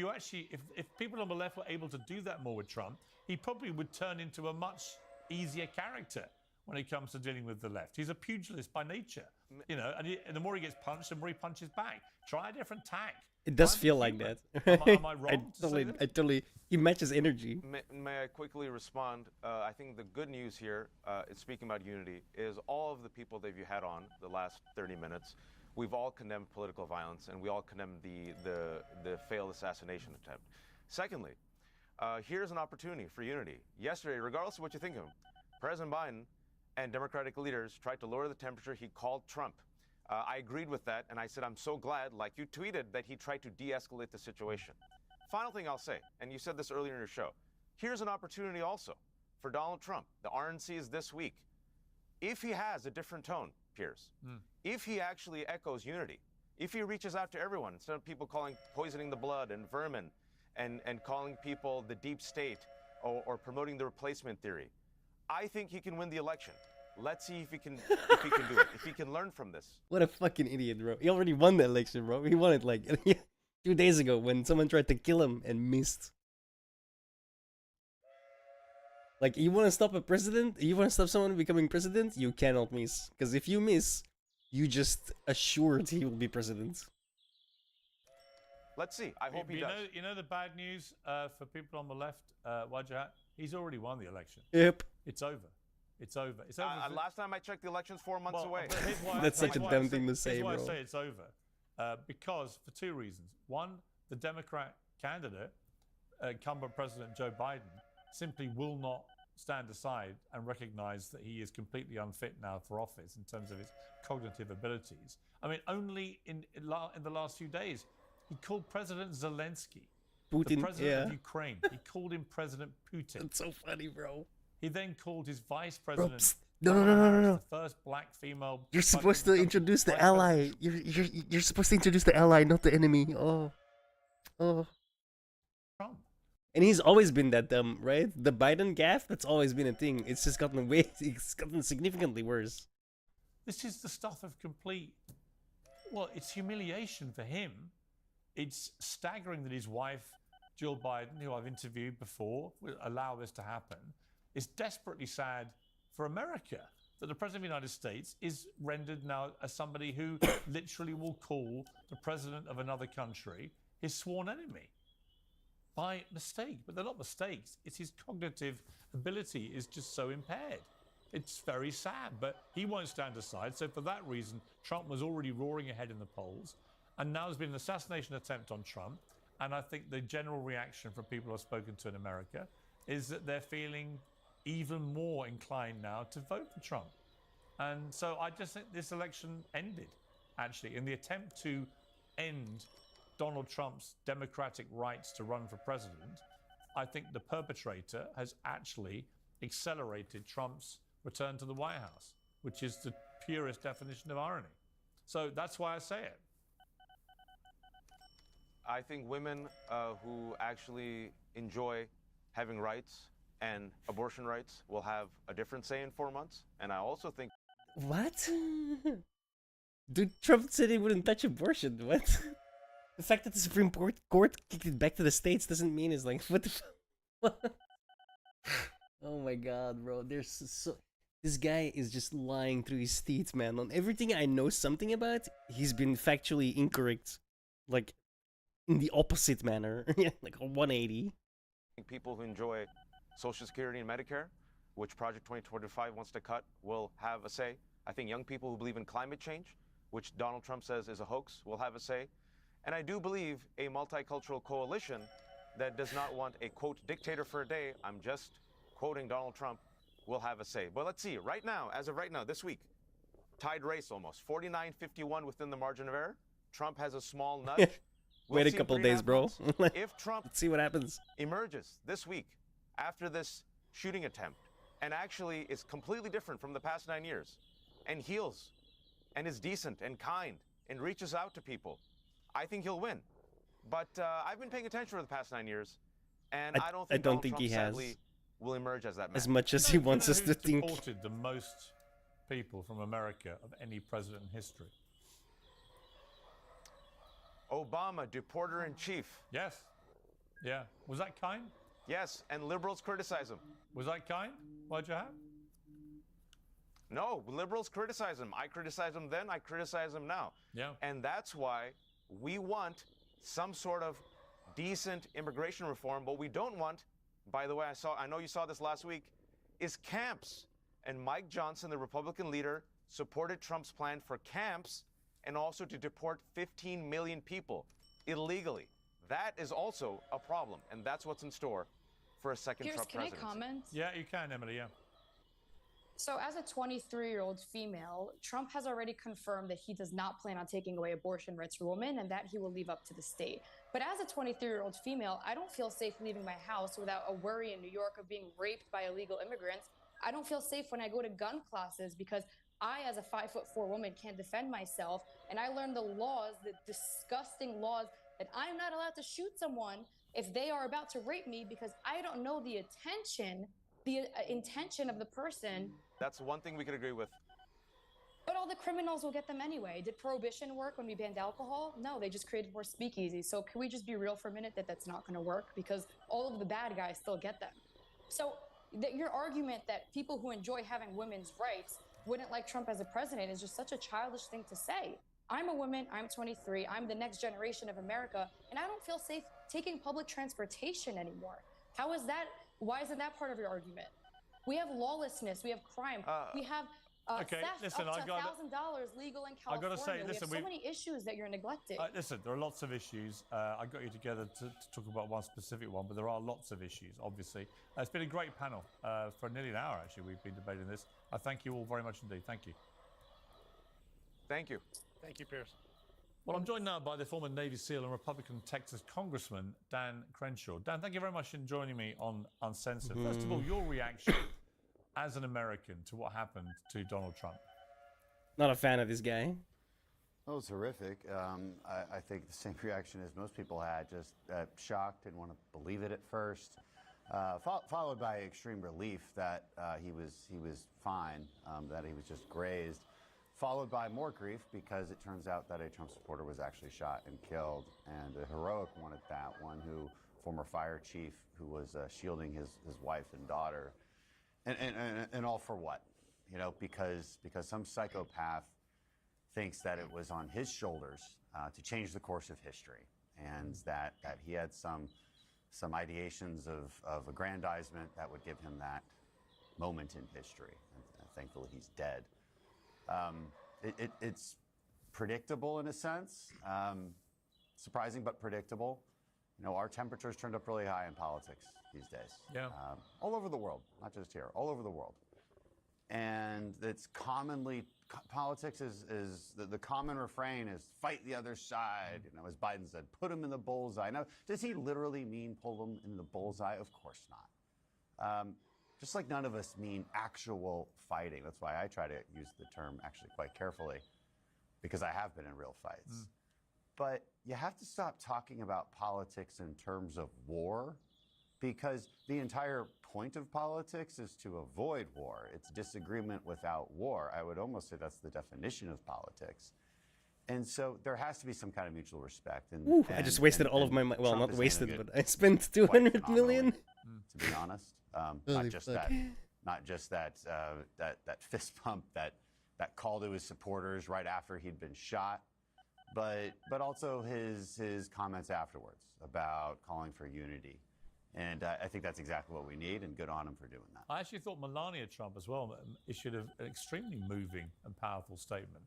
people on the left were able to do that more with Trump, he probably would turn into a much easier character when it comes to dealing with the left. He's a pugilist by nature, you know, and the more he gets punched, the more he punches back. Try a different tack. It does feel like that. Am I wrong? I totally. He matches energy. May I quickly respond? I think the good news here, speaking about unity, is all of the people that you had on the last 30 minutes, we've all condemned political violence, and we all condemn the failed assassination attempt. Secondly, here's an opportunity for unity. Yesterday, regardless of what you think of him, President Biden and Democratic leaders tried to lower the temperature. He called Trump. I agreed with that, and I said, I'm so glad, like you tweeted, that he tried to de-escalate the situation. Final thing I'll say, and you said this earlier in your show, here's an opportunity also for Donald Trump. The RNC is this week. If he has a different tone, Piers, if he actually echoes unity, if he reaches out to everyone, instead of people poisoning the blood and vermin, and calling people the deep state or promoting the replacement theory, I think he can win the election. Let's see if he can do it. If he can learn from this. What a fucking idiot, bro. He already won the election, bro. He won it like 2 days ago when someone tried to kill him and missed. Like, you want to stop a president? You want to stop someone becoming president? You cannot miss. Because if you miss, you just assured he will be president. Let's see. I hope he does. You know the bad news for people on the left, Wajahat? He's already won the election. Yep. It's over. It's over. It's over. Last time I checked, the election's 4 months away. That's such a dumb thing to say, here's why bro. I say it's over. Because for 2 reasons. One, the Democrat candidate, incumbent President Joe Biden, simply will not stand aside and recognize that he is completely unfit now for office in terms of his cognitive abilities. I mean, only in the last few days, he called President Zelensky, Putin, the president of yeah. Ukraine, he called him President Putin. That's so funny, bro. He then called his vice president, No, the first black female. You're supposed to introduce the ally. You're supposed to introduce the ally, not the enemy. Oh. Trump. And he's always been that dumb, right? The Biden gaffe, that's always been a thing. It's just gotten it's gotten significantly worse. This is the stuff of complete, well, it's humiliation for him. It's staggering that his wife, Jill Biden, who I've interviewed before, will allow this to happen. It's desperately sad for America that the President of the United States is rendered now as somebody who literally will call the President of another country his sworn enemy by mistake. But they're not mistakes. It's his cognitive ability is just so impaired. It's very sad, but he won't stand aside. So for that reason, Trump was already roaring ahead in the polls. And now there's been an assassination attempt on Trump. And I think the general reaction from people I've spoken to in America is that they're feeling even more inclined now to vote for Trump. And so I just think this election ended, actually, in the attempt to end Donald Trump's democratic rights to run for president. I think the perpetrator has actually accelerated Trump's return to the White House, which is the purest definition of irony. So that's why I say it. I think women who actually enjoy having rights and abortion rights will have a different say in 4 months. And I also think... What? Dude, Trump said he wouldn't touch abortion. What? The fact that the Supreme Court kicked it back to the states doesn't mean it's like, what the fuck? Oh my god, bro. This guy is just lying through his teeth, man. On everything I know something about, he's been factually incorrect. Like, in the opposite manner. Like a 180. People who enjoy Social Security and Medicare, which Project 2025 wants to cut, will have a say. I think young people who believe in climate change, which Donald Trump says is a hoax, will have a say. And I do believe a multicultural coalition that does not want a, quote, dictator for a day, I'm just quoting Donald Trump, will have a say. But let's see, right now, as of right now, this week, tied race almost, 49-51 within the margin of error. Trump has a small nudge. Wait a couple days, bro. If Trump Let's see what happens. Emerges this week after this shooting attempt and actually is completely different from the past 9 years and heals and is decent and kind and reaches out to people, I think he'll win. But I've been paying attention for the past 9 years, and I don't think Donald Trump, sadly, will emerge as that man. As much as he wants us to think. Who supported the most people from America of any president in history? Obama, deporter in chief. Yes. Yeah. Was that kind? Yes, and liberals criticize him. Was that kind? Why'd you have? No, liberals criticize him. I criticize him then, I criticize him now. Yeah. And that's why we want some sort of decent immigration reform. What we don't want, by the way, I know you saw this last week, is camps. And Mike Johnson, the Republican leader, supported Trump's plan for camps and also to deport 15 million people illegally. That is also a problem, and that's what's in store for a second Pierce, Trump can presidency. I comment? Yeah, you can, Emily, yeah. So as a 23-year-old female, Trump has already confirmed that he does not plan on taking away abortion rights for women and that he will leave up to the state. But as a 23-year-old female, I don't feel safe leaving my house without a worry in New York of being raped by illegal immigrants. I don't feel safe when I go to gun classes because I, as a 5'4" woman, can't defend myself. And I learned the laws, the disgusting laws, that I'm not allowed to shoot someone if they are about to rape me because I don't know the intention of the person. That's one thing we could agree with. But all the criminals will get them anyway. Did prohibition work when we banned alcohol? No, they just created more speakeasies. So can we just be real for a minute that that's not going to work? Because all of the bad guys still get them. So your argument that people who enjoy having women's rights wouldn't like Trump as a president is just such a childish thing to say. I'm a woman, I'm 23, I'm the next generation of America, and I don't feel safe taking public transportation anymore. How is that? Why isn't that part of your argument? We have lawlessness, we have crime, we have okay, theft listen, up to $1,000 legal in California. I got to say, we have so many issues that you're neglecting. Listen, there are lots of issues. I got you together to talk about one specific one, but there are lots of issues, obviously. It's been a great panel. For nearly an hour, actually, we've been debating this. I thank you all very much indeed. Thank you. Thank you. Thank you, Pierce. Well, I'm joined now by the former Navy SEAL and Republican Texas Congressman, Dan Crenshaw. Dan, thank you very much for joining me on Uncensored. First of all, your reaction as an American to what happened to Donald Trump. Not a fan of this guy. Well, it's horrific. I think the same reaction as most people had, just shocked, didn't want to believe it at first, followed by extreme relief that he was fine, that he was just grazed, followed by more grief because it turns out that a Trump supporter was actually shot and killed, and a heroic one at that, one who, former fire chief who was shielding his wife and daughter, and all for what? you know, because some psychopath thinks that it was on his shoulders to change the course of history, and that he had some ideations of aggrandizement that would give him that moment in history. And thankfully, he's dead. It's predictable in a sense, surprising but predictable. You know, our temperatures turned up really high in politics these days. Yeah. All over the world, not just here, all over the world. And it's commonly, politics is the common refrain is fight the other side. You know, as Biden said, put him in the bullseye. Now, does he literally mean pull him in the bullseye? Of course not. Just like none of us mean actual fighting. That's why I try to use the term actually quite carefully, because I have been in real fights. But you have to stop talking about politics in terms of war, because the entire point of politics is to avoid war. It's disagreement without war. I would almost say that's the definition of politics. And so there has to be some kind of mutual respect. And, I just wasted all of my money. Well, Trump not is wasted, handling but I spent 200 million. To be honest, Holy not just that fist pump that call to his supporters right after he'd been shot, but also his comments afterwards about calling for unity. And I think that's exactly what we need, and good on him for doing that. I actually thought Melania Trump as well issued an extremely moving and powerful statement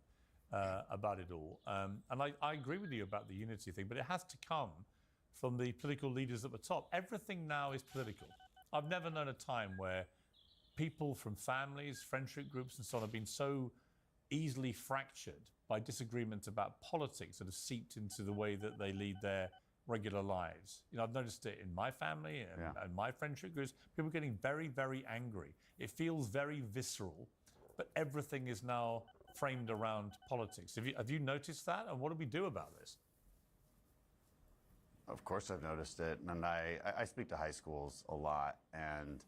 about it all. And I agree with you about the unity thing, but it has to come from the political leaders at the top. Everything now is political. I've never known a time where people from families, friendship groups, and so on have been so easily fractured by disagreements about politics that have seeped into the way that they lead their regular lives. You know, I've noticed it in my family and my friendship groups. People are getting very, very angry. It feels very visceral, but everything is now framed around politics. Have you noticed that? And what do we do about this? Of course I've noticed it, and I speak to high schools a lot, and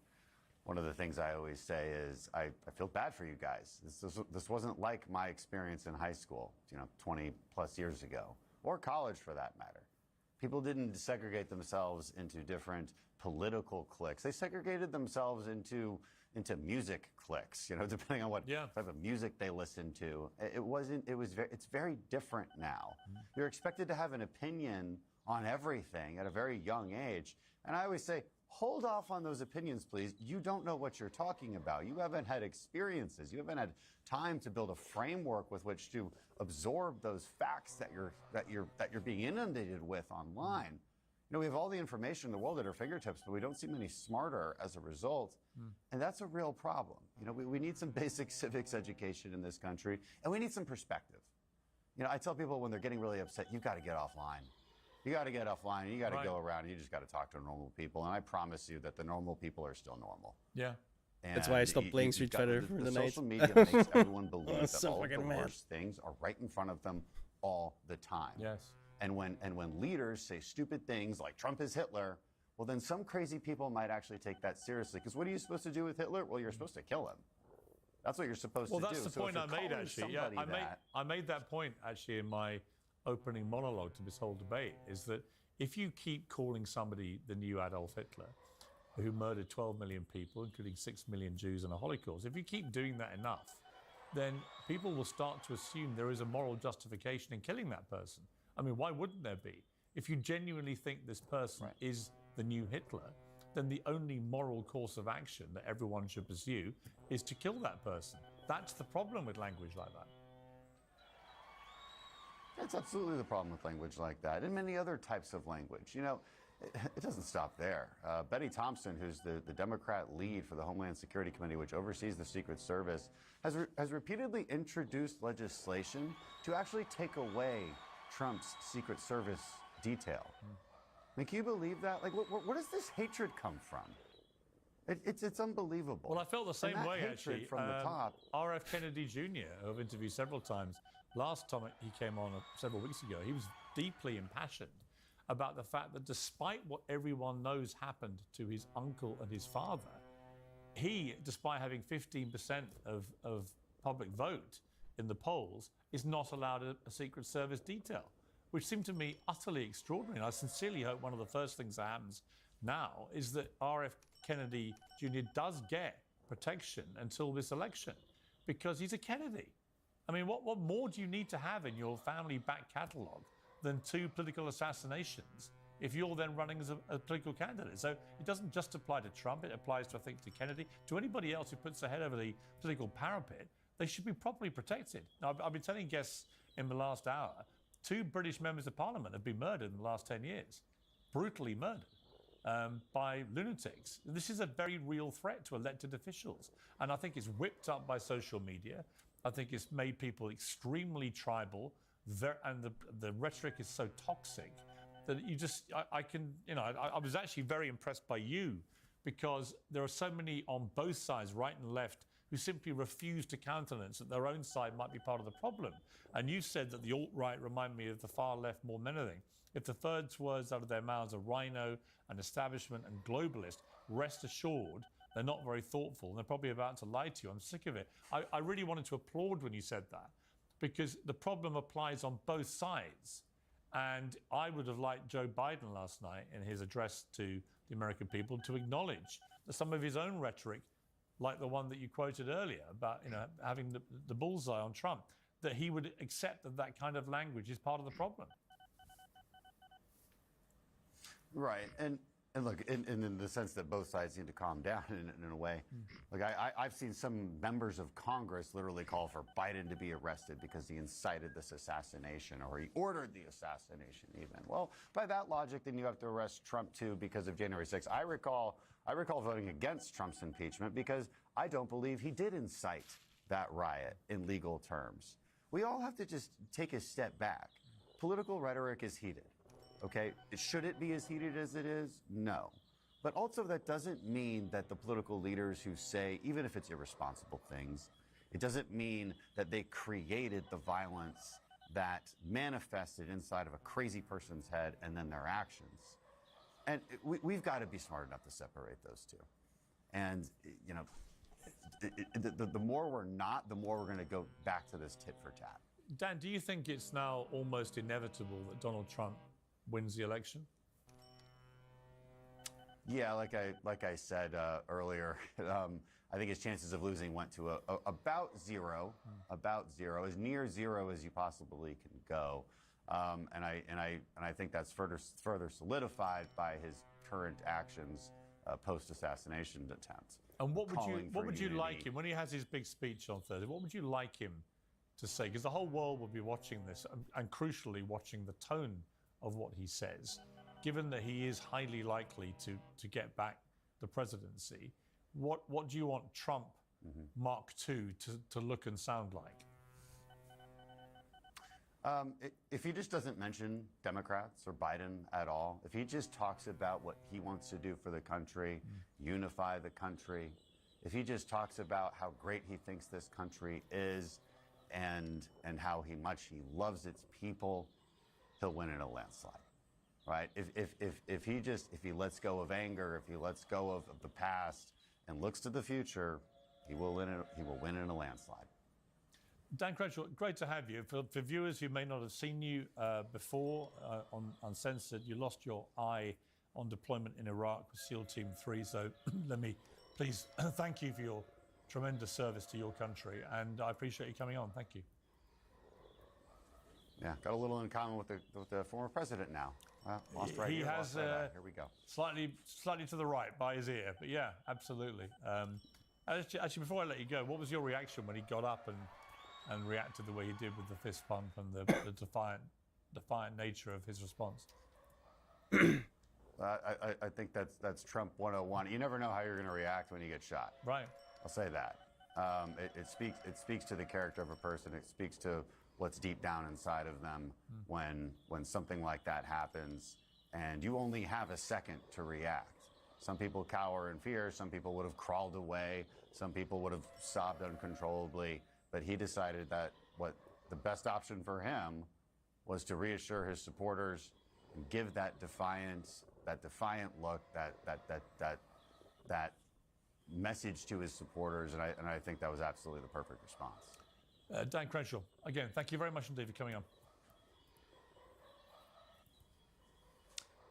one of the things I always say is I feel bad for you guys. This wasn't like my experience in high school, 20 plus years ago, or college for that matter. People didn't segregate themselves into different political cliques. They segregated themselves into music cliques, depending on what type of music they listened to. It's very different now. You're expected to have an opinion on everything at a very young age. And I always say, hold off on those opinions, please. You don't know what you're talking about. You haven't had experiences. You haven't had time to build a framework with which to absorb those facts that you're being inundated with online. We have all the information in the world at our fingertips, but we don't seem any smarter as a result. And that's a real problem. We need some basic civics education in this country, and we need some perspective. I tell people when they're getting really upset, you've got to get offline. You got to get offline, and you got to go around, and you just got to talk to normal people. And I promise you that the normal people are still normal. Yeah. And that's why I stopped playing Street Fighter for the night. Social media makes everyone believe that so all of the mad. worst things are right in front of them all the time. Yes. And when leaders say stupid things like Trump is Hitler, well, then some crazy people might actually take that seriously. Because what are you supposed to do with Hitler? Well, you're supposed to kill him. That's what you're supposed to do. Well, that's the point I made, actually. Yeah, I made that point, actually, in my opening monologue to this whole debate, is that if you keep calling somebody the new Adolf Hitler, who murdered 12 million people, including 6 million Jews in a Holocaust, if you keep doing that enough, then people will start to assume there is a moral justification in killing that person. I mean, why wouldn't there be? If you genuinely think this person is the new Hitler, then the only moral course of action that everyone should pursue is to kill that person. That's the problem with language like that. That's absolutely the problem with language like that, and many other types of language. It doesn't stop there. Betty Thompson, who's the Democrat lead for the Homeland Security Committee, which oversees the Secret Service, has repeatedly introduced legislation to actually take away Trump's Secret Service detail. I mean, can you believe that? Like, where does this hatred come from? It's unbelievable. Well, I felt the same way, actually. From the top. R.F. Kennedy Jr., who I've interviewed several times, last time he came on several weeks ago, he was deeply impassioned about the fact that despite what everyone knows happened to his uncle and his father, he, despite having 15% of public vote in the polls, is not allowed a Secret Service detail, which seemed to me utterly extraordinary. And I sincerely hope one of the first things that happens now is that R.F. Kennedy Jr. does get protection until this election. because he's a Kennedy. I mean, what more do you need to have in your family back catalogue than 2 political assassinations if you're then running as a political candidate? So it doesn't just apply to Trump, it applies to, I think, to Kennedy, to anybody else who puts their head over the political parapet. They should be properly protected. Now, I've been telling guests in the last hour, 2 British members of parliament have been murdered in the last 10 years, brutally murdered by lunatics. This is a very real threat to elected officials. And I think it's whipped up by social media. I think it's made people extremely tribal, and the rhetoric is so toxic that you just, I was actually very impressed by you, because there are so many on both sides, right and left, who simply refuse to countenance that their own side might be part of the problem. And you said that the alt-right remind me of the far left more than anything. If the first words out of their mouths are rhino and establishment and globalist, rest assured they're not very thoughtful, and they're probably about to lie to you. I'm sick of it. I really wanted to applaud when you said that, because the problem applies on both sides. And I would have liked Joe Biden last night in his address to the American people to acknowledge that some of his own rhetoric, like the one that you quoted earlier about having the bullseye on Trump, that he would accept that that kind of language is part of the problem. Right, and look, in the sense that both sides need to calm down in a way. Like I've seen some members of Congress literally call for Biden to be arrested because he incited this assassination, or he ordered the assassination even. Well, by that logic, then you have to arrest Trump too because of January 6th. I recall voting against Trump's impeachment because I don't believe he did incite that riot in legal terms. We all have to just take a step back. Political rhetoric is heated. Okay, should it be as heated as it is? No. But also that doesn't mean that the political leaders who say, even if it's irresponsible things, it doesn't mean that they created the violence that manifested inside of a crazy person's head and then their actions. And we've got to be smart enough to separate those two. And, the more we're not, the more we're going to go back to this tit for tat. Dan, do you think it's now almost inevitable that Donald Trump wins the election? Yeah, like I said earlier, I think his chances of losing went to about zero, as near zero as you possibly can go, and I think that's further solidified by his current actions post-assassination attempt. And what would you like him when he has his big speech on Thursday? What would you like him to say? Because the whole world will be watching this, and crucially watching the tone of what he says, given that he is highly likely to get back the presidency. What do you want Trump Mark II to look and sound like? If he just doesn't mention Democrats or Biden at all, if he just talks about what he wants to do for the country, unify the country, if he just talks about how great he thinks this country is and how much he loves its people, he'll win in a landslide, right? If he lets go of anger, if he lets go of the past and looks to the future, he will win in a landslide. Dan Crenshaw, great to have you. For viewers who may not have seen you before on Uncensored, you lost your eye on deployment in Iraq with SEAL Team 3. So let me please thank you for your tremendous service to your country, and I appreciate you coming on. Thank you. Yeah, got a little in common with the former president now. Lost right he here, has lost right there. Here we go. Slightly to the right by his ear, but yeah, absolutely. Actually, before I let you go, what was your reaction when he got up and reacted the way he did with the fist pump and the defiant nature of his response? I think that's Trump 101. You never know how you're going to react when you get shot. Right. I'll say that. It speaks to the character of a person. It speaks to what's deep down inside of them when something like that happens, and you only have a second to react. Some people cower in fear. Some people would have crawled away. Some people would have sobbed uncontrollably. But he decided that what the best option for him was to reassure his supporters and give that defiant look, that message to his supporters, and I think that was absolutely the perfect response. Dan Crenshaw, again, thank you very much indeed for coming on.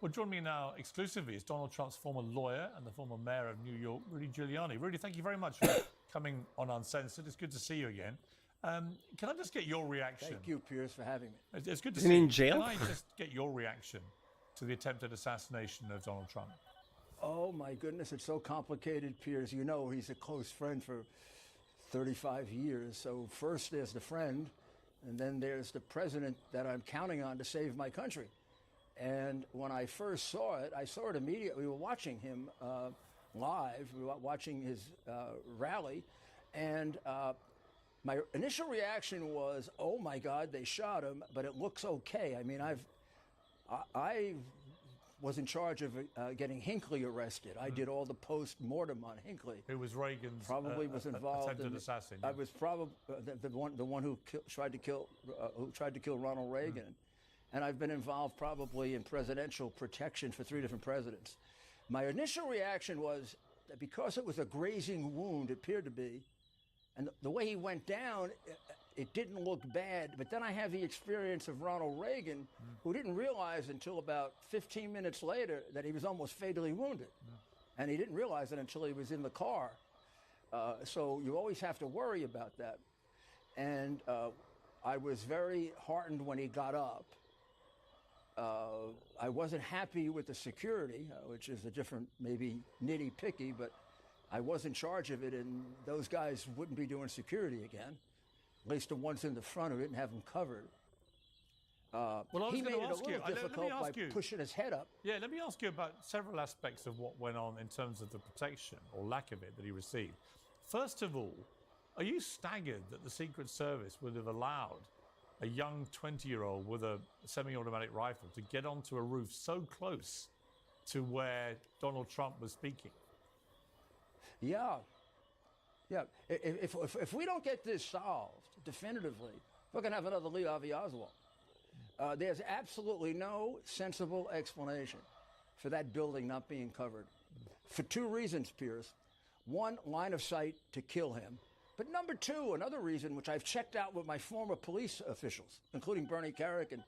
Well, joining me now exclusively is Donald Trump's former lawyer and the former mayor of New York, Rudy Giuliani. Rudy, thank you very much for coming on Uncensored. It's good to see you again. Can I just get your reaction? Thank you, Piers, for having me. It's good to Isn't see he you. in jail? Can I just get your reaction to the attempted assassination of Donald Trump? Oh, my goodness, it's so complicated, Piers. You know, he's a close friend for 35 years. So first there's the friend, and then there's the president that I'm counting on to save my country. And when I first saw it, I saw it immediately. We were watching him live. We were watching his rally. And my initial reaction was, oh, my God, they shot him, but it looks okay. I mean, I was in charge of getting Hinckley arrested. I did all the post-mortem on Hinckley. Who was Reagan's probably was involved attempted in assassin? I was probably the one who tried to kill Ronald Reagan, and I've been involved probably in presidential protection for 3 different presidents. My initial reaction was that because it was a grazing wound, it appeared to be, and the way he went down, it didn't look bad. But then I have the experience of Ronald Reagan, who didn't realize until about 15 minutes later that he was almost fatally wounded. And he didn't realize it until he was in the car. So you always have to worry about that. And I was very heartened when he got up. I wasn't happy with the security, which is a different, maybe nitty-picky, but I was in charge of it, and those guys wouldn't be doing security again. At least the ones in the front who didn't have them covered. He made it a little difficult by pushing his head up. Yeah, let me ask you about several aspects of what went on in terms of the protection, or lack of it, that he received. First of all, are you staggered that the Secret Service would have allowed a young 20-year-old with a semi-automatic rifle to get onto a roof so close to where Donald Trump was speaking? Yeah. If we don't get this solved definitively, we're going to have another Lee Harvey Oswald. There's absolutely no sensible explanation for that building not being covered. For 2 reasons, Piers. One, line of sight to kill him. But number 2, another reason, which I've checked out with my former police officials, including Bernie Carrick and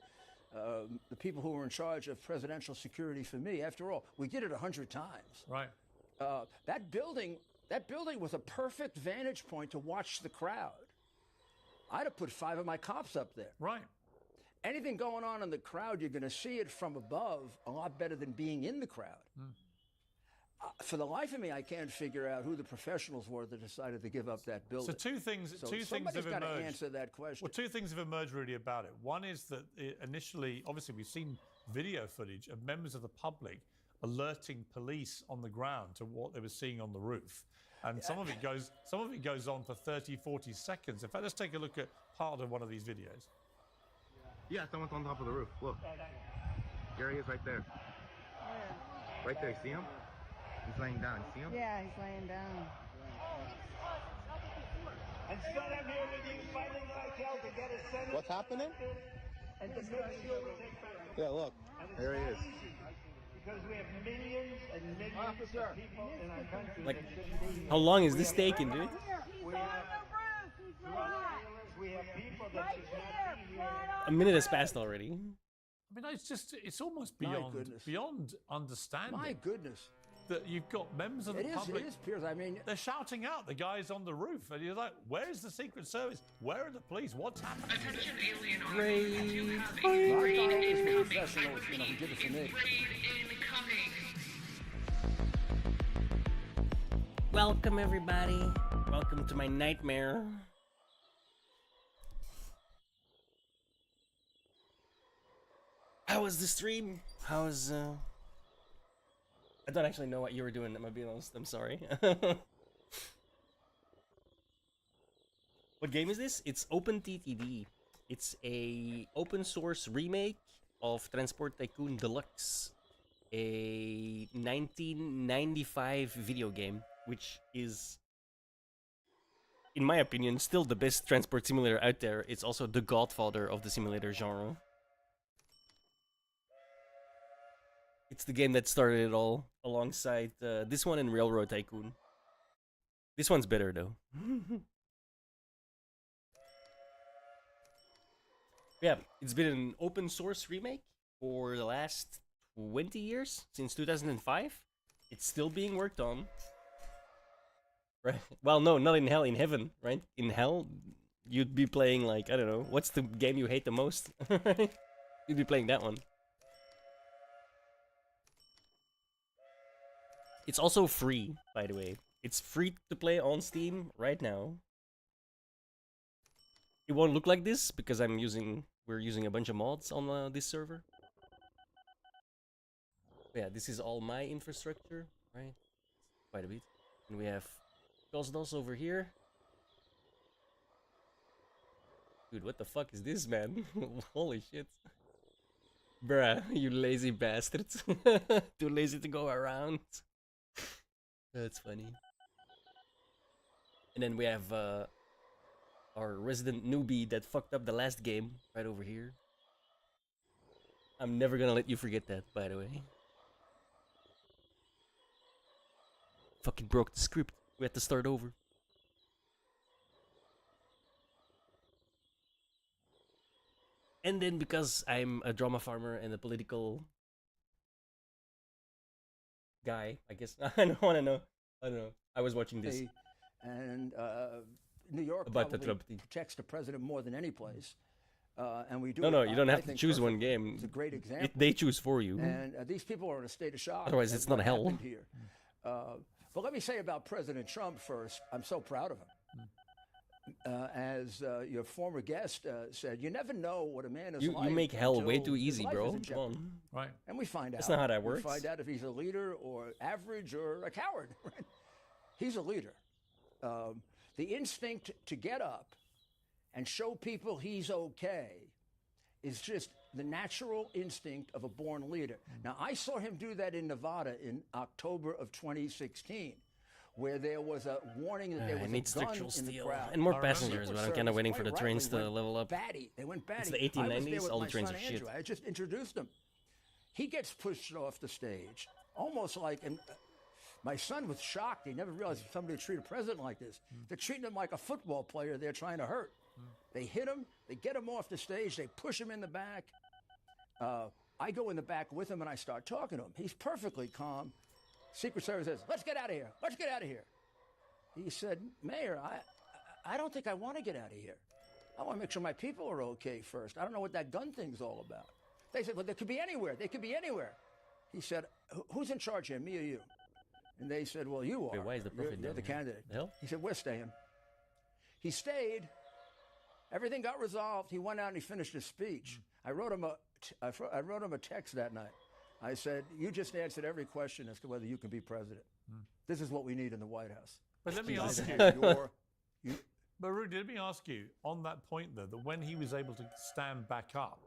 the people who were in charge of presidential security for me. After all, we did it 100 times. Right. That building was a perfect vantage point to watch the crowd. I'd have put 5 of my cops up there. Right. Anything going on in the crowd, you're going to see it from above a lot better than being in the crowd. For the life of me, I can't figure out who the professionals were that decided to give up that building. So two things have emerged. Got to answer that question. Well, 2 things have emerged really about it. One is that initially, obviously, we've seen video footage of members of the public alerting police on the ground to what they were seeing on the roof. And some of it goes on for 30, 40 seconds. In fact, let's take a look at part of one of these videos. Yeah, someone's on top of the roof. Look. There he is right there. Right there, see him? He's laying down, see him? Yeah, he's laying down. And son, I'm here with you fighting like hell to get a Senate. What's happening? And to make sure we take back the Yeah, look. There he is. Because we have millions and millions of people in our country Like, that shouldn't be here. how long is this taking, dude? We have people that should not be here. A minute has passed already. I mean, it's almost beyond understanding. My goodness. That you've got members of the public. It is, Piers. I mean, they're shouting out the guys on the roof, and you're like, "Where is the Secret Service? Where are the police? What's happening?" Attention, alien Raid. You have a raid incoming. Professionals, you know, who did it for me. Raid incoming. Welcome, everybody. Welcome to my nightmare. How was the stream? How's I don't actually know what you were doing, I'm gonna be honest. I'm sorry. What game is this? It's OpenTTD. It's a open source remake of Transport Tycoon Deluxe, a 1995 video game, which is, in my opinion, still the best transport simulator out there. It's also the godfather of the simulator genre. It's the game that started it all, alongside this one and Railroad Tycoon. This one's better, though. Yeah, it's been an open source remake for the last 20 years? Since 2005? It's still being worked on. Right? Well, no, not in hell, in heaven, right? In hell, you'd be playing like, I don't know, what's the game you hate the most? You'd be playing that one. It's also free, by the way. It's free to play on Steam right now. It won't look like this because we're using a bunch of mods on this server. But yeah, this is all my infrastructure, right? Quite a bit. And we have Cosmos over here. Dude, what the fuck is this, man? Holy shit. Bruh, you lazy bastards. Too lazy to go around. That's funny. And then we have our resident newbie that fucked up the last game right over here. I'm never gonna let you forget that, by the way. Fucking broke the script. We had to start over. And then because I'm a drama farmer and a political guy, I guess. I don't want to know. I don't know. I was watching this. And New York About the probably protects the president more than any place. And we do. No, it, you don't I have to think, choose one perfectly. game. It's a great example. They choose for you. And these people are in a state of shock. Otherwise, at it's not what hell. happened Here. But let me say about President Trump first. I'm so proud of him. As your former guest said, you never know what a man is You like. make hell way until too his easy, life bro. is in Come on. jeopardy. Right. And we find out. That's not how that works. We find out if he's a leader or average or a coward. Right? He's a leader. The instinct to get up and show people he's okay is just the natural instinct of a born leader. Now, I saw him do that in Nevada in October of 2016, where there was a warning that there I was need a gun structural in the steel crowd. and more Our passengers, Secret but I'm kind of Service waiting for the quite trains rightly to went level up. Batty. They went batty. It's the I was there 1890s. with All the my trains son are shit. Andrew. I just introduced him. He gets pushed off the stage, almost like, and my son was shocked. He never realized somebody would treat a president like this. They're treating him like a football player they're trying to hurt. They hit him, they get him off the stage, they push him in the back. I go in the back with him and I start talking to him. He's perfectly calm. Secret Service says, let's get out of here. Let's get out of here. He said, Mayor, I don't think I want to get out of here. I want to make sure my people are okay first. I don't know what that gun thing's all about. They said, well, they could be anywhere. They could be anywhere. He said, who's in charge here, me or you? And they said, well, you are. Wait, why is the prophet You're the down here? candidate. The hell? He said, we're staying. He stayed. Everything got resolved. He went out and he finished his speech. I wrote him a text that night. I said, you just answered every question as to whether you can be president. This is what we need in the White House. But let me Jesus. ask you. But Rudy, let me ask you on that point, though, that when he was able to stand back up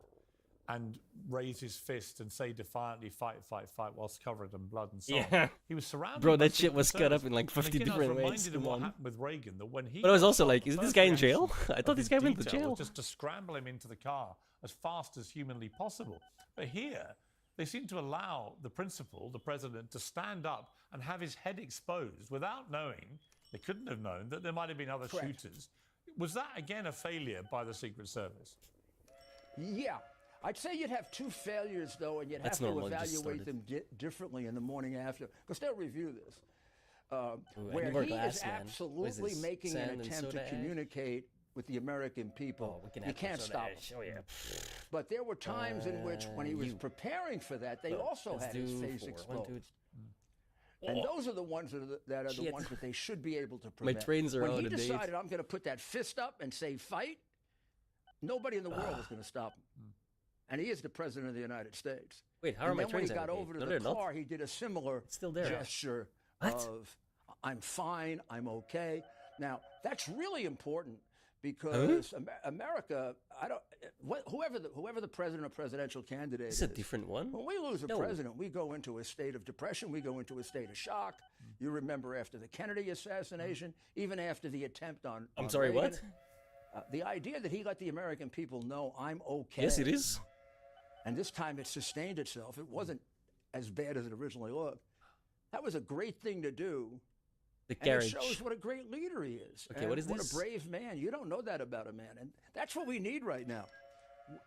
and raise his fist and say defiantly, fight, fight, fight, whilst covered in blood and so Yeah. on, he was surrounded Bro, by that shit was Secret cut up Service. in like 50 And again, different I was ways. reminded of Come what on. happened with Reagan, that when he But I was got also shot, like, the is this first guy in reaction jail? I thought of this his guy went to detail jail. was just to scramble him into the car as fast as humanly possible. But here, they seem to allow the principal, the president, to stand up and have his head exposed without knowing, they couldn't have known, that there might have been other Correct. shooters. Was that, again, a failure by the Secret Service? Yeah. I'd say you'd have two failures, though, and you'd That's have to normal, it just evaluate started. them differently in the morning after, because they'll review this. I Where need more he glass, is man. What is absolutely this? making Sand an and attempt to soda ash? communicate with the American people. We can you add more can't soda stop ash. him. Oh, yeah. But there were times in which, when he was you. preparing for that, they So, also let's had his do face 4. exposed. 1, 2, And those are the ones that are the Shit. ones that they should be able to My prevent. trains are when out he of date. decided, I'm going to put that fist up and say fight, nobody in the world is going to stop him. And he is the president of the United States. Wait, how are and my then when he trains out got of date? over to No, the they're not. car, he did a similar still there. gesture What? of, I'm fine, I'm okay. Now, that's really important because America, whoever the president or presidential candidate This is a different one. when we lose a No. president, we go into a state of depression. We go into a state of shock. You remember after the Kennedy assassination, even after the attempt on I'm sorry, Reagan, what? the idea that he let the American people know I'm okay. Yes, it is. And this time it sustained itself. It wasn't as bad as it originally looked. That was a great thing to do. The And carriage. it shows what a great leader he is. Okay, and what is what this? a brave man. You don't know that about a man. And that's what we need right now.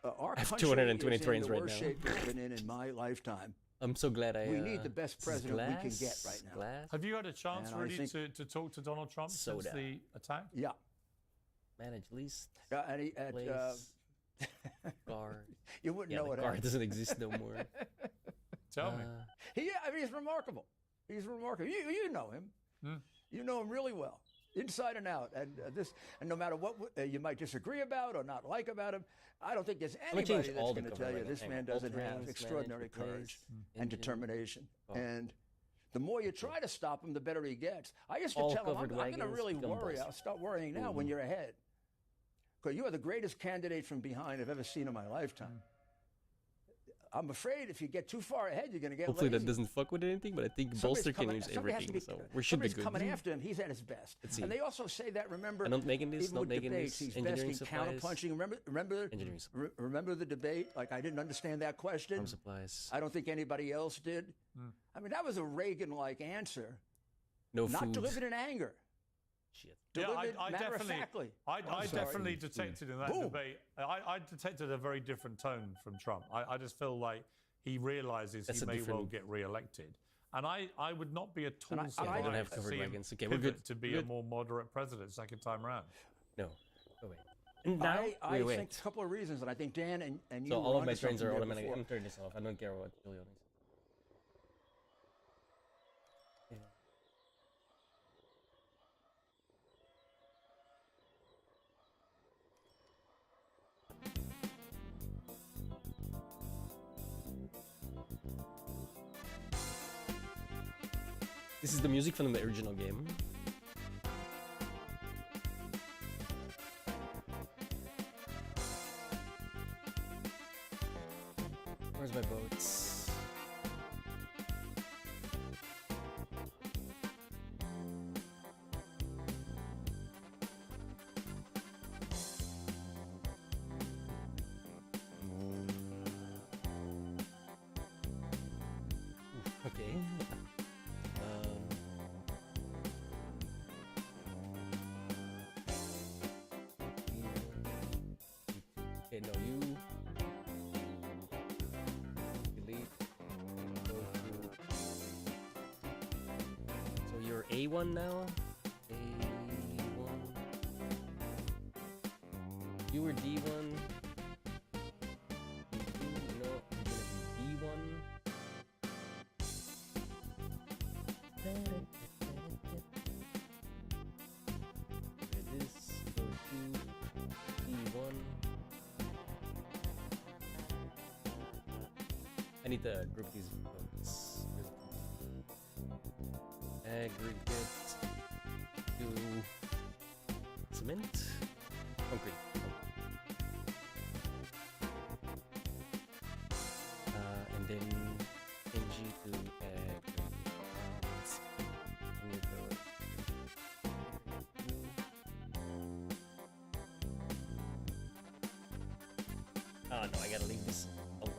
Our I have country 220 is trains in the right worst now. shape it's been in my lifetime. I'm so glad we need the best president we can get right now. Have you had a chance, And I Rudy, think- to talk to Donald Trump since the attack? Yeah. Manage least. Yeah, and he place, guard. You wouldn't Yeah, know the what guard happened. doesn't exist no more. Tell me. I mean, he's remarkable. He's remarkable. You know him. You know him really well, inside and out. And and no matter what you might disagree about or not like about him, I don't think there's gonna change anybody that's all the going to tell you government. this man doesn't have Alterings, extraordinary manage, courage replace, and determination. Oh. And the more you try to stop him, the better he gets. I used to All tell him, covered I'm going to wagons really become worry. dust. I'll start worrying now when you're ahead. Because you are the greatest candidate from behind I've ever seen in my lifetime. I'm afraid if you get too far ahead, you're going to get Hopefully lazy. that doesn't fuck with anything, but I think Somebody's Bolster can coming- use somebody has to everything, be- so we should be somebody's good. coming after him. He's at his best. Let's see. And they also say that, remember, I'm not making this, even not with making debates, this. he's Engineering best in supplies. counterpunching. Remember the debate? Like, I didn't understand that question. Farm supplies. I don't think anybody else did. I mean, that was a Reagan-like answer. No Not food. delivered in anger. Shit. Yeah, Delivered I matter-of-factly. I sorry. definitely detected in that Boom. debate, I detected a very different tone from Trump. I just feel like he realizes That's he a may well different- get re-elected. And I would not be at all And I surprised don't have to covered see him wagons. Okay, we're pivot good. to be We're a good. more moderate president second time around. No. Oh, wait. And now, I wait. think a couple of reasons, and I think Dan and you So were all of my onto trains something are there automatic. before. I'm turning this off. I don't care what Julian is. This is the music from the original game. Where's my boats? Oof, okay. Okay, no, you delete. Go to. So you're A1 now. A1. You were D1. No, you're gonna be D1. This go to D1. I need to group these votes. Aggregate to cement, concrete. And then NG to aggregate. And you go. Oh no, I gotta leave this alone.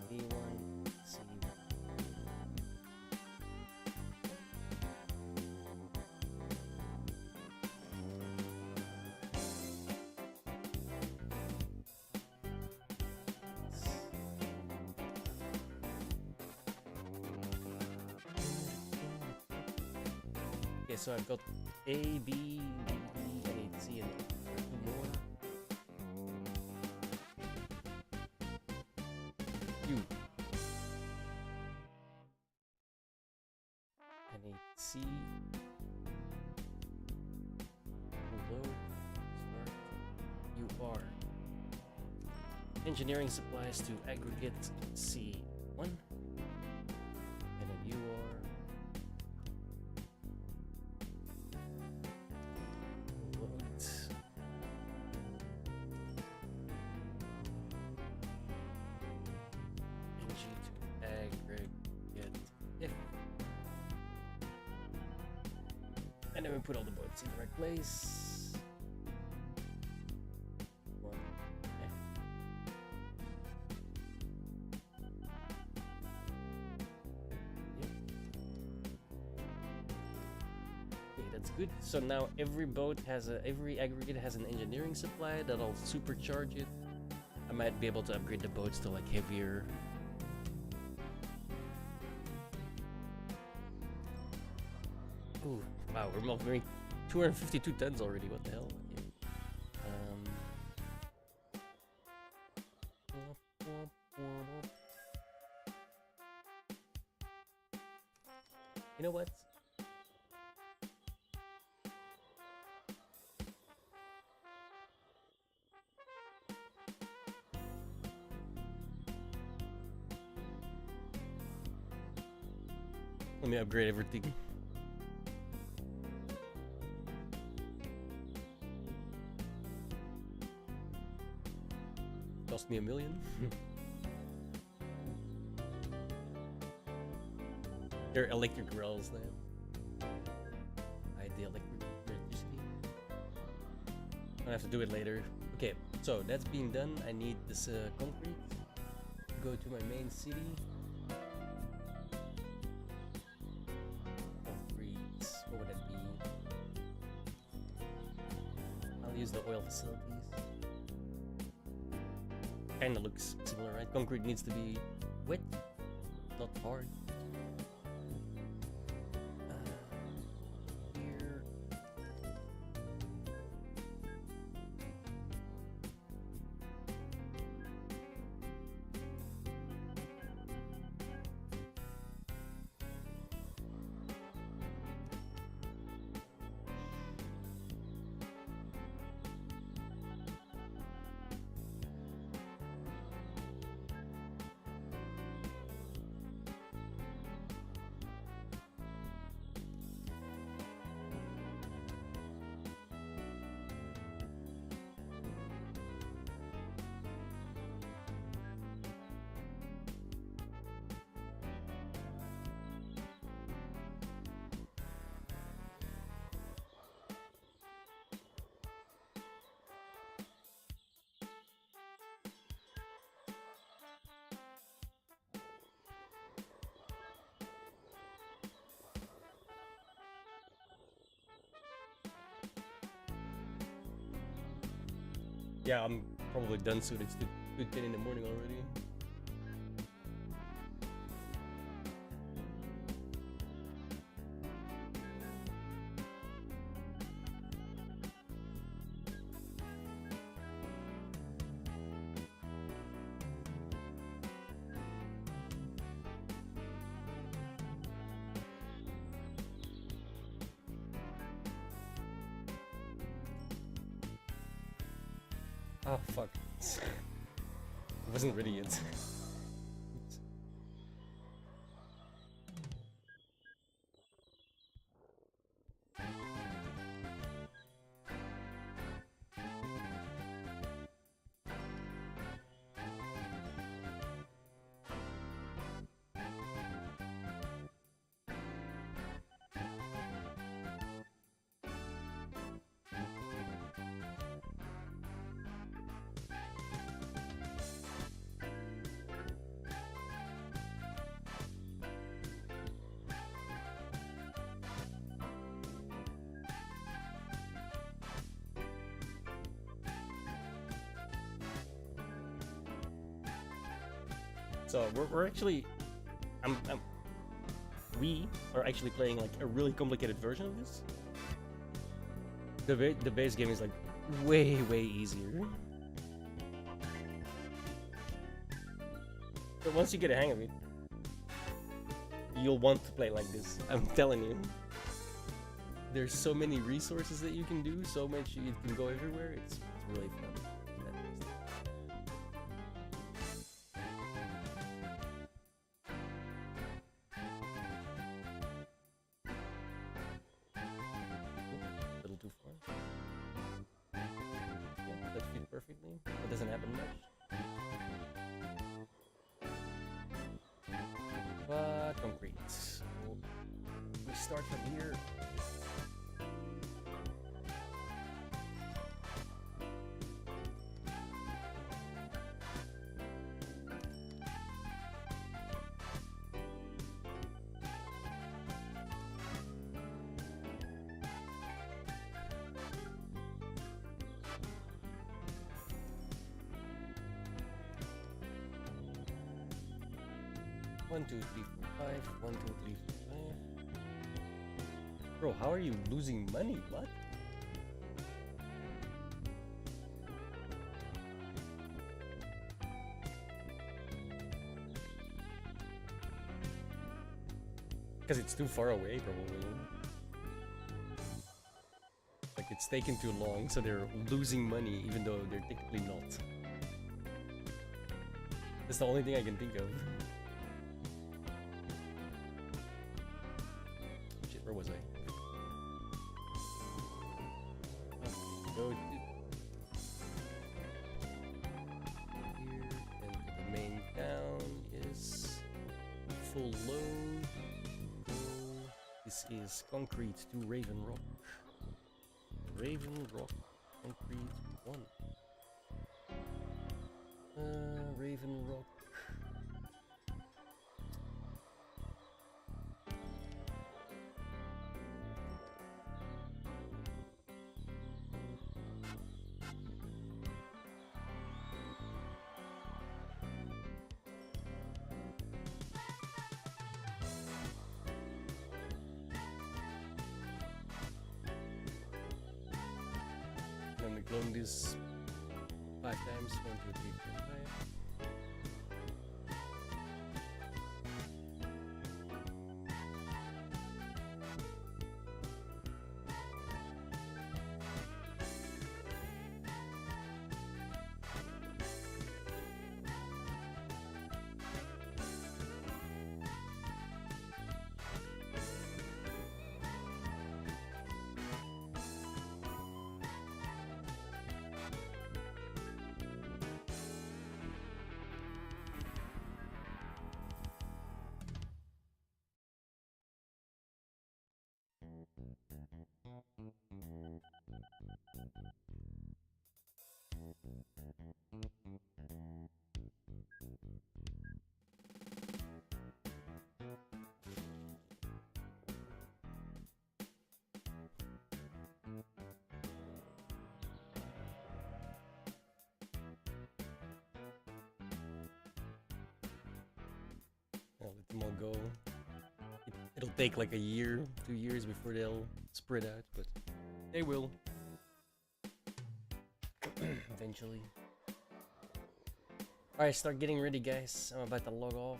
B1, C1. Okay, so I've got A, B, D, E, I need C and two more. U. I need C. Hello. Start. You are. Engineering supplies to aggregate C1. And then you are. Load. NG to aggregate if. And then we put all the boats in the right place. One F. Yep. Okay, that's good. So now every boat has every aggregate has an engineering supply that'll supercharge it. might be able to upgrade the boats to like heavier. Ooh, wow, we're moving 252 tons already. What the hell? Okay. You know what? Let me upgrade everything. Cost me $1 million. They're electric rails now. Hide the electricity. I'll have to do it later. Okay, so that's being done. I need this concrete. Go to my main city. Concrete. What would that be? I'll use the oil facilities. Kinda looks similar, right? Concrete needs to be wet, not hard. Here. Yeah, I'm probably done soon. It's 10 in the morning already. Oh fuck. It wasn't ready yet. So we're actually, we are actually playing like a really complicated version of this. The base game is like way easier. But once you get a hang of it, you'll want to play like this. I'm telling you. There's so many resources that you can do, so much you can go everywhere. It's really fun. Perfectly. It doesn't happen much. But concrete. So we start from here. 1, 2, 3, 4, 5. 1, 2, 3, 4, 5. Bro, how are you losing money? What? Because it's too far away, probably. Like, it's taken too long, so they're losing money, even though they're technically not. That's the only thing I can think of. Shit, where was I? Go here, and the main town is full load. This is concrete to Raven Rock. Raven Rock, concrete 1. Raven Rock. Let me clone this 5 times. 1, 2, 3, 4, 5. I'll let them all go. It'll take like a year, 2 years before they'll spread out, but they will. Eventually. Alright, start getting ready, guys. I'm about to log off.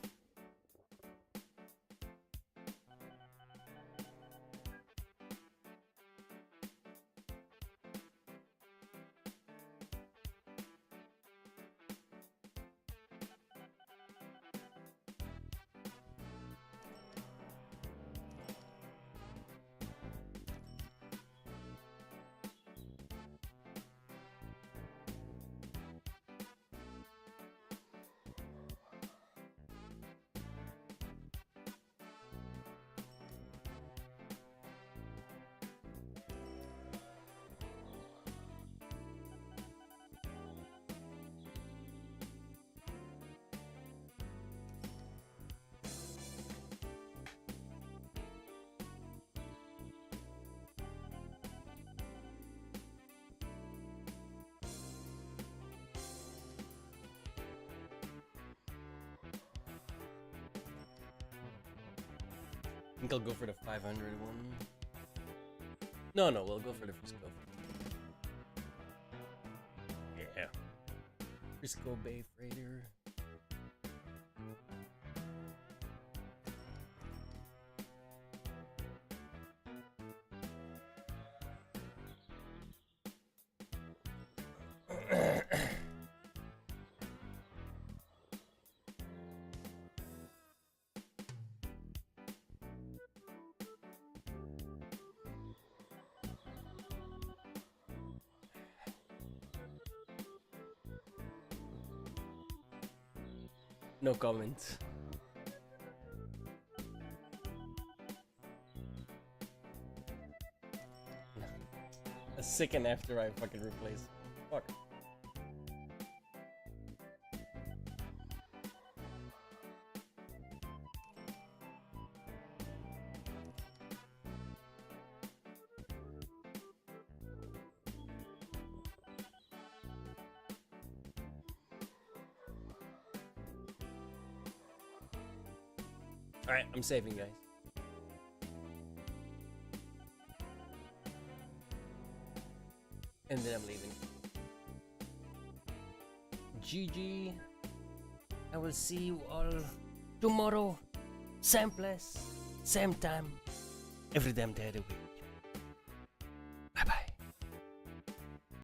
I think I'll go for the 500 one. No, we'll go for the Frisco. Yeah. Frisco Bay Freighter. No comment. A second after I fucking replace. Fuck. Alright, I'm saving, guys. And then I'm leaving. GG. I will see you all tomorrow. Same place, same time, every damn day of the week.